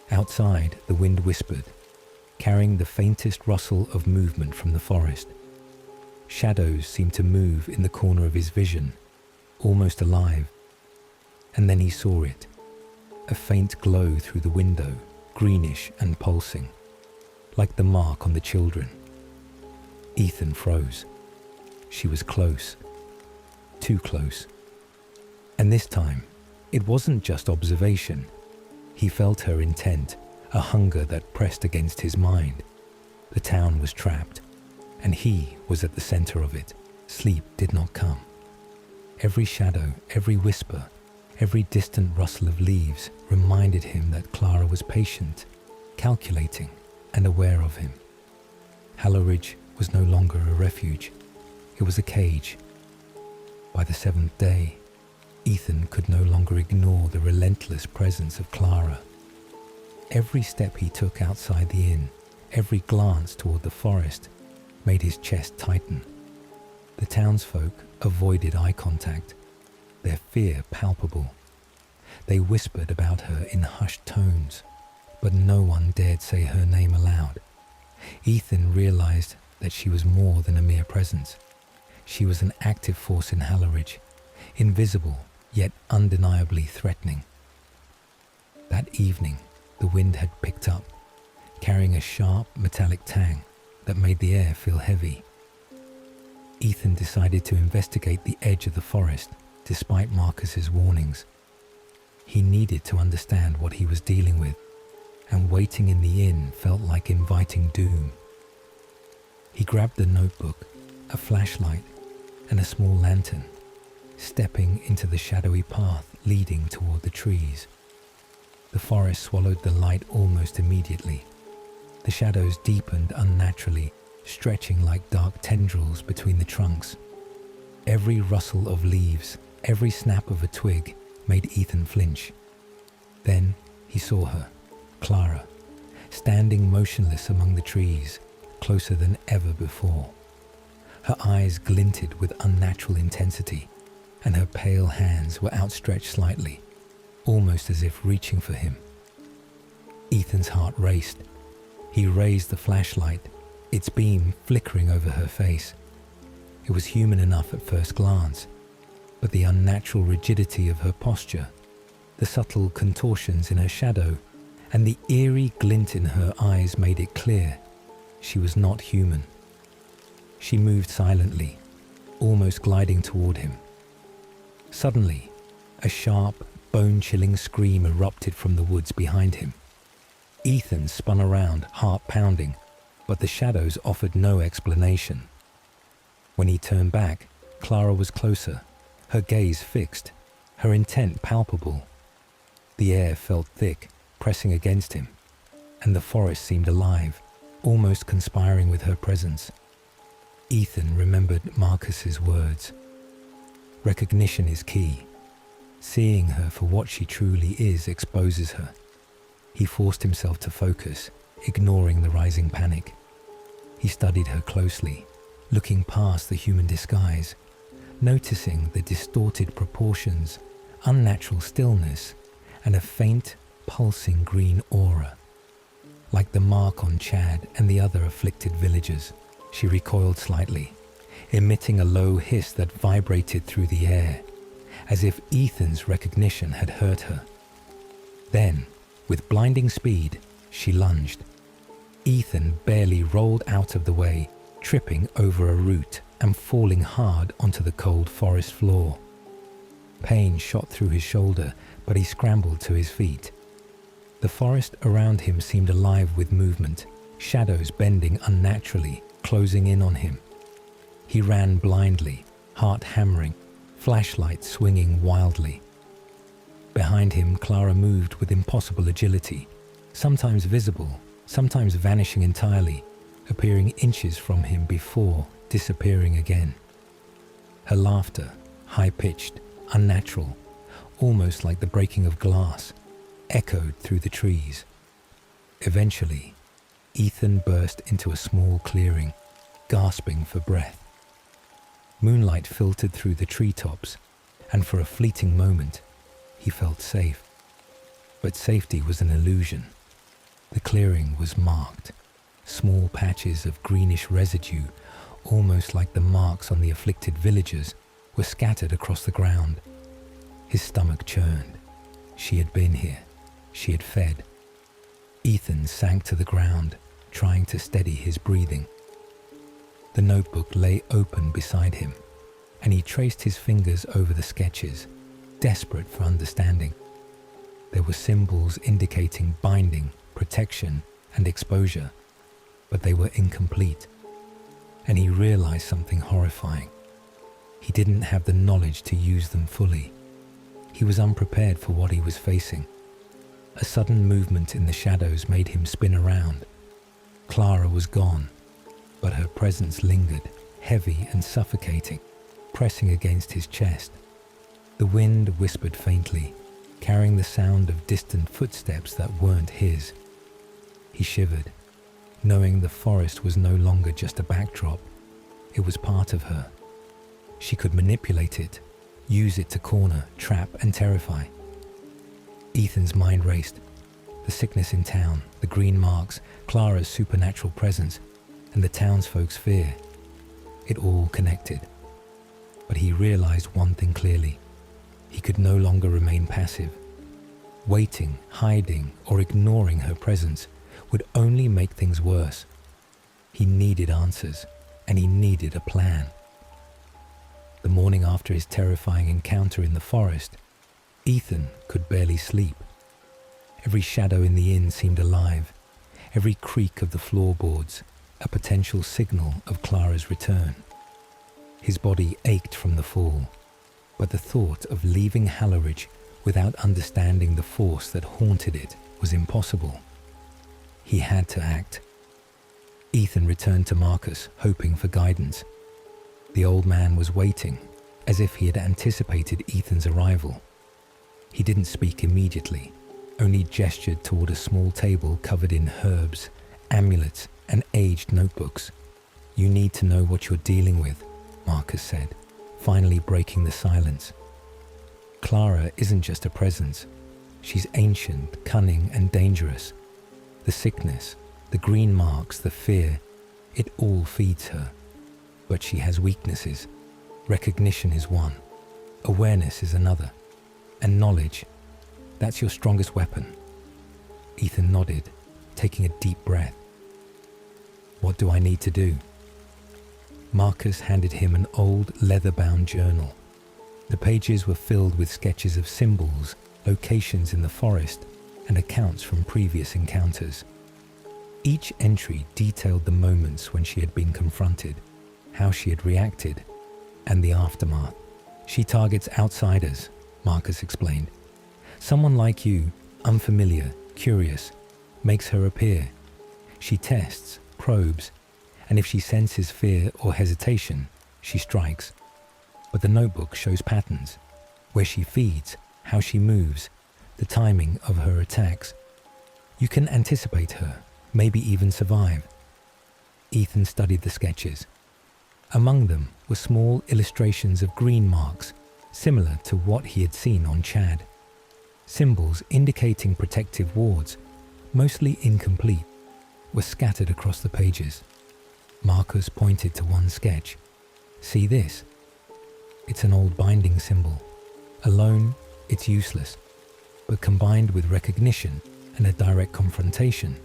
Outside, the wind whispered, carrying the faintest rustle of movement from the forest. Shadows seemed to move in the corner of his vision, almost alive. And then he saw it, a faint glow through the window, greenish and pulsing, like the mark on the children. Ethan froze. She was close, too close. And this time, it wasn't just observation. He felt her intent, a hunger that pressed against his mind. The town was trapped, and he was at the center of it. Sleep did not come. Every shadow, every whisper, every distant rustle of leaves reminded him that Clara was patient, calculating, and aware of him. Halleridge was no longer a refuge. It was a cage. By the seventh day, Ethan could no longer ignore the relentless presence of Clara. Every step he took outside the inn, every glance toward the forest, made his chest tighten. The townsfolk avoided eye contact, their fear palpable. They whispered about her in hushed tones, but no one dared say her name aloud. Ethan realized that she was more than a mere presence. She was an active force in Halleridge, invisible yet undeniably threatening. That evening, the wind had picked up, carrying a sharp metallic tang that made the air feel heavy. Ethan decided to investigate the edge of the forest, despite Marcus's warnings. He needed to understand what he was dealing with, and waiting in the inn felt like inviting doom. He grabbed the notebook, a flashlight, and a small lantern, stepping into the shadowy path leading toward the trees. The forest swallowed the light almost immediately. The shadows deepened unnaturally, stretching like dark tendrils between the trunks. Every rustle of leaves, every snap of a twig made Ethan flinch. Then he saw her, Clara, standing motionless among the trees, closer than ever before. Her eyes glinted with unnatural intensity, and her pale hands were outstretched slightly, almost as if reaching for him. Ethan's heart raced. He raised the flashlight, its beam flickering over her face. It was human enough at first glance, but the unnatural rigidity of her posture, the subtle contortions in her shadow, and the eerie glint in her eyes made it clear she was not human. She moved silently, almost gliding toward him. Suddenly, a sharp, bone-chilling scream erupted from the woods behind him. Ethan spun around, heart pounding, but the shadows offered no explanation. When he turned back, Clara was closer, her gaze fixed, her intent palpable. The air felt thick, pressing against him, and the forest seemed alive, almost conspiring with her presence. Ethan remembered Marcus's words. Recognition is key. Seeing her for what she truly is exposes her. He forced himself to focus, ignoring the rising panic. He studied her closely, looking past the human disguise, noticing the distorted proportions, unnatural stillness, and a faint, pulsing green aura. Like the mark on Chad and the other afflicted villagers, she recoiled slightly, emitting a low hiss that vibrated through the air, as if Ethan's recognition had hurt her. Then, with blinding speed, she lunged. Ethan barely rolled out of the way, tripping over a root and falling hard onto the cold forest floor. Pain shot through his shoulder, but he scrambled to his feet. The forest around him seemed alive with movement, shadows bending unnaturally, closing in on him. He ran blindly, heart hammering, flashlight swinging wildly. Behind him, Clara moved with impossible agility, sometimes visible, sometimes vanishing entirely, appearing inches from him before disappearing again. Her laughter, high-pitched, unnatural, almost like the breaking of glass, echoed through the trees. Eventually, Ethan burst into a small clearing, gasping for breath. Moonlight filtered through the treetops, and for a fleeting moment, he felt safe. But safety was an illusion. The clearing was marked. Small patches of greenish residue, almost like the marks on the afflicted villagers, were scattered across the ground. His stomach churned. She had been here. She had fed. Ethan sank to the ground, trying to steady his breathing. The notebook lay open beside him, and he traced his fingers over the sketches, desperate for understanding. There were symbols indicating binding, protection, and exposure, but they were incomplete. And he realized something horrifying. He didn't have the knowledge to use them fully. He was unprepared for what he was facing. A sudden movement in the shadows made him spin around. Clara was gone, but her presence lingered, heavy and suffocating, pressing against his chest. The wind whispered faintly, carrying the sound of distant footsteps that weren't his. He shivered, knowing the forest was no longer just a backdrop. It was part of her. She could manipulate it, use it to corner, trap, and terrify. Ethan's mind raced. The sickness in town, the green marks, Clara's supernatural presence, and the townsfolk's fear. It all connected. But he realized one thing clearly. He could no longer remain passive. Waiting, hiding, or ignoring her presence would only make things worse. He needed answers, and he needed a plan. The morning after his terrifying encounter in the forest, Ethan could barely sleep. Every shadow in the inn seemed alive, every creak of the floorboards a potential signal of Clara's return. His body ached from the fall, but the thought of leaving Halloridge without understanding the force that haunted it was impossible. He had to act. Ethan returned to Marcus, hoping for guidance. The old man was waiting, as if he had anticipated Ethan's arrival. He didn't speak immediately, only gestured toward a small table covered in herbs, amulets, and aged notebooks. "You need to know what you're dealing with," Marcus said, finally breaking the silence. "Clara isn't just a presence. She's ancient, cunning, and dangerous. The sickness, the green marks, the fear, it all feeds her. But she has weaknesses. Recognition is one. Awareness is another. And knowledge, that's your strongest weapon." Ethan nodded, taking a deep breath. "What do I need to do?" Marcus handed him an old leather-bound journal. The pages were filled with sketches of symbols, locations in the forest, and accounts from previous encounters. Each entry detailed the moments when she had been confronted, how she had reacted, and the aftermath. She targets outsiders, Marcus explained. Someone like you, unfamiliar, curious, makes her appear. She tests, probes, and if she senses fear or hesitation, she strikes. But the notebook shows patterns, where she feeds, how she moves, the timing of her attacks. You can anticipate her, maybe even survive. Ethan studied the sketches. Among them were small illustrations of green marks, similar to what he had seen on Chad. Symbols indicating protective wards, mostly incomplete, were scattered across the pages. Marcus pointed to one sketch. See this? It's an old binding symbol. Alone, it's useless, but combined with recognition and a direct confrontation,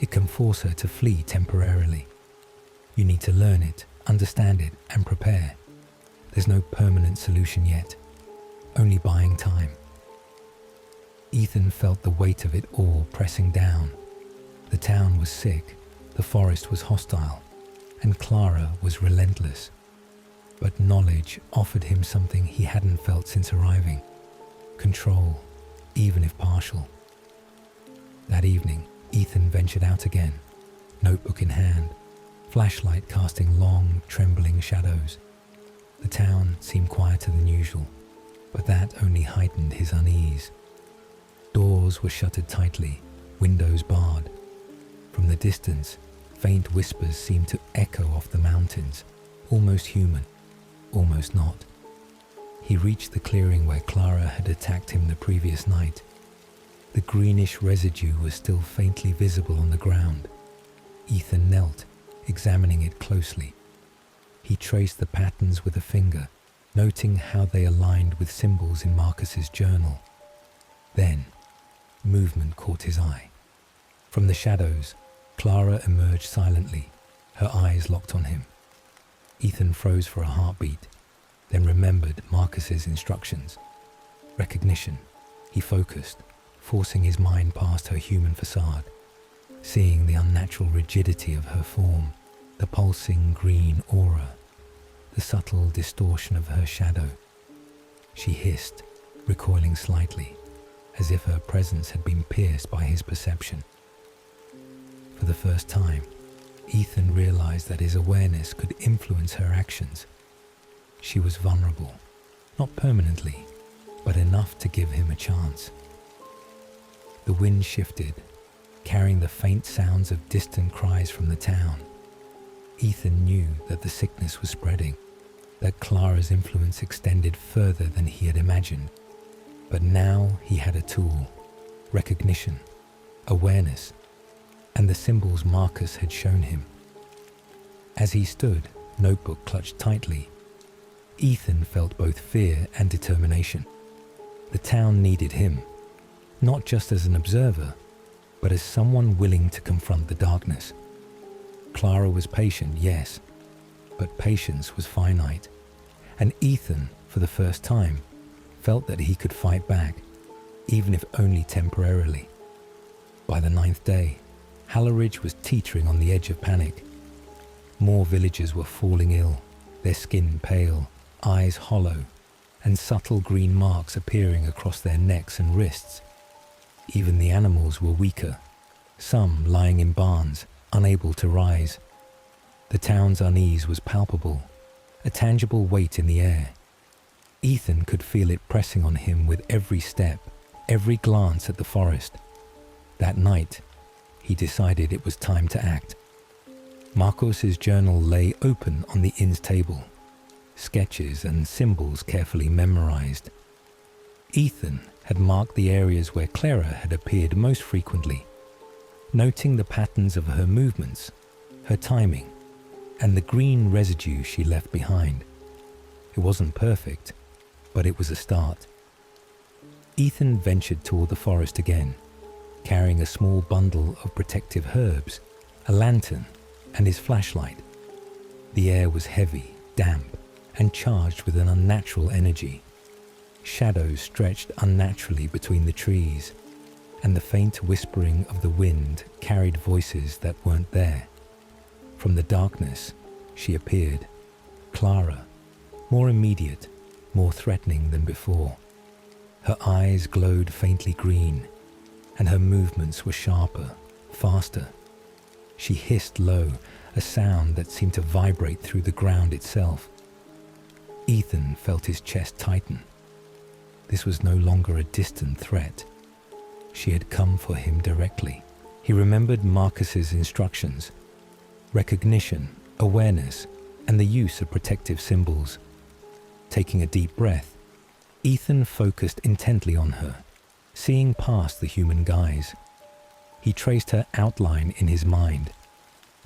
it can force her to flee temporarily. You need to learn it, understand it, and prepare. There's no permanent solution yet, only buying time. Ethan felt the weight of it all pressing down. The town was sick, the forest was hostile, and Clara was relentless. But knowledge offered him something he hadn't felt since arriving: control, even if partial. That evening, Ethan ventured out again, notebook in hand, flashlight casting long, trembling shadows. The town seemed quieter than usual, but that only heightened his unease. Doors were shuttered tightly, windows barred. From the distance, faint whispers seemed to echo off the mountains, almost human, almost not. He reached the clearing where Clara had attacked him the previous night. The greenish residue was still faintly visible on the ground. Ethan knelt, examining it closely. He traced the patterns with a finger, noting how they aligned with symbols in Marcus's journal. Then, movement caught his eye. From the shadows, Clara emerged silently, her eyes locked on him. Ethan froze for a heartbeat, then remembered Marcus's instructions. Recognition. He focused, forcing his mind past her human facade, seeing the unnatural rigidity of her form, the pulsing green aura, the subtle distortion of her shadow. She hissed, recoiling slightly, as if her presence had been pierced by his perception. For the first time, Ethan realized that his awareness could influence her actions. She was vulnerable, not permanently, but enough to give him a chance. The wind shifted, carrying the faint sounds of distant cries from the town. Ethan knew that the sickness was spreading, that Clara's influence extended further than he had imagined. But now he had a tool: recognition, awareness, and the symbols Marcus had shown him. As he stood, notebook clutched tightly, Ethan felt both fear and determination. The town needed him, not just as an observer, but as someone willing to confront the darkness. Clara was patient, yes, but patience was finite, and Ethan, for the first time, felt that he could fight back, even if only temporarily. By the 9th day, Halleridge was teetering on the edge of panic. More villagers were falling ill, their skin pale, eyes hollow, and subtle green marks appearing across their necks and wrists. Even the animals were weaker, some lying in barns, unable to rise. The town's unease was palpable, a tangible weight in the air. Ethan could feel it pressing on him with every step, every glance at the forest. That night, he decided it was time to act. Marcus's journal lay open on the inn's table, sketches and symbols carefully memorized. Ethan had marked the areas where Clara had appeared most frequently, noting the patterns of her movements, her timing, and the green residue she left behind. It wasn't perfect, but it was a start. Ethan ventured toward the forest again, carrying a small bundle of protective herbs, a lantern, and his flashlight. The air was heavy, damp, and charged with an unnatural energy. Shadows stretched unnaturally between the trees, and the faint whispering of the wind carried voices that weren't there. From the darkness, she appeared, Clara, more immediate, more threatening than before. Her eyes glowed faintly green, and her movements were sharper, faster. She hissed low, a sound that seemed to vibrate through the ground itself. Ethan felt his chest tighten. This was no longer a distant threat. She had come for him directly. He remembered Marcus's instructions: recognition, awareness, and the use of protective symbols. Taking a deep breath, Ethan focused intently on her, seeing past the human guise. He traced her outline in his mind,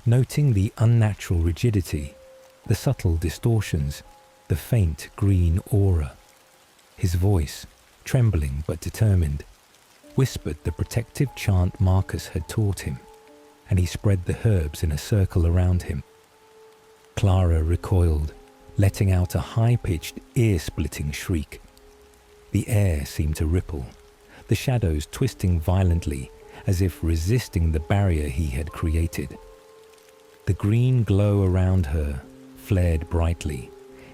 noting the unnatural rigidity, the subtle distortions, the faint green aura. His voice, trembling but determined, whispered the protective chant Marcus had taught him, and he spread the herbs in a circle around him. Clara recoiled, letting out a high-pitched, ear-splitting shriek. The air seemed to ripple, the shadows twisting violently as if resisting the barrier he had created. The green glow around her flared brightly,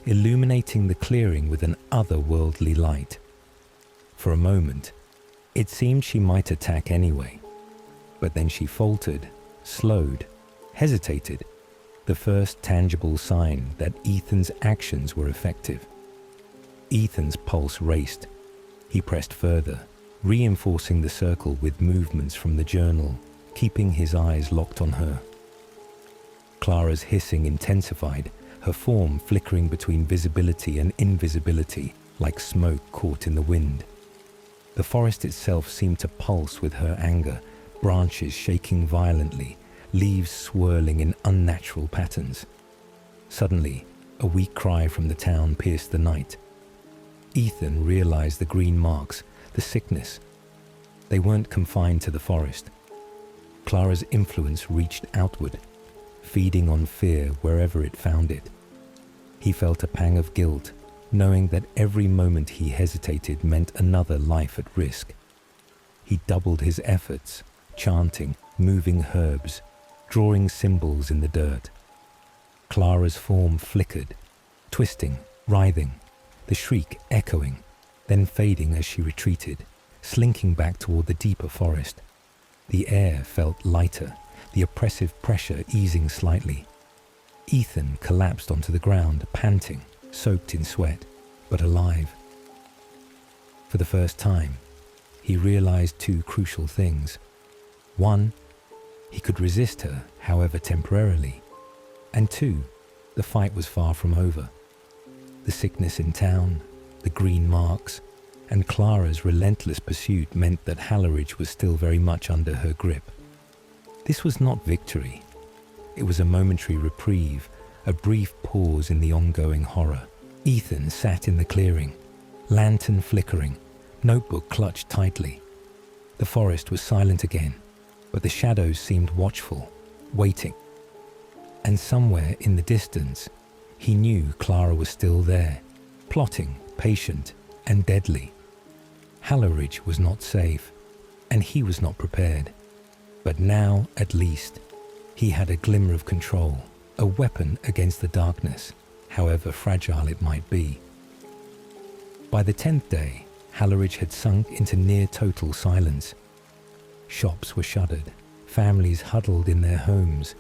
illuminating the clearing with an otherworldly light. For a moment, it seemed she might attack anyway, but then she faltered, slowed, hesitated, the first tangible sign that Ethan's actions were effective. Ethan's pulse raced. He pressed further, reinforcing the circle with movements from the journal, keeping his eyes locked on her. Clara's hissing intensified, her form flickering between visibility and invisibility like smoke caught in the wind. The forest itself seemed to pulse with her anger, branches shaking violently, leaves swirling in unnatural patterns. Suddenly, a weak cry from the town pierced the night. Ethan realized the green marks, the sickness. They weren't confined to the forest. Clara's influence reached outward, feeding on fear wherever it found it. He felt a pang of guilt, knowing that every moment he hesitated meant another life at risk. He doubled his efforts, chanting, moving herbs, drawing symbols in the dirt. Clara's form flickered, twisting, writhing, the shriek echoing, then fading as she retreated, slinking back toward the deeper forest. The air felt lighter, the oppressive pressure easing slightly. Ethan collapsed onto the ground, panting, soaked in sweat, but alive. For the first time, he realized two crucial things. One, he could resist her, however temporarily. And two, the fight was far from over. The sickness in town, the green marks, and Clara's relentless pursuit meant that Halleridge was still very much under her grip. This was not victory. It was a momentary reprieve, a brief pause in the ongoing horror. Ethan sat in the clearing, lantern flickering, notebook clutched tightly. The forest was silent again, but the shadows seemed watchful, waiting. And somewhere in the distance, he knew Clara was still there, plotting, patient, and deadly. Halleridge was not safe, and he was not prepared. But now, at least, he had a glimmer of control, a weapon against the darkness, however fragile it might be. By the 10th day, Halleridge had sunk into near-total silence. Shops were shuttered, families huddled in their homes,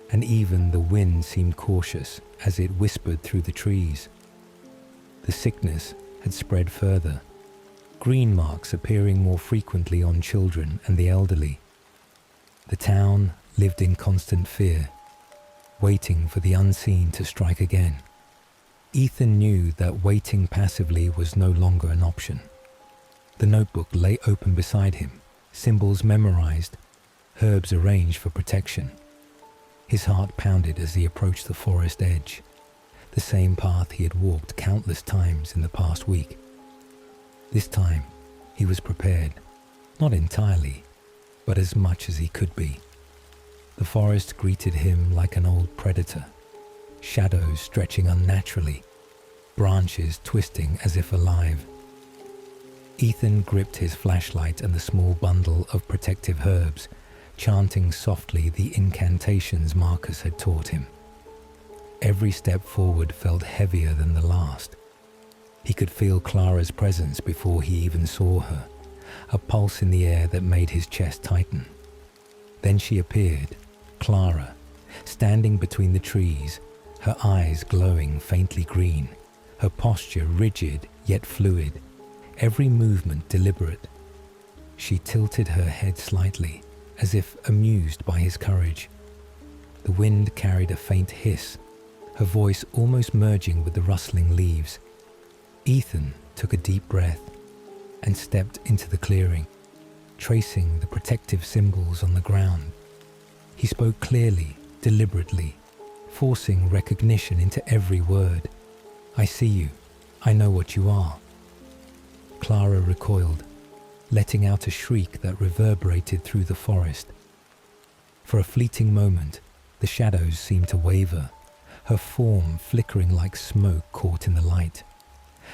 and even the wind seemed cautious as it whispered through the trees. The sickness had spread further, green marks appearing more frequently on children and the elderly. The town lived in constant fear, waiting for the unseen to strike again. Ethan knew that waiting passively was no longer an option. The notebook lay open beside him, symbols memorized, herbs arranged for protection. His heart pounded as he approached the forest edge, the same path he had walked countless times in the past week. This time, he was prepared, not entirely, but as much as he could be. The forest greeted him like an old predator, shadows stretching unnaturally, branches twisting as if alive. Ethan gripped his flashlight and the small bundle of protective herbs, chanting softly the incantations Marcus had taught him. Every step forward felt heavier than the last. He could feel Clara's presence before he even saw her, a pulse in the air that made his chest tighten. Then she appeared, Clara, standing between the trees, her eyes glowing faintly green, her posture rigid yet fluid, every movement deliberate. She tilted her head slightly, as if amused by his courage. The wind carried a faint hiss, her voice almost merging with the rustling leaves. Ethan took a deep breath and stepped into the clearing, tracing the protective symbols on the ground. He spoke clearly, deliberately, forcing recognition into every word. "I see you. I know what you are." Clara recoiled, letting out a shriek that reverberated through the forest. For a fleeting moment, the shadows seemed to waver, her form flickering like smoke caught in the light.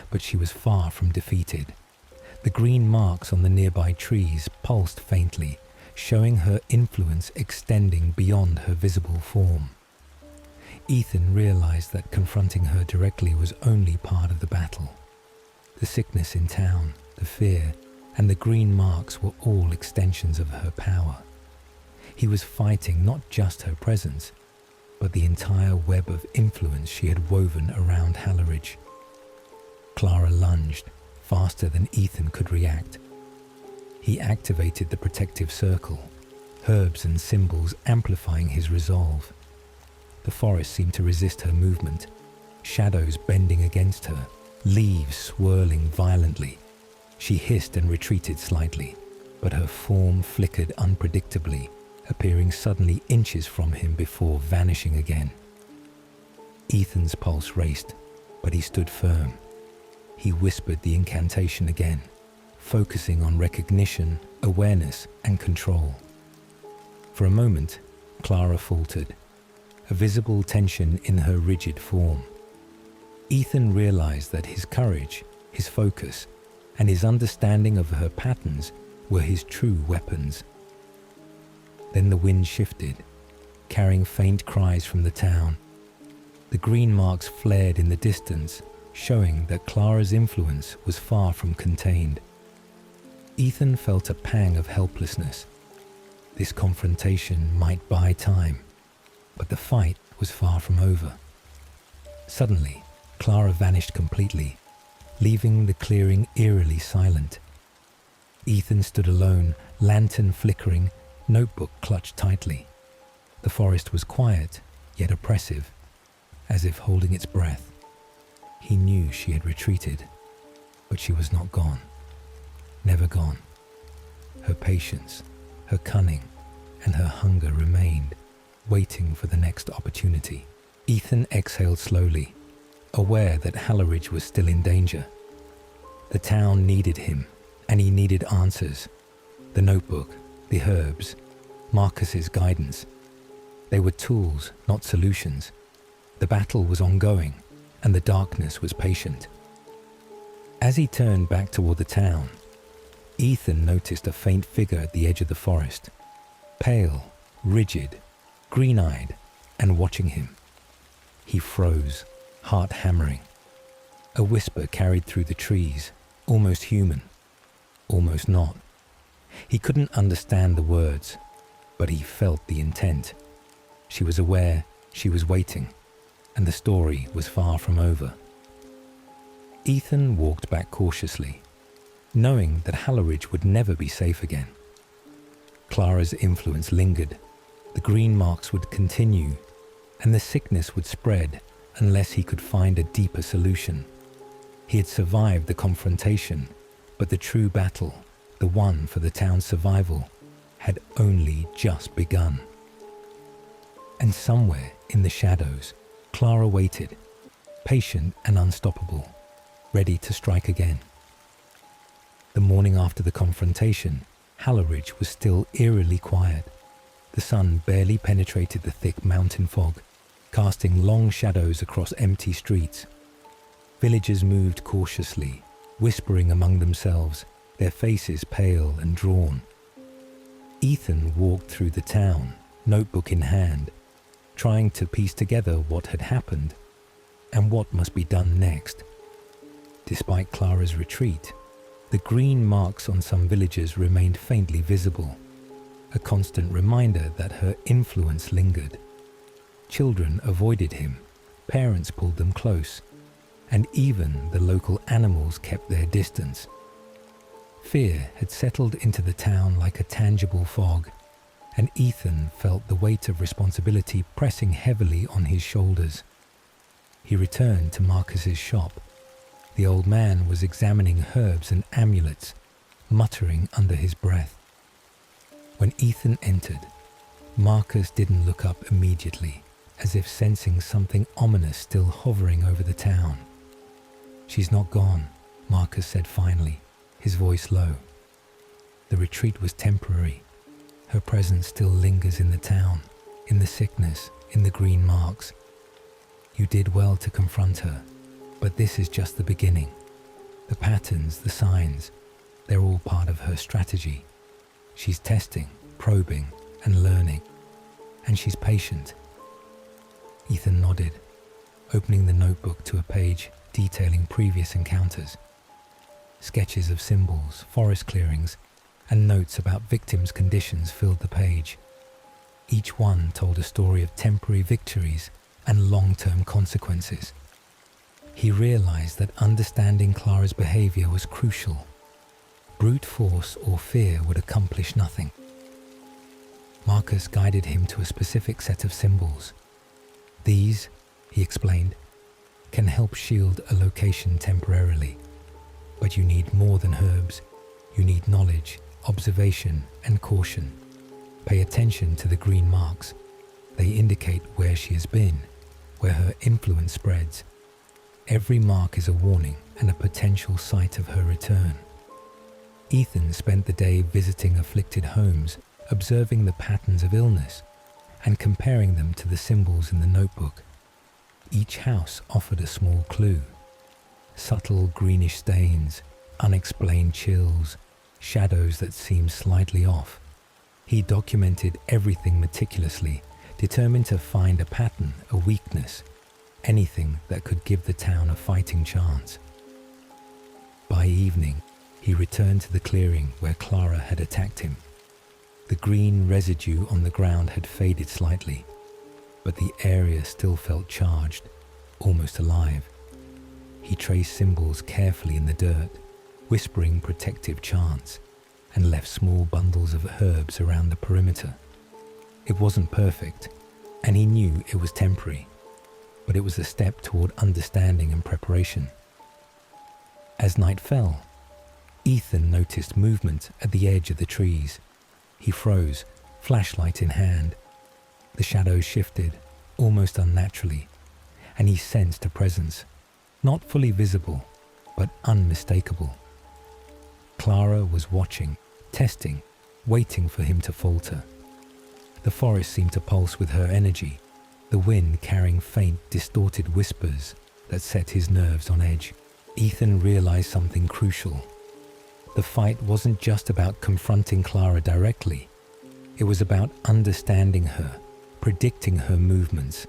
But she was far from defeated. The green marks on the nearby trees pulsed faintly, showing her influence extending beyond her visible form. Ethan realized that confronting her directly was only part of the battle. The sickness in town, the fear, and the green marks were all extensions of her power. He was fighting not just her presence, but the entire web of influence she had woven around Halleridge. Clara lunged, faster than Ethan could react. He activated the protective circle, herbs and symbols amplifying his resolve. The forest seemed to resist her movement, shadows bending against her, leaves swirling violently. She hissed and retreated slightly, but her form flickered unpredictably, appearing suddenly inches from him before vanishing again. Ethan's pulse raced, but he stood firm. He whispered the incantation again, focusing on recognition, awareness, and control. For a moment, Clara faltered, a visible tension in her rigid form. Ethan realized that his courage, his focus, and his understanding of her patterns were his true weapons. Then the wind shifted, carrying faint cries from the town. The green marks flared in the distance, showing that Clara's influence was far from contained. Ethan felt a pang of helplessness. This confrontation might buy time, but the fight was far from over. Suddenly, Clara vanished completely, leaving the clearing eerily silent. Ethan stood alone, lantern flickering, notebook clutched tightly. The forest was quiet, yet oppressive, as if holding its breath. He knew she had retreated, but she was not gone. Never gone. Her patience, her cunning, and her hunger remained, waiting for the next opportunity. Ethan exhaled slowly, aware that Halleridge was still in danger. The town needed him, and he needed answers. The notebook, the herbs, Marcus's guidance. They were tools, not solutions. The battle was ongoing, and the darkness was patient. As he turned back toward the town, Ethan noticed a faint figure at the edge of the forest, pale, rigid, green-eyed, and watching him. He froze, heart hammering. A whisper carried through the trees, almost human, almost not. He couldn't understand the words, but he felt the intent. She was aware, she was waiting, and the story was far from over. Ethan walked back cautiously, knowing that Halleridge would never be safe again. Clara's influence lingered, the green marks would continue, and the sickness would spread unless he could find a deeper solution. He had survived the confrontation, but the true battle, the one for the town's survival, had only just begun. And somewhere in the shadows, Clara waited, patient and unstoppable, ready to strike again. The morning after the confrontation, Halleridge was still eerily quiet. The sun barely penetrated the thick mountain fog, casting long shadows across empty streets. Villagers moved cautiously, whispering among themselves, their faces pale and drawn. Ethan walked through the town, notebook in hand, trying to piece together what had happened and what must be done next. Despite Clara's retreat, the green marks on some villages remained faintly visible, a constant reminder that her influence lingered. Children avoided him, parents pulled them close, and even the local animals kept their distance. Fear had settled into the town like a tangible fog, and Ethan felt the weight of responsibility pressing heavily on his shoulders. He returned to Marcus's shop. The old man was examining herbs and amulets, muttering under his breath. When Ethan entered, Marcus didn't look up immediately, as if sensing something ominous still hovering over the town. "She's not gone," Marcus said finally, his voice low. "The retreat was temporary. Her presence still lingers in the town, in the sickness, in the green marks. You did well to confront her, but this is just the beginning. The patterns, the signs, they're all part of her strategy. She's testing, probing, and learning, and she's patient." Ethan nodded, opening the notebook to a page detailing previous encounters. Sketches of symbols, forest clearings, and notes about victims' conditions filled the page. Each one told a story of temporary victories and long-term consequences. He realized that understanding Clara's behavior was crucial. Brute force or fear would accomplish nothing. Marcus guided him to a specific set of symbols. "These," he explained, "can help shield a location temporarily. But you need more than herbs. You need knowledge, observation, and caution. Pay attention to the green marks. They indicate where she has been, where her influence spreads. Every mark is a warning and a potential site of her return." Ethan spent the day visiting afflicted homes, observing the patterns of illness, and comparing them to the symbols in the notebook. Each house offered a small clue. Subtle greenish stains, unexplained chills, shadows that seemed slightly off. He documented everything meticulously, determined to find a pattern, a weakness, anything that could give the town a fighting chance. By evening, he returned to the clearing where Clara had attacked him. The green residue on the ground had faded slightly, but the area still felt charged, almost alive. He traced symbols carefully in the dirt, whispering protective chants, and left small bundles of herbs around the perimeter. It wasn't perfect, and he knew it was temporary, but it was a step toward understanding and preparation. As night fell, Ethan noticed movement at the edge of the trees. He froze, flashlight in hand. The shadows shifted, almost unnaturally, and he sensed a presence, not fully visible, but unmistakable. Clara was watching, testing, waiting for him to falter. The forest seemed to pulse with her energy, the wind carrying faint, distorted whispers that set his nerves on edge. Ethan realized something crucial. The fight wasn't just about confronting Clara directly. It was about understanding her, predicting her movements,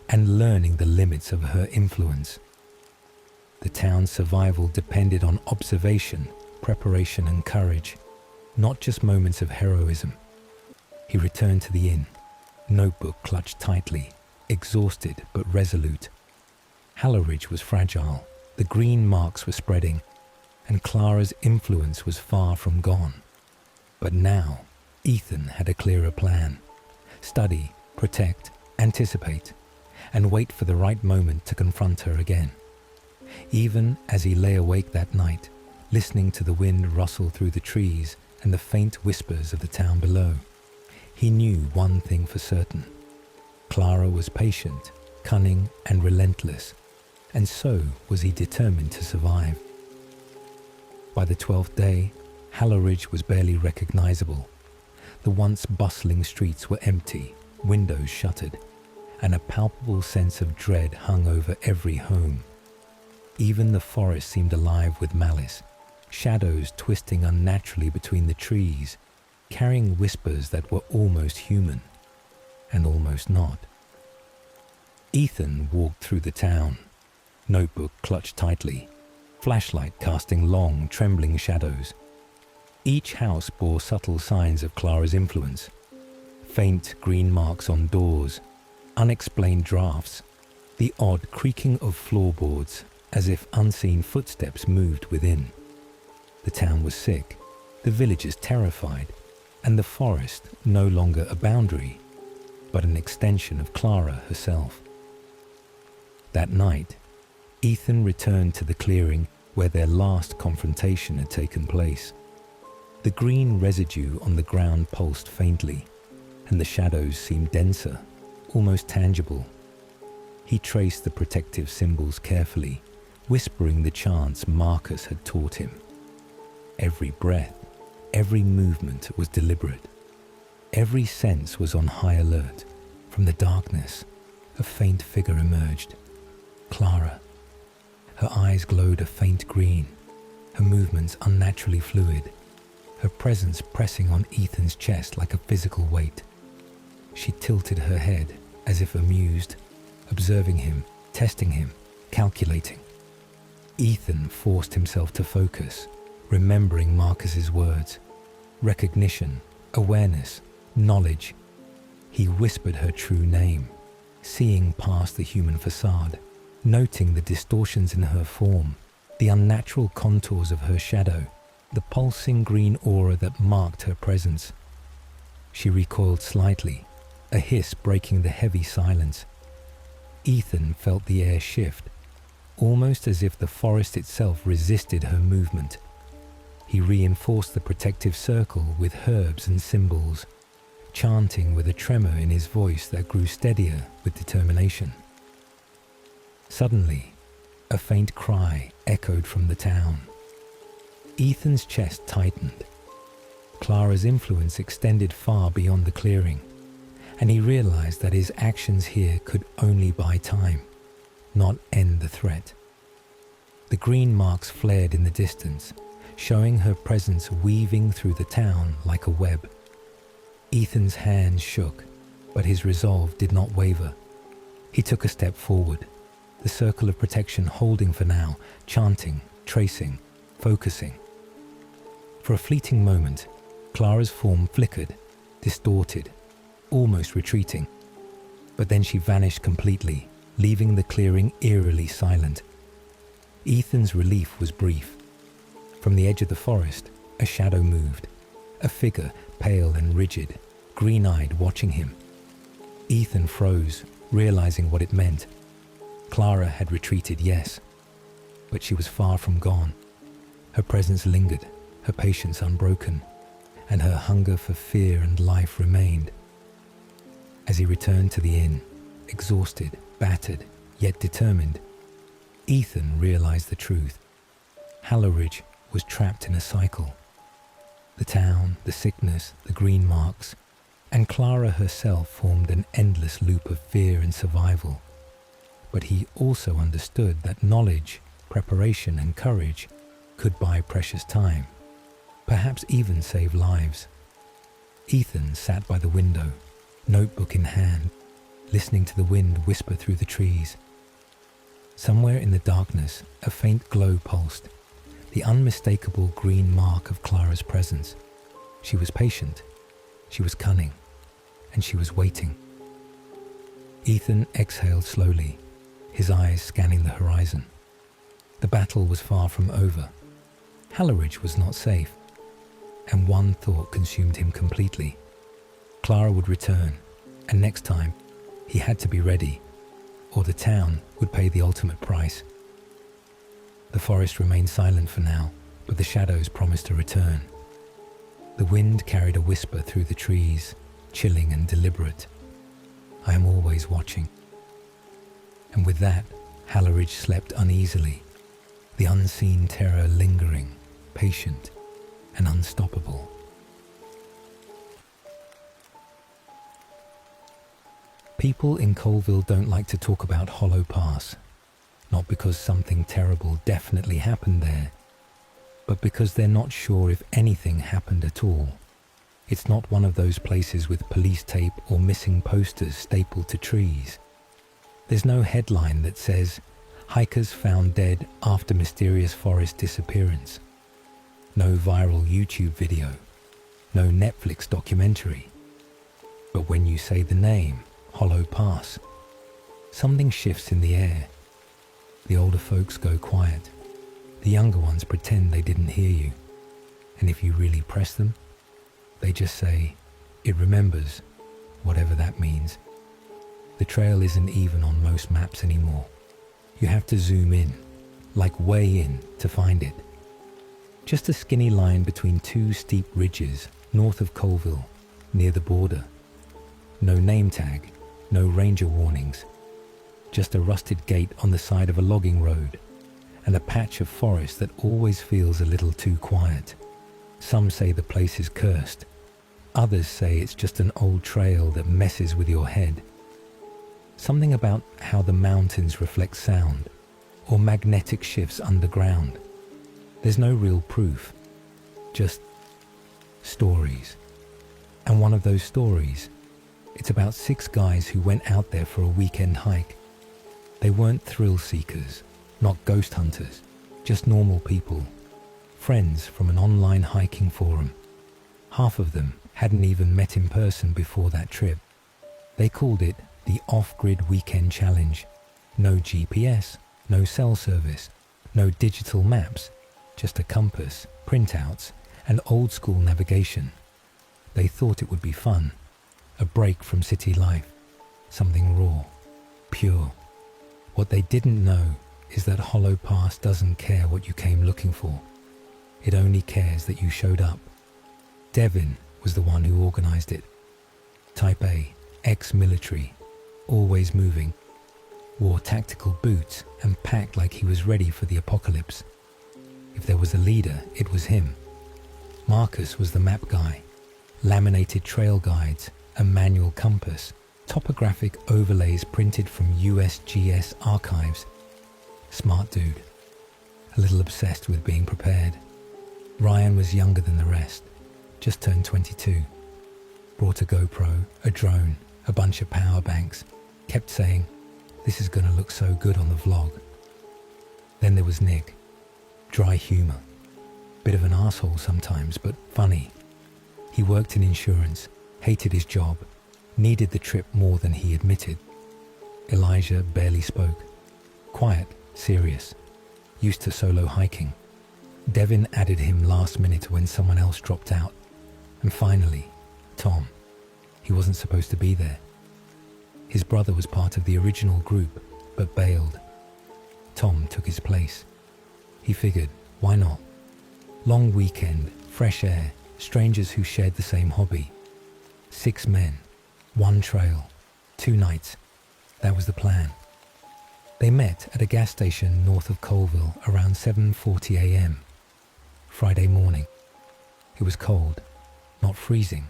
and learning the limits of her influence. The town's survival depended on observation, preparation, and courage, not just moments of heroism. He returned to the inn, notebook clutched tightly, exhausted but resolute. Halloridge was fragile, the green marks were spreading, and Clara's influence was far from gone. But now, Ethan had a clearer plan. Study, protect, anticipate, and wait for the right moment to confront her again. Even as he lay awake that night, listening to the wind rustle through the trees and the faint whispers of the town below, he knew one thing for certain. Clara was patient, cunning, and relentless, and so was he determined to survive. By the 12th day, Halloridge was barely recognizable. The once bustling streets were empty, windows shuttered, and a palpable sense of dread hung over every home. Even the forest seemed alive with malice, shadows twisting unnaturally between the trees, carrying whispers that were almost human and almost not. Ethan walked through the town, notebook clutched tightly, flashlight casting long, trembling shadows. Each house bore subtle signs of Clara's influence. Faint green marks on doors, unexplained drafts, the odd creaking of floorboards as if unseen footsteps moved within. The town was sick, the villagers terrified, and the forest no longer a boundary, but an extension of Clara herself. That night, Ethan returned to the clearing where their last confrontation had taken place. The green residue on the ground pulsed faintly, and the shadows seemed denser, almost tangible. He traced the protective symbols carefully, whispering the chants Marcus had taught him. Every breath, every movement was deliberate. Every sense was on high alert. From the darkness, a faint figure emerged. Clara. Her eyes glowed a faint green, her movements unnaturally fluid, her presence pressing on Ethan's chest like a physical weight. She tilted her head as if amused, observing him, testing him, calculating. Ethan forced himself to focus, remembering Marcus's words. Recognition, awareness, knowledge. He whispered her true name, seeing past the human facade, noting the distortions in her form, the unnatural contours of her shadow, the pulsing green aura that marked her presence. She recoiled slightly, a hiss breaking the heavy silence. Ethan felt the air shift, almost as if the forest itself resisted her movement. He reinforced the protective circle with herbs and symbols, chanting with a tremor in his voice that grew steadier with determination. Suddenly, a faint cry echoed from the town. Ethan's chest tightened. Clara's influence extended far beyond the clearing, and he realized that his actions here could only buy time, not end the threat. The green marks flared in the distance, showing her presence weaving through the town like a web. Ethan's hands shook, but his resolve did not waver. He took a step forward, the circle of protection holding for now, chanting, tracing, focusing. For a fleeting moment, Clara's form flickered, distorted, almost retreating. But then she vanished completely, leaving the clearing eerily silent. Ethan's relief was brief. From the edge of the forest, a shadow moved, a figure pale and rigid, green-eyed watching him. Ethan froze, realizing what it meant. Clara had retreated, yes, but she was far from gone. Her presence lingered, her patience unbroken, and her hunger for fear and life remained. As he returned to the inn, exhausted, battered, yet determined, Ethan realized the truth. Halloridge was trapped in a cycle. The town, the sickness, the green marks, and Clara herself formed an endless loop of fear and survival. But he also understood that knowledge, preparation, and courage could buy precious time, perhaps even save lives. Ethan sat by the window, notebook in hand, listening to the wind whisper through the trees. Somewhere in the darkness, a faint glow pulsed, the unmistakable green mark of Clara's presence. She was patient, she was cunning, and she was waiting. Ethan exhaled slowly, his eyes scanning the horizon. The battle was far from over. Halloridge was not safe, and one thought consumed him completely. Clara would return, and next time, he had to be ready, or the town would pay the ultimate price. The forest remained silent for now, but the shadows promised a return. The wind carried a whisper through the trees, chilling and deliberate. I am always watching. And with that, Halloridge slept uneasily, the unseen terror lingering, patient and unstoppable. People in Colville don't like to talk about Hollow Pass, not because something terrible definitely happened there, but because they're not sure if anything happened at all. It's not one of those places with police tape or missing posters stapled to trees. There's no headline that says, "Hikers found dead after mysterious forest disappearance." No viral YouTube video. No Netflix documentary. But when you say the name, Hollow Pass, something shifts in the air. The older folks go quiet. The younger ones pretend they didn't hear you. And if you really press them, they just say, "It remembers," whatever that means. The trail isn't even on most maps anymore. You have to zoom in, like way in, to find it. Just a skinny line between two steep ridges north of Colville, near the border. No name tag, no ranger warnings. Just a rusted gate on the side of a logging road, and a patch of forest that always feels a little too quiet. Some say the place is cursed. Others say it's just an old trail that messes with your head. Something about how the mountains reflect sound, or magnetic shifts underground. There's no real proof, just stories. And one of those stories, it's about 6 guys who went out there for a weekend hike. They weren't thrill seekers, not ghost hunters, just normal people, friends from an online hiking forum. Half of them hadn't even met in person before that trip. They called it the Off-Grid Weekend Challenge. No GPS, no cell service, no digital maps, just a compass, printouts, and old-school navigation. They thought it would be fun, a break from city life, something raw, pure. What they didn't know is that Hollow Pass doesn't care what you came looking for. It only cares that you showed up. Devin was the one who organized it. Type A, ex-military, always moving, wore tactical boots and packed like he was ready for the apocalypse. If there was a leader, it was him. Marcus was the map guy, laminated trail guides, a manual compass, topographic overlays printed from USGS archives. Smart dude, a little obsessed with being prepared. Ryan was younger than the rest, just turned 22. Brought a GoPro, a drone, a bunch of power banks, kept saying, "This is gonna look so good on the vlog." Then there was Nick. Dry humor. Bit of an asshole sometimes, but funny. He worked in insurance, hated his job, needed the trip more than he admitted. Elijah barely spoke. Quiet, serious, used to solo hiking. Devin added him last minute when someone else dropped out. And finally, Tom. He wasn't supposed to be there. His brother was part of the original group, but bailed. Tom took his place. He figured, why not? Long weekend, fresh air, strangers who shared the same hobby. 6 men, 1 trail, 2 nights. That was the plan. They met at a gas station north of Colville around 7:40 a.m. Friday morning. It was cold, not freezing,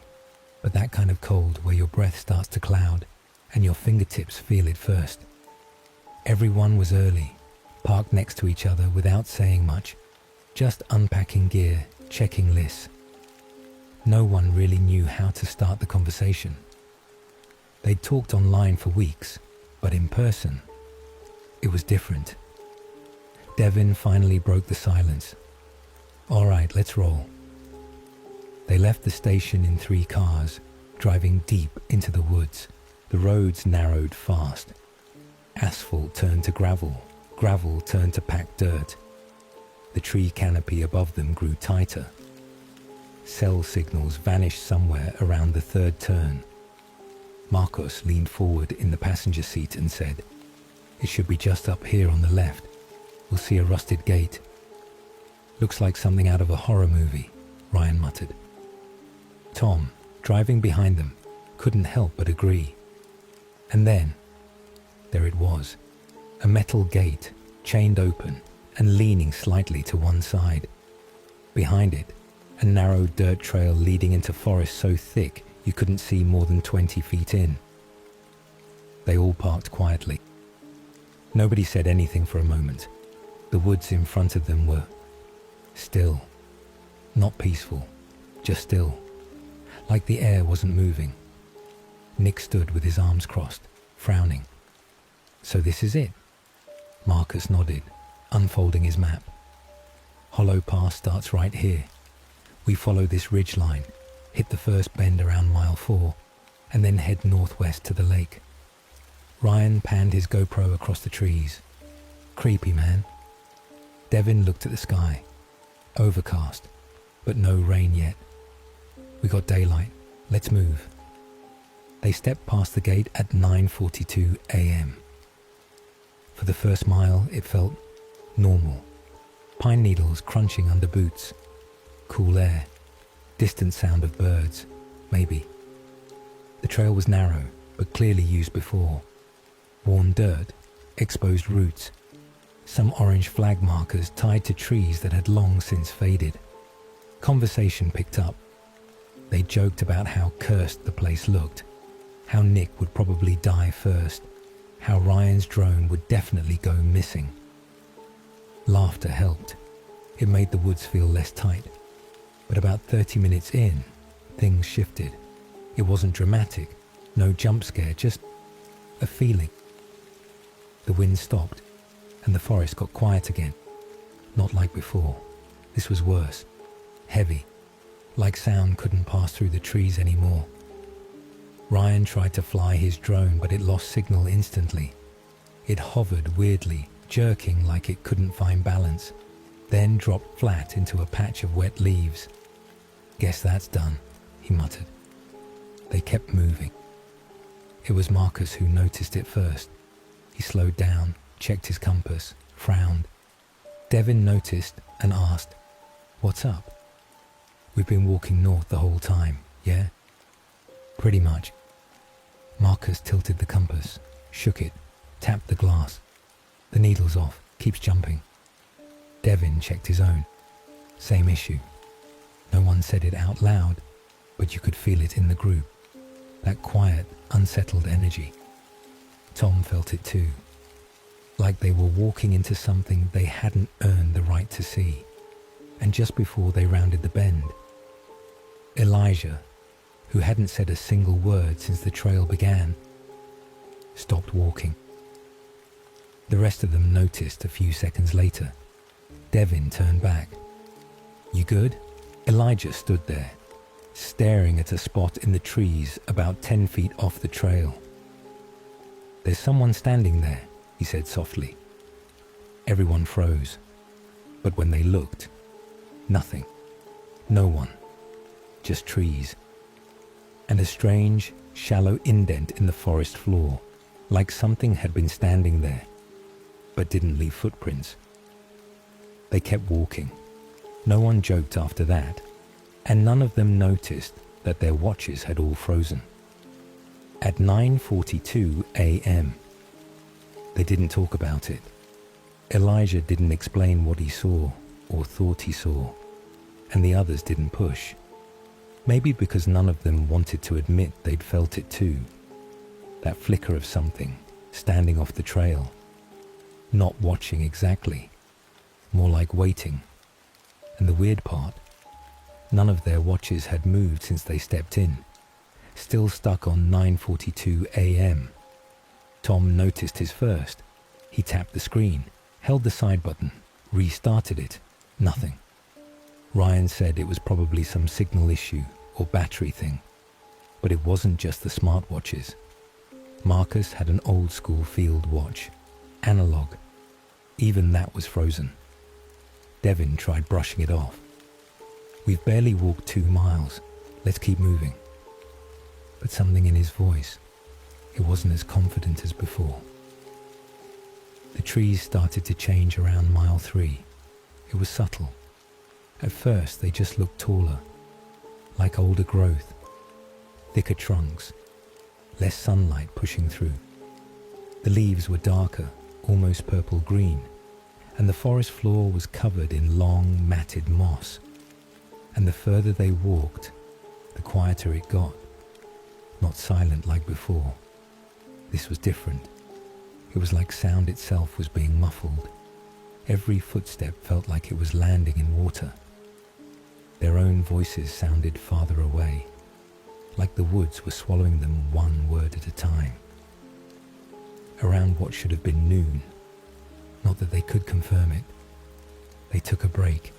but that kind of cold where your breath starts to cloud and your fingertips feel it first. Everyone was early, parked next to each other without saying much, just unpacking gear, checking lists. No one really knew how to start the conversation. They'd talked online for weeks, but in person, it was different. Devin finally broke the silence. "All right, let's roll." They left the station in 3 cars, driving deep into the woods. The roads narrowed fast. Asphalt turned to gravel, gravel turned to packed dirt. The tree canopy above them grew tighter. Cell signals vanished somewhere around the 3rd turn. Marcos leaned forward in the passenger seat and said, "It should be just up here on the left. We'll see a rusted gate." "Looks like something out of a horror movie," Ryan muttered. Tom, driving behind them, couldn't help but agree. And then, there it was, a metal gate, chained open and leaning slightly to one side. Behind it, a narrow dirt trail leading into forest so thick you couldn't see more than 20 feet in. They all parked quietly. Nobody said anything for a moment. The woods in front of them were Still. Not peaceful, just still. Like the air wasn't moving. Nick stood with his arms crossed, frowning. So this is it? Marcus nodded, unfolding his map. Hollow Pass starts right here. We follow this ridge line, hit the first bend around mile 4, and then head northwest to the lake. Ryan panned his GoPro across the trees. Creepy, man. Devin looked at the sky. Overcast, but no rain yet. We got daylight. Let's move. They stepped past the gate at 9:42 a.m. For the first mile, it felt normal. Pine needles crunching under boots. Cool air. Distant sound of birds. Maybe. The trail was narrow, but clearly used before. Worn dirt. Exposed roots. Some orange flag markers tied to trees that had long since faded. Conversation picked up. They joked about how cursed the place looked. How Nick would probably die first. How Ryan's drone would definitely go missing. Laughter helped. It made the woods feel less tight. But about 30 minutes in, things shifted. It wasn't dramatic, no jump scare, just a feeling. The wind stopped, and the forest got quiet again. Not like before. This was worse. Heavy. Like sound couldn't pass through the trees anymore. Ryan tried to fly his drone, but it lost signal instantly. It hovered weirdly, jerking like it couldn't find balance, then dropped flat into a patch of wet leaves. Guess that's done, he muttered. They kept moving. It was Marcus who noticed it first. He slowed down, checked his compass, frowned. Devin noticed and asked, "What's up?" "We've been walking north the whole time, yeah?" "Pretty much." Marcus tilted the compass, shook it, tapped the glass. "The needle's off, keeps jumping." Devin checked his own. Same issue. No one said it out loud, but you could feel it in the group. That quiet, unsettled energy. Tom felt it too. Like they were walking into something they hadn't earned the right to see. And just before they rounded the bend, Elijah, who hadn't said a single word since the trail began, stopped walking. The rest of them noticed a few seconds later. Devin turned back. "You good?" Elijah stood there, staring at a spot in the trees about 10 feet off the trail. "There's someone standing there," he said softly. Everyone froze. But when they looked, nothing. No one. Just trees. And a strange, shallow indent in the forest floor, like something had been standing there, but didn't leave footprints. They kept walking. No one joked after that, and none of them noticed that their watches had all frozen. At 9:42 a.m., they didn't talk about it. Elijah didn't explain what he saw or thought he saw, and the others didn't push. Maybe because none of them wanted to admit they'd felt it too. That flicker of something standing off the trail. Not watching exactly, more like waiting. And the weird part, none of their watches had moved since they stepped in, still stuck on 9:42 a.m. Tom noticed his first. He tapped the screen, held the side button, restarted it. Nothing. Ryan said it was probably some signal issue or battery thing, but it wasn't just the smartwatches. Marcus had an old-school field watch, analog. Even that was frozen. Devin tried brushing it off. "We've barely walked 2 miles. Let's keep moving." But something in his voice, it wasn't as confident as before. The trees started to change around mile 3. It was subtle. At first, they just looked taller, like older growth, thicker trunks, less sunlight pushing through. The leaves were darker, almost purple-green, and the forest floor was covered in long, matted moss. And the further they walked, the quieter it got. Not silent like before. This was different. It was like sound itself was being muffled. Every footstep felt like it was landing in water. Their own voices sounded farther away, like the woods were swallowing them one word at a time. Around what should have been noon, not that they could confirm it, they took a break.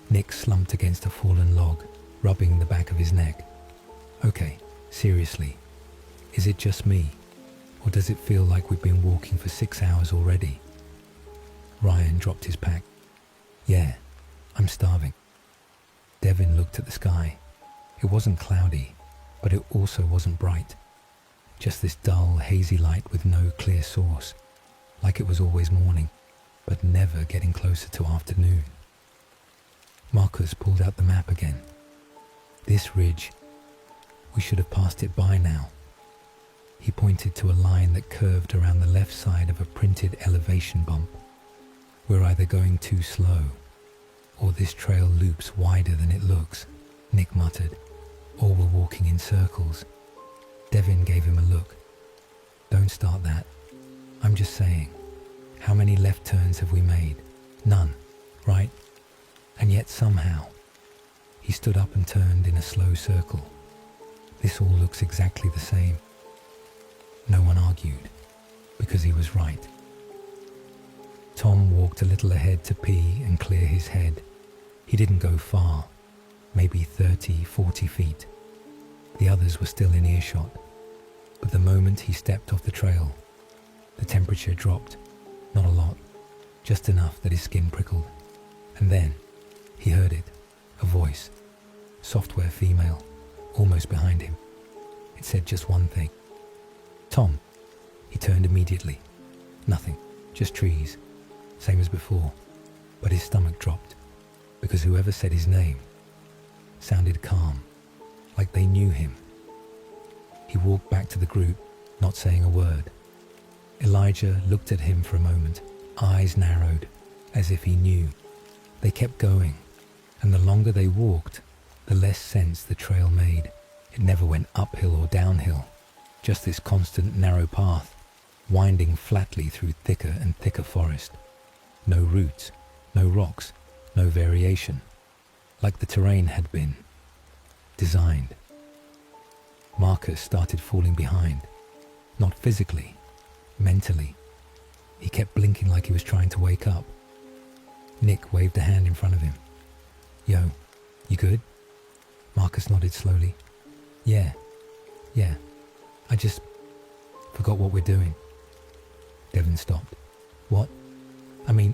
Nick slumped against a fallen log, rubbing the back of his neck. Okay, seriously, is it just me, or does it feel like we've been walking for 6 hours already? Ryan dropped his pack. Yeah, I'm starving. Devin looked at the sky. It wasn't cloudy, but it also wasn't bright. Just this dull, hazy light with no clear source, like it was always morning, but never getting closer to afternoon. Marcus pulled out the map again. This ridge, we should have passed it by now. He pointed to a line that curved around the left side of a printed elevation bump. We're either going too slow, or this trail loops wider than it looks, Nick muttered, or we're walking in circles. Devin gave him a look. Don't start that. I'm just saying, how many left turns have we made? None, right? And yet somehow, he stood up and turned in a slow circle. This all looks exactly the same. No one argued, because he was right. Tom walked a little ahead to pee and clear his head. He didn't go far, maybe 30, 40 feet. The others were still in earshot, but the moment he stepped off the trail, the temperature dropped. Not a lot, just enough that his skin prickled. And then, he heard it, a voice, software female, almost behind him. It said just one thing. Tom. He turned immediately. Nothing, just trees, same as before, but his stomach dropped, because whoever said his name sounded calm, like they knew him. He walked back to the group, not saying a word. Elijah looked at him for a moment, eyes narrowed, as if he knew. They kept going, and the longer they walked, the less sense the trail made. It never went uphill or downhill, just this constant narrow path, winding flatly through thicker and thicker forest. No roots, no rocks, no variation, like the terrain had been designed. Marcus started falling behind, not physically, mentally. He kept blinking like he was trying to wake up. Nick waved a hand in front of him. Yo, you good? Marcus nodded slowly. Yeah, I just forgot what we're doing. Devin stopped. What? I mean,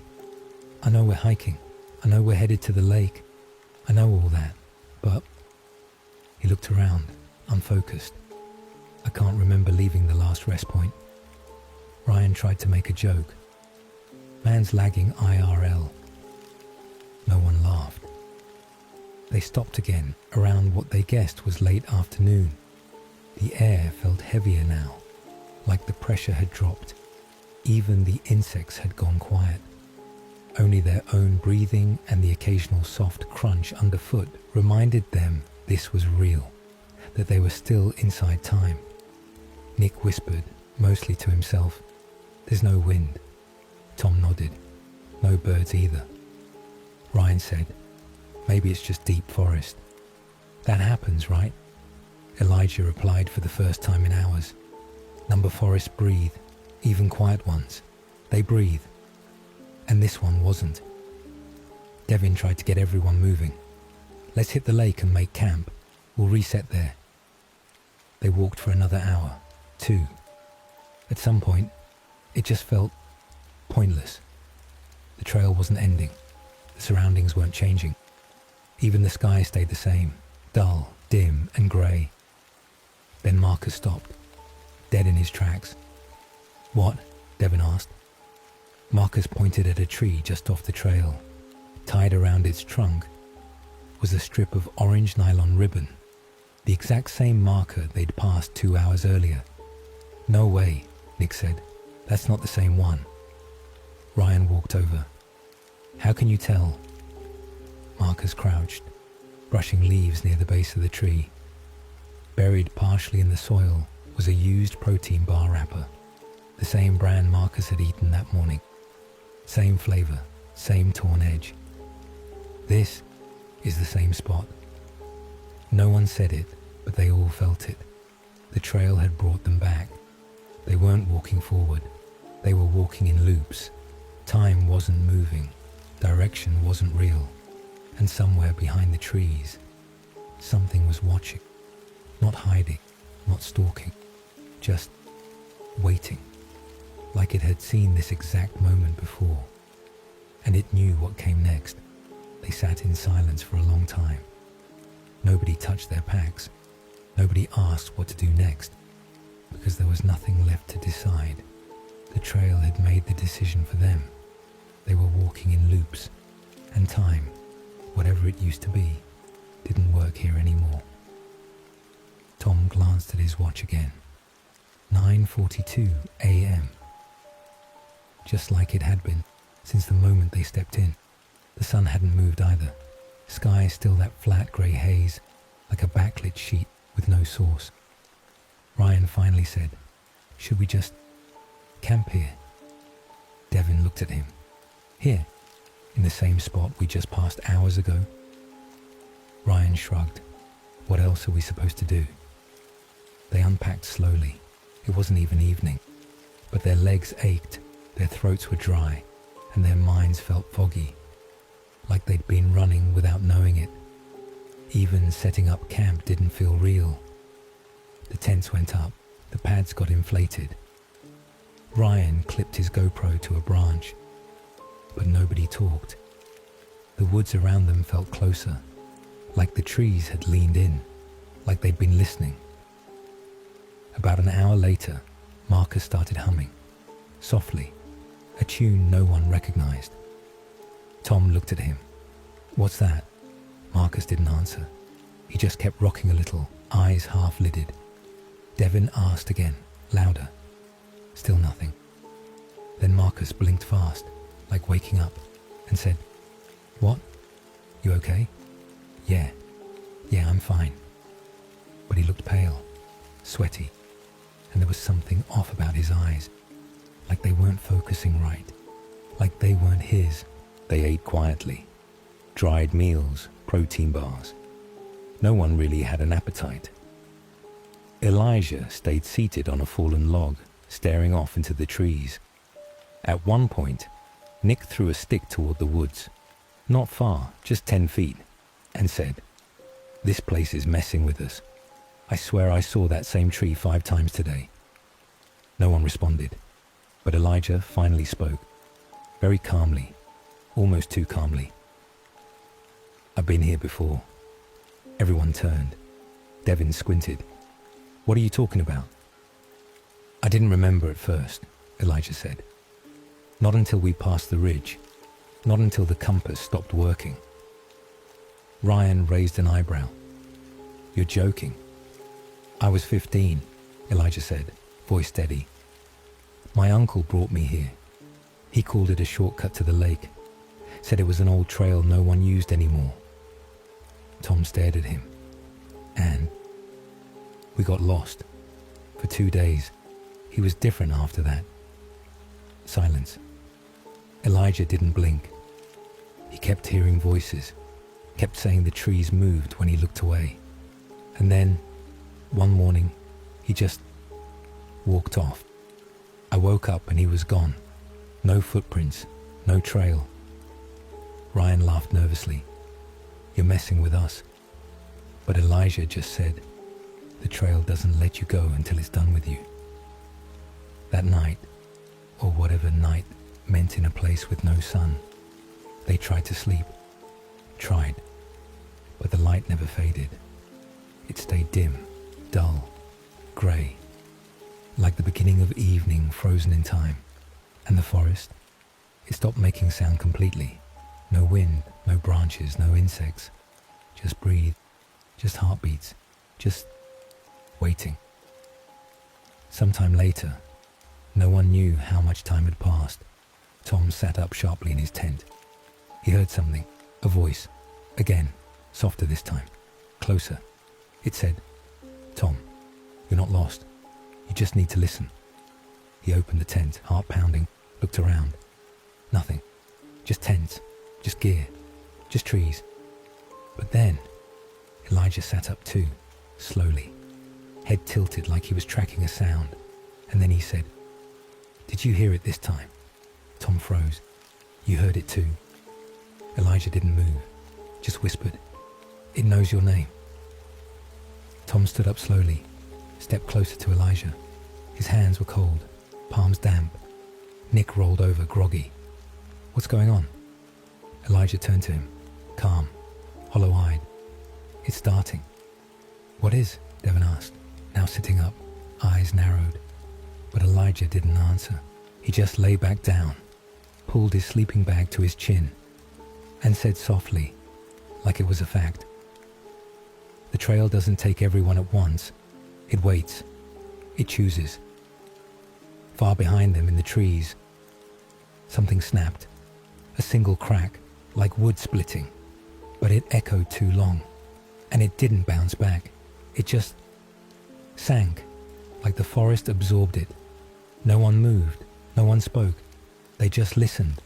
I know we're hiking. I know we're headed to the lake. I know all that, but... He looked around, unfocused. I can't remember leaving the last rest point. Ryan tried to make a joke. Man's lagging IRL. No one laughed. They stopped again, around what they guessed was late afternoon. The air felt heavier now, like the pressure had dropped. Even the insects had gone quiet. Only their own breathing and the occasional soft crunch underfoot reminded them this was real, that they were still inside time. Nick whispered, mostly to himself, "There's no wind." Tom nodded. No birds either. Ryan said, "Maybe it's just deep forest." "That happens, right?" Elijah replied for the first time in hours. "Number forests breathe, even quiet ones. They breathe. And this one wasn't." Devin tried to get everyone moving. "Let's hit the lake and make camp. We'll reset there." They walked for another hour, 2. At some point, it just felt pointless. The trail wasn't ending. The surroundings weren't changing. Even the sky stayed the same, dull, dim, and grey. Then Marcus stopped, dead in his tracks. "What?" Devin asked. Marcus pointed at a tree just off the trail. Tied around its trunk was a strip of orange nylon ribbon, the exact same marker they'd passed 2 hours earlier. "No way," Nick said. "That's not the same one." Ryan walked over. "How can you tell?" Marcus crouched, brushing leaves near the base of the tree. Buried partially in the soil was a used protein bar wrapper, the same brand Marcus had eaten that morning. Same flavor, same torn edge. This is the same spot. No one said it, but they all felt it. The trail had brought them back. They weren't walking forward. They were walking in loops. Time wasn't moving. Direction wasn't real. And somewhere behind the trees, something was watching. Not hiding, not stalking, just waiting. Like it had seen this exact moment before. And it knew what came next. They sat in silence for a long time. Nobody touched their packs. Nobody asked what to do next, because there was nothing left to decide. The trail had made the decision for them. They were walking in loops, and time, whatever it used to be, didn't work here anymore. Tom glanced at his watch again. 9:42 a.m. Just like it had been since the moment they stepped in. The sun hadn't moved either. Sky still that flat grey haze, like a backlit sheet with no source. Ryan finally said, "Should we just camp here?" Devin looked at him. "Here, in the same spot we just passed hours ago?" Ryan shrugged. "What else are we supposed to do?" They unpacked slowly. It wasn't even evening, but their legs ached, their throats were dry, and their minds felt foggy, like they'd been running without knowing it. Even setting up camp didn't feel real. The tents went up, the pads got inflated. Ryan clipped his GoPro to a branch, but nobody talked. The woods around them felt closer, like the trees had leaned in, like they'd been listening. About an hour later, Marcus started humming, softly, a tune no one recognized. Tom looked at him. "What's that?" Marcus didn't answer. He just kept rocking a little, eyes half-lidded. Devin asked again, louder. Still nothing. Then Marcus blinked fast, like waking up, and said, "What? You okay?" Yeah, I'm fine." But he looked pale, sweaty, and there was something off about his eyes, like they weren't focusing right, like they weren't his. They ate quietly. Dried meals, protein bars. No one really had an appetite. Elijah stayed seated on a fallen log, staring off into the trees. At one point, Nick threw a stick toward the woods, not far, just 10 feet, and said, "This place is messing with us. I swear I saw that same tree 5 times today." No one responded, but Elijah finally spoke, very calmly, almost too calmly. "I've been here before." Everyone turned. Devin squinted. "What are you talking about?" "I didn't remember at first," Elijah said. "Not until we passed the ridge. Not until the compass stopped working." Ryan raised an eyebrow. "You're joking." "I was 15, Elijah said, voice steady. "My uncle brought me here. He called it a shortcut to the lake. Said it was an old trail no one used anymore." Tom stared at him. "And we got lost. For 2 days. He was different after that." Silence. Elijah didn't blink. He kept hearing voices, kept saying the trees moved when he looked away. And then, one morning, he just walked off. I woke up and he was gone. No footprints, no trail. Ryan laughed nervously. "You're messing with us." But Elijah just said, "The trail doesn't let you go until it's done with you." That night, or whatever night meant in a place with no sun, they tried to sleep. Tried. But the light never faded. It stayed dim, dull, grey, like the beginning of evening frozen in time. And the forest, it stopped making sound completely. No wind, no branches, no insects. Just breathe, just heartbeats, just waiting. Sometime later, no one knew how much time had passed. Tom sat up sharply in his tent. He heard something, a voice, again, softer this time, closer. It said, "Tom, you're not lost. You just need to listen." He opened the tent, heart pounding, looked around. Nothing. Just tents. Just gear. Just trees. But then, Elijah sat up too, slowly, head tilted like he was tracking a sound. And then he said, "Did you hear it this time?" Tom froze. "You heard it too." Elijah didn't move, just whispered, "It knows your name." Tom stood up slowly, stepped closer to Elijah. His hands were cold, palms damp. Nick rolled over, groggy. "What's going on?" Elijah turned to him, calm, hollow-eyed. "It's starting." "What is?" Devon asked, now sitting up, eyes narrowed. But Elijah didn't answer. He just lay back down, pulled his sleeping bag to his chin, and said softly, like it was a fact, "The trail doesn't take everyone at once. It waits. It chooses." Far behind them in the trees, something snapped. A single crack, like wood splitting. But it echoed too long, and it didn't bounce back. It just sank, like the forest absorbed it. No one moved, no one spoke. They just listened.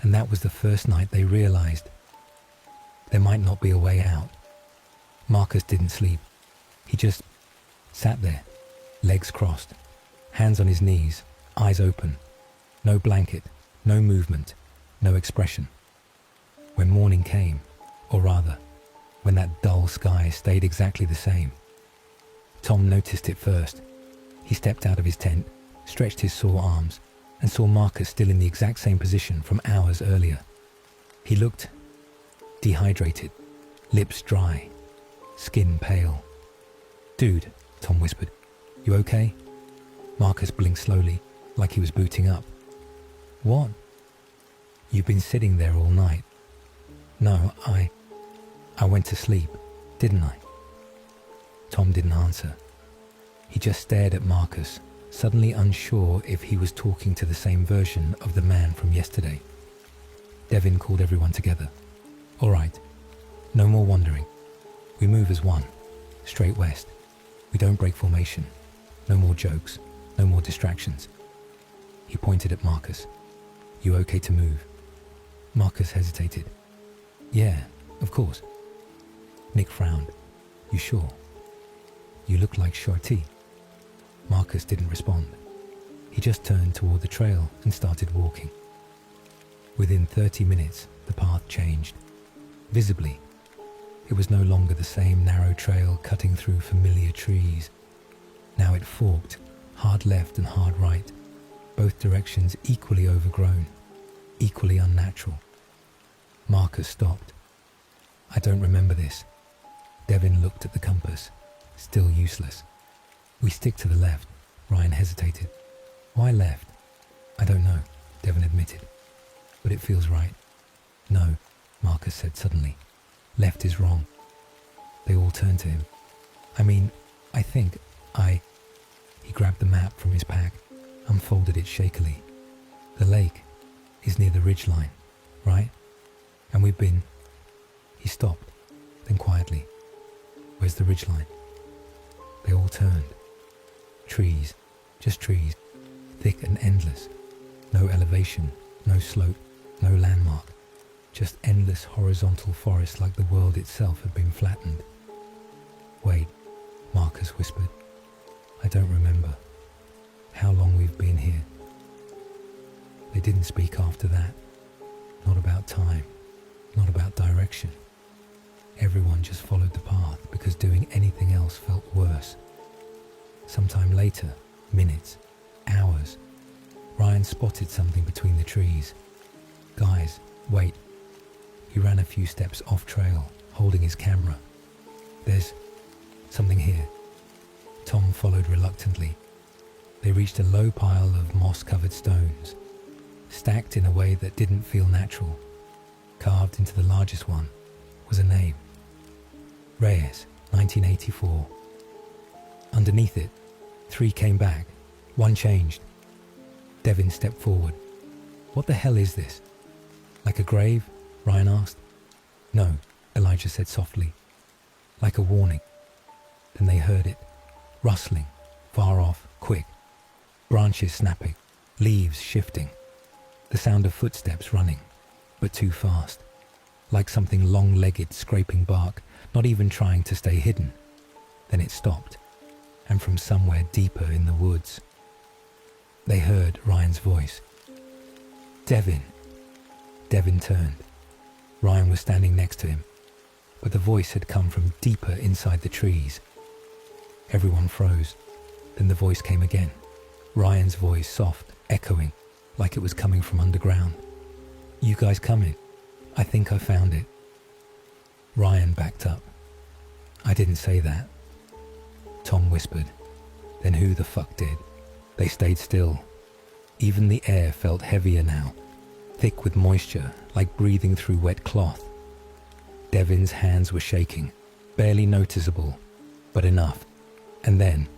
And that was the first night they realized there might not be a way out. Marcus didn't sleep. He just sat there, legs crossed, hands on his knees, eyes open. No blanket, no movement, no expression. When morning came, or rather, when that dull sky stayed exactly the same, Tom noticed it first. He stepped out of his tent, stretched his sore arms, and saw Marcus still in the exact same position from hours earlier. He looked dehydrated, lips dry, skin pale. "Dude," Tom whispered, "you okay?" Marcus blinked slowly, like he was booting up. "What?" "You've been sitting there all night." "No, I went to sleep, didn't I?" Tom didn't answer. He just stared at Marcus, suddenly unsure if he was talking to the same version of the man from yesterday. Devin called everyone together. "All right, no more wandering. We move as one, straight west. We don't break formation. No more jokes, no more distractions." He pointed at Marcus. "You okay to move?" Marcus hesitated. "Yeah, of course." Nick frowned. "You sure? You look like Shorty." Marcus didn't respond. He just turned toward the trail and started walking. Within 30 minutes, the path changed. Visibly, it was no longer the same narrow trail cutting through familiar trees. Now it forked, hard left and hard right, both directions equally overgrown, equally unnatural. Marcus stopped. "I don't remember this." Devin looked at the compass, still useless. "We stick to the left," Ryan hesitated. "Why left?" "I don't know," Devin admitted. "But it feels right." "No," Marcus said suddenly. "Left is wrong." They all turned to him. I think He grabbed the map from his pack, unfolded it shakily. "The lake is near the ridgeline, right? And we've been..." He stopped, then quietly, "Where's the ridgeline?" They all turned. Trees, just trees, thick and endless. No elevation, no slope, no landmark. Just endless horizontal forest like the world itself had been flattened. "Wait," Marcus whispered. "I don't remember how long we've been here." They didn't speak after that. Not about time, not about direction. Everyone just followed the path because doing anything else felt worse. Sometime later, minutes, hours, Ryan spotted something between the trees. "Guys, wait." He ran a few steps off trail, holding his camera. "There's something here." Tom followed reluctantly. They reached a low pile of moss-covered stones, stacked in a way that didn't feel natural. Carved into the largest one was a name. Reyes, 1984. Underneath it, 3 came back, 1 changed. Devin stepped forward. "What the hell is this? Like a grave?" Ryan asked. "No," Elijah said softly. "Like a warning." Then they heard it. Rustling, far off, quick. Branches snapping, leaves shifting. The sound of footsteps running, but too fast. Like something long-legged scraping bark, not even trying to stay hidden. Then it stopped, and from somewhere deeper in the woods, they heard Ryan's voice. "Devin." Devin turned. Ryan was standing next to him, but the voice had come from deeper inside the trees. Everyone froze. Then the voice came again. Ryan's voice, soft, echoing, like it was coming from underground. "You guys coming? I think I found it." Ryan backed up. "I didn't say that." Tom whispered. "Then who the fuck did?" They stayed still. Even the air felt heavier now, thick with moisture, like breathing through wet cloth. Devin's hands were shaking, barely noticeable, but enough. And then,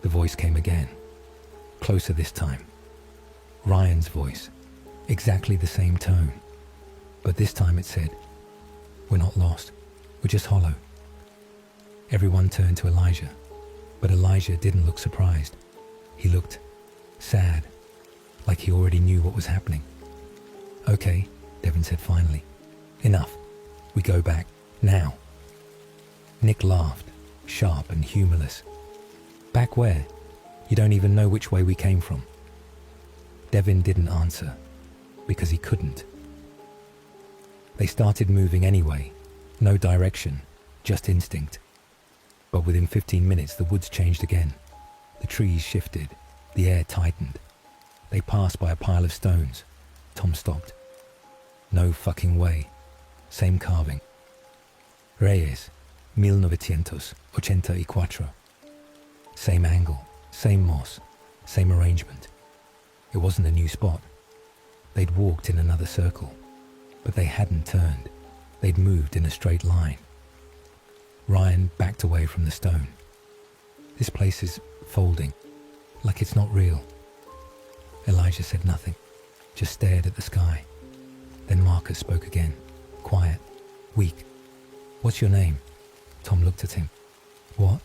the voice came again, closer this time. Ryan's voice, exactly the same tone. But this time it said, "We're not lost, we're just hollow." Everyone turned to Elijah, but Elijah didn't look surprised. He looked sad, like he already knew what was happening. "Okay," Devin said finally. "Enough. We go back, now." Nick laughed, sharp and humorless. "Back where? You don't even know which way we came from." Devin didn't answer, because he couldn't. They started moving anyway, no direction, just instinct. But within 15 minutes the woods changed again. The trees shifted, the air tightened. They passed by a pile of stones. Tom stopped. "No fucking way." Same carving. "Reyes, 1984. Same angle, same moss, same arrangement. It wasn't a new spot. They'd walked in another circle, but they hadn't turned. They'd moved in a straight line. Ryan backed away from the stone. "This place is folding, like it's not real." Elijah said nothing, just stared at the sky. Then Marcus spoke again, quiet, weak. "What's your name?" Tom looked at him. "What?"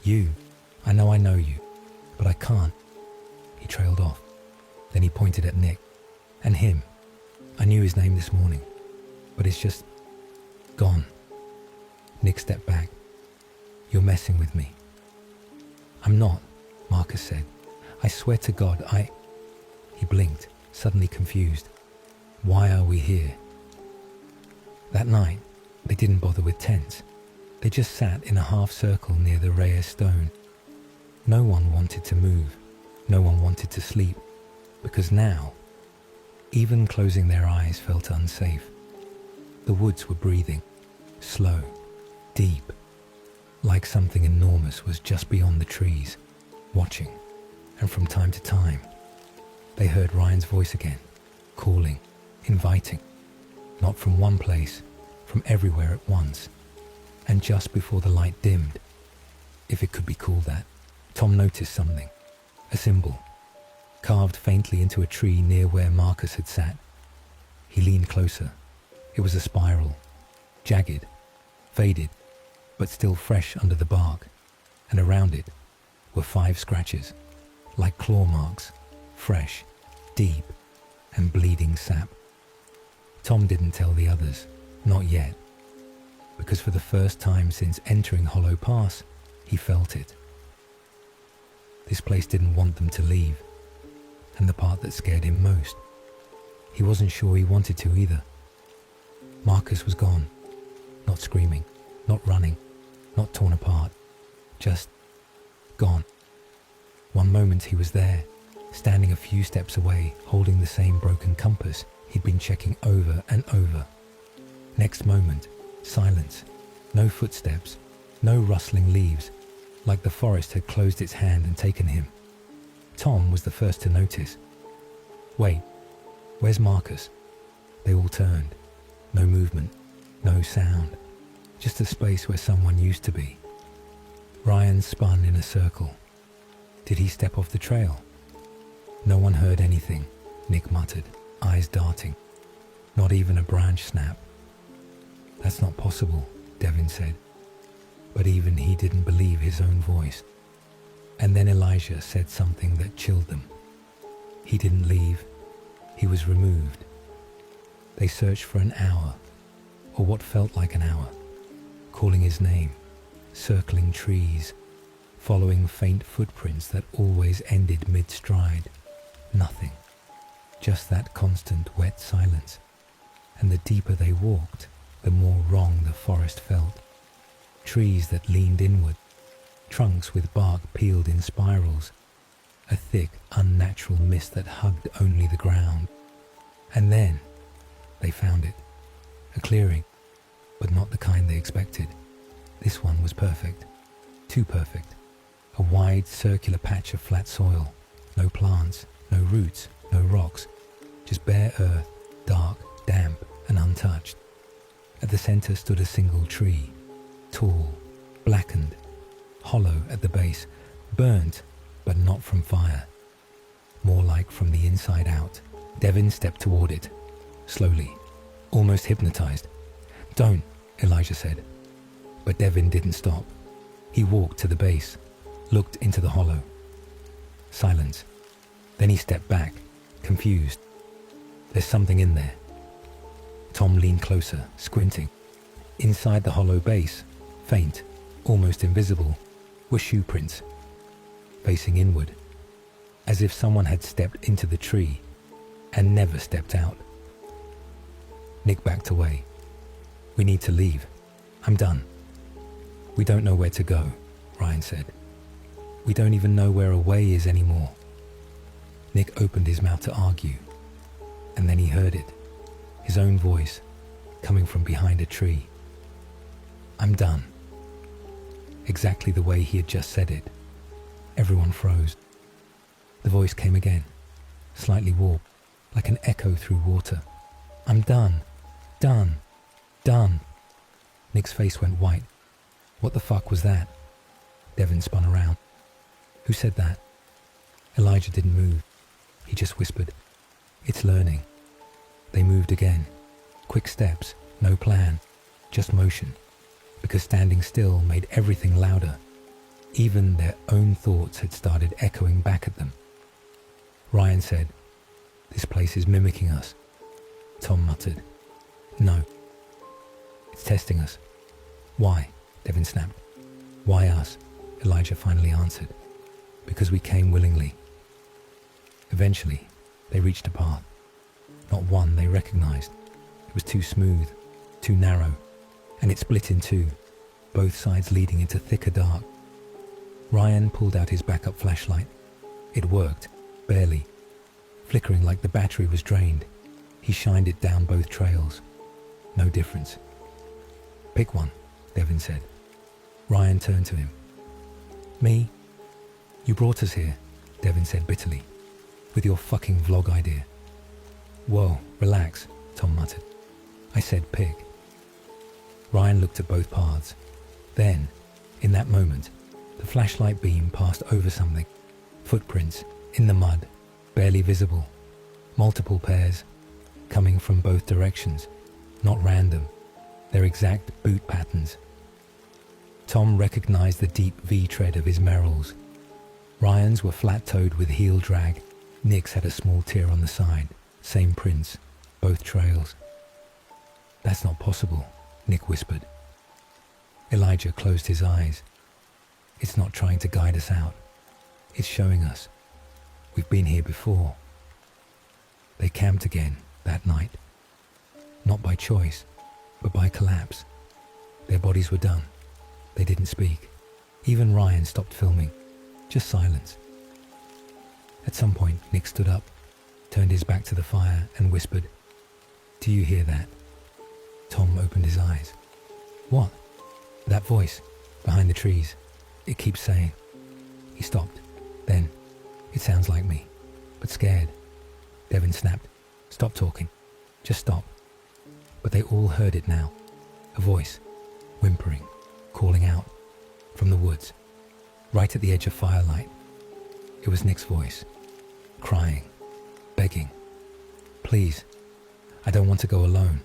"You. I know you, but I can't." He trailed off. Then he pointed at Nick. "And him. I knew his name this morning, but it's just gone." Nick stepped back. "You're messing with me." "I'm not," Marcus said. "I swear to God, He blinked, suddenly confused. "Why are we here?" That night, they didn't bother with tents. They just sat in a half circle near the Reyes stone. No one wanted to move. No one wanted to sleep. Because now, even closing their eyes felt unsafe. The woods were breathing, slow, deep, like something enormous was just beyond the trees, watching. And from time to time, they heard Ryan's voice again, calling, inviting, not from one place, from everywhere at once. And just before the light dimmed, if it could be called that, Tom noticed something, a symbol, carved faintly into a tree near where Marcus had sat. He leaned closer. It was a spiral, jagged, faded, but still fresh under the bark, and around it were 5 scratches, like claw marks, fresh, deep, and bleeding sap. Tom didn't tell the others, not yet, because for the first time since entering Hollow Pass, he felt it. This place didn't want them to leave, and the part that scared him most, he wasn't sure he wanted to either. Marcus was gone, not screaming, not running, not torn apart, just gone. One moment he was there, standing a few steps away, holding the same broken compass he'd been checking over and over. Next moment, silence, no footsteps, no rustling leaves, like the forest had closed its hand and taken him. Tom was the first to notice. "Wait, where's Marcus?" They all turned. No movement, no sound, just a space where someone used to be. Ryan spun in a circle. Did he step off the trail? No one heard anything, Nick muttered, eyes darting. Not even a branch snap. "That's not possible," Devin said. But even he didn't believe his own voice. And then Elijah said something that chilled them. He didn't leave. He was removed. They searched for an hour, or what felt like an hour, calling his name, circling trees, following faint footprints that always ended mid-stride. Nothing. Just that constant wet silence. And the deeper they walked, the more wrong the forest felt. Trees that leaned inward, trunks with bark peeled in spirals, a thick, unnatural mist that hugged only the ground. And then they found it. A clearing, but not the kind they expected. This one was perfect. Too perfect. A wide, circular patch of flat soil. No plants, no roots, no rocks. Just bare earth, dark, damp, and untouched. At the center stood a single tree. Tall, blackened, hollow at the base, burnt, but not from fire. More like from the inside out. Devin stepped toward it, slowly, almost hypnotized. "Don't," Elijah said. But Devin didn't stop. He walked to the base, looked into the hollow. Silence. Then he stepped back, confused. There's something in there. Tom leaned closer, squinting. Inside the hollow base, faint, almost invisible, were shoe prints, facing inward, as if someone had stepped into the tree and never stepped out. Nick backed away. "We need to leave. I'm done." "We don't know where to go," Ryan said. "We don't even know where a way is anymore." Nick opened his mouth to argue, and then he heard it, his own voice, coming from behind a tree. "I'm done." Exactly the way he had just said it. Everyone froze. The voice came again, slightly warped, like an echo through water. "I'm done. Done. Done." Nick's face went white. What the fuck was that? Devin spun around. "Who said that?" Elijah didn't move. He just whispered, "It's learning." They moved again. Quick steps, no plan, just motion. Because standing still made everything louder. Even their own thoughts had started echoing back at them. Ryan said, "This place is mimicking us." Tom muttered, "No. It's testing us." "Why?" Devin snapped. "Why us?" Elijah finally answered. "Because we came willingly." Eventually, they reached a path. Not one they recognized. It was too smooth, too narrow, and it split in two, both sides leading into thicker dark. Ryan pulled out his backup flashlight. It worked, barely. Flickering like the battery was drained, he shined it down both trails. No difference. "Pick one," Devin said. Ryan turned to him. "Me? You brought us here," Devin said bitterly, "with your fucking vlog idea." "Whoa, relax," Tom muttered. "I said pick." Ryan looked at both paths. Then, in that moment, the flashlight beam passed over something. Footprints, in the mud, barely visible. Multiple pairs, coming from both directions. Not random. Their exact boot patterns. Tom recognized the deep V-tread of his Merrills. Ryan's were flat-toed with heel drag. Nick's had a small tear on the side. Same prints, both trails. "That's not possible," Nick whispered. Elijah closed his eyes. "It's not trying to guide us out. It's showing us. We've been here before." They camped again that night. Not by choice, but by collapse. Their bodies were done. They didn't speak. Even Ryan stopped filming. Just silence. At some point, Nick stood up, turned his back to the fire and whispered, "Do you hear that?" Tom opened his eyes. "What?" "That voice, behind the trees. It keeps saying." He stopped. Then, "It sounds like me, but scared." Devin snapped, "Stop talking. Just stop." But they all heard it now. A voice, whimpering, calling out, from the woods, right at the edge of firelight. It was Nick's voice, crying, begging, "Please, I don't want to go alone."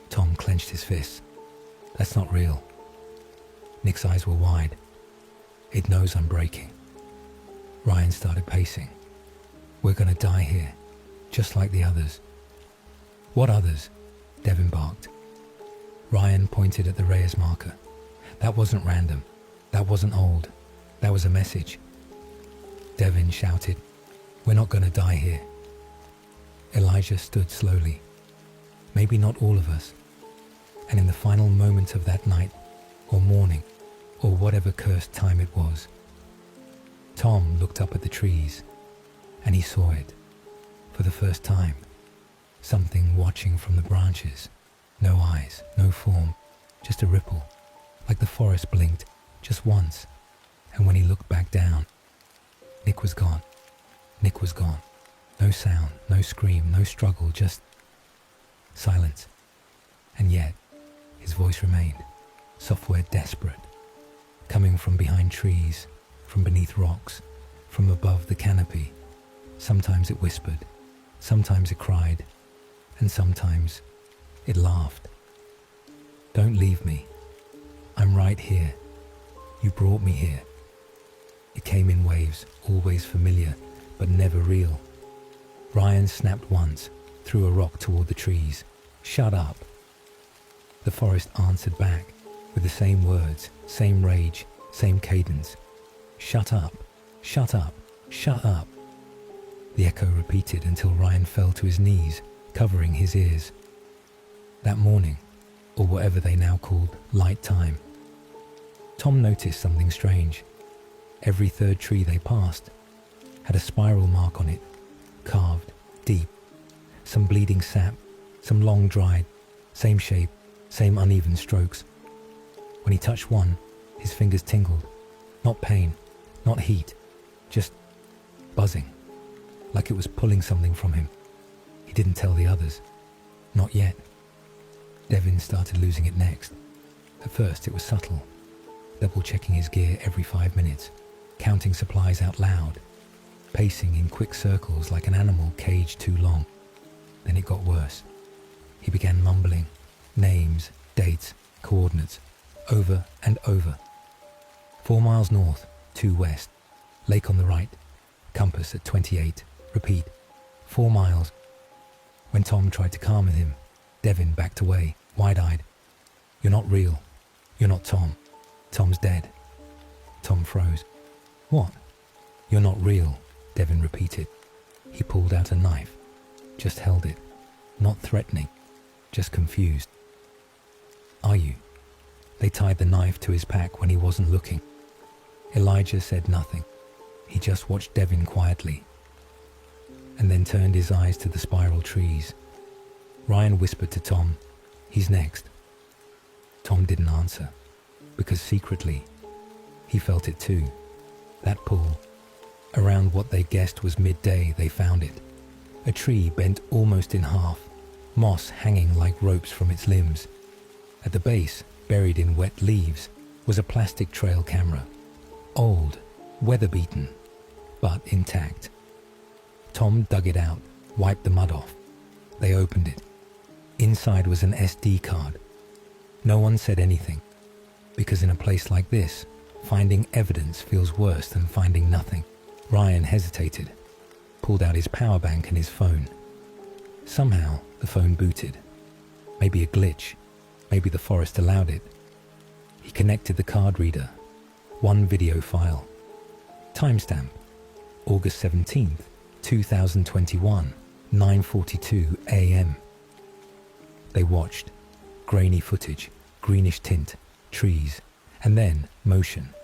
Tom clenched his fists. "That's not real." Nick's eyes were wide. "It knows I'm breaking." Ryan started pacing. "We're gonna die here. just like the others. What others? Devin barked. Ryan pointed at the Reyes marker. That wasn't random. That wasn't old. That was a message. Devin shouted, "We're not going to die here." Elijah stood slowly. Maybe not all of us. And in the final moment of that night, or morning, or whatever cursed time it was, Tom looked up at the trees, and he saw it, for the first time. Something watching from the branches. No eyes, no form, just a ripple, like the forest blinked just once, and when he looked back down, Nick was gone. Nick was gone. No sound, no scream, no struggle, just silence. And yet, his voice remained, software desperate, coming from behind trees, from beneath rocks, from above the canopy. Sometimes it whispered, sometimes it cried, and sometimes it laughed. "Don't leave me. I'm right here. You brought me here." It came in waves, always familiar, but never real. Ryan snapped once, threw a rock toward the trees. "Shut up." The forest answered back, with the same words, same rage, same cadence. "Shut up, shut up, shut up." The echo repeated until Ryan fell to his knees, covering his ears. That morning, or whatever they now called light time, Tom noticed something strange. Every third tree they passed had a spiral mark on it, carved deep. Some bleeding sap, some long dried, same shape, same uneven strokes. When he touched one, his fingers tingled. Not pain, not heat, just buzzing, like it was pulling something from him. He didn't tell the others. Not yet. Devin started losing it next. At first it was subtle, double-checking his gear every 5 minutes, counting supplies out loud, pacing in quick circles like an animal caged too long. Then it got worse. He began mumbling, names, dates, coordinates, over and over. 4 miles north, 2 west, lake on the right, compass at 28, repeat, 4 miles. When Tom tried to calm him, Devin backed away, wide-eyed. "You're not real. You're not Tom. Tom's dead." Tom froze. "What?" "You're not real," Devin repeated. He pulled out a knife, just held it, not threatening, just confused. "Are you?" They tied the knife to his pack when he wasn't looking. Elijah said nothing. He just watched Devin quietly, and then turned his eyes to the spiral trees. Ryan whispered to Tom, "He's next." Tom didn't answer, because secretly, he felt it too. That pull. Around what they guessed was midday, they found it. A tree bent almost in half, moss hanging like ropes from its limbs. At the base, buried in wet leaves, was a plastic trail camera. Old, weather-beaten, but intact. Tom dug it out, wiped the mud off. They opened it. Inside was an SD card. No one said anything, because in a place like this, finding evidence feels worse than finding nothing. Ryan hesitated, pulled out his power bank and his phone. Somehow, the phone booted. Maybe a glitch. Maybe the forest allowed it. He connected the card reader. One video file. Timestamp, August 17th, 2021, 9:42 a.m. They watched. Grainy footage, greenish tint, trees, and then motion.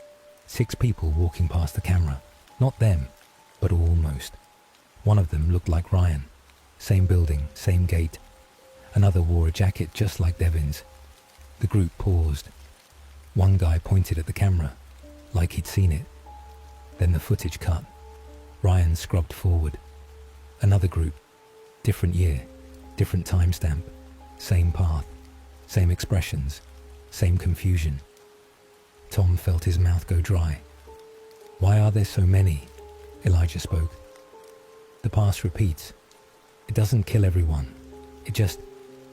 6 people walking past the camera. Not them, but almost. One of them looked like Ryan. Same building, same gate. Another wore a jacket just like Devin's. The group paused. One guy pointed at the camera, like he'd seen it. Then the footage cut. Ryan scrubbed forward. Another group. Different year, different timestamp. Same path, same expressions, same confusion. Tom felt his mouth go dry. "Why are there so many?" Elijah spoke. "The past repeats. It doesn't kill everyone. It just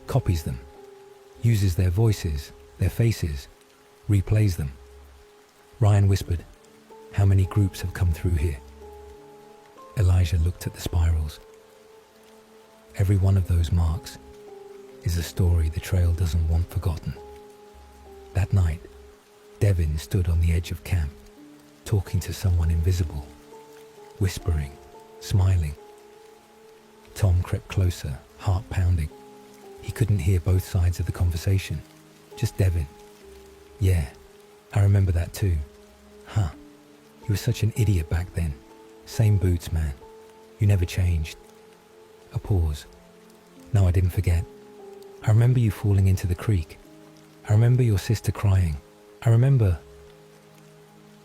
copies them, uses their voices, their faces, replays them." Ryan whispered, "How many groups have come through here?" Elijah looked at the spirals. Every one of those marks is a story the trail doesn't want forgotten. That night, Devin stood on the edge of camp, talking to someone invisible, whispering, smiling. Tom crept closer, heart pounding. He couldn't hear both sides of the conversation, just Devin. Yeah, I remember that too. Huh, you were such an idiot back then. Same boots, man. You never changed. A pause. No, I didn't forget. I remember you falling into the creek. I remember your sister crying. I remember...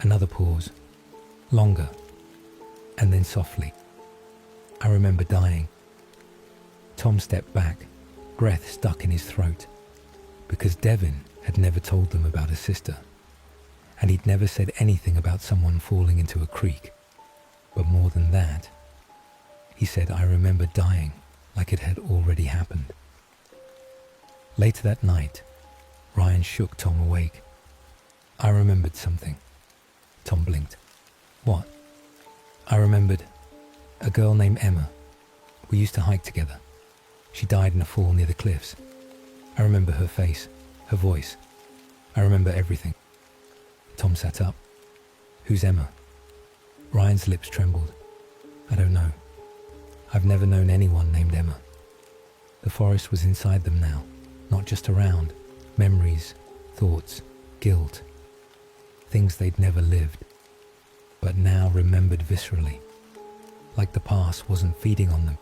Another pause. Longer. And then softly. I remember dying. Tom stepped back, breath stuck in his throat, because Devin had never told them about his sister, and he'd never said anything about someone falling into a creek. But more than that, he said, I remember dying like it had already happened. Later that night, Ryan shook Tom awake. I remembered something. Tom blinked. What? I remembered a girl named Emma. We used to hike together. She died in a fall near the cliffs. I remember her face, her voice. I remember everything. Tom sat up. Who's Emma? Ryan's lips trembled. I don't know. I've never known anyone named Emma. The forest was inside them now, not just around. Memories, thoughts, guilt. Things they'd never lived, but now remembered viscerally. Like the past wasn't feeding on them.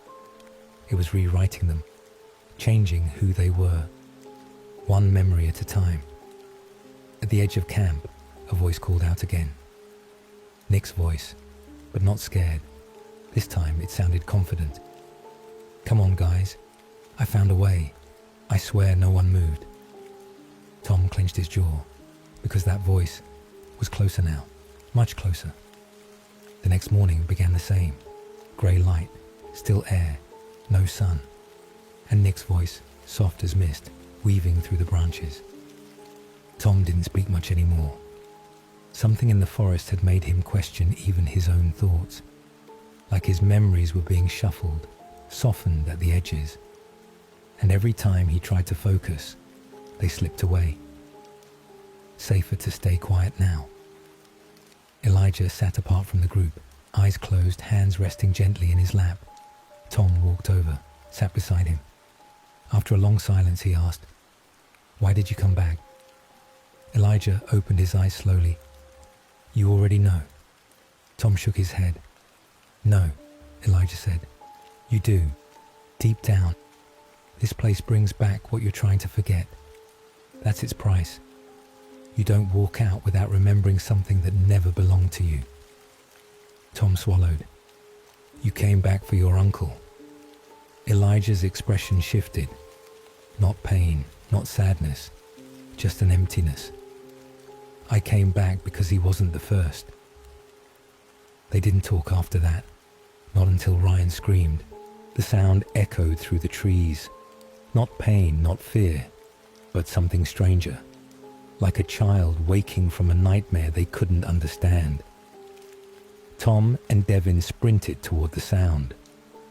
It was rewriting them, changing who they were, one memory at a time. At the edge of camp, a voice called out again. Nick's voice, but not scared. This time it sounded confident. Come on, guys. I found a way. I swear no one moved. Tom clenched his jaw, because that voice was closer now, much closer. The next morning began the same. Grey light, still air, no sun. And Nick's voice, soft as mist, weaving through the branches. Tom didn't speak much anymore. Something in the forest had made him question even his own thoughts. Like his memories were being shuffled, softened at the edges. And every time he tried to focus, they slipped away. Safer to stay quiet now. Elijah sat apart from the group, eyes closed, hands resting gently in his lap. Tom walked over, sat beside him. After a long silence, he asked, Why did you come back? Elijah opened his eyes slowly. You already know. Tom shook his head. No, Elijah said. You do. Deep down. This place brings back what you're trying to forget. That's its price. You don't walk out without remembering something that never belonged to you. Tom swallowed. You came back for your uncle. Elijah's expression shifted. Not pain, not sadness, just an emptiness. I came back because he wasn't the first. They didn't talk after that, not until Ryan screamed. The sound echoed through the trees. Not pain, not fear, but something stranger. Like a child waking from a nightmare they couldn't understand. Tom and Devin sprinted toward the sound,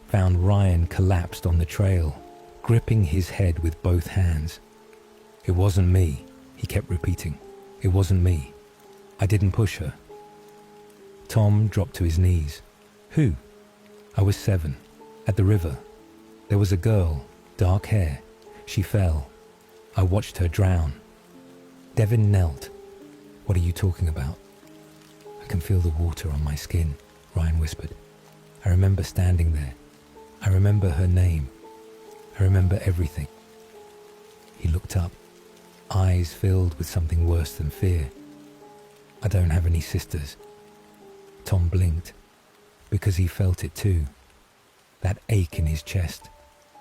found Ryan collapsed on the trail, gripping his head with both hands. It wasn't me, he kept repeating. It wasn't me. I didn't push her. Tom dropped to his knees. Who? I was 7, at the river. There was a girl, dark hair. She fell. I watched her drown. Devin knelt. What are you talking about? I can feel the water on my skin, Ryan whispered. I remember standing there. I remember her name. I remember everything. He looked up, eyes filled with something worse than fear. I don't have any sisters. Tom blinked, because he felt it too. That ache in his chest,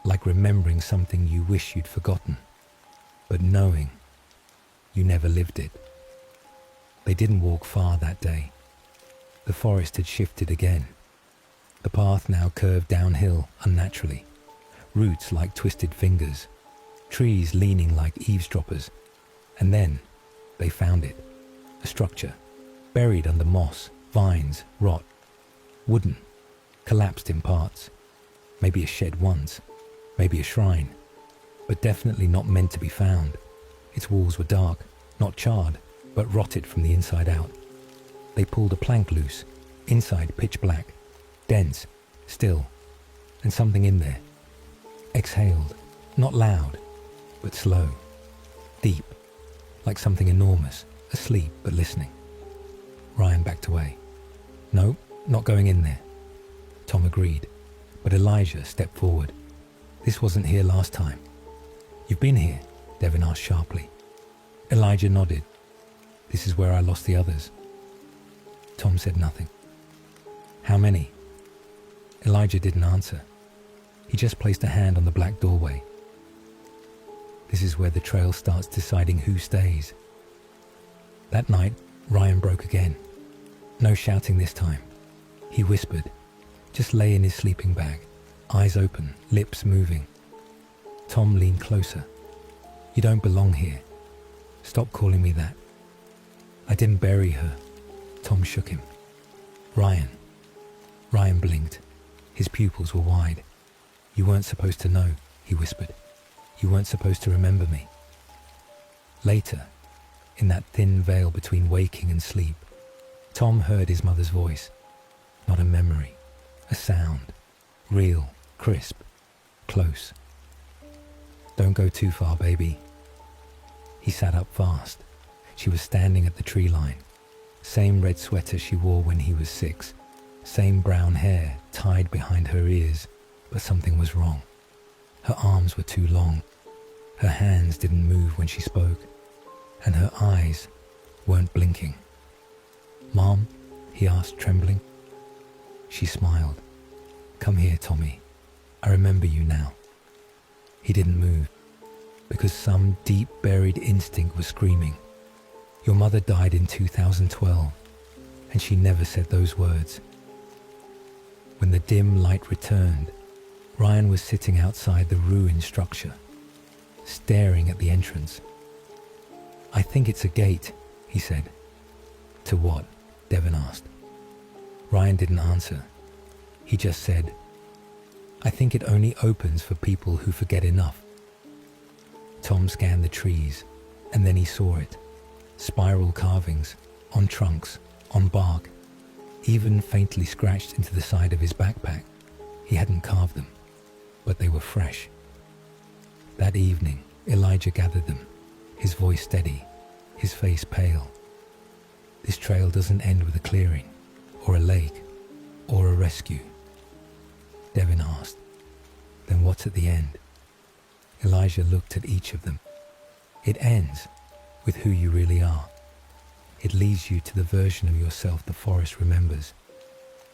like remembering something you wish you'd forgotten, but knowing you never lived it. They didn't walk far that day. The forest had shifted again. The path now curved downhill unnaturally, roots like twisted fingers, trees leaning like eavesdroppers. And then they found it, a structure, buried under moss, vines, rot, wooden, collapsed in parts, maybe a shed once, maybe a shrine, but definitely not meant to be found. Its walls were dark, not charred, but rotted from the inside out. They pulled a plank loose, inside pitch black, dense, still, and something in there. Exhaled, not loud, but slow, deep, like something enormous, asleep but listening. Ryan backed away. No, not going in there. Tom agreed, but Elijah stepped forward. This wasn't here last time. You've been here? Devin asked sharply. Elijah nodded. This is where I lost the others. Tom said nothing. How many? Elijah didn't answer. He just placed a hand on the black doorway. This is where the trail starts deciding who stays. That night, Ryan broke again. No shouting this time. He whispered, just lay in his sleeping bag, eyes open, lips moving. Tom leaned closer. You don't belong here. Stop calling me that. I didn't bury her. Tom shook him. Ryan. Ryan blinked. His pupils were wide. You weren't supposed to know, he whispered. You weren't supposed to remember me. Later, in that thin veil between waking and sleep, Tom heard his mother's voice. Not a memory, a sound. Real, crisp, close. Don't go too far, baby. He sat up fast. She was standing at the tree line. Same red sweater she wore when he was 6. Same brown hair tied behind her ears, but something was wrong. Her arms were too long. Her hands didn't move when she spoke, and her eyes weren't blinking. Mom? He asked, trembling. She smiled. Come here, Tommy. I remember you now. He didn't move, because some deep buried instinct was screaming. Your mother died in 2012, and she never said those words. When the dim light returned, Ryan was sitting outside the ruined structure, staring at the entrance. I think it's a gate, he said. To what? Devin asked. Ryan didn't answer. He just said, I think it only opens for people who forget enough. Tom scanned the trees, and then he saw it. Spiral carvings, on trunks, on bark, even faintly scratched into the side of his backpack. He hadn't carved them, but they were fresh. That evening, Elijah gathered them, his voice steady, his face pale. This trail doesn't end with a clearing, or a lake, or a rescue. Devin asked, then what's at the end? Elijah looked at each of them. It ends with who you really are. It leads you to the version of yourself the forest remembers.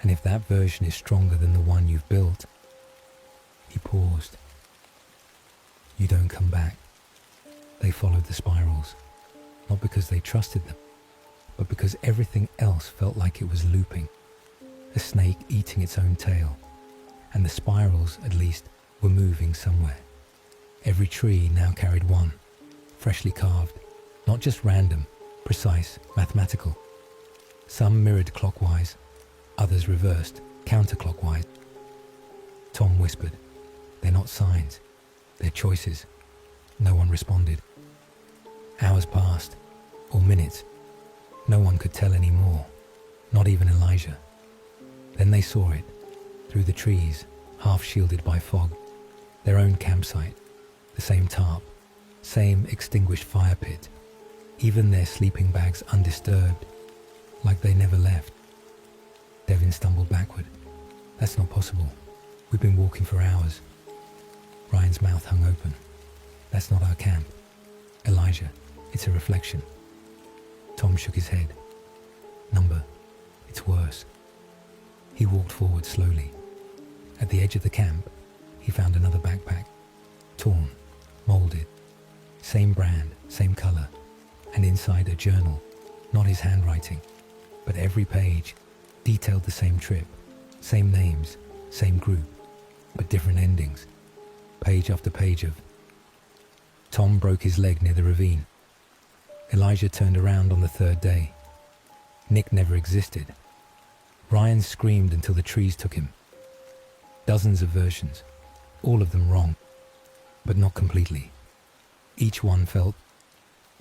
And if that version is stronger than the one you've built. He paused. You don't come back. They followed the spirals, not because they trusted them, but because everything else felt like it was looping. A snake eating its own tail. And the spirals, at least, were moving somewhere. Every tree now carried one, freshly carved, not just random, precise, mathematical. Some mirrored clockwise, others reversed, counterclockwise. Tom whispered, they're not signs, they're choices. No one responded. Hours passed, or minutes. No one could tell any more, not even Elijah. Then they saw it, through the trees, half shielded by fog. Their own campsite, the same tarp, same extinguished fire pit, even their sleeping bags undisturbed, like they never left. Devin stumbled backward. That's not possible. We've been walking for hours. Ryan's mouth hung open. That's not our camp. Elijah, it's a reflection. Tom shook his head. Number, it's worse. He walked forward slowly. At the edge of the camp, he found another backpack. Torn, molded. Same brand, same color. And inside a journal. Not his handwriting, but every page detailed the same trip. Same names, same group, but different endings. Page after page of... Tom broke his leg near the ravine. Elijah turned around on the 3rd day. Nick never existed. Ryan screamed until the trees took him. Dozens of versions, all of them wrong, but not completely. Each one felt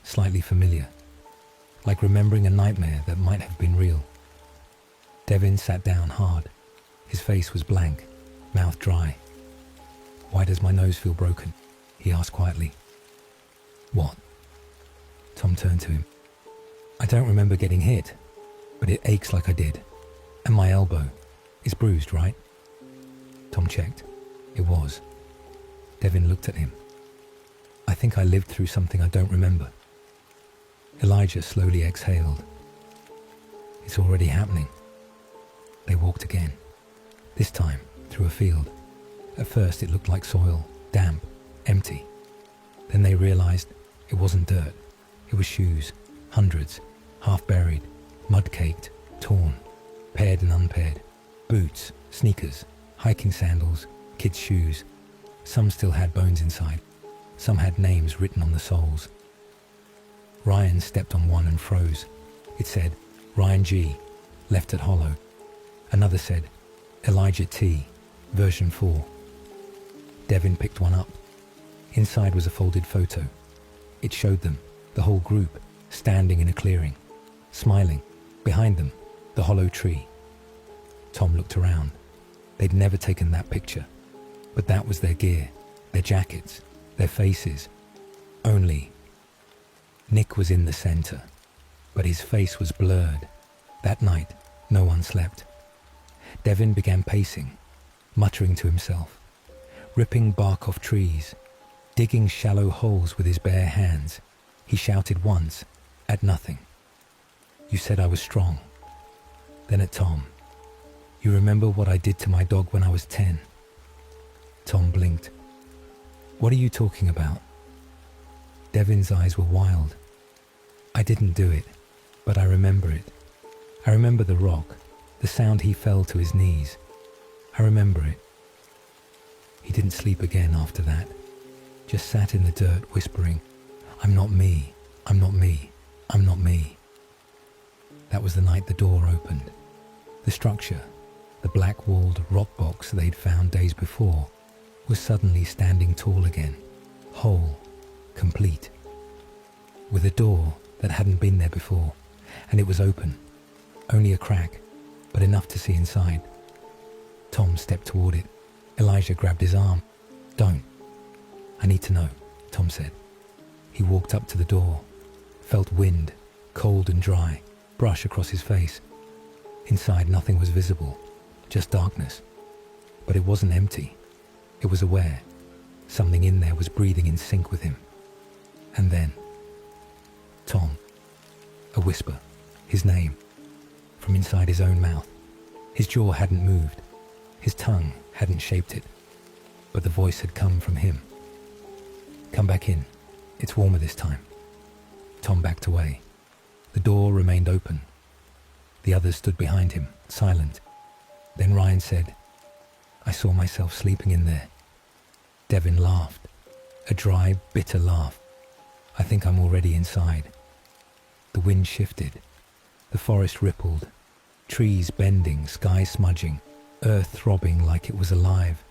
slightly familiar, like remembering a nightmare that might have been real. Devin sat down hard. His face was blank, mouth dry. "Why does my nose feel broken?" he asked quietly. "What?" Tom turned to him. "I don't remember getting hit, but it aches like I did. And my elbow is bruised, right?" Tom checked. It was. Devin looked at him. "I think I lived through something I don't remember." Elijah slowly exhaled. "It's already happening." They walked again, this time through a field. At first it looked like soil, damp, empty. Then they realized it wasn't dirt. It was shoes, hundreds, half buried, mud-caked, torn, paired and unpaired. Boots, sneakers, hiking sandals, kids' shoes. Some still had bones inside. Some had names written on the soles. Ryan stepped on one and froze. It said, "Ryan G, left at Hollow." Another said, "Elijah T, version 4. Devin picked one up. Inside was a folded photo. It showed them, the whole group, standing in a clearing, smiling. Behind them, the hollow tree. Tom looked around. They'd never taken that picture. But that was their gear, their jackets, their faces. Only Nick was in the center, but his face was blurred. That night, no one slept. Devin began pacing, muttering to himself, ripping bark off trees, digging shallow holes with his bare hands. He shouted once, at nothing. "You said I was strong." Then at Tom. "You remember what I did to my dog when I was 10? Tom blinked. "What are you talking about?" Devin's eyes were wild. "I didn't do it, but I remember it. I remember the rock, the sound he fell to his knees. I remember it." He didn't sleep again after that. Just sat in the dirt whispering, "I'm not me, I'm not me, I'm not me." That was the night the door opened. The structure, the black-walled rock box they'd found days before, was suddenly standing tall again, whole, complete, with a door that hadn't been there before, and it was open, only a crack, but enough to see inside. Tom stepped toward it. Elijah grabbed his arm. "Don't. I need to know," Tom said. He walked up to the door, felt wind, cold and dry, brush across his face. Inside nothing was visible, just darkness. But it wasn't empty. It was aware. Something in there was breathing in sync with him. And then, Tom. A whisper, his name, from inside his own mouth. His jaw hadn't moved. His tongue hadn't shaped it. But the voice had come from him. "Come back in. It's warmer this time." Tom backed away. The door remained open. The others stood behind him, silent. Then Ryan said, "I saw myself sleeping in there." Devin laughed, a dry, bitter laugh. "I think I'm already inside." The wind shifted. The forest rippled, trees bending, sky smudging, earth throbbing like it was alive.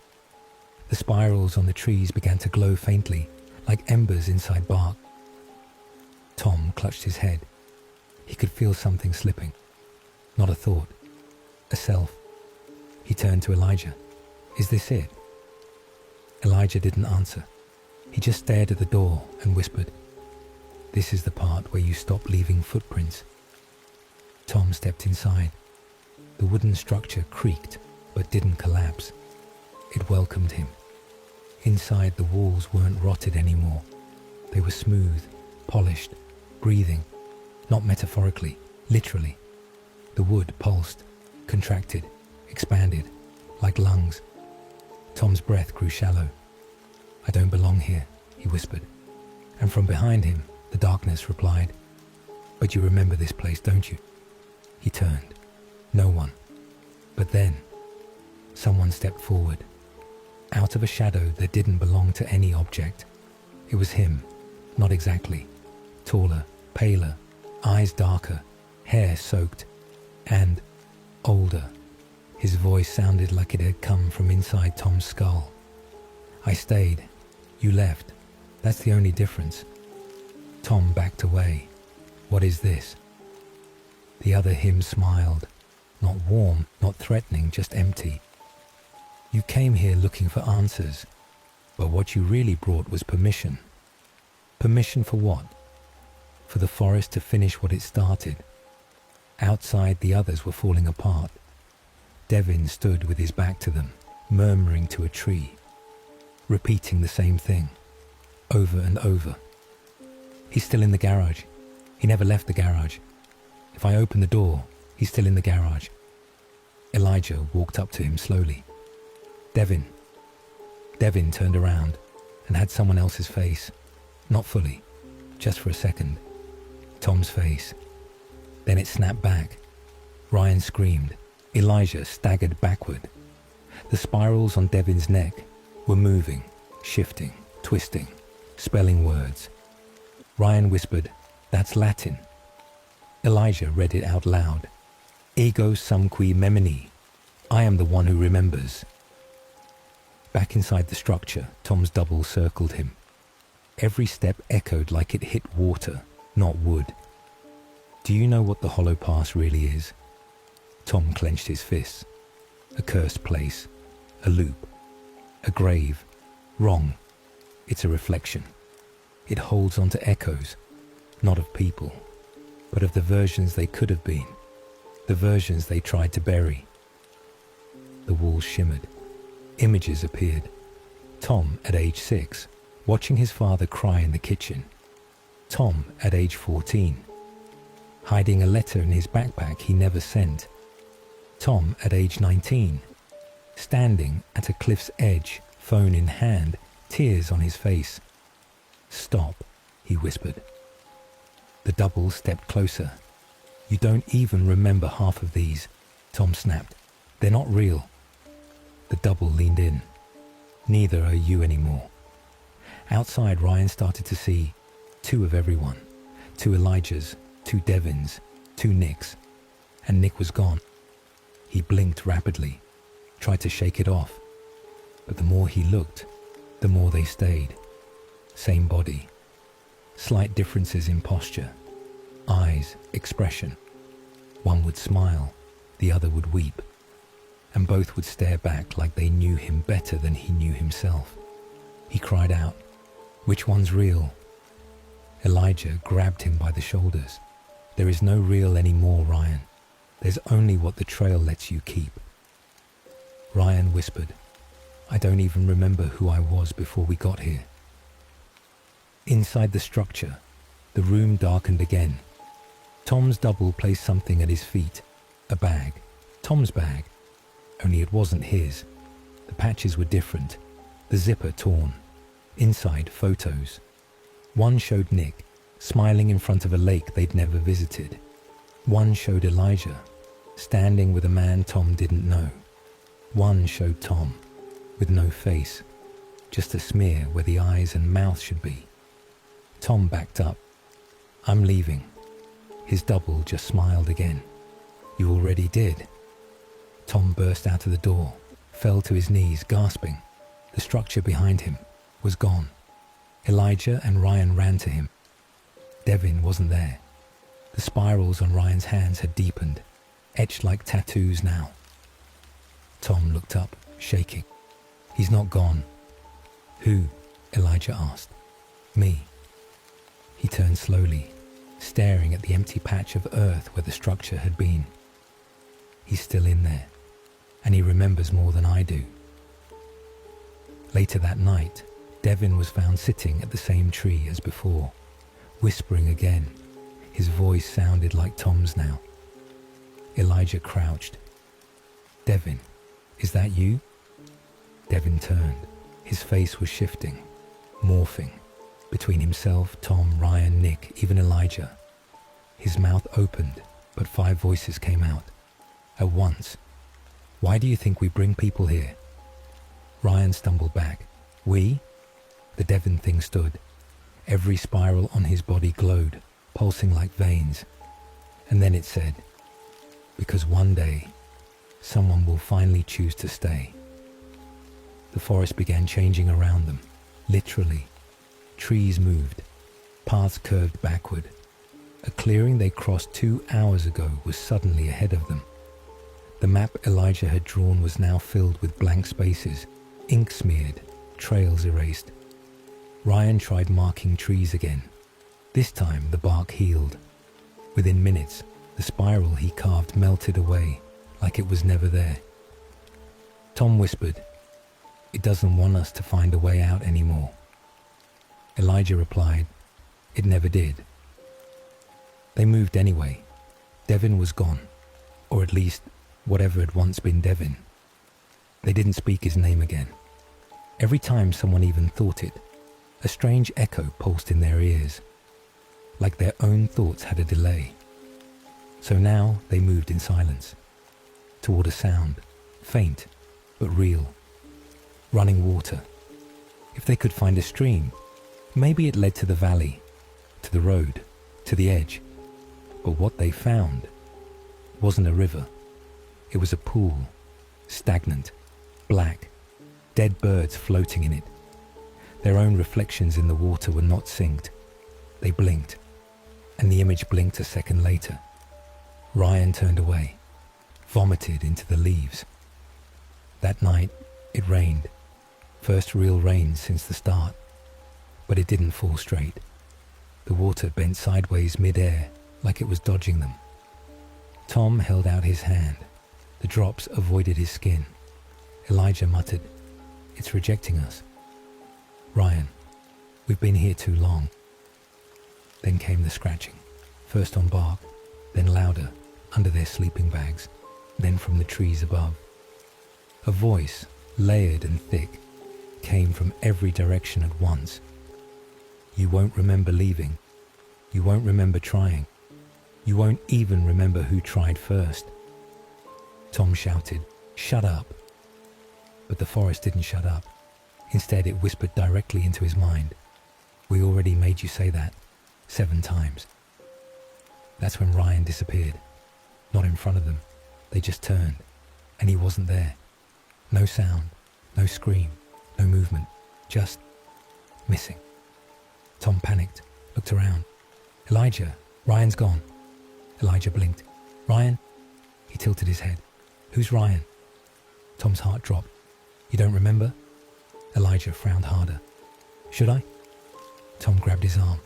The spirals on the trees began to glow faintly, like embers inside bark. Tom clutched his head. He could feel something slipping. Not a thought, a self. He turned to Elijah. "Is this it?" Elijah didn't answer. He just stared at the door and whispered, "This is the part where you stop leaving footprints." Tom stepped inside. The wooden structure creaked but didn't collapse. It welcomed him. Inside, the walls weren't rotted anymore. They were smooth, polished, breathing, not metaphorically, literally. The wood pulsed, contracted, expanded, like lungs. Tom's breath grew shallow. "I don't belong here," he whispered. And from behind him, the darkness replied, "But you remember this place, don't you?" He turned. No one. But then, someone stepped forward. Out of a shadow that didn't belong to any object. It was him, not exactly. Taller, paler, eyes darker, hair soaked, and older. His voice sounded like it had come from inside Tom's skull. I stayed. You left. That's the only difference. Tom backed away. What is this? The other him smiled. Not warm, not threatening, just empty. You came here looking for answers, but what you really brought was permission. Permission for what? For the forest to finish what it started. Outside, the others were falling apart. Devin stood with his back to them, murmuring to a tree, repeating the same thing, over and over. He's still in the garage. He never left the garage. If I open the door, he's still in the garage. Elijah walked up to him slowly. Devin. Devin turned around and had someone else's face. Not fully, just for a second. Tom's face. Then it snapped back. Ryan screamed. Elijah staggered backward. The spirals on Devin's neck were moving, shifting, twisting, spelling words. Ryan whispered, "That's Latin." Elijah read it out loud. "Ego sum qui memini." I am the one who remembers. Back inside the structure, Tom's double circled him. Every step echoed like it hit water, not wood. Do you know what the hollow pass really is? Tom clenched his fists. A cursed place, a loop, a grave. Wrong. It's a reflection. It holds on to echoes, not of people, but of the versions they could have been, the versions they tried to bury. The walls shimmered. Images appeared. Tom at age 6, watching his father cry in the kitchen. Tom at age 14, hiding a letter in his backpack he never sent. Tom at age 19, standing at a cliff's edge, phone in hand, tears on his face. "Stop," he whispered. The double stepped closer. "You don't even remember half of these," Tom snapped. "They're not real." The double leaned in. "Neither are you anymore." Outside, Ryan started to see 2 of everyone. 2 Elijahs, 2 Devins, 2 Nicks. And Nick was gone. He blinked rapidly, tried to shake it off. But the more he looked, the more they stayed. Same body. Slight differences in posture, eyes, expression. One would smile, the other would weep. And both would stare back like they knew him better than he knew himself. He cried out, "Which one's real?" Elijah grabbed him by the shoulders. "There is no real anymore, Ryan. There's only what the trail lets you keep." Ryan whispered, "I don't even remember who I was before we got here." Inside the structure, the room darkened again. Tom's double placed something at his feet, a bag, Tom's bag, only it wasn't his. The patches were different, the zipper torn. Inside, photos. One showed Nick, smiling in front of a lake they'd never visited. One showed Elijah, standing with a man Tom didn't know. One showed Tom, with no face, just a smear where the eyes and mouth should be. Tom backed up. "I'm leaving." His double just smiled again. "You already did." Tom burst out of the door, fell to his knees, gasping. The structure behind him was gone. Elijah and Ryan ran to him. Devin wasn't there. The spirals on Ryan's hands had deepened, etched like tattoos now. Tom looked up, shaking. "He's not gone." "Who?" Elijah asked. "Me." He turned slowly, staring at the empty patch of earth where the structure had been. He's still in there, and he remembers more than I do. Later that night, Devin was found sitting at the same tree as before, whispering again. His voice sounded like Tom's now. Elijah crouched. "Devin, is that you?" Devin turned. His face was shifting, morphing, between himself, Tom, Ryan, Nick, even Elijah. His mouth opened, but 5 voices came out. At once. "Why do you think we bring people here?" Ryan stumbled back. "We?" The Devin thing stood. Every spiral on his body glowed, pulsing like veins. And then it said, "Because one day, someone will finally choose to stay." The forest began changing around them. Literally. Trees moved. Paths curved backward. A clearing they crossed 2 hours ago was suddenly ahead of them. The map Elijah had drawn was now filled with blank spaces, ink smeared, trails erased. Ryan tried marking trees again. This time the bark healed. Within minutes, the spiral he carved melted away, like it was never there. Tom whispered, "It doesn't want us to find a way out anymore." Elijah replied, "It never did." They moved anyway. Devin was gone, or at least whatever had once been Devin. They didn't speak his name again. Every time someone even thought it, a strange echo pulsed in their ears, like their own thoughts had a delay. So now they moved in silence, toward a sound, faint but real. Running water. If they could find a stream, maybe it led to the valley, to the road, to the edge. But what they found wasn't a river. It was a pool, stagnant, black, dead birds floating in it. Their own reflections in the water were not synced. They blinked, and the image blinked a second later. Ryan turned away, vomited into the leaves. That night, it rained. First real rain since the start. But it didn't fall straight. The water bent sideways mid-air, like it was dodging them. Tom held out his hand. The drops avoided his skin. Elijah muttered, "It's rejecting us." "Ryan, we've been here too long." Then came the scratching, first on bark, then louder, under their sleeping bags, then from the trees above. A voice, layered and thick, came from every direction at once. "You won't remember leaving. You won't remember trying. You won't even remember who tried first." Tom shouted, "Shut up!" But the forest didn't shut up. Instead, it whispered directly into his mind, "We already made you say that 7 times. That's when Ryan disappeared. Not in front of them. They just turned, and he wasn't there. No sound, no scream, no movement, just missing. Tom panicked, looked around. "Elijah, Ryan's gone." Elijah blinked. "Ryan?" He tilted his head. "Who's Ryan?" Tom's heart dropped. "You don't remember?" Elijah frowned harder. "Should I?" Tom grabbed his arm.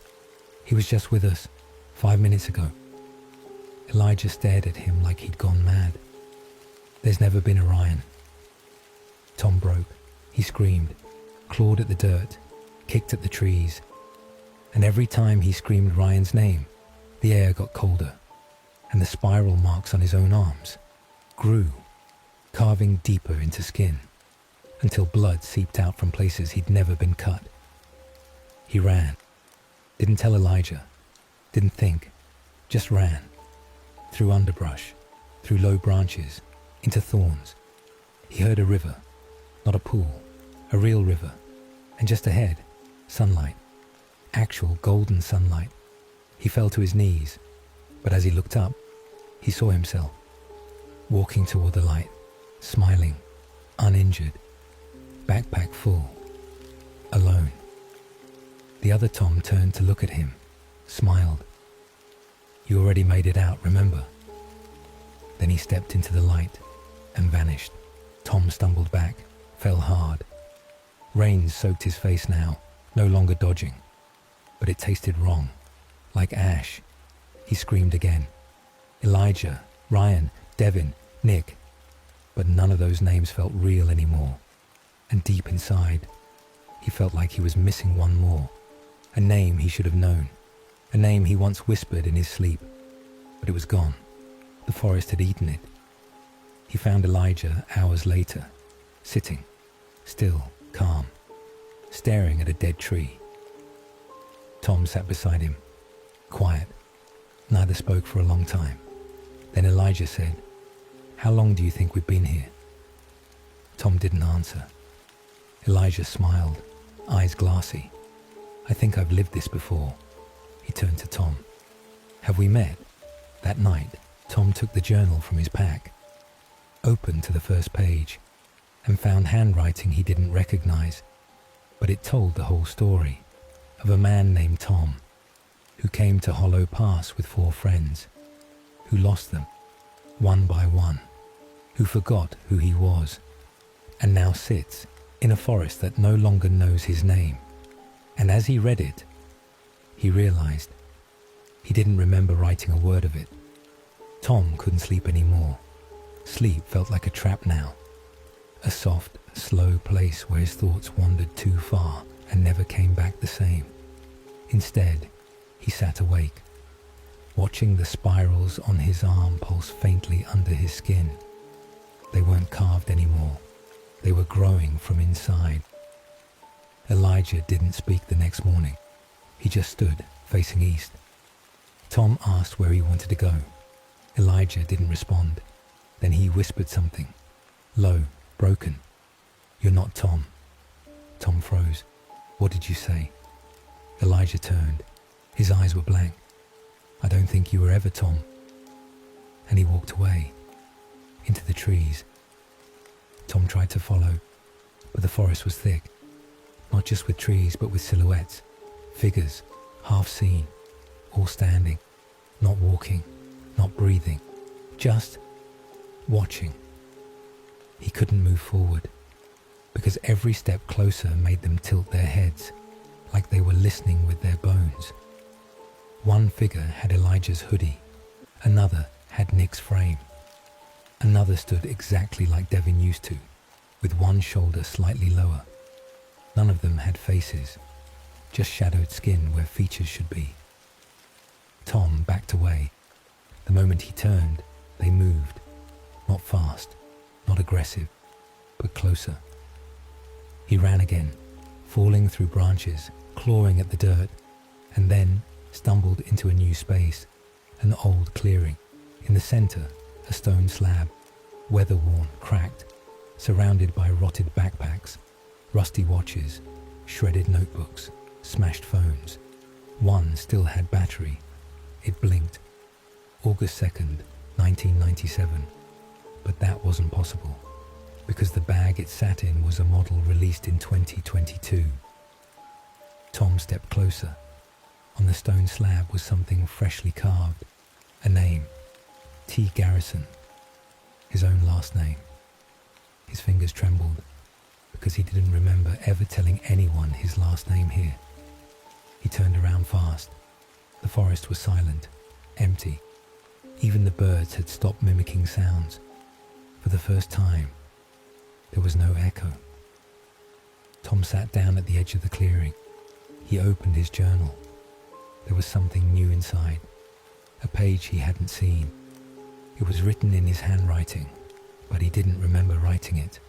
"He was just with us 5 minutes ago." Elijah stared at him like he'd gone mad. "There's never been a Ryan." Tom broke. He screamed, clawed at the dirt, kicked at the trees. And every time he screamed Ryan's name, the air got colder, and the spiral marks on his own arms grew, carving deeper into skin, until blood seeped out from places he'd never been cut. He ran. Didn't tell Elijah. Didn't think. Just ran. Through underbrush, through low branches, into thorns. He heard a river. Not a pool. A real river. And just ahead, sunlight. Actual golden sunlight. He fell to his knees, but as he looked up, he saw himself, walking toward the light, smiling, uninjured, backpack full, alone. The other Tom turned to look at him, smiled. "You already made it out, remember?" Then he stepped into the light and vanished. Tom stumbled back, fell hard. Rain soaked his face now, no longer dodging. But it tasted wrong, like ash. He screamed again. Elijah, Ryan, Devin, Nick. But none of those names felt real anymore. And deep inside, he felt like he was missing one more. A name he should have known. A name he once whispered in his sleep. But it was gone. The forest had eaten it. He found Elijah hours later, sitting, still, calm, staring at a dead tree. Tom sat beside him, quiet. Neither spoke for a long time. Then Elijah said, "How long do you think we've been here?" Tom didn't answer. Elijah smiled, eyes glassy. "I think I've lived this before." He turned to Tom. "Have we met?" That night, Tom took the journal from his pack, opened to the first page, and found handwriting he didn't recognize. but it told the whole story of a man named Tom who came to Hollow Pass with 4 friends, who lost them one by one, who forgot who he was, and now sits in a forest that no longer knows his name. And as he read it, he realized he didn't remember writing a word of it. Tom couldn't sleep anymore. Sleep felt like a trap now, a soft, slow place where his thoughts wandered too far and never came back the same. Instead, he sat awake, watching the spirals on his arm pulse faintly under his skin. They weren't carved anymore. They were growing from inside. Elijah didn't speak the next morning. He just stood, facing east. Tom asked where he wanted to go. Elijah didn't respond. Then he whispered something, low, broken. "You're not Tom." Tom froze. "What did you say?" Elijah turned. His eyes were blank. "I don't think you were ever Tom." And he walked away, into the trees. Tom tried to follow, but the forest was thick, not just with trees, but with silhouettes, figures, half seen, all standing, not walking, not breathing, just watching. He couldn't move forward, because every step closer made them tilt their heads, like they were listening with their bones. One figure had Elijah's hoodie, another had Nick's frame. Another stood exactly like Devin used to, with one shoulder slightly lower. None of them had faces, just shadowed skin where features should be. Tom backed away. The moment he turned, they moved, not fast, not aggressive, but closer. He ran again, falling through branches, clawing at the dirt, and then stumbled into a new space, an old clearing. In the center, a stone slab, weather-worn, cracked, surrounded by rotted backpacks, rusty watches, shredded notebooks, smashed phones. One still had battery. It blinked. August 2nd, 1997. But that wasn't possible, because the bag it sat in was a model released in 2022. Tom stepped closer. On the stone slab was something freshly carved, a name, T. Garrison, his own last name. His fingers trembled, because he didn't remember ever telling anyone his last name here. He turned around fast. The forest was silent, empty. Even the birds had stopped mimicking sounds. For the first time, there was no echo. Tom sat down at the edge of the clearing. He opened his journal. There was something new inside, a page he hadn't seen. It was written in his handwriting, but he didn't remember writing it.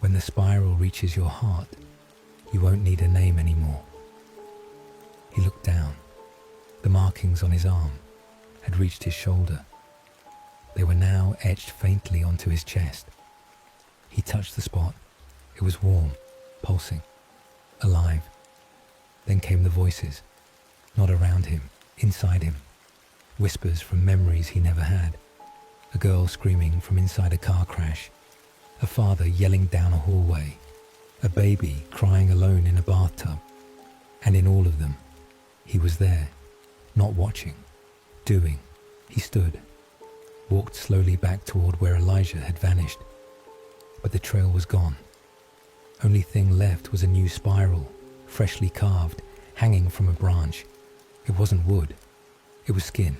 When the spiral reaches your heart, you won't need a name anymore. He looked down. The markings on his arm had reached his shoulder. They were now etched faintly onto his chest. He touched the spot. It was warm, pulsing, alive. Then came the voices, not around him, inside him. Whispers from memories he never had. A girl screaming from inside a car crash. A father yelling down a hallway. A baby crying alone in a bathtub. And in all of them, he was there, not watching, doing. He stood, walked slowly back toward where Elijah had vanished. But the trail was gone. Only thing left was a new spiral, freshly carved, hanging from a branch. It wasn't wood, it was skin.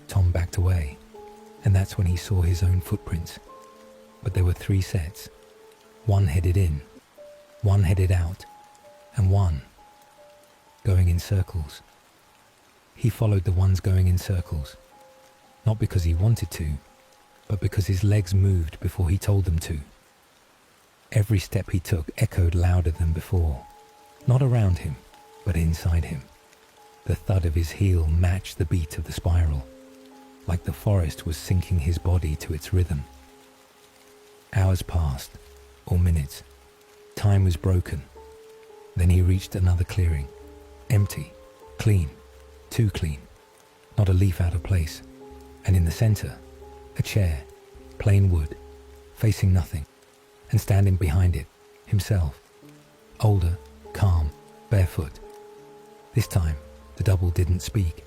Tom backed away, and that's when he saw his own footprints. But there were 3 sets. One headed in, one headed out, and one going in circles. He followed the ones going in circles, not because he wanted to, but because his legs moved before he told them to. Every step he took echoed louder than before, not around him, but inside him. The thud of his heel matched the beat of the spiral, like the forest was syncing his body to its rhythm. Hours passed, or minutes. Time was broken. Then he reached another clearing, empty, clean, too clean, not a leaf out of place. And in the center, a chair, plain wood, facing nothing, and standing behind it, himself. Older, calm, barefoot. This time, the double didn't speak.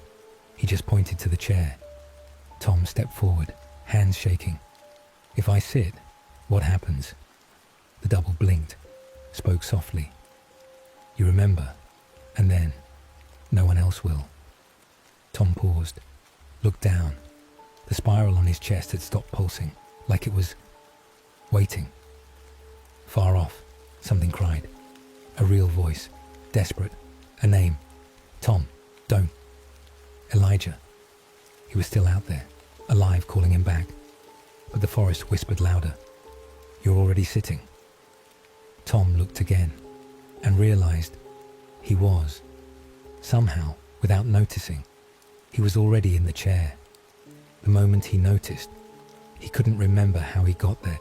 He just pointed to the chair. Tom stepped forward, hands shaking. "If I sit, what happens?" The double blinked, spoke softly. "You remember, and then no one else will." Tom paused, looked down. The spiral on his chest had stopped pulsing, like it was waiting. Far off, something cried. A real voice, desperate, a name. "Tom, don't." Elijah. He was still out there, alive, calling him back. But the forest whispered louder. "You're already sitting." Tom looked again and realized he was. Somehow, without noticing, he was already in the chair. The moment he noticed, he couldn't remember how he got there.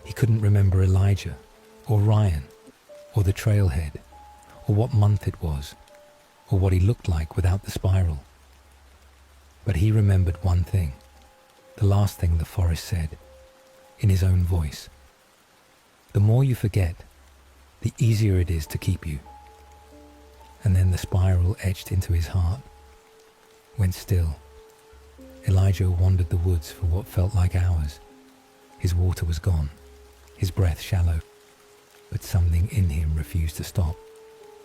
He couldn't remember Elijah, or Ryan, or the trailhead, or what month it was, or what he looked like without the spiral. But he remembered one thing, the last thing the forest said, in his own voice. "The more you forget, the easier it is to keep you." And then the spiral etched into his heart, went still. Elijah wandered the woods for what felt like hours. His water was gone, his breath shallow, but something in him refused to stop,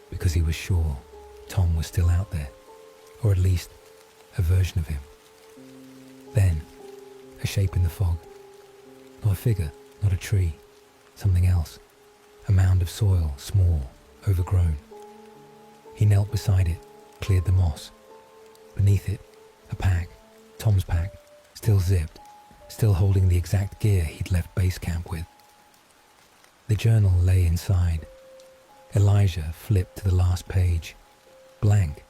because he was sure Tom was still out there, or at least a version of him. Then, a shape in the fog. Not a figure, not a tree, something else. A mound of soil, small, overgrown. He knelt beside it, cleared the moss. Beneath it, a pack, Tom's pack, still zipped, still holding the exact gear he'd left base camp with. The journal lay inside. Elijah flipped to the last page, blank,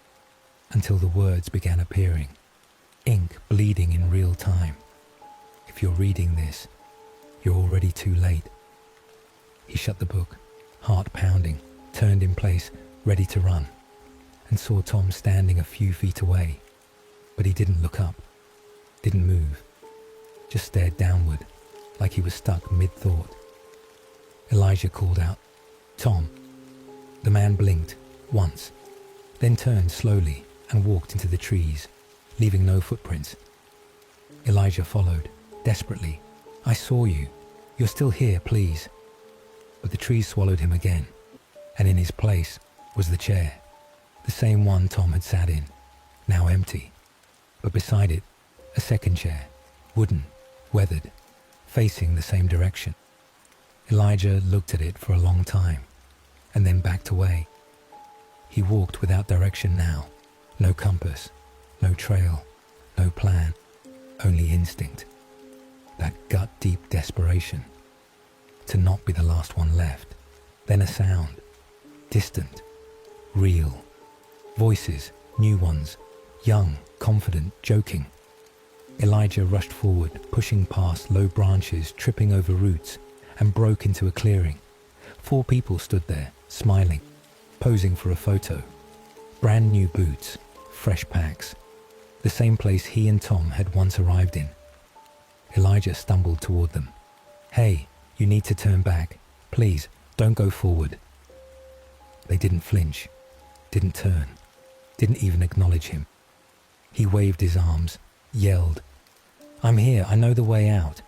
until the words began appearing, ink bleeding in real time. If you're reading this, you're already too late. He shut the book, heart pounding, turned in place, ready to run, and saw Tom standing a few feet away. But he didn't look up, didn't move, just stared downward, like he was stuck mid-thought. Elijah called out, "Tom." The man blinked, once, then turned slowly and walked into the trees, leaving no footprints. Elijah followed, desperately. "I saw you. You're still here, please." But the trees swallowed him again, and in his place was the chair, the same one Tom had sat in, now empty. But beside it, a second chair, wooden, weathered, facing the same direction. Elijah looked at it for a long time, and then backed away. He walked without direction now, no compass, no trail, no plan, only instinct. That gut-deep desperation, to not be the last one left. Then a sound, distant, real. Voices, new ones, young, confident, joking. Elijah rushed forward, pushing past low branches, tripping over roots, and broke into a clearing. 4 people stood there, smiling, posing for a photo. Brand new boots, fresh packs. The same place he and Tom had once arrived in. Elijah stumbled toward them. "Hey, you need to turn back. Please, don't go forward." They didn't flinch, didn't turn, didn't even acknowledge him. He waved his arms, yelled, "I'm here, I know the way out.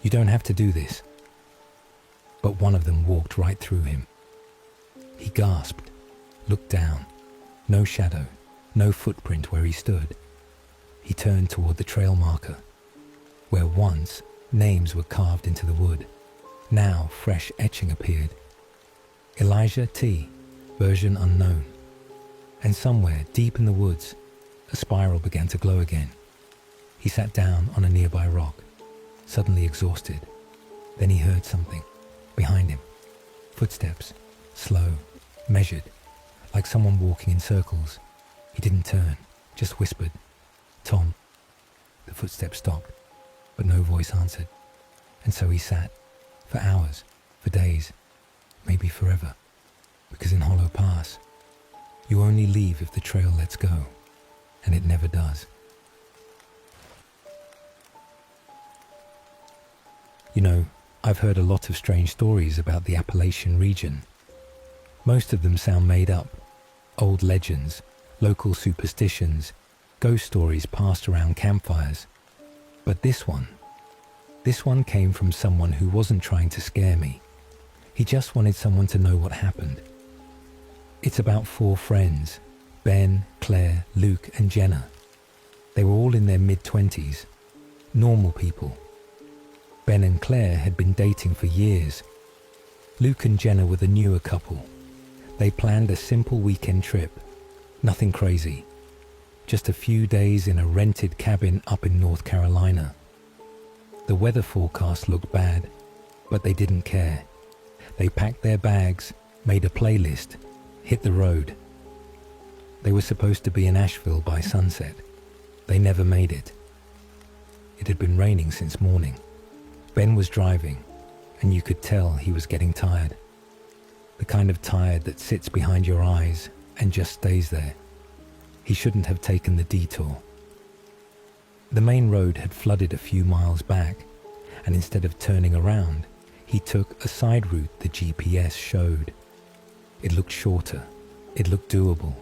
You don't have to do this." But one of them walked right through him. He gasped, looked down. No shadow, no footprint where he stood. He turned toward the trail marker, where once names were carved into the wood. Now fresh etching appeared. Elijah T., version unknown. And somewhere deep in the woods, a spiral began to glow again. He sat down on a nearby rock, suddenly exhausted. Then he heard something behind him. Footsteps, slow, measured, like someone walking in circles. He didn't turn, just whispered, "Tom." The footsteps stopped, but no voice answered. And so he sat, for hours, for days, maybe forever. Because in Hollow Pass, you only leave if the trail lets go, and it never does. You know, I've heard a lot of strange stories about the Appalachian region. Most of them sound made up. Old legends, local superstitions, ghost stories passed around campfires. But this one came from someone who wasn't trying to scare me. He just wanted someone to know what happened. It's about 4 friends, Ben, Claire, Luke, and Jenna. They were all in their mid-20s, normal people. Ben and Claire had been dating for years. Luke and Jenna were the newer couple. They planned a simple weekend trip, nothing crazy. Just a few days in a rented cabin up in North Carolina. The weather forecast looked bad, but they didn't care. They packed their bags, made a playlist, hit the road. They were supposed to be in Asheville by sunset. They never made it. It had been raining since morning. Ben was driving, and you could tell he was getting tired. The kind of tired that sits behind your eyes and just stays there. He shouldn't have taken the detour. The main road had flooded a few miles back, and instead of turning around, he took a side route the GPS showed. It looked shorter. It looked doable.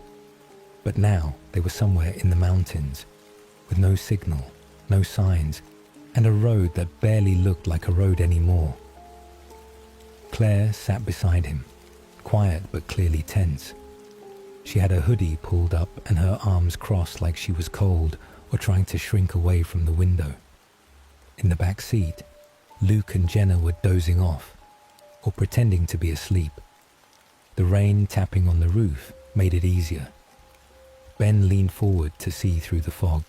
But now they were somewhere in the mountains, with no signal, no signs, and a road that barely looked like a road anymore. Claire sat beside him, quiet but clearly tense. She had her hoodie pulled up and her arms crossed like she was cold or trying to shrink away from the window. In the back seat, Luke and Jenna were dozing off, or pretending to be asleep. The rain tapping on the roof made it easier. Ben leaned forward to see through the fog.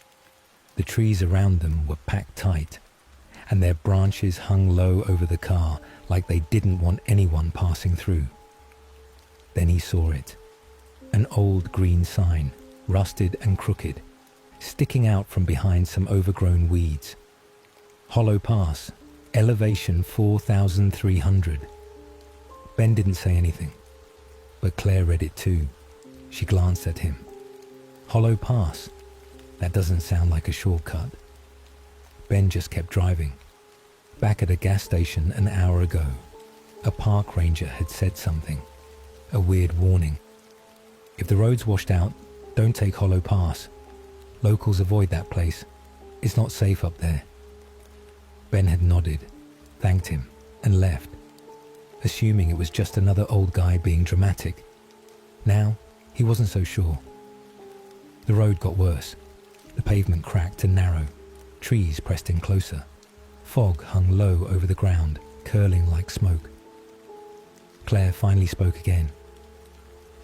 The trees around them were packed tight, and their branches hung low over the car like they didn't want anyone passing through. Then he saw it. An old green sign, rusted and crooked, sticking out from behind some overgrown weeds. Hollow Pass, elevation 4,300. Ben didn't say anything, but Claire read it too. She glanced at him. Hollow Pass? That doesn't sound like a shortcut. Ben just kept driving. Back at a gas station an hour ago, a park ranger had said something, a weird warning. If the road's washed out, don't take Hollow Pass. Locals avoid that place. It's not safe up there. Ben had nodded, thanked him, and left, assuming it was just another old guy being dramatic. Now, he wasn't so sure. The road got worse. The pavement cracked and narrow. Trees pressed in closer. Fog hung low over the ground, curling like smoke. Claire finally spoke again.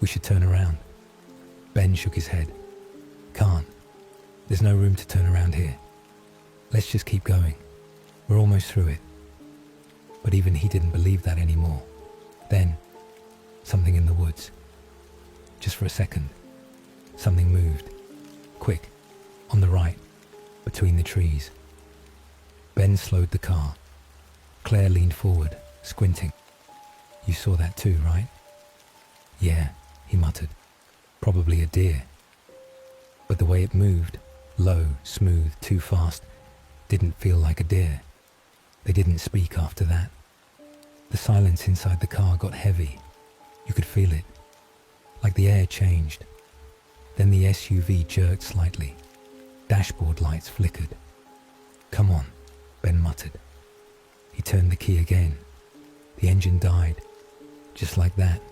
We should turn around. Ben shook his head. Can't. There's no room to turn around here. Let's just keep going. We're almost through it. But even he didn't believe that anymore. Then, something in the woods. Just for a second, something moved. Quick, on the right, between the trees. Ben slowed the car. Claire leaned forward, squinting. You saw that too, right? Yeah, he muttered. Probably a deer. But the way it moved, low, smooth, too fast, didn't feel like a deer. They didn't speak after that. The silence inside the car got heavy. You could feel it, like the air changed. Then the SUV jerked slightly. Dashboard lights flickered. Come on, Ben muttered. He turned the key again. The engine died. Just like that,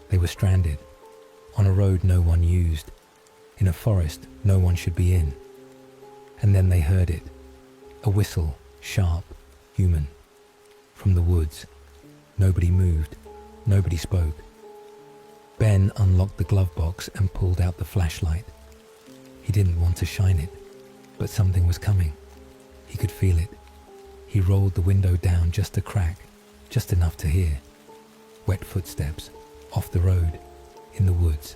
they were stranded. On a road no one used. In a forest no one should be in. And then they heard it. A whistle, sharp, human. From the woods. Nobody moved. Nobody spoke. Ben unlocked the glove box and pulled out the flashlight. He didn't want to shine it, but something was coming. He could feel it. He rolled the window down just a crack, just enough to hear. Wet footsteps, off the road, in the woods.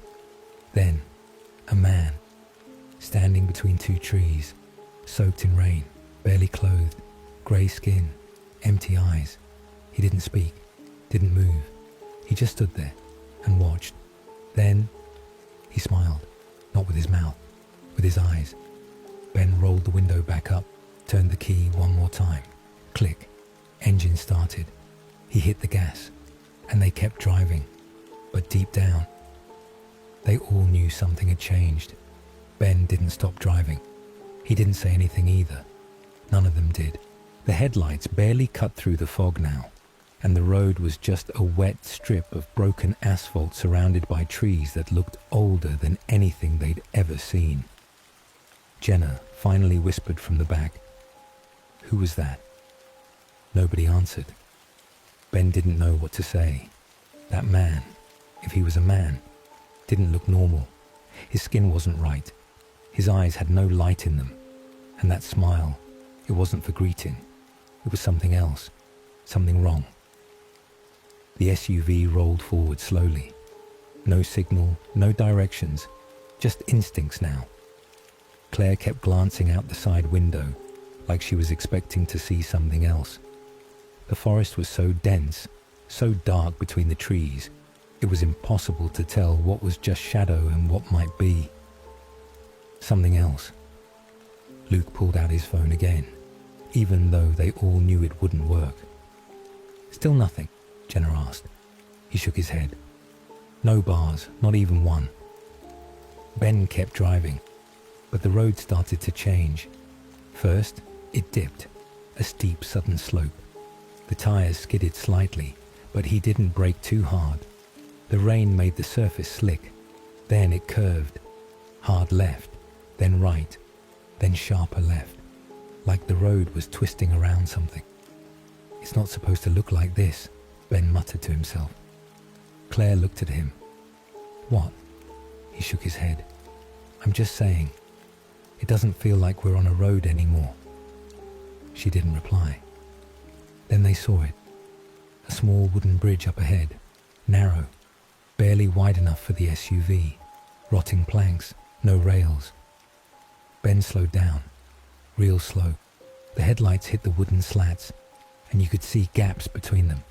Then, a man, standing between 2 trees, soaked in rain, barely clothed, grey skin, empty eyes. He didn't speak, didn't move. He just stood there and watched. Then, he smiled, not with his mouth, with his eyes. Ben rolled the window back up, turned the key one more time. Click. Engine started. He hit the gas, and they kept driving, but deep down, they all knew something had changed. Ben didn't stop driving. He didn't say anything either. None of them did. The headlights barely cut through the fog now, and the road was just a wet strip of broken asphalt surrounded by trees that looked older than anything they'd ever seen. Jenna finally whispered from the back, "Who was that?" Nobody answered. Ben didn't know what to say. That man, if he was a man, didn't look normal. His skin wasn't right. His eyes had no light in them. And that smile, it wasn't for greeting. It was something else, something wrong. The SUV rolled forward slowly. No signal, no directions, just instincts now. Claire kept glancing out the side window, like she was expecting to see something else. The forest was so dense, so dark between the trees, it was impossible to tell what was just shadow and what might be something else. Luke pulled out his phone again, even though they all knew it wouldn't work. "Still nothing?" Jenna asked. He shook his head. No bars, not even one. Ben kept driving, but the road started to change. First, it dipped, a steep sudden slope. The tires skidded slightly, but he didn't brake too hard. The rain made the surface slick. Then it curved. Hard left, then right, then sharper left, like the road was twisting around something. "It's not supposed to look like this," Ben muttered to himself. Claire looked at him. "What?" He shook his head. "I'm just saying, it doesn't feel like we're on a road anymore." She didn't reply. Then they saw it. A small wooden bridge up ahead, narrow, barely wide enough for the SUV, rotting planks, no rails. Ben slowed down, real slow. The headlights hit the wooden slats, and you could see gaps between them.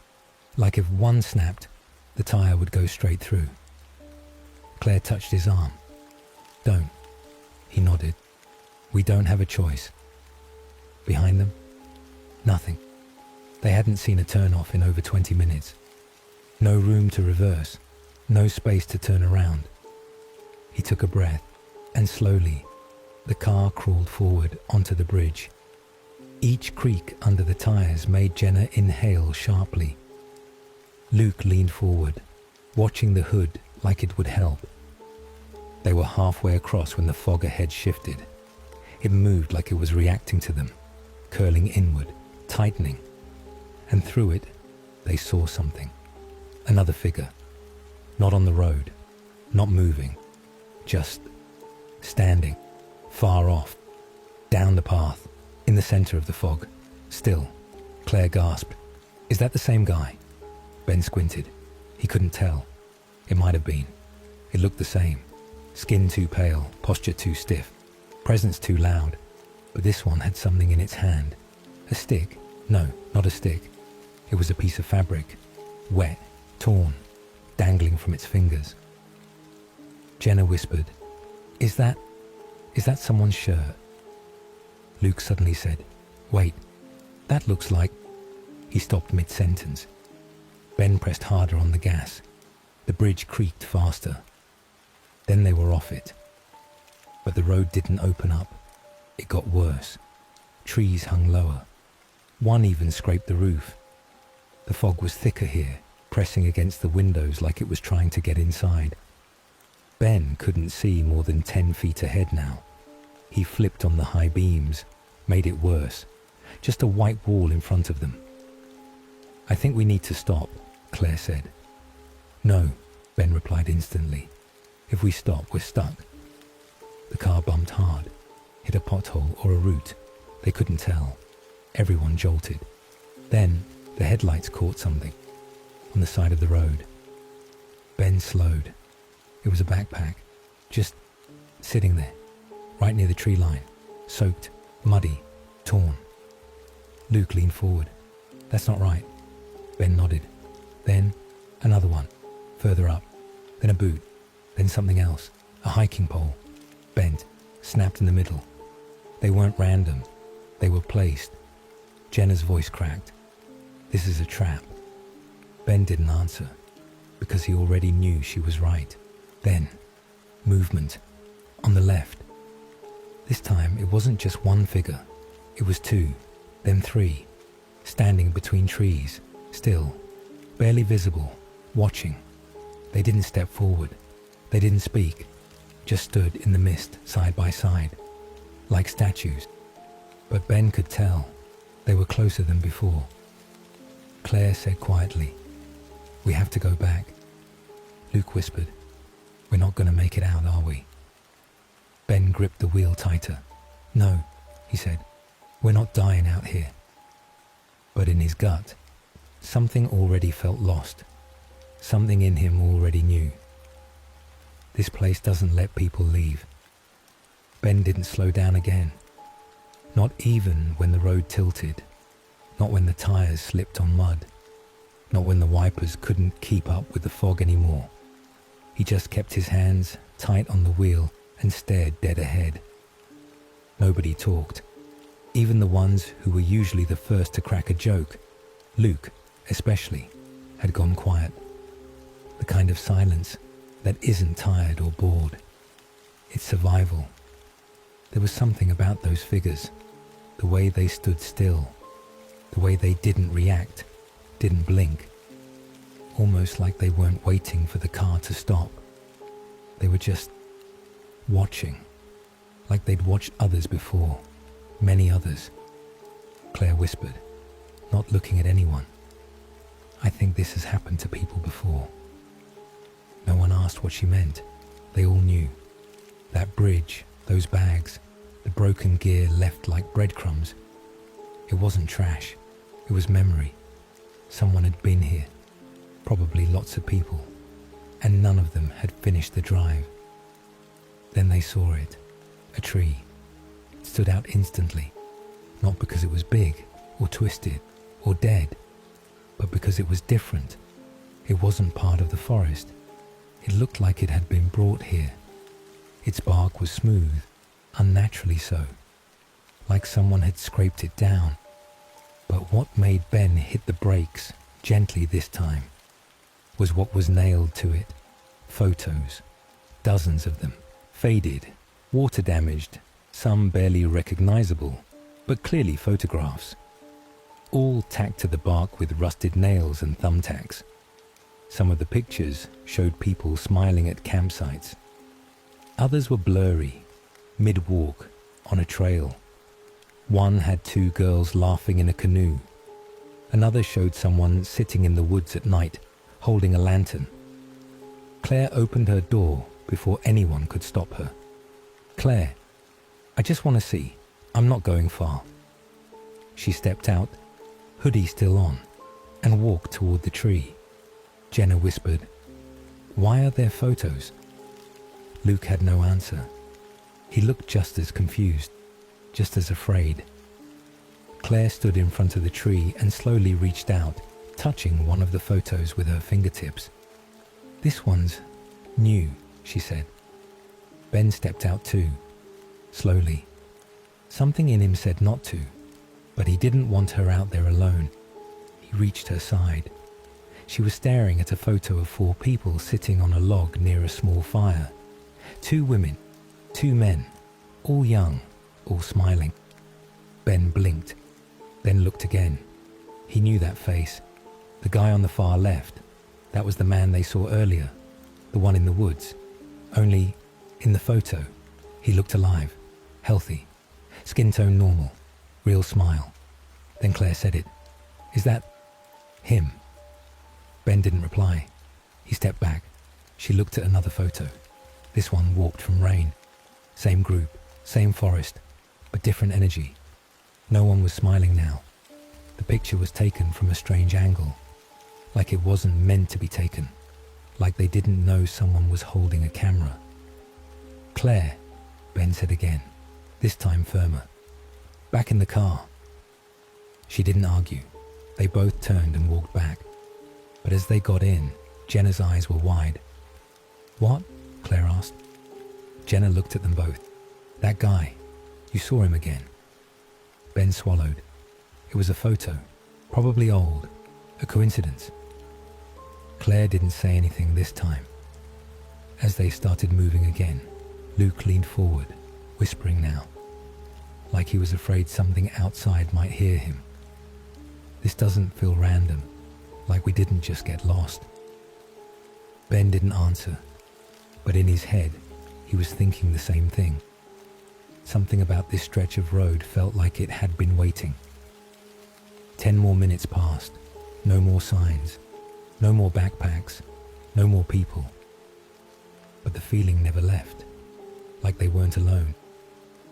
Like if one snapped, the tire would go straight through. Claire touched his arm. "Don't." He nodded. "We don't have a choice." Behind them? Nothing. They hadn't seen a turn-off in over 20 minutes. No room to reverse, no space to turn around. He took a breath, and slowly, the car crawled forward onto the bridge. Each creak under the tires made Jenna inhale sharply. Luke leaned forward, watching the hood like it would help. They were halfway across when the fog ahead shifted. It moved like it was reacting to them, curling inward, tightening. And through it, they saw something. Another figure. Not on the road, not moving, just standing, far off, down the path, in the center of the fog. Still. Claire gasped. "Is that the same guy?" Ben squinted. He couldn't tell. It might have been. It looked the same. Skin too pale, posture too stiff, presence too loud. But this one had something in its hand. A stick? No, not a stick. It was a piece of fabric, wet, torn, dangling from its fingers. Jenna whispered, Is that someone's shirt?" Luke suddenly said, "Wait, that looks like..." He stopped mid-sentence. Ben pressed harder on the gas. The bridge creaked faster. Then they were off it. But the road didn't open up. It got worse. Trees hung lower. One even scraped the roof. The fog was thicker here, pressing against the windows like it was trying to get inside. Ben couldn't see more than 10 feet ahead now. He flipped on the high beams, made it worse. Just a white wall in front of them. "I think we need to stop," Claire said. "No," Ben replied instantly. "If we stop, we're stuck." The car bumped hard, hit a pothole or a root. They couldn't tell. Everyone jolted. Then the headlights caught something on the side of the road. Ben slowed. It was a backpack, just sitting there, right near the tree line, soaked, muddy, torn. Luke leaned forward. "That's not right." Ben nodded. Then another one, further up, then a boot, then something else, a hiking pole, bent, snapped in the middle. They weren't random. They were placed. Jenna's voice cracked. "This is a trap." Ben didn't answer, because he already knew she was right. Then, movement, on the left. This time it wasn't just one figure, it was two, then three, standing between trees, still, barely visible, watching. They didn't step forward, they didn't speak, just stood in the mist side by side, like statues. But Ben could tell they were closer than before. Claire said quietly, "We have to go back." Luke whispered, "We're not going to make it out, are we?" Ben gripped the wheel tighter. "No," he said, "we're not dying out here." But in his gut, something already felt lost. Something in him already knew. This place doesn't let people leave. Ben didn't slow down again. Not even when the road tilted. Not when the tires slipped on mud. Not when the wipers couldn't keep up with the fog anymore. He just kept his hands tight on the wheel and stared dead ahead. Nobody talked. Even the ones who were usually the first to crack a joke, Luke especially, had gone quiet. The kind of silence that isn't tired or bored. It's survival. There was something about those figures, the way they stood still, the way they didn't react, didn't blink, almost like they weren't waiting for the car to stop. They were just watching, like they'd watched others before, many others. Claire whispered, not looking at anyone. "I think this has happened to people before." No one asked what she meant. They all knew. That bridge, those bags, the broken gear left like breadcrumbs. It wasn't trash. It was memory. Someone had been here, probably lots of people, and none of them had finished the drive. Then they saw it, a tree. It stood out instantly, not because it was big or twisted or dead, but because it was different. It wasn't part of the forest. It looked like it had been brought here. Its bark was smooth, unnaturally so, like someone had scraped it down. But what made Ben hit the brakes gently this time was what was nailed to it. Photos, dozens of them, faded, water damaged, some barely recognizable, but clearly photographs, all tacked to the bark with rusted nails and thumbtacks. Some of the pictures showed people smiling at campsites. Others were blurry, mid-walk, on a trail. One had two girls laughing in a canoe. Another showed someone sitting in the woods at night, holding a lantern. Claire opened her door before anyone could stop her. "Claire, I just want to see. I'm not going far." She stepped out, hoodie still on, and walked toward the tree. Jenna whispered, "Why are there photos?" Luke had no answer. He looked just as confused, just as afraid. Claire stood in front of the tree and slowly reached out, touching one of the photos with her fingertips. "This one's new," she said. Ben stepped out too, slowly. Something in him said not to, but he didn't want her out there alone. He reached her side. She was staring at a photo of 4 people sitting on a log near a small fire. 2 women, 2 men, all young, all smiling. Ben blinked, then looked again. He knew that face. The guy on the far left, that was the man they saw earlier, the one in the woods. Only, in the photo, he looked alive, healthy, skin tone normal, real smile. Then Claire said it. "Is that him?" Ben didn't reply. He stepped back. She looked at another photo. This one walked from rain. Same group, same forest, but different energy. No one was smiling now. The picture was taken from a strange angle, like it wasn't meant to be taken, like they didn't know someone was holding a camera. "Claire," Ben said again, this time firmer. "Back in the car." She didn't argue. They both turned and walked back. But as they got in, Jenna's eyes were wide. "What?" Claire asked. Jenna looked at them both. "That guy. You saw him again." Ben swallowed. It was a photo, probably old, a coincidence. Claire didn't say anything this time. As they started moving again, Luke leaned forward, whispering now, like he was afraid something outside might hear him. This doesn't feel random, like we didn't just get lost. Ben didn't answer, but in his head, he was thinking the same thing. Something about this stretch of road felt like it had been waiting. 10 more minutes passed, no more signs, no more backpacks, no more people. But the feeling never left, like they weren't alone,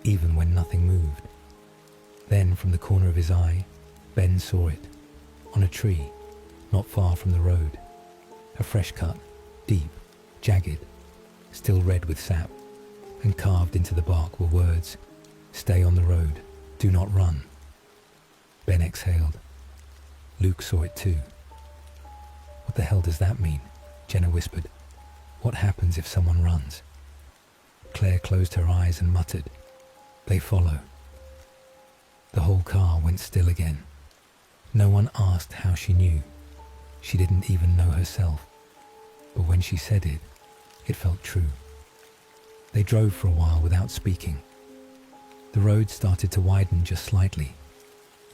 even when nothing moved. Then, from the corner of his eye, Ben saw it, on a tree, not far from the road. A fresh cut, deep, jagged, still red with sap, and carved into the bark were words, "Stay on the road, do not run." Ben exhaled. Luke saw it too. "What the hell does that mean?" Jenna whispered. "What happens if someone runs?" Claire closed her eyes and muttered, "They follow." The whole car went still again. No one asked how she knew. She didn't even know herself. But when she said it, it felt true. They drove for a while without speaking. The road started to widen just slightly.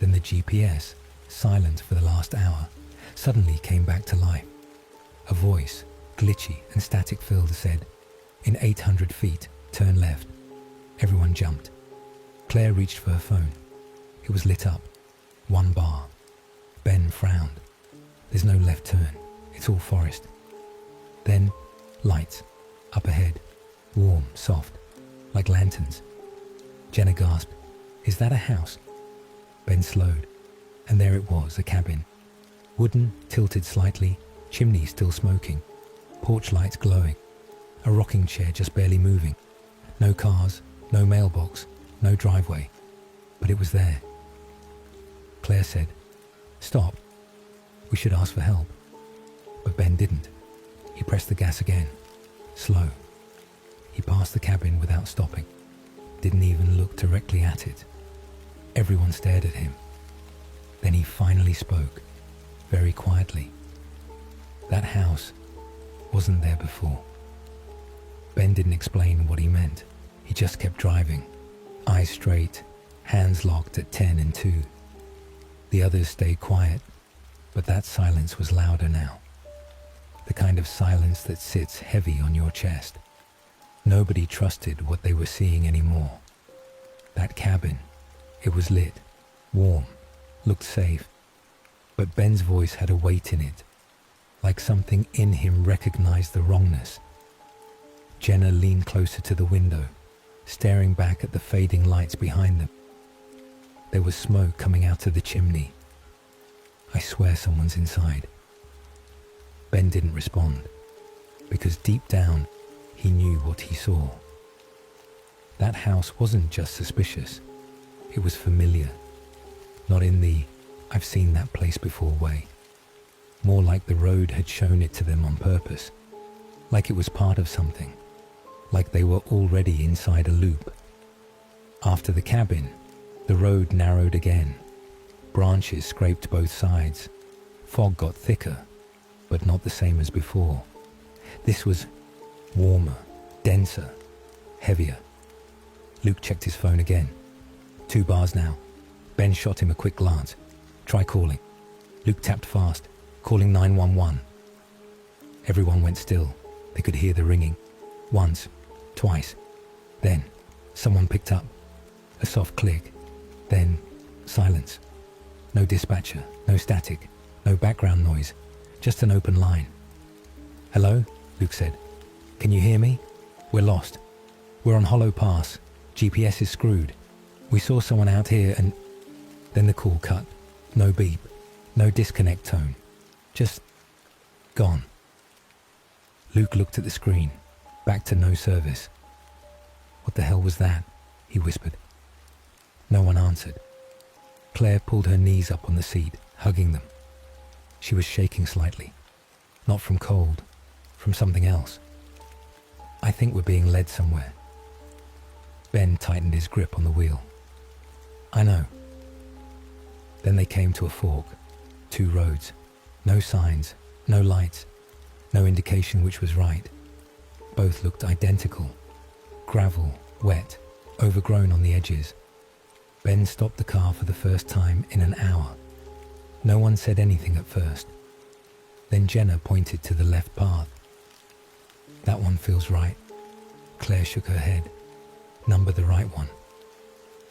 Then the GPS, silent for the last hour, suddenly came back to life. A voice, glitchy and static-filled, said, "In 800 feet, turn left." Everyone jumped. Claire reached for her phone. It was lit up. One bar. Ben frowned. "There's no left turn. It's all forest." Then, lights. Up ahead. Warm, soft. Like lanterns. Jenna gasped, "Is that a house?" Ben slowed. And there it was, a cabin. Wooden, tilted slightly, chimney still smoking. Porch lights glowing. A rocking chair just barely moving. No cars, no mailbox, no driveway. But it was there. Claire said, "Stop. We should ask for help." But Ben didn't. He pressed the gas again. Slow. He passed the cabin without stopping. Didn't even look directly at it. Everyone stared at him. Then he finally spoke, very quietly. That house wasn't there before. Ben didn't explain what he meant. He just kept driving, eyes straight, hands locked at 10 and 2. The others stayed quiet, but that silence was louder now. The kind of silence that sits heavy on your chest. Nobody trusted what they were seeing anymore. That cabin, it was lit, warm, looked safe. But Ben's voice had a weight in it, like something in him recognized the wrongness. Jenna leaned closer to the window, staring back at the fading lights behind them. There was smoke coming out of the chimney. "I swear someone's inside." Ben didn't respond, because deep down, he knew what he saw. That house wasn't just suspicious. It was familiar. Not in the "I've seen that place before" way. More like the road had shown it to them on purpose. Like it was part of something. Like they were already inside a loop. After the cabin, the road narrowed again. Branches scraped both sides. Fog got thicker, but not the same as before. This was warmer, denser, heavier. Luke checked his phone again. 2 bars now. Ben shot him a quick glance. "Try calling." Luke tapped fast, calling 911. Everyone went still. They could hear the ringing. Once, twice. Then, someone picked up. A soft click. Then, silence. No dispatcher, no static, no background noise. Just an open line. "Hello?" Luke said. "Can you hear me? We're lost. We're on Hollow Pass. GPS is screwed. We saw someone out here and..." Then the call cut. No beep. No disconnect tone. Just gone. Luke looked at the screen. Back to no service. "What the hell was that?" he whispered. No one answered. Claire pulled her knees up on the seat, hugging them. She was shaking slightly. Not from cold, from something else. "I think we're being led somewhere." Ben tightened his grip on the wheel. "I know." Then they came to a fork. 2 roads. No signs, no lights, No indication which was right. Both looked identical. Gravel, wet, overgrown on the edges. Ben stopped the car for the first time in an hour. No one said anything at first. Then Jenna pointed to the left path. That one feels right. Claire shook her head. Number the right one.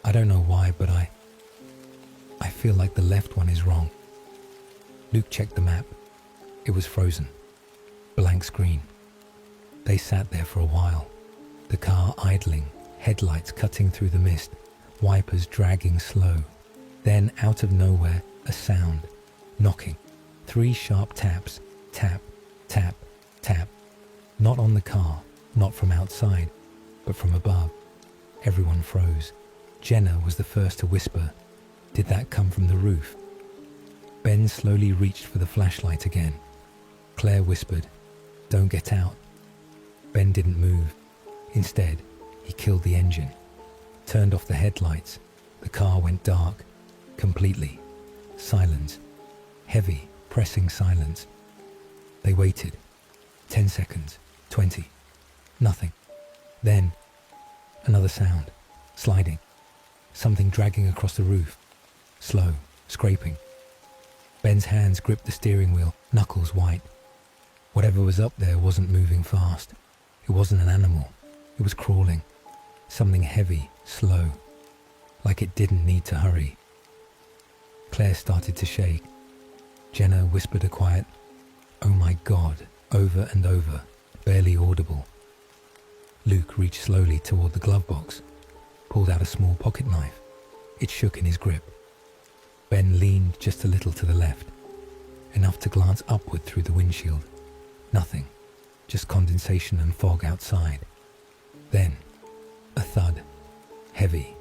I don't know why, but I feel like the left one is wrong. Luke checked the map. It was frozen. Blank screen. They sat there for a while. The car idling, headlights cutting through the mist, wipers dragging slow. Then, out of nowhere, a sound. Knocking. 3 sharp taps. Tap, tap, tap. Not on the car, not from outside, but from above. Everyone froze. Jenna was the first to whisper, "Did that come from the roof?" Ben slowly reached for the flashlight again. Claire whispered, "Don't get out." Ben didn't move. Instead, he killed the engine, turned off the headlights. The car went dark, completely. Silence. Heavy, pressing silence. They waited. 10 seconds. 20. Nothing. Then, another sound. Sliding. Something dragging across the roof. Slow. Scraping. Ben's hands gripped the steering wheel, knuckles white. Whatever was up there wasn't moving fast. It wasn't an animal. It was crawling. Something heavy, slow. Like it didn't need to hurry. Claire started to shake. Jenna whispered a quiet, "Oh my God," over and over, barely audible. Luke reached slowly toward the glove box, pulled out a small pocket knife. It shook in his grip. Ben leaned just a little to the left, enough to glance upward through the windshield. Nothing, just condensation and fog outside. Then, a thud, heavy,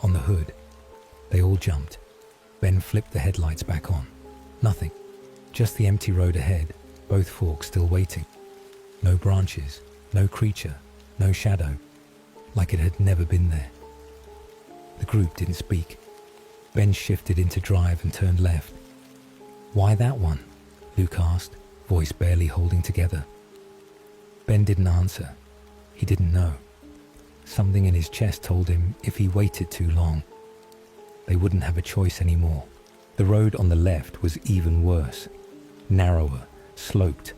on the hood. They all jumped. Ben flipped the headlights back on. Nothing, just the empty road ahead, both forks still waiting. No branches, no creature, no shadow, like it had never been there. The group didn't speak. Ben shifted into drive and turned left. "Why that one?" Luke asked, voice barely holding together. Ben didn't answer. He didn't know. Something in his chest told him if he waited too long, they wouldn't have a choice anymore. The road on the left was even worse, narrower, sloped,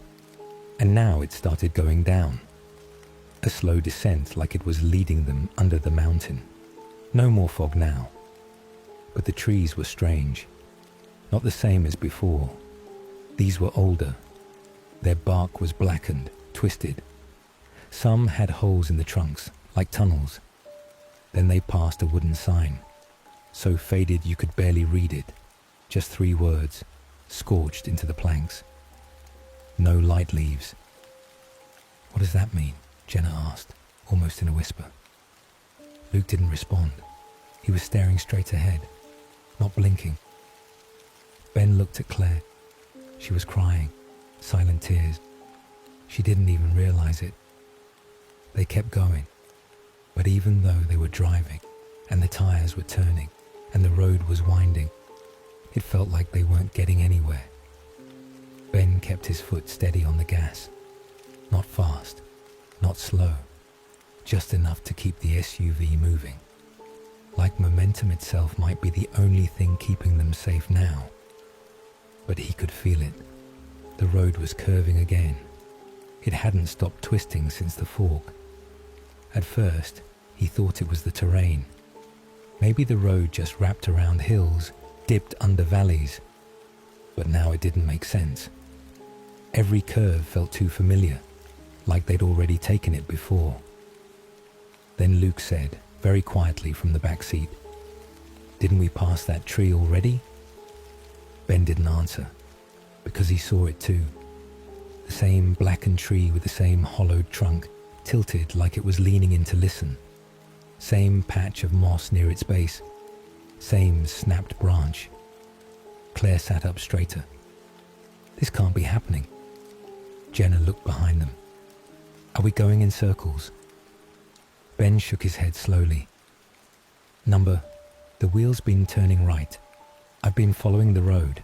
and now it started going down. A slow descent like it was leading them under the mountain. No more fog now. But the trees were strange. Not the same as before. These were older. Their bark was blackened, twisted. Some had holes in the trunks, like tunnels. Then they passed a wooden sign, so faded you could barely read it. Just 3 words, scorched into the planks. "No light leaves." "What does that mean?" Jenna asked, almost in a whisper. Luke didn't respond. He was staring straight ahead, not blinking. Ben looked at Claire. She was crying, silent tears. She didn't even realize it. They kept going, but even though they were driving, and the tires were turning, and the road was winding, it felt like they weren't getting anywhere. Ben kept his foot steady on the gas. Not fast, not slow, just enough to keep the SUV moving. Like momentum itself might be the only thing keeping them safe now. But he could feel it. The road was curving again. It hadn't stopped twisting since the fork. At first, he thought it was the terrain. Maybe the road just wrapped around hills, dipped under valleys. But now it didn't make sense. Every curve felt too familiar, like they'd already taken it before. Then Luke said, very quietly from the back seat, "Didn't we pass that tree already?" Ben didn't answer, because he saw it too. The same blackened tree with the same hollowed trunk, tilted like it was leaning in to listen. Same patch of moss near its base. Same snapped branch. Claire sat up straighter. "This can't be happening." Jenna looked behind them. "Are we going in circles?" Ben shook his head slowly. The wheel's been turning right. I've been following the road."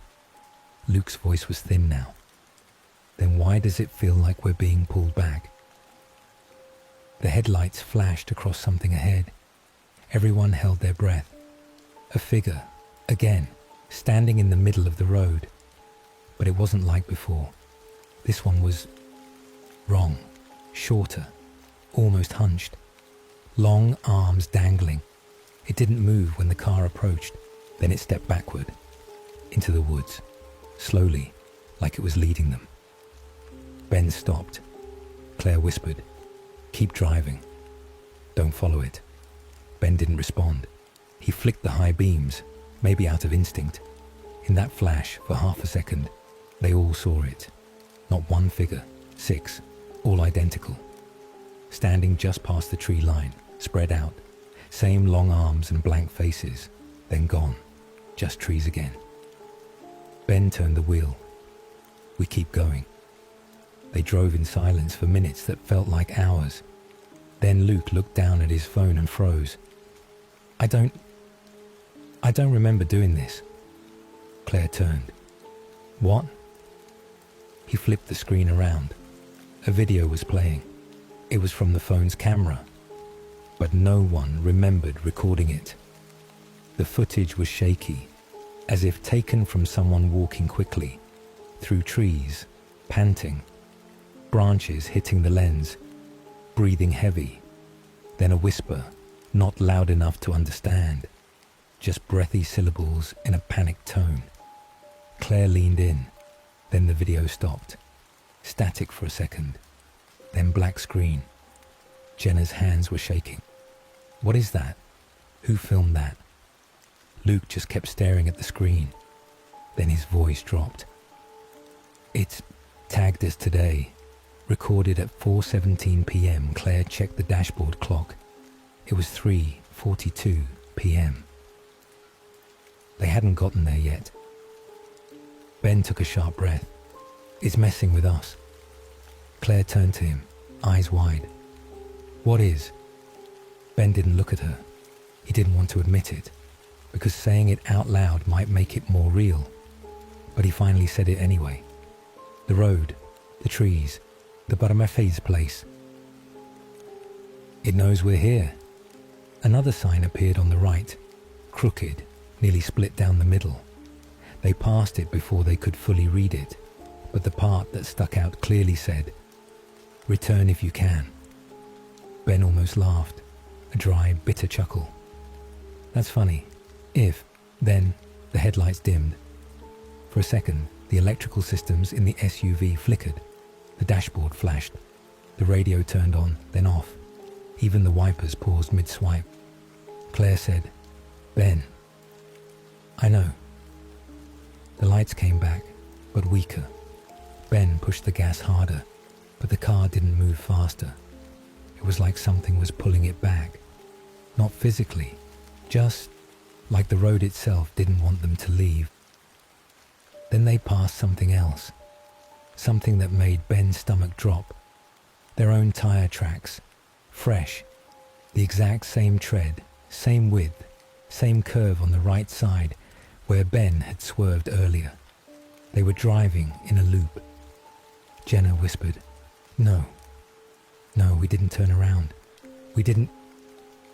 Luke's voice was thin now. then why does it feel like we're being pulled back? The headlights flashed across something ahead. Everyone held their breath. A figure, again, standing in the middle of the road. But it wasn't like before. This one was wrong, shorter, almost hunched. Long arms dangling. It didn't move when the car approached. Then it stepped backward, into the woods, slowly, like it was leading them. Ben stopped. Claire whispered, "Keep driving. Don't follow it." Ben didn't respond. He flicked the high beams, maybe out of instinct. In that flash, for half a second, they all saw it. Not one figure, 6, all identical. Standing just past the tree line, spread out. Same long arms and blank faces, then gone. Just trees again. Ben turned the wheel. We keep going. They drove in silence for minutes that felt like hours. Then Luke looked down at his phone and froze. I don't remember doing this." Claire turned. "What?" He flipped the screen around. A video was playing. It was from the phone's camera, but no one remembered recording it. The footage was shaky, as if taken from someone walking quickly, through trees, panting, branches hitting the lens, breathing heavy, then a whisper, not loud enough to understand, just breathy syllables in a panicked tone. Claire leaned in, then the video stopped. Static for a second, then black screen. Jenna's hands were shaking. "What is that? Who filmed that?" Luke just kept staring at the screen. Then his voice dropped. "It's tagged as today. Recorded at 4:17 p.m. Claire checked the dashboard clock. It was 3:42 p.m. They hadn't gotten there yet. Ben took a sharp breath. "It's messing with us." Claire turned to him, eyes wide. "What is?" Ben didn't look at her. He didn't want to admit it, because saying it out loud might make it more real. But he finally said it anyway. "The road, the trees, the Baramafe's place. It knows we're here." Another sign appeared on the right, crooked, nearly split down the middle. They passed it before they could fully read it, but the part that stuck out clearly said, "Return if you can." Ben almost laughed, a dry, bitter chuckle. "That's funny. If, then, the headlights dimmed. For a second, the electrical systems in the SUV flickered. The dashboard flashed. The radio turned on, then off. Even the wipers paused mid-swipe. Claire said, "Ben." "I know." The lights came back, but weaker. Ben pushed the gas harder, but the car didn't move faster. It was like something was pulling it back. Not physically, just like the road itself didn't want them to leave. Then they passed something else. Something that made Ben's stomach drop. Their own tire tracks. Fresh. The exact same tread, same width, same curve on the right side where Ben had swerved earlier. They were driving in a loop. Jenna whispered, No, we didn't turn around. We didn't."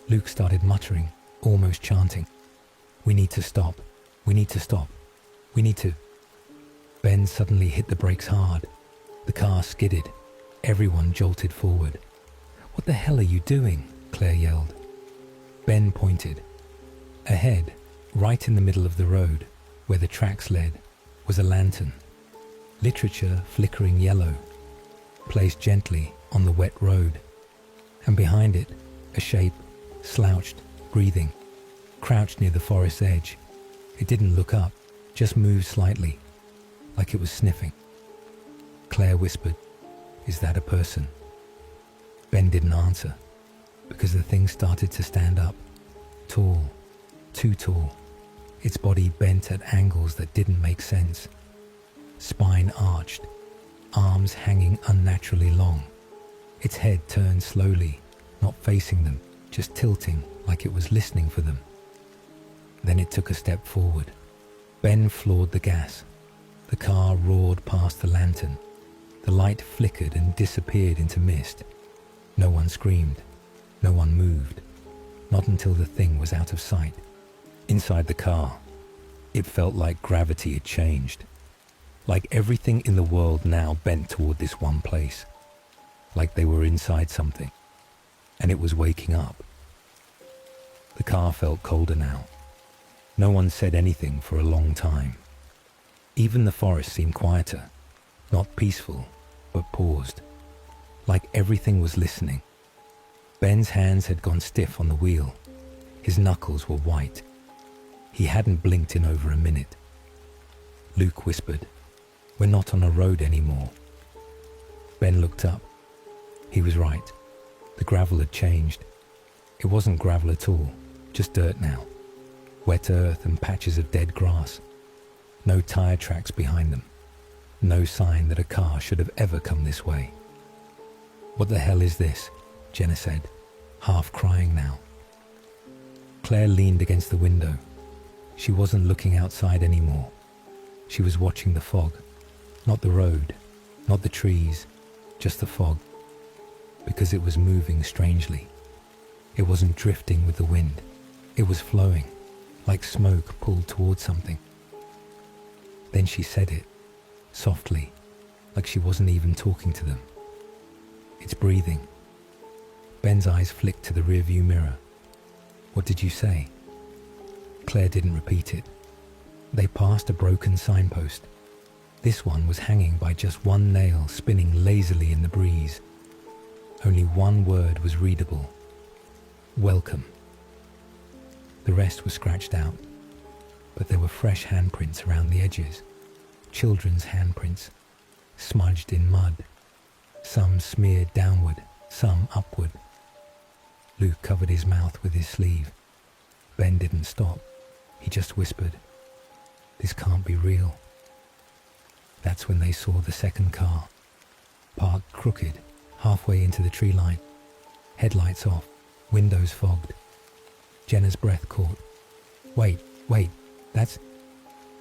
Luke started muttering, almost chanting. "We need to stop. We need to stop. We need to." Ben suddenly hit the brakes hard. The car skidded. Everyone jolted forward. "What the hell are you doing?" Claire yelled. Ben pointed. Ahead, right in the middle of the road, where the tracks led, was a lantern. Literature flickering yellow, placed gently on the wet road. And behind it, a shape, slouched, breathing, crouched near the forest's edge. It didn't look up, just moved slightly, like it was sniffing. Claire whispered, "Is that a person?" Ben didn't answer, because the thing started to stand up, tall, too tall, its body bent at angles that didn't make sense. Spine arched, arms hanging unnaturally long. Its head turned slowly, not facing them, just tilting like it was listening for them. Then it took a step forward. Ben floored the gas. The car roared past the lantern. The light flickered and disappeared into mist. No one screamed. No one moved. Not until the thing was out of sight. Inside the car, it felt like gravity had changed. Like everything in the world now bent toward this one place. Like they were inside something, and it was waking up. The car felt colder now. No one said anything for a long time. Even the forest seemed quieter, not peaceful, but paused. Like everything was listening. Ben's hands had gone stiff on the wheel. His knuckles were white. He hadn't blinked in over a minute. Luke whispered, "We're not on a road anymore." Ben looked up. He was right. The gravel had changed. It wasn't gravel at all, just dirt now. Wet earth and patches of dead grass. No tire tracks behind them. No sign that a car should have ever come this way. "What the hell is this?" Jenna said, half crying now. Claire leaned against the window. She wasn't looking outside anymore. She was watching the fog. Not the road, not the trees, just the fog. Because it was moving strangely. It wasn't drifting with the wind. It was flowing, like smoke pulled towards something. Then she said it, softly, like she wasn't even talking to them. "It's breathing." Ben's eyes flicked to the rearview mirror. "What did you say?" Claire didn't repeat it. They passed a broken signpost. This one was hanging by just one nail, spinning lazily in the breeze. Only one word was readable. "Welcome." The rest was scratched out, but there were fresh handprints around the edges. Children's handprints, smudged in mud. Some smeared downward, some upward. Luke covered his mouth with his sleeve. Ben didn't stop. He just whispered, "This can't be real." That's when they saw the second car, parked crooked, halfway into the tree line. Headlights off, windows fogged. Jenna's breath caught. Wait, that's..."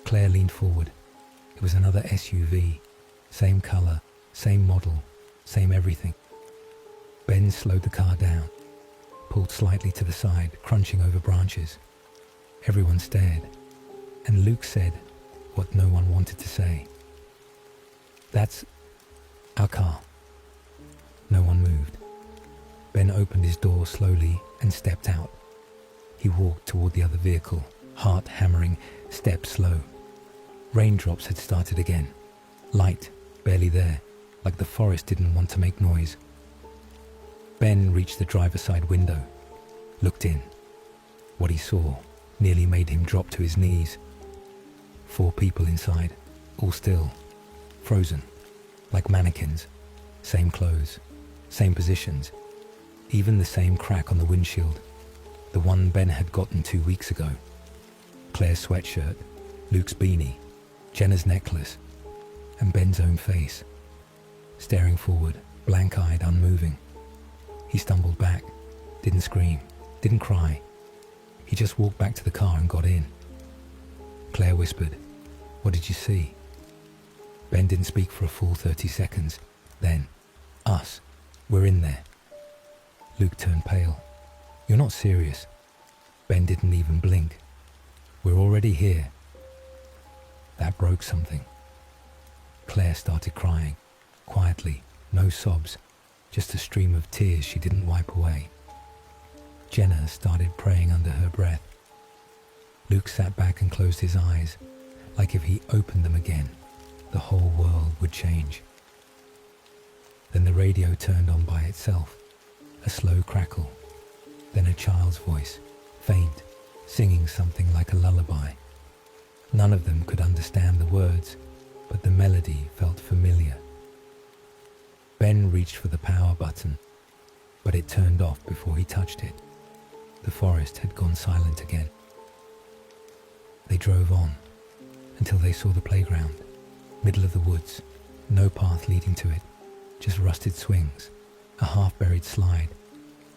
Claire leaned forward. It was another SUV. Same color, same model, same everything. Ben slowed the car down, pulled slightly to the side, crunching over branches. Everyone stared, and Luke said what no one wanted to say. "That's our car." No one moved. Ben opened his door slowly and stepped out. He walked toward the other vehicle, heart hammering, step slow. Raindrops had started again. Light, barely there, like the forest didn't want to make noise. Ben reached the driver's side window, looked in. What he saw nearly made him drop to his knees. 4 people inside, all still, frozen, like mannequins. Same clothes, same positions, even the same crack on the windshield, the one Ben had gotten 2 weeks ago. Claire's sweatshirt, Luke's beanie, Jenna's necklace, and Ben's own face, staring forward, blank-eyed, unmoving. He stumbled back, didn't scream, didn't cry. He just walked back to the car and got in. Claire whispered, "What did you see?" Ben didn't speak for a full 30 seconds. Then, "Us. We're in there." Luke turned pale. "You're not serious." Ben didn't even blink. "We're already here." That broke something. Claire started crying, quietly, no sobs, just a stream of tears she didn't wipe away. Jenna started praying under her breath. Luke sat back and closed his eyes, like if he opened them again, the whole world would change. Then the radio turned on by itself, a slow crackle, then a child's voice, faint, singing something like a lullaby. None of them could understand the words, but the melody felt familiar. Ben reached for the power button, but it turned off before he touched it. The forest had gone silent again. They drove on until they saw the playground, middle of the woods, no path leading to it, just rusted swings, a half-buried slide,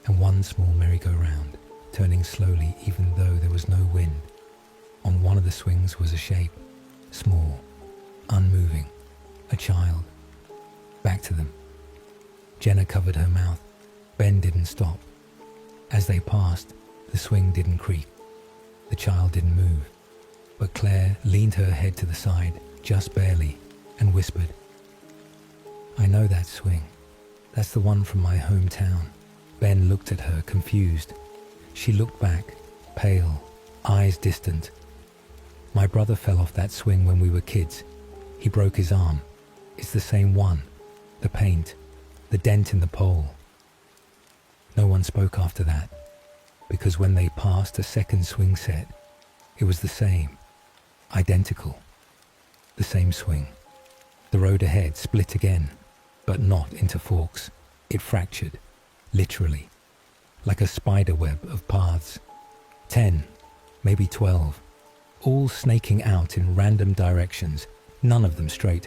and one small merry-go-round, turning slowly even though there was no wind. On one of the swings was a shape, small, unmoving, a child. back to them. Jenna covered her mouth. Ben didn't stop. As they passed, the swing didn't creak. The child didn't move. But Claire leaned her head to the side, just barely, and whispered, "I know that swing. That's the one from my hometown." Ben looked at her, confused. She looked back, pale, eyes distant. "My brother fell off that swing when we were kids. He broke his arm. It's the same one. The paint, the dent in the pole." No one spoke after that, because when they passed a second swing set, it was the same, identical, the same swing. The road ahead split again, but not into forks. It fractured, literally, like a spider web of paths. 10, maybe 12, all snaking out in random directions, none of them straight.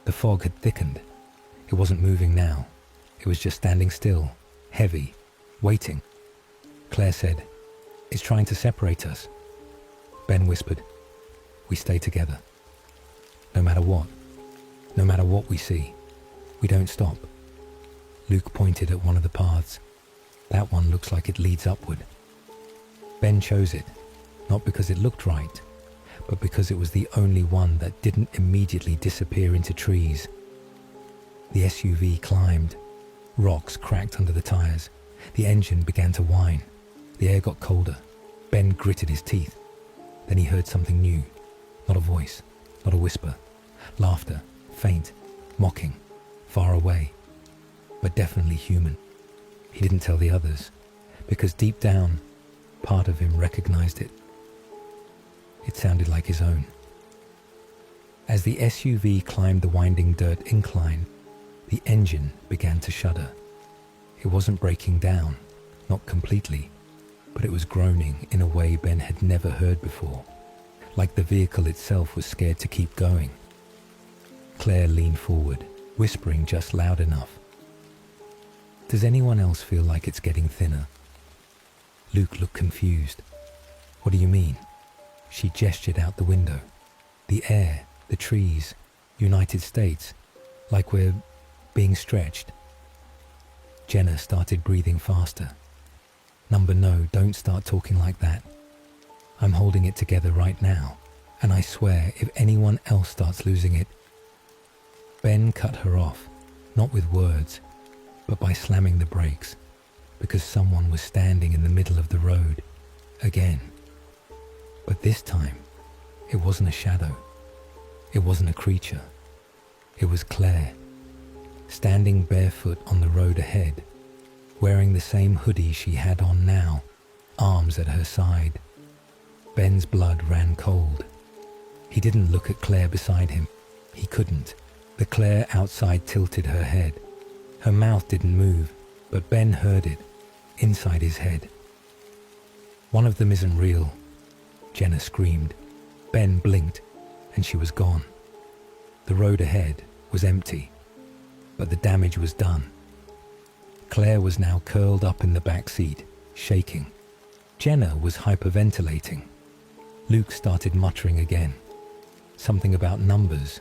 The fog had thickened. It wasn't moving now. It was just standing still, heavy, waiting. Claire said, "It's trying to separate us." Ben whispered, "We stay together. No matter what we see, we don't stop." Luke pointed at one of the paths. "That one looks like it leads upward." Ben chose it, not because it looked right, but because it was the only one that didn't immediately disappear into trees. The SUV climbed. Rocks cracked under the tires. The engine began to whine. The air got colder. Ben gritted his teeth. Then he heard something new. Not a voice, not a whisper. Laughter, faint, mocking, far away, but definitely human. He didn't tell the others, because deep down, part of him recognized it. It sounded like his own. As the SUV climbed the winding dirt incline, the engine began to shudder. It wasn't breaking down, not completely, but it was groaning in a way Ben had never heard before, like the vehicle itself was scared to keep going. Claire leaned forward, whispering just loud enough. "Does anyone else feel like it's getting thinner?" Luke looked confused. "What do you mean?" She gestured out the window. "The air, the trees, United States, like we're being stretched." Jenna started breathing faster. "Number no, don't start talking like that. I'm holding it together right now, and I swear if anyone else starts losing it..." Ben cut her off, not with words, but by slamming the brakes, because someone was standing in the middle of the road, again. But this time, it wasn't a shadow. It wasn't a creature. It was Claire, standing barefoot on the road ahead, wearing the same hoodie she had on now, arms at her side. Ben's blood ran cold. He didn't look at Claire beside him. He couldn't. The Claire outside tilted her head. Her mouth didn't move, but Ben heard it, inside his head. "One of them isn't real," Jenna screamed. Ben blinked, and she was gone. The road ahead was empty, but the damage was done. Claire was now curled up in the back seat, shaking. Jenna was hyperventilating. Luke started muttering again. Something about numbers,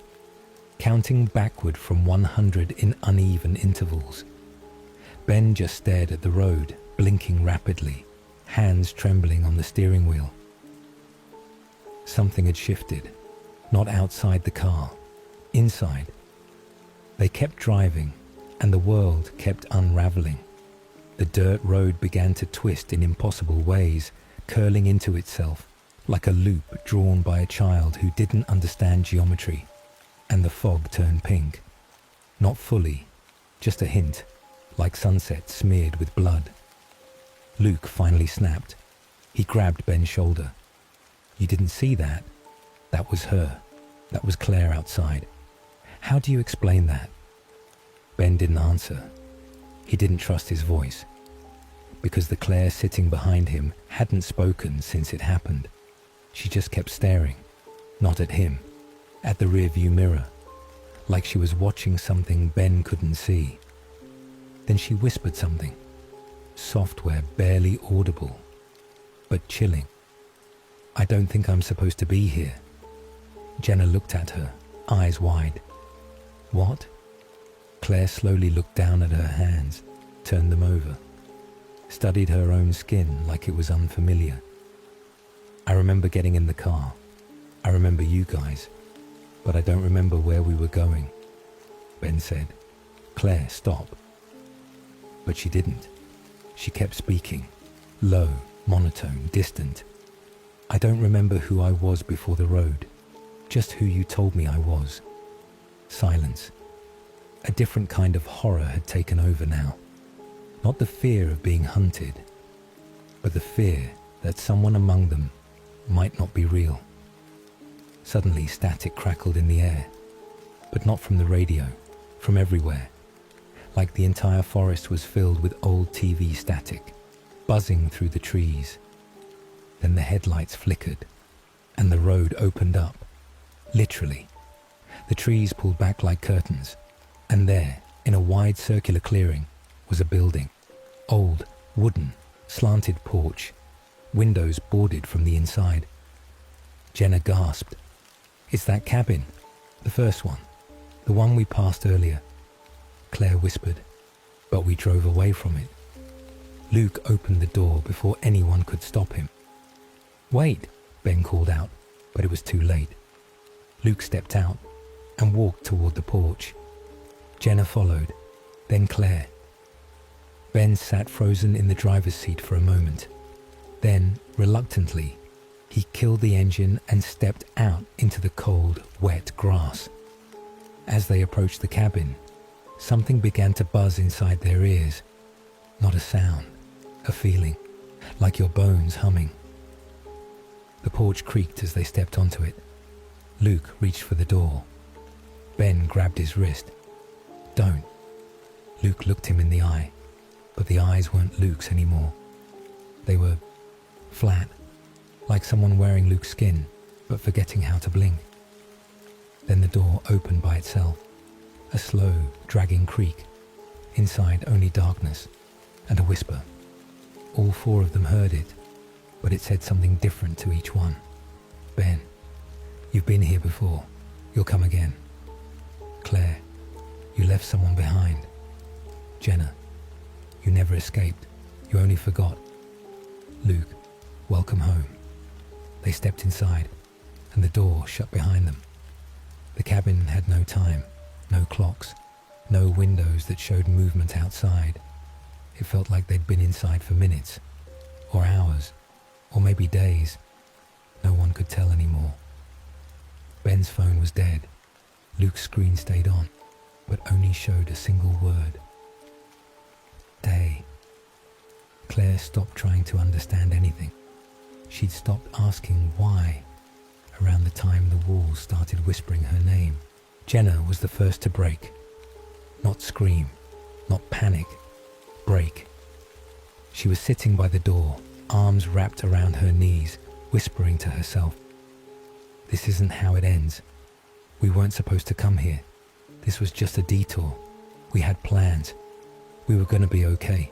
counting backward from 100 in uneven intervals. Ben just stared at the road, blinking rapidly, hands trembling on the steering wheel. Something had shifted, not outside the car, inside. They kept driving, and the world kept unraveling. The dirt road began to twist in impossible ways, curling into itself, like a loop drawn by a child who didn't understand geometry. And the fog turned pink. Not fully, just a hint, like sunset smeared with blood. Luke finally snapped. He grabbed Ben's shoulder. "You didn't see that? That was her. That was Claire outside. How do you explain that?" Ben didn't answer. He didn't trust his voice, because the Claire sitting behind him hadn't spoken since it happened. She just kept staring, not at him, at the rearview mirror, like she was watching something Ben couldn't see. Then she whispered something, software barely audible, but chilling. "I don't think I'm supposed to be here." Jenna looked at her, eyes wide. "What?" Claire slowly looked down at her hands, turned them over, studied her own skin like it was unfamiliar. I remember getting in the car. I remember you guys, but I don't remember where we were going. Ben said, "Claire, stop." But she didn't. She kept speaking, low, monotone, distant. "I don't remember who I was before the road, just who you told me I was." Silence. A different kind of horror had taken over now. Not the fear of being hunted, but the fear that someone among them might not be real. Suddenly static crackled in the air, but not from the radio, from everywhere. Like the entire forest was filled with old TV static, buzzing through the trees. Then the headlights flickered, and the road opened up, literally. The trees pulled back like curtains, and there, in a wide circular clearing, was a building. Old, wooden, slanted porch, windows boarded from the inside. Jenna gasped. "It's that cabin, the first one, the one we passed earlier," Claire whispered, "but we drove away from it." Luke opened the door before anyone could stop him. "Wait," Ben called out, but it was too late. Luke stepped out and walked toward the porch. Jenna followed, then Claire. Ben sat frozen in the driver's seat for a moment. Then, reluctantly, he killed the engine and stepped out into the cold, wet grass. As they approached the cabin, something began to buzz inside their ears. Not a sound, a feeling, like your bones humming. The porch creaked as they stepped onto it. Luke reached for the door. Ben grabbed his wrist. "Don't." Luke looked him in the eye, but the eyes weren't Luke's anymore. They were flat, like someone wearing Luke's skin, but forgetting how to blink. Then the door opened by itself, a slow, dragging creak. Inside only darkness and a whisper. All four of them heard it, but it said something different to each one. "Ben, you've been here before. You'll come again." "Claire, you left someone behind." "Jenna, you never escaped. You only forgot." "Luke, welcome home." They stepped inside, and the door shut behind them. The cabin had no time, no clocks, no windows that showed movement outside. It felt like they'd been inside for minutes, or hours, or maybe days. No one could tell anymore. Ben's phone was dead. Luke's screen stayed on, but only showed a single word. Day. Claire stopped trying to understand anything. She'd stopped asking why. Around the time the walls started whispering her name, Jenna was the first to break. Not scream, not panic. Break. She was sitting by the door, arms wrapped around her knees, whispering to herself, "This isn't how it ends. We weren't supposed to come here. This was just a detour. We had plans. We were going to be okay."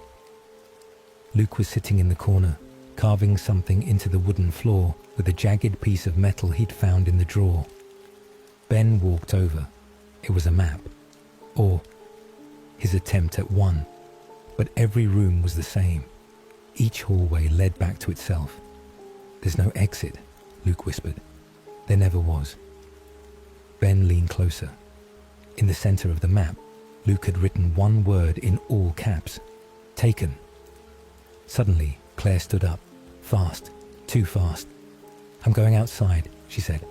Luke was sitting in the corner, carving something into the wooden floor with a jagged piece of metal he'd found in the drawer. Ben walked over. It was a map. Or his attempt at one. But every room was the same. Each hallway led back to itself. "There's no exit," Luke whispered. "There never was." Ben leaned closer. In the center of the map, Luke had written one word in all caps. "Taken." Suddenly, Claire stood up. Fast. Too fast. "I'm going outside," she said.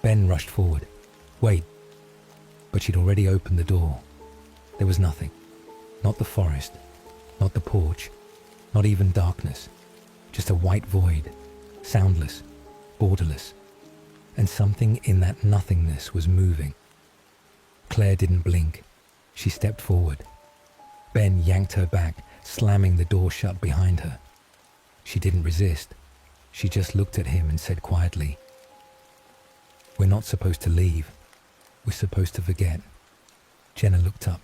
Ben rushed forward. "Wait." But she'd already opened the door. There was nothing. Not the forest. Not the porch. Not even darkness. Just a white void. Soundless. Borderless. And something in that nothingness was moving. Claire didn't blink. She stepped forward. Ben yanked her back, slamming the door shut behind her. She didn't resist. She just looked at him and said quietly, "We're not supposed to leave. We're supposed to forget." Jenna looked up.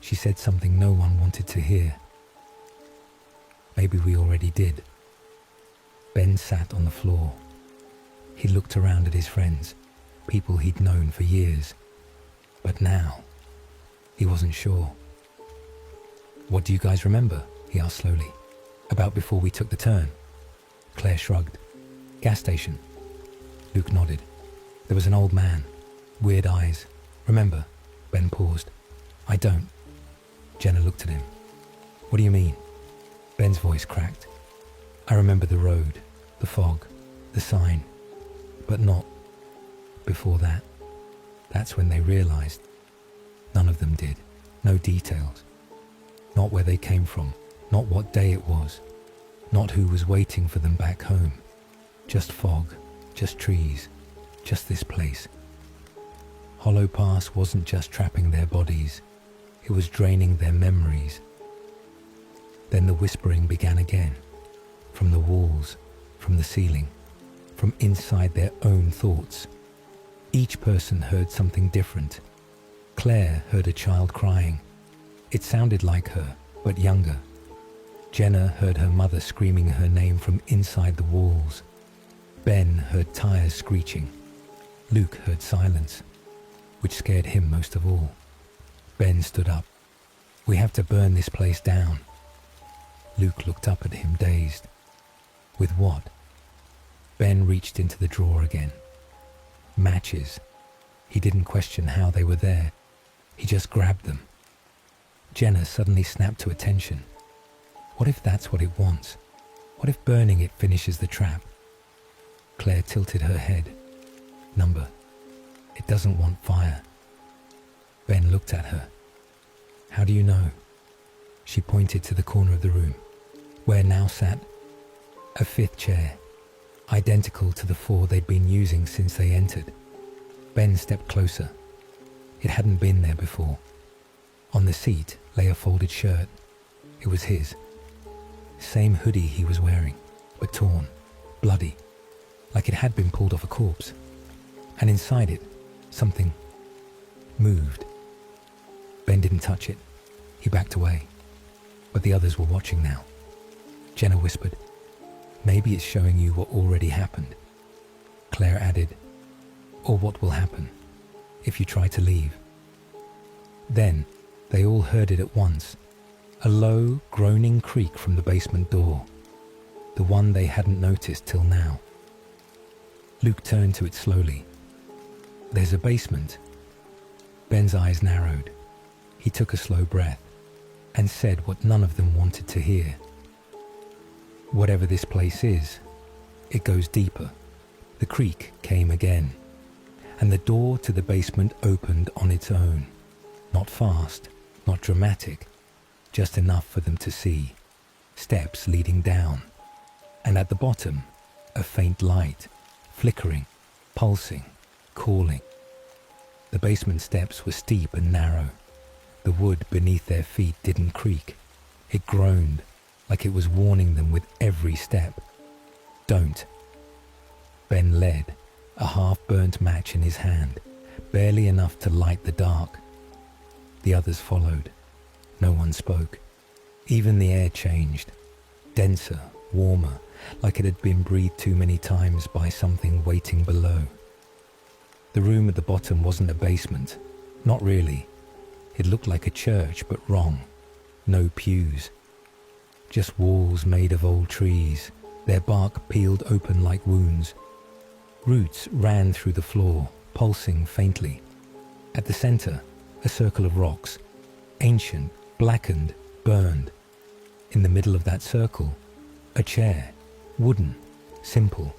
She said something no one wanted to hear. "Maybe we already did." Ben sat on the floor. He looked around at his friends, people he'd known for years. But now, He wasn't sure. "What do you guys remember?" he asked slowly. "About before we took the turn?" Claire shrugged. "Gas station." Luke nodded. "There was an old man. Weird eyes. Remember?" Ben paused. "I don't." Jenna looked at him. "What do you mean?" Ben's voice cracked. "I remember the road, the fog, the sign, but not before that." That's when they realized. None of them did. No details. Not where they came from, not what day it was, not who was waiting for them back home. Just fog, just trees, just this place. Hollow Pass wasn't just trapping their bodies, it was draining their memories. Then the whispering began again, from the walls, from the ceiling, from inside their own thoughts. Each person heard something different. Claire heard a child crying. It sounded like her, but younger. Jenna heard her mother screaming her name from inside the walls. Ben heard tires screeching. Luke heard silence, which scared him most of all. Ben stood up. "We have to burn this place down." Luke looked up at him, dazed. With what? Ben reached into the drawer again. Matches. He didn't question how they were there. He just grabbed them. Jenna suddenly snapped to attention. What if that's what it wants? What if burning it finishes the trap? Claire tilted her head. Number. It doesn't want fire. Ben looked at her. How do you know? She pointed to the corner of the room, where now sat a fifth chair, identical to the four they'd been using since they entered. Ben stepped closer. It hadn't been there before. On the seat lay a folded shirt. It was his. Same hoodie he was wearing, but torn, bloody, like it had been pulled off a corpse. And inside it, something moved. Ben didn't touch it. He backed away. But the others were watching now. Jenna whispered, "Maybe it's showing you what already happened." Claire added, "Or what will happen if you try to leave." Then they all heard it at once. A low, groaning creak from the basement door, the one they hadn't noticed till now. Luke turned to it slowly. "There's a basement." Ben's eyes narrowed. He took a slow breath and said what none of them wanted to hear. "Whatever this place is, it goes deeper." The creak came again, and the door to the basement opened on its own. Not fast, not dramatic, just enough for them to see. Steps leading down, and at the bottom, a faint light, flickering, pulsing, calling. The basement steps were steep and narrow. The wood beneath their feet didn't creak. It groaned, like it was warning them with every step. "Don't." Ben led, a half-burnt match in his hand, barely enough to light the dark. The others followed. No one spoke. Even the air changed, denser, warmer, like it had been breathed too many times by something waiting below. The room at the bottom wasn't a basement. Not really. It looked like a church, but wrong. No pews. Just walls made of old trees, their bark peeled open like wounds. Roots ran through the floor, pulsing faintly. At the center, a circle of rocks, ancient, blackened, burned. In the middle of that circle, a chair, wooden, simple,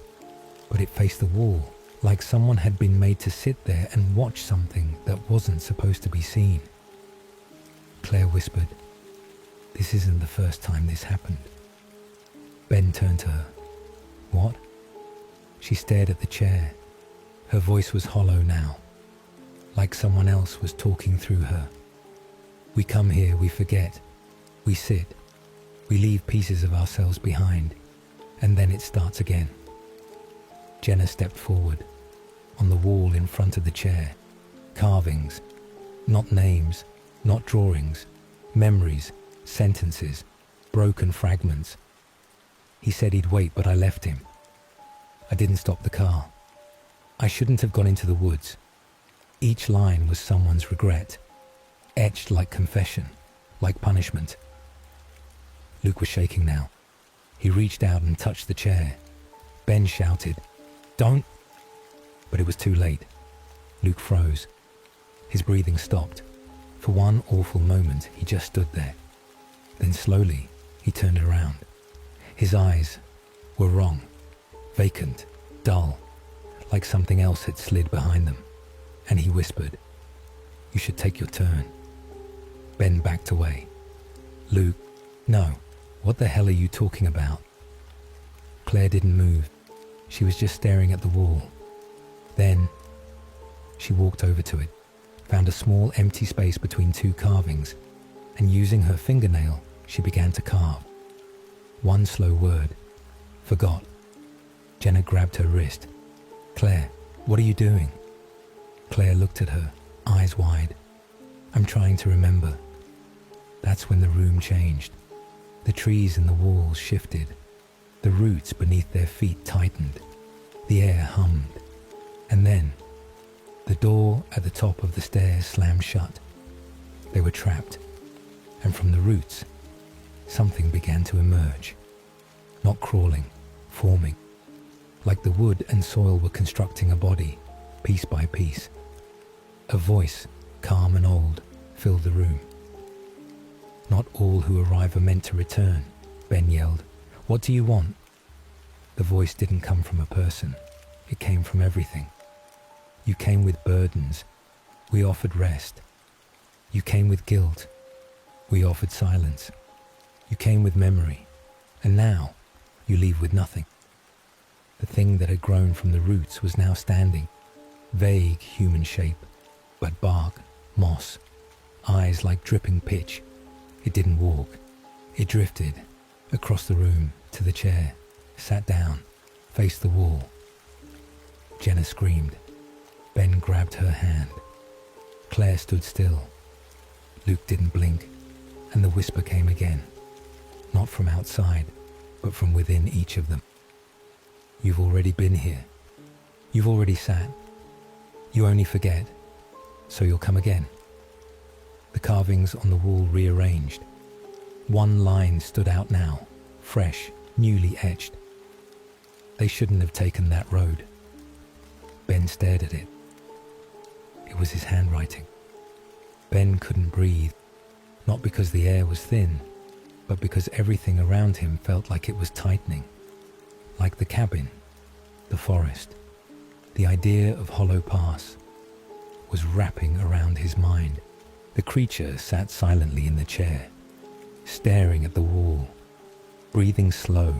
but it faced the wall, like someone had been made to sit there and watch something that wasn't supposed to be seen. Claire whispered, "This isn't the first time this happened." Ben turned to her. "What?" She stared at the chair. Her voice was hollow now, like someone else was talking through her. "We come here, we forget. We sit. We leave pieces of ourselves behind, and then it starts again." Jenna stepped forward. On the wall in front of the chair, carvings, not names, not drawings, memories, sentences, broken fragments. "He said he'd wait, but I left him. I didn't stop the car. I shouldn't have gone into the woods." Each line was someone's regret. etched like confession, like punishment. Luke was shaking now. He reached out and touched the chair. Ben shouted, "Don't!" But it was too late. Luke froze. His breathing stopped. For one awful moment, he just stood there. Then slowly, he turned around. His eyes were wrong, vacant, dull, like something else had slid behind them. And he whispered, "You should take your turn." Ben backed away. "Luke, no. What the hell are you talking about?" Claire didn't move. She was just staring at the wall. Then, she walked over to it, found a small empty space between two carvings, and using her fingernail, she began to carve. One slow word. Forgot. Jenna grabbed her wrist. "Claire, what are you doing?" Claire looked at her, eyes wide. "I'm trying to remember." That's when the room changed. The trees in the walls shifted. The roots beneath their feet tightened. The air hummed. And then, the door at the top of the stairs slammed shut. They were trapped. And from the roots, something began to emerge. Not crawling, forming. Like the wood and soil were constructing a body, piece by piece. A voice, calm and old, filled the room. "Not all who arrive are meant to return," Ben yelled. "What do you want?" The voice didn't come from a person. It came from everything. "You came with burdens. We offered rest. You came with guilt. We offered silence. You came with memory. And now, you leave with nothing." The thing that had grown from the roots was now standing. Vague human shape, but bark, moss, eyes like dripping pitch. It didn't walk. It drifted across the room to the chair, sat down, faced the wall. Jenna screamed. Ben grabbed her hand. Claire stood still. Luke didn't blink, and the whisper came again. Not from outside, but from within each of them. "You've already been here. You've already sat. You only forget, so you'll come again." The carvings on the wall rearranged. One line stood out now, fresh, newly etched. They shouldn't have taken that road. Ben stared at it. It was his handwriting. Ben couldn't breathe, not because the air was thin, but because everything around him felt like it was tightening. Like the cabin, the forest, the idea of Hollow Pass was wrapping around his mind. The creature sat silently in the chair, staring at the wall, breathing slow.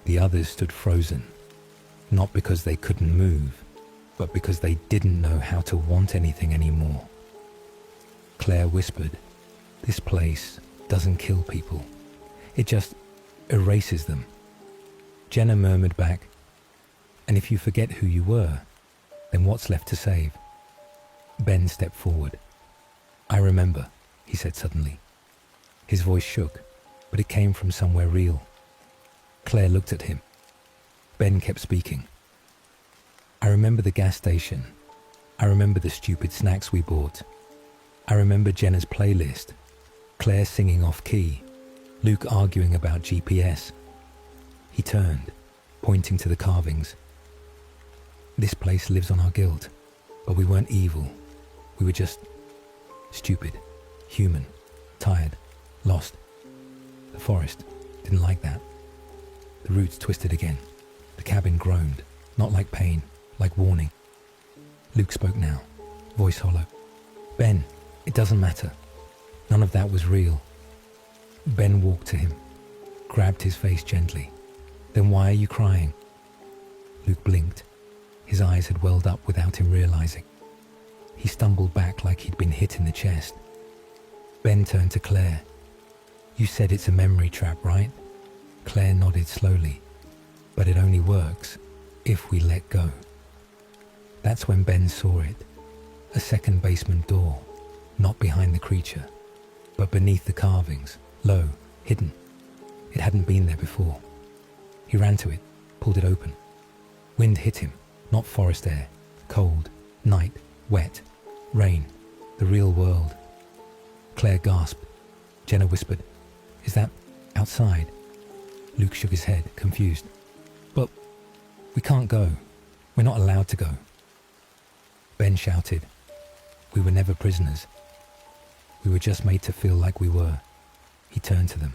The others stood frozen, not because they couldn't move, but because they didn't know how to want anything anymore. Claire whispered, "This place doesn't kill people. It just erases them." Jenna murmured back, "And if you forget who you were, then what's left to save?" Ben stepped forward. "I remember," he said suddenly. His voice shook, but it came from somewhere real. Claire looked at him. Ben kept speaking. "I remember the gas station. I remember the stupid snacks we bought. I remember Jenna's playlist, Claire singing off key, Luke arguing about GPS." He turned, pointing to the carvings. "This place lives on our guilt, but we weren't evil. We were just stupid, human, tired, lost. The forest didn't like that." The roots twisted again. The cabin groaned, not like pain, like warning. Luke spoke now, voice hollow. "Ben, it doesn't matter. None of that was real." Ben walked to him, grabbed his face gently. "Then why are you crying?" Luke blinked. His eyes had welled up without him realizing. He stumbled back like he'd been hit in the chest. Ben turned to Claire. "You said it's a memory trap, right?" Claire nodded slowly. "But it only works if we let go." That's when Ben saw it. A second basement door, not behind the creature, but beneath the carvings, low, hidden. It hadn't been there before. He ran to it, pulled it open. Wind hit him, not forest air, cold, night, wet, rain, the real world. Claire gasped. Jenna whispered, "Is that outside?" Luke shook his head, confused. "But we can't go. We're not allowed to go." Ben shouted, "We were never prisoners. We were just made to feel like we were." He turned to them.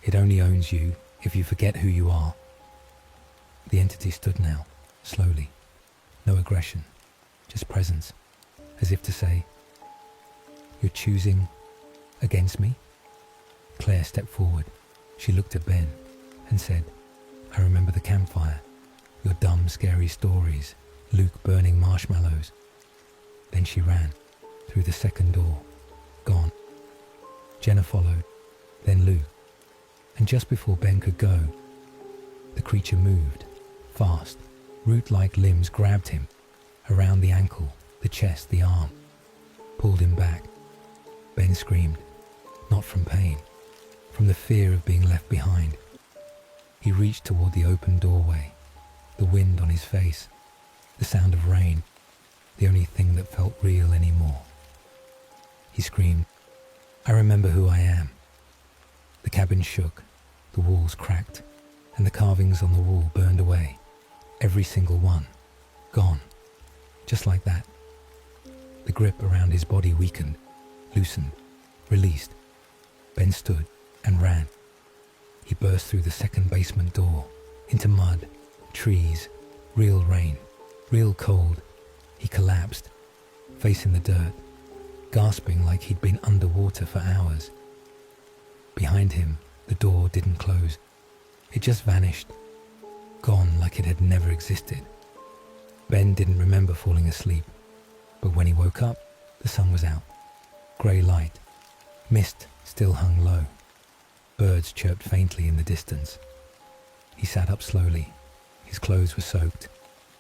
"It only owns you if you forget who you are." The entity stood now, slowly. No aggression, just presence, as if to say, "You're choosing against me?" Claire stepped forward. She looked at Ben and said, "I remember the campfire, your dumb, scary stories, Luke burning marshmallows." Then she ran through the second door, gone. Jenna followed, then Luke, and just before Ben could go, the creature moved, fast. Root-like limbs grabbed him, around the ankle, the chest, the arm, pulled him back. Ben screamed, not from pain, from the fear of being left behind. He reached toward the open doorway, the wind on his face, the sound of rain, the only thing that felt real anymore. He screamed, "I remember who I am." The cabin shook, the walls cracked, and the carvings on the wall burned away. Every single one, gone, just like that. The grip around his body weakened, loosened, released. Ben stood and ran. He burst through the second basement door, into mud, trees, real rain, real cold. He collapsed, facing the dirt, gasping like he'd been underwater for hours. Behind him, the door didn't close. It just vanished, gone like it had never existed. Ben didn't remember falling asleep, but when he woke up, the sun was out. Grey light, mist still hung low. Birds chirped faintly in the distance. He sat up slowly. His clothes were soaked.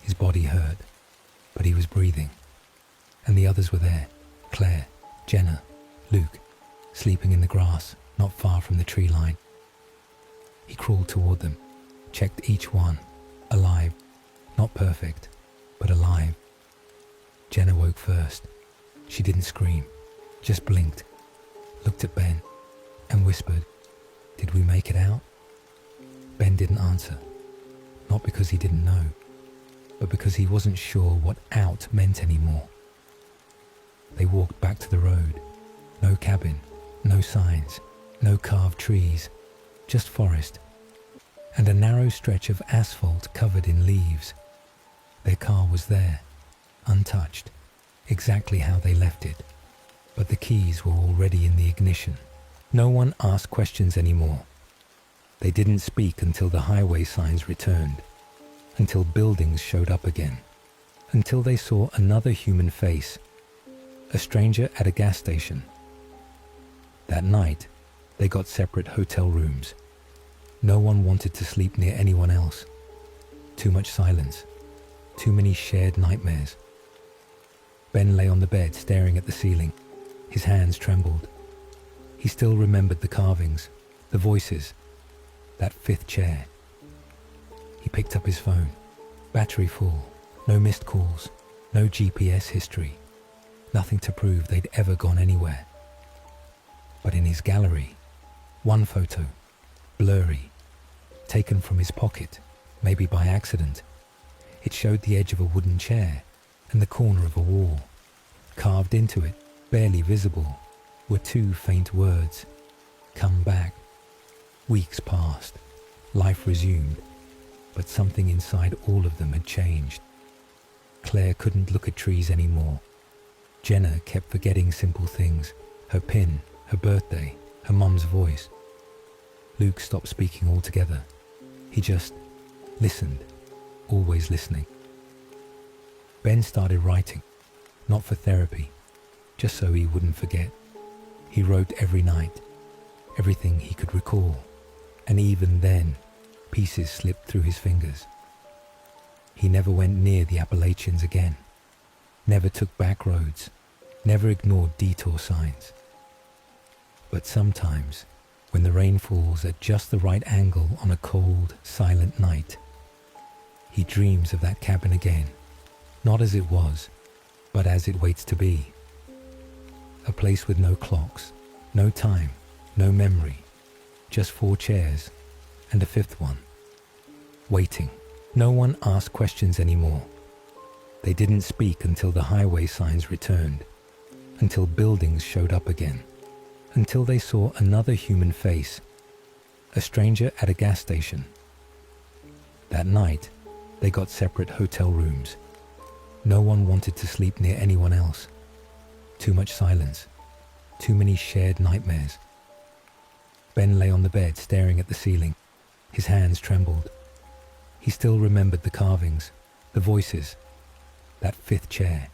His body hurt, but he was breathing. And the others were there. Claire, Jenna, Luke, sleeping in the grass, not far from the tree line. He crawled toward them, checked each one, alive, not perfect, but alive. Jenna woke first. She didn't scream, just blinked, looked at Ben, and whispered, "Did we make it out?" Ben didn't answer, not because he didn't know, but because he wasn't sure what out meant anymore. They walked back to the road. No cabin, no signs, no carved trees, just forest, and a narrow stretch of asphalt covered in leaves. Their car was there, untouched, exactly how they left it, but the keys were already in the ignition. No one asked questions anymore. They didn't speak until the highway signs returned, until buildings showed up again, until they saw another human face, a stranger at a gas station. That night, they got separate hotel rooms. No one wanted to sleep near anyone else. Too much silence, too many shared nightmares. Ben lay on the bed staring at the ceiling. His hands trembled. He still remembered the carvings, the voices, that fifth chair. He picked up his phone. Battery full, no missed calls, no GPS history, nothing to prove they'd ever gone anywhere. But in his gallery, one photo, blurry, taken from his pocket, maybe by accident. It showed the edge of a wooden chair and the corner of a wall. Carved into it, barely visible, were two faint words, "Come back." Weeks passed, life resumed, but something inside all of them had changed. Claire couldn't look at trees anymore. Jenna kept forgetting simple things, her pin, her birthday, her mum's voice. Luke stopped speaking altogether. He just listened, always listening. Ben started writing, not for therapy, just so he wouldn't forget. He wrote every night, everything he could recall, and even then, pieces slipped through his fingers. He never went near the Appalachians again, never took back roads, never ignored detour signs. But sometimes, when the rain falls at just the right angle on a cold, silent night, he dreams of that cabin again, not as it was, but as it waits to be. A place with no clocks, no time, no memory, just 4 chairs and a 5th one. Waiting. No one asked questions anymore. They didn't speak until the highway signs returned, until buildings showed up again, until they saw another human face, a stranger at a gas station. That night, they got separate hotel rooms. No one wanted to sleep near anyone else. Too much silence, too many shared nightmares. Ben lay on the bed staring at the ceiling. His hands trembled. He still remembered the carvings, the voices, that 5th chair.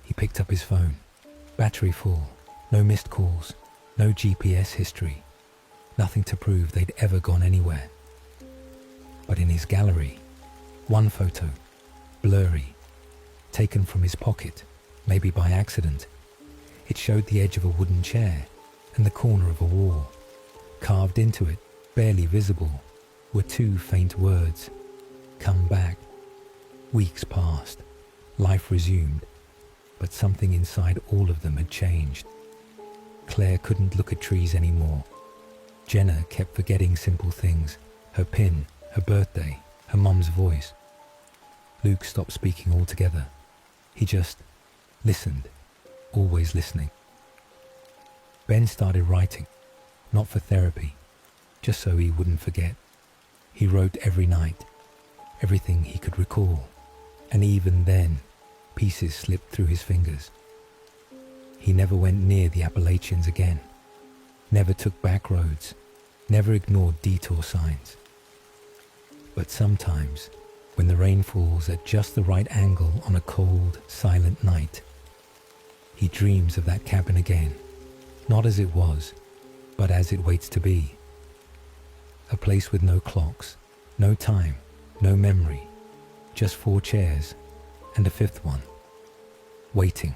He picked up his phone. Battery full, no missed calls, no GPS history, nothing to prove they'd ever gone anywhere. But in his gallery, one photo, blurry, taken from his pocket, maybe by accident. It showed the edge of a wooden chair and the corner of a wall. Carved into it, barely visible, were 2 faint words: "Come back." Weeks passed. Life resumed. But something inside all of them had changed. Claire couldn't look at trees anymore. Jenna kept forgetting simple things: her pin, her birthday, her mum's voice. Luke stopped speaking altogether. He just listened, always listening. Ben started writing, not for therapy, just so he wouldn't forget. He wrote every night, everything he could recall, and even then, pieces slipped through his fingers. He never went near the Appalachians again, never took back roads, never ignored detour signs. But sometimes, when the rain falls at just the right angle on a cold, silent night, he dreams of that cabin again, not as it was, but as it waits to be. A place with no clocks, no time, no memory, just 4 chairs and a 5th one, waiting.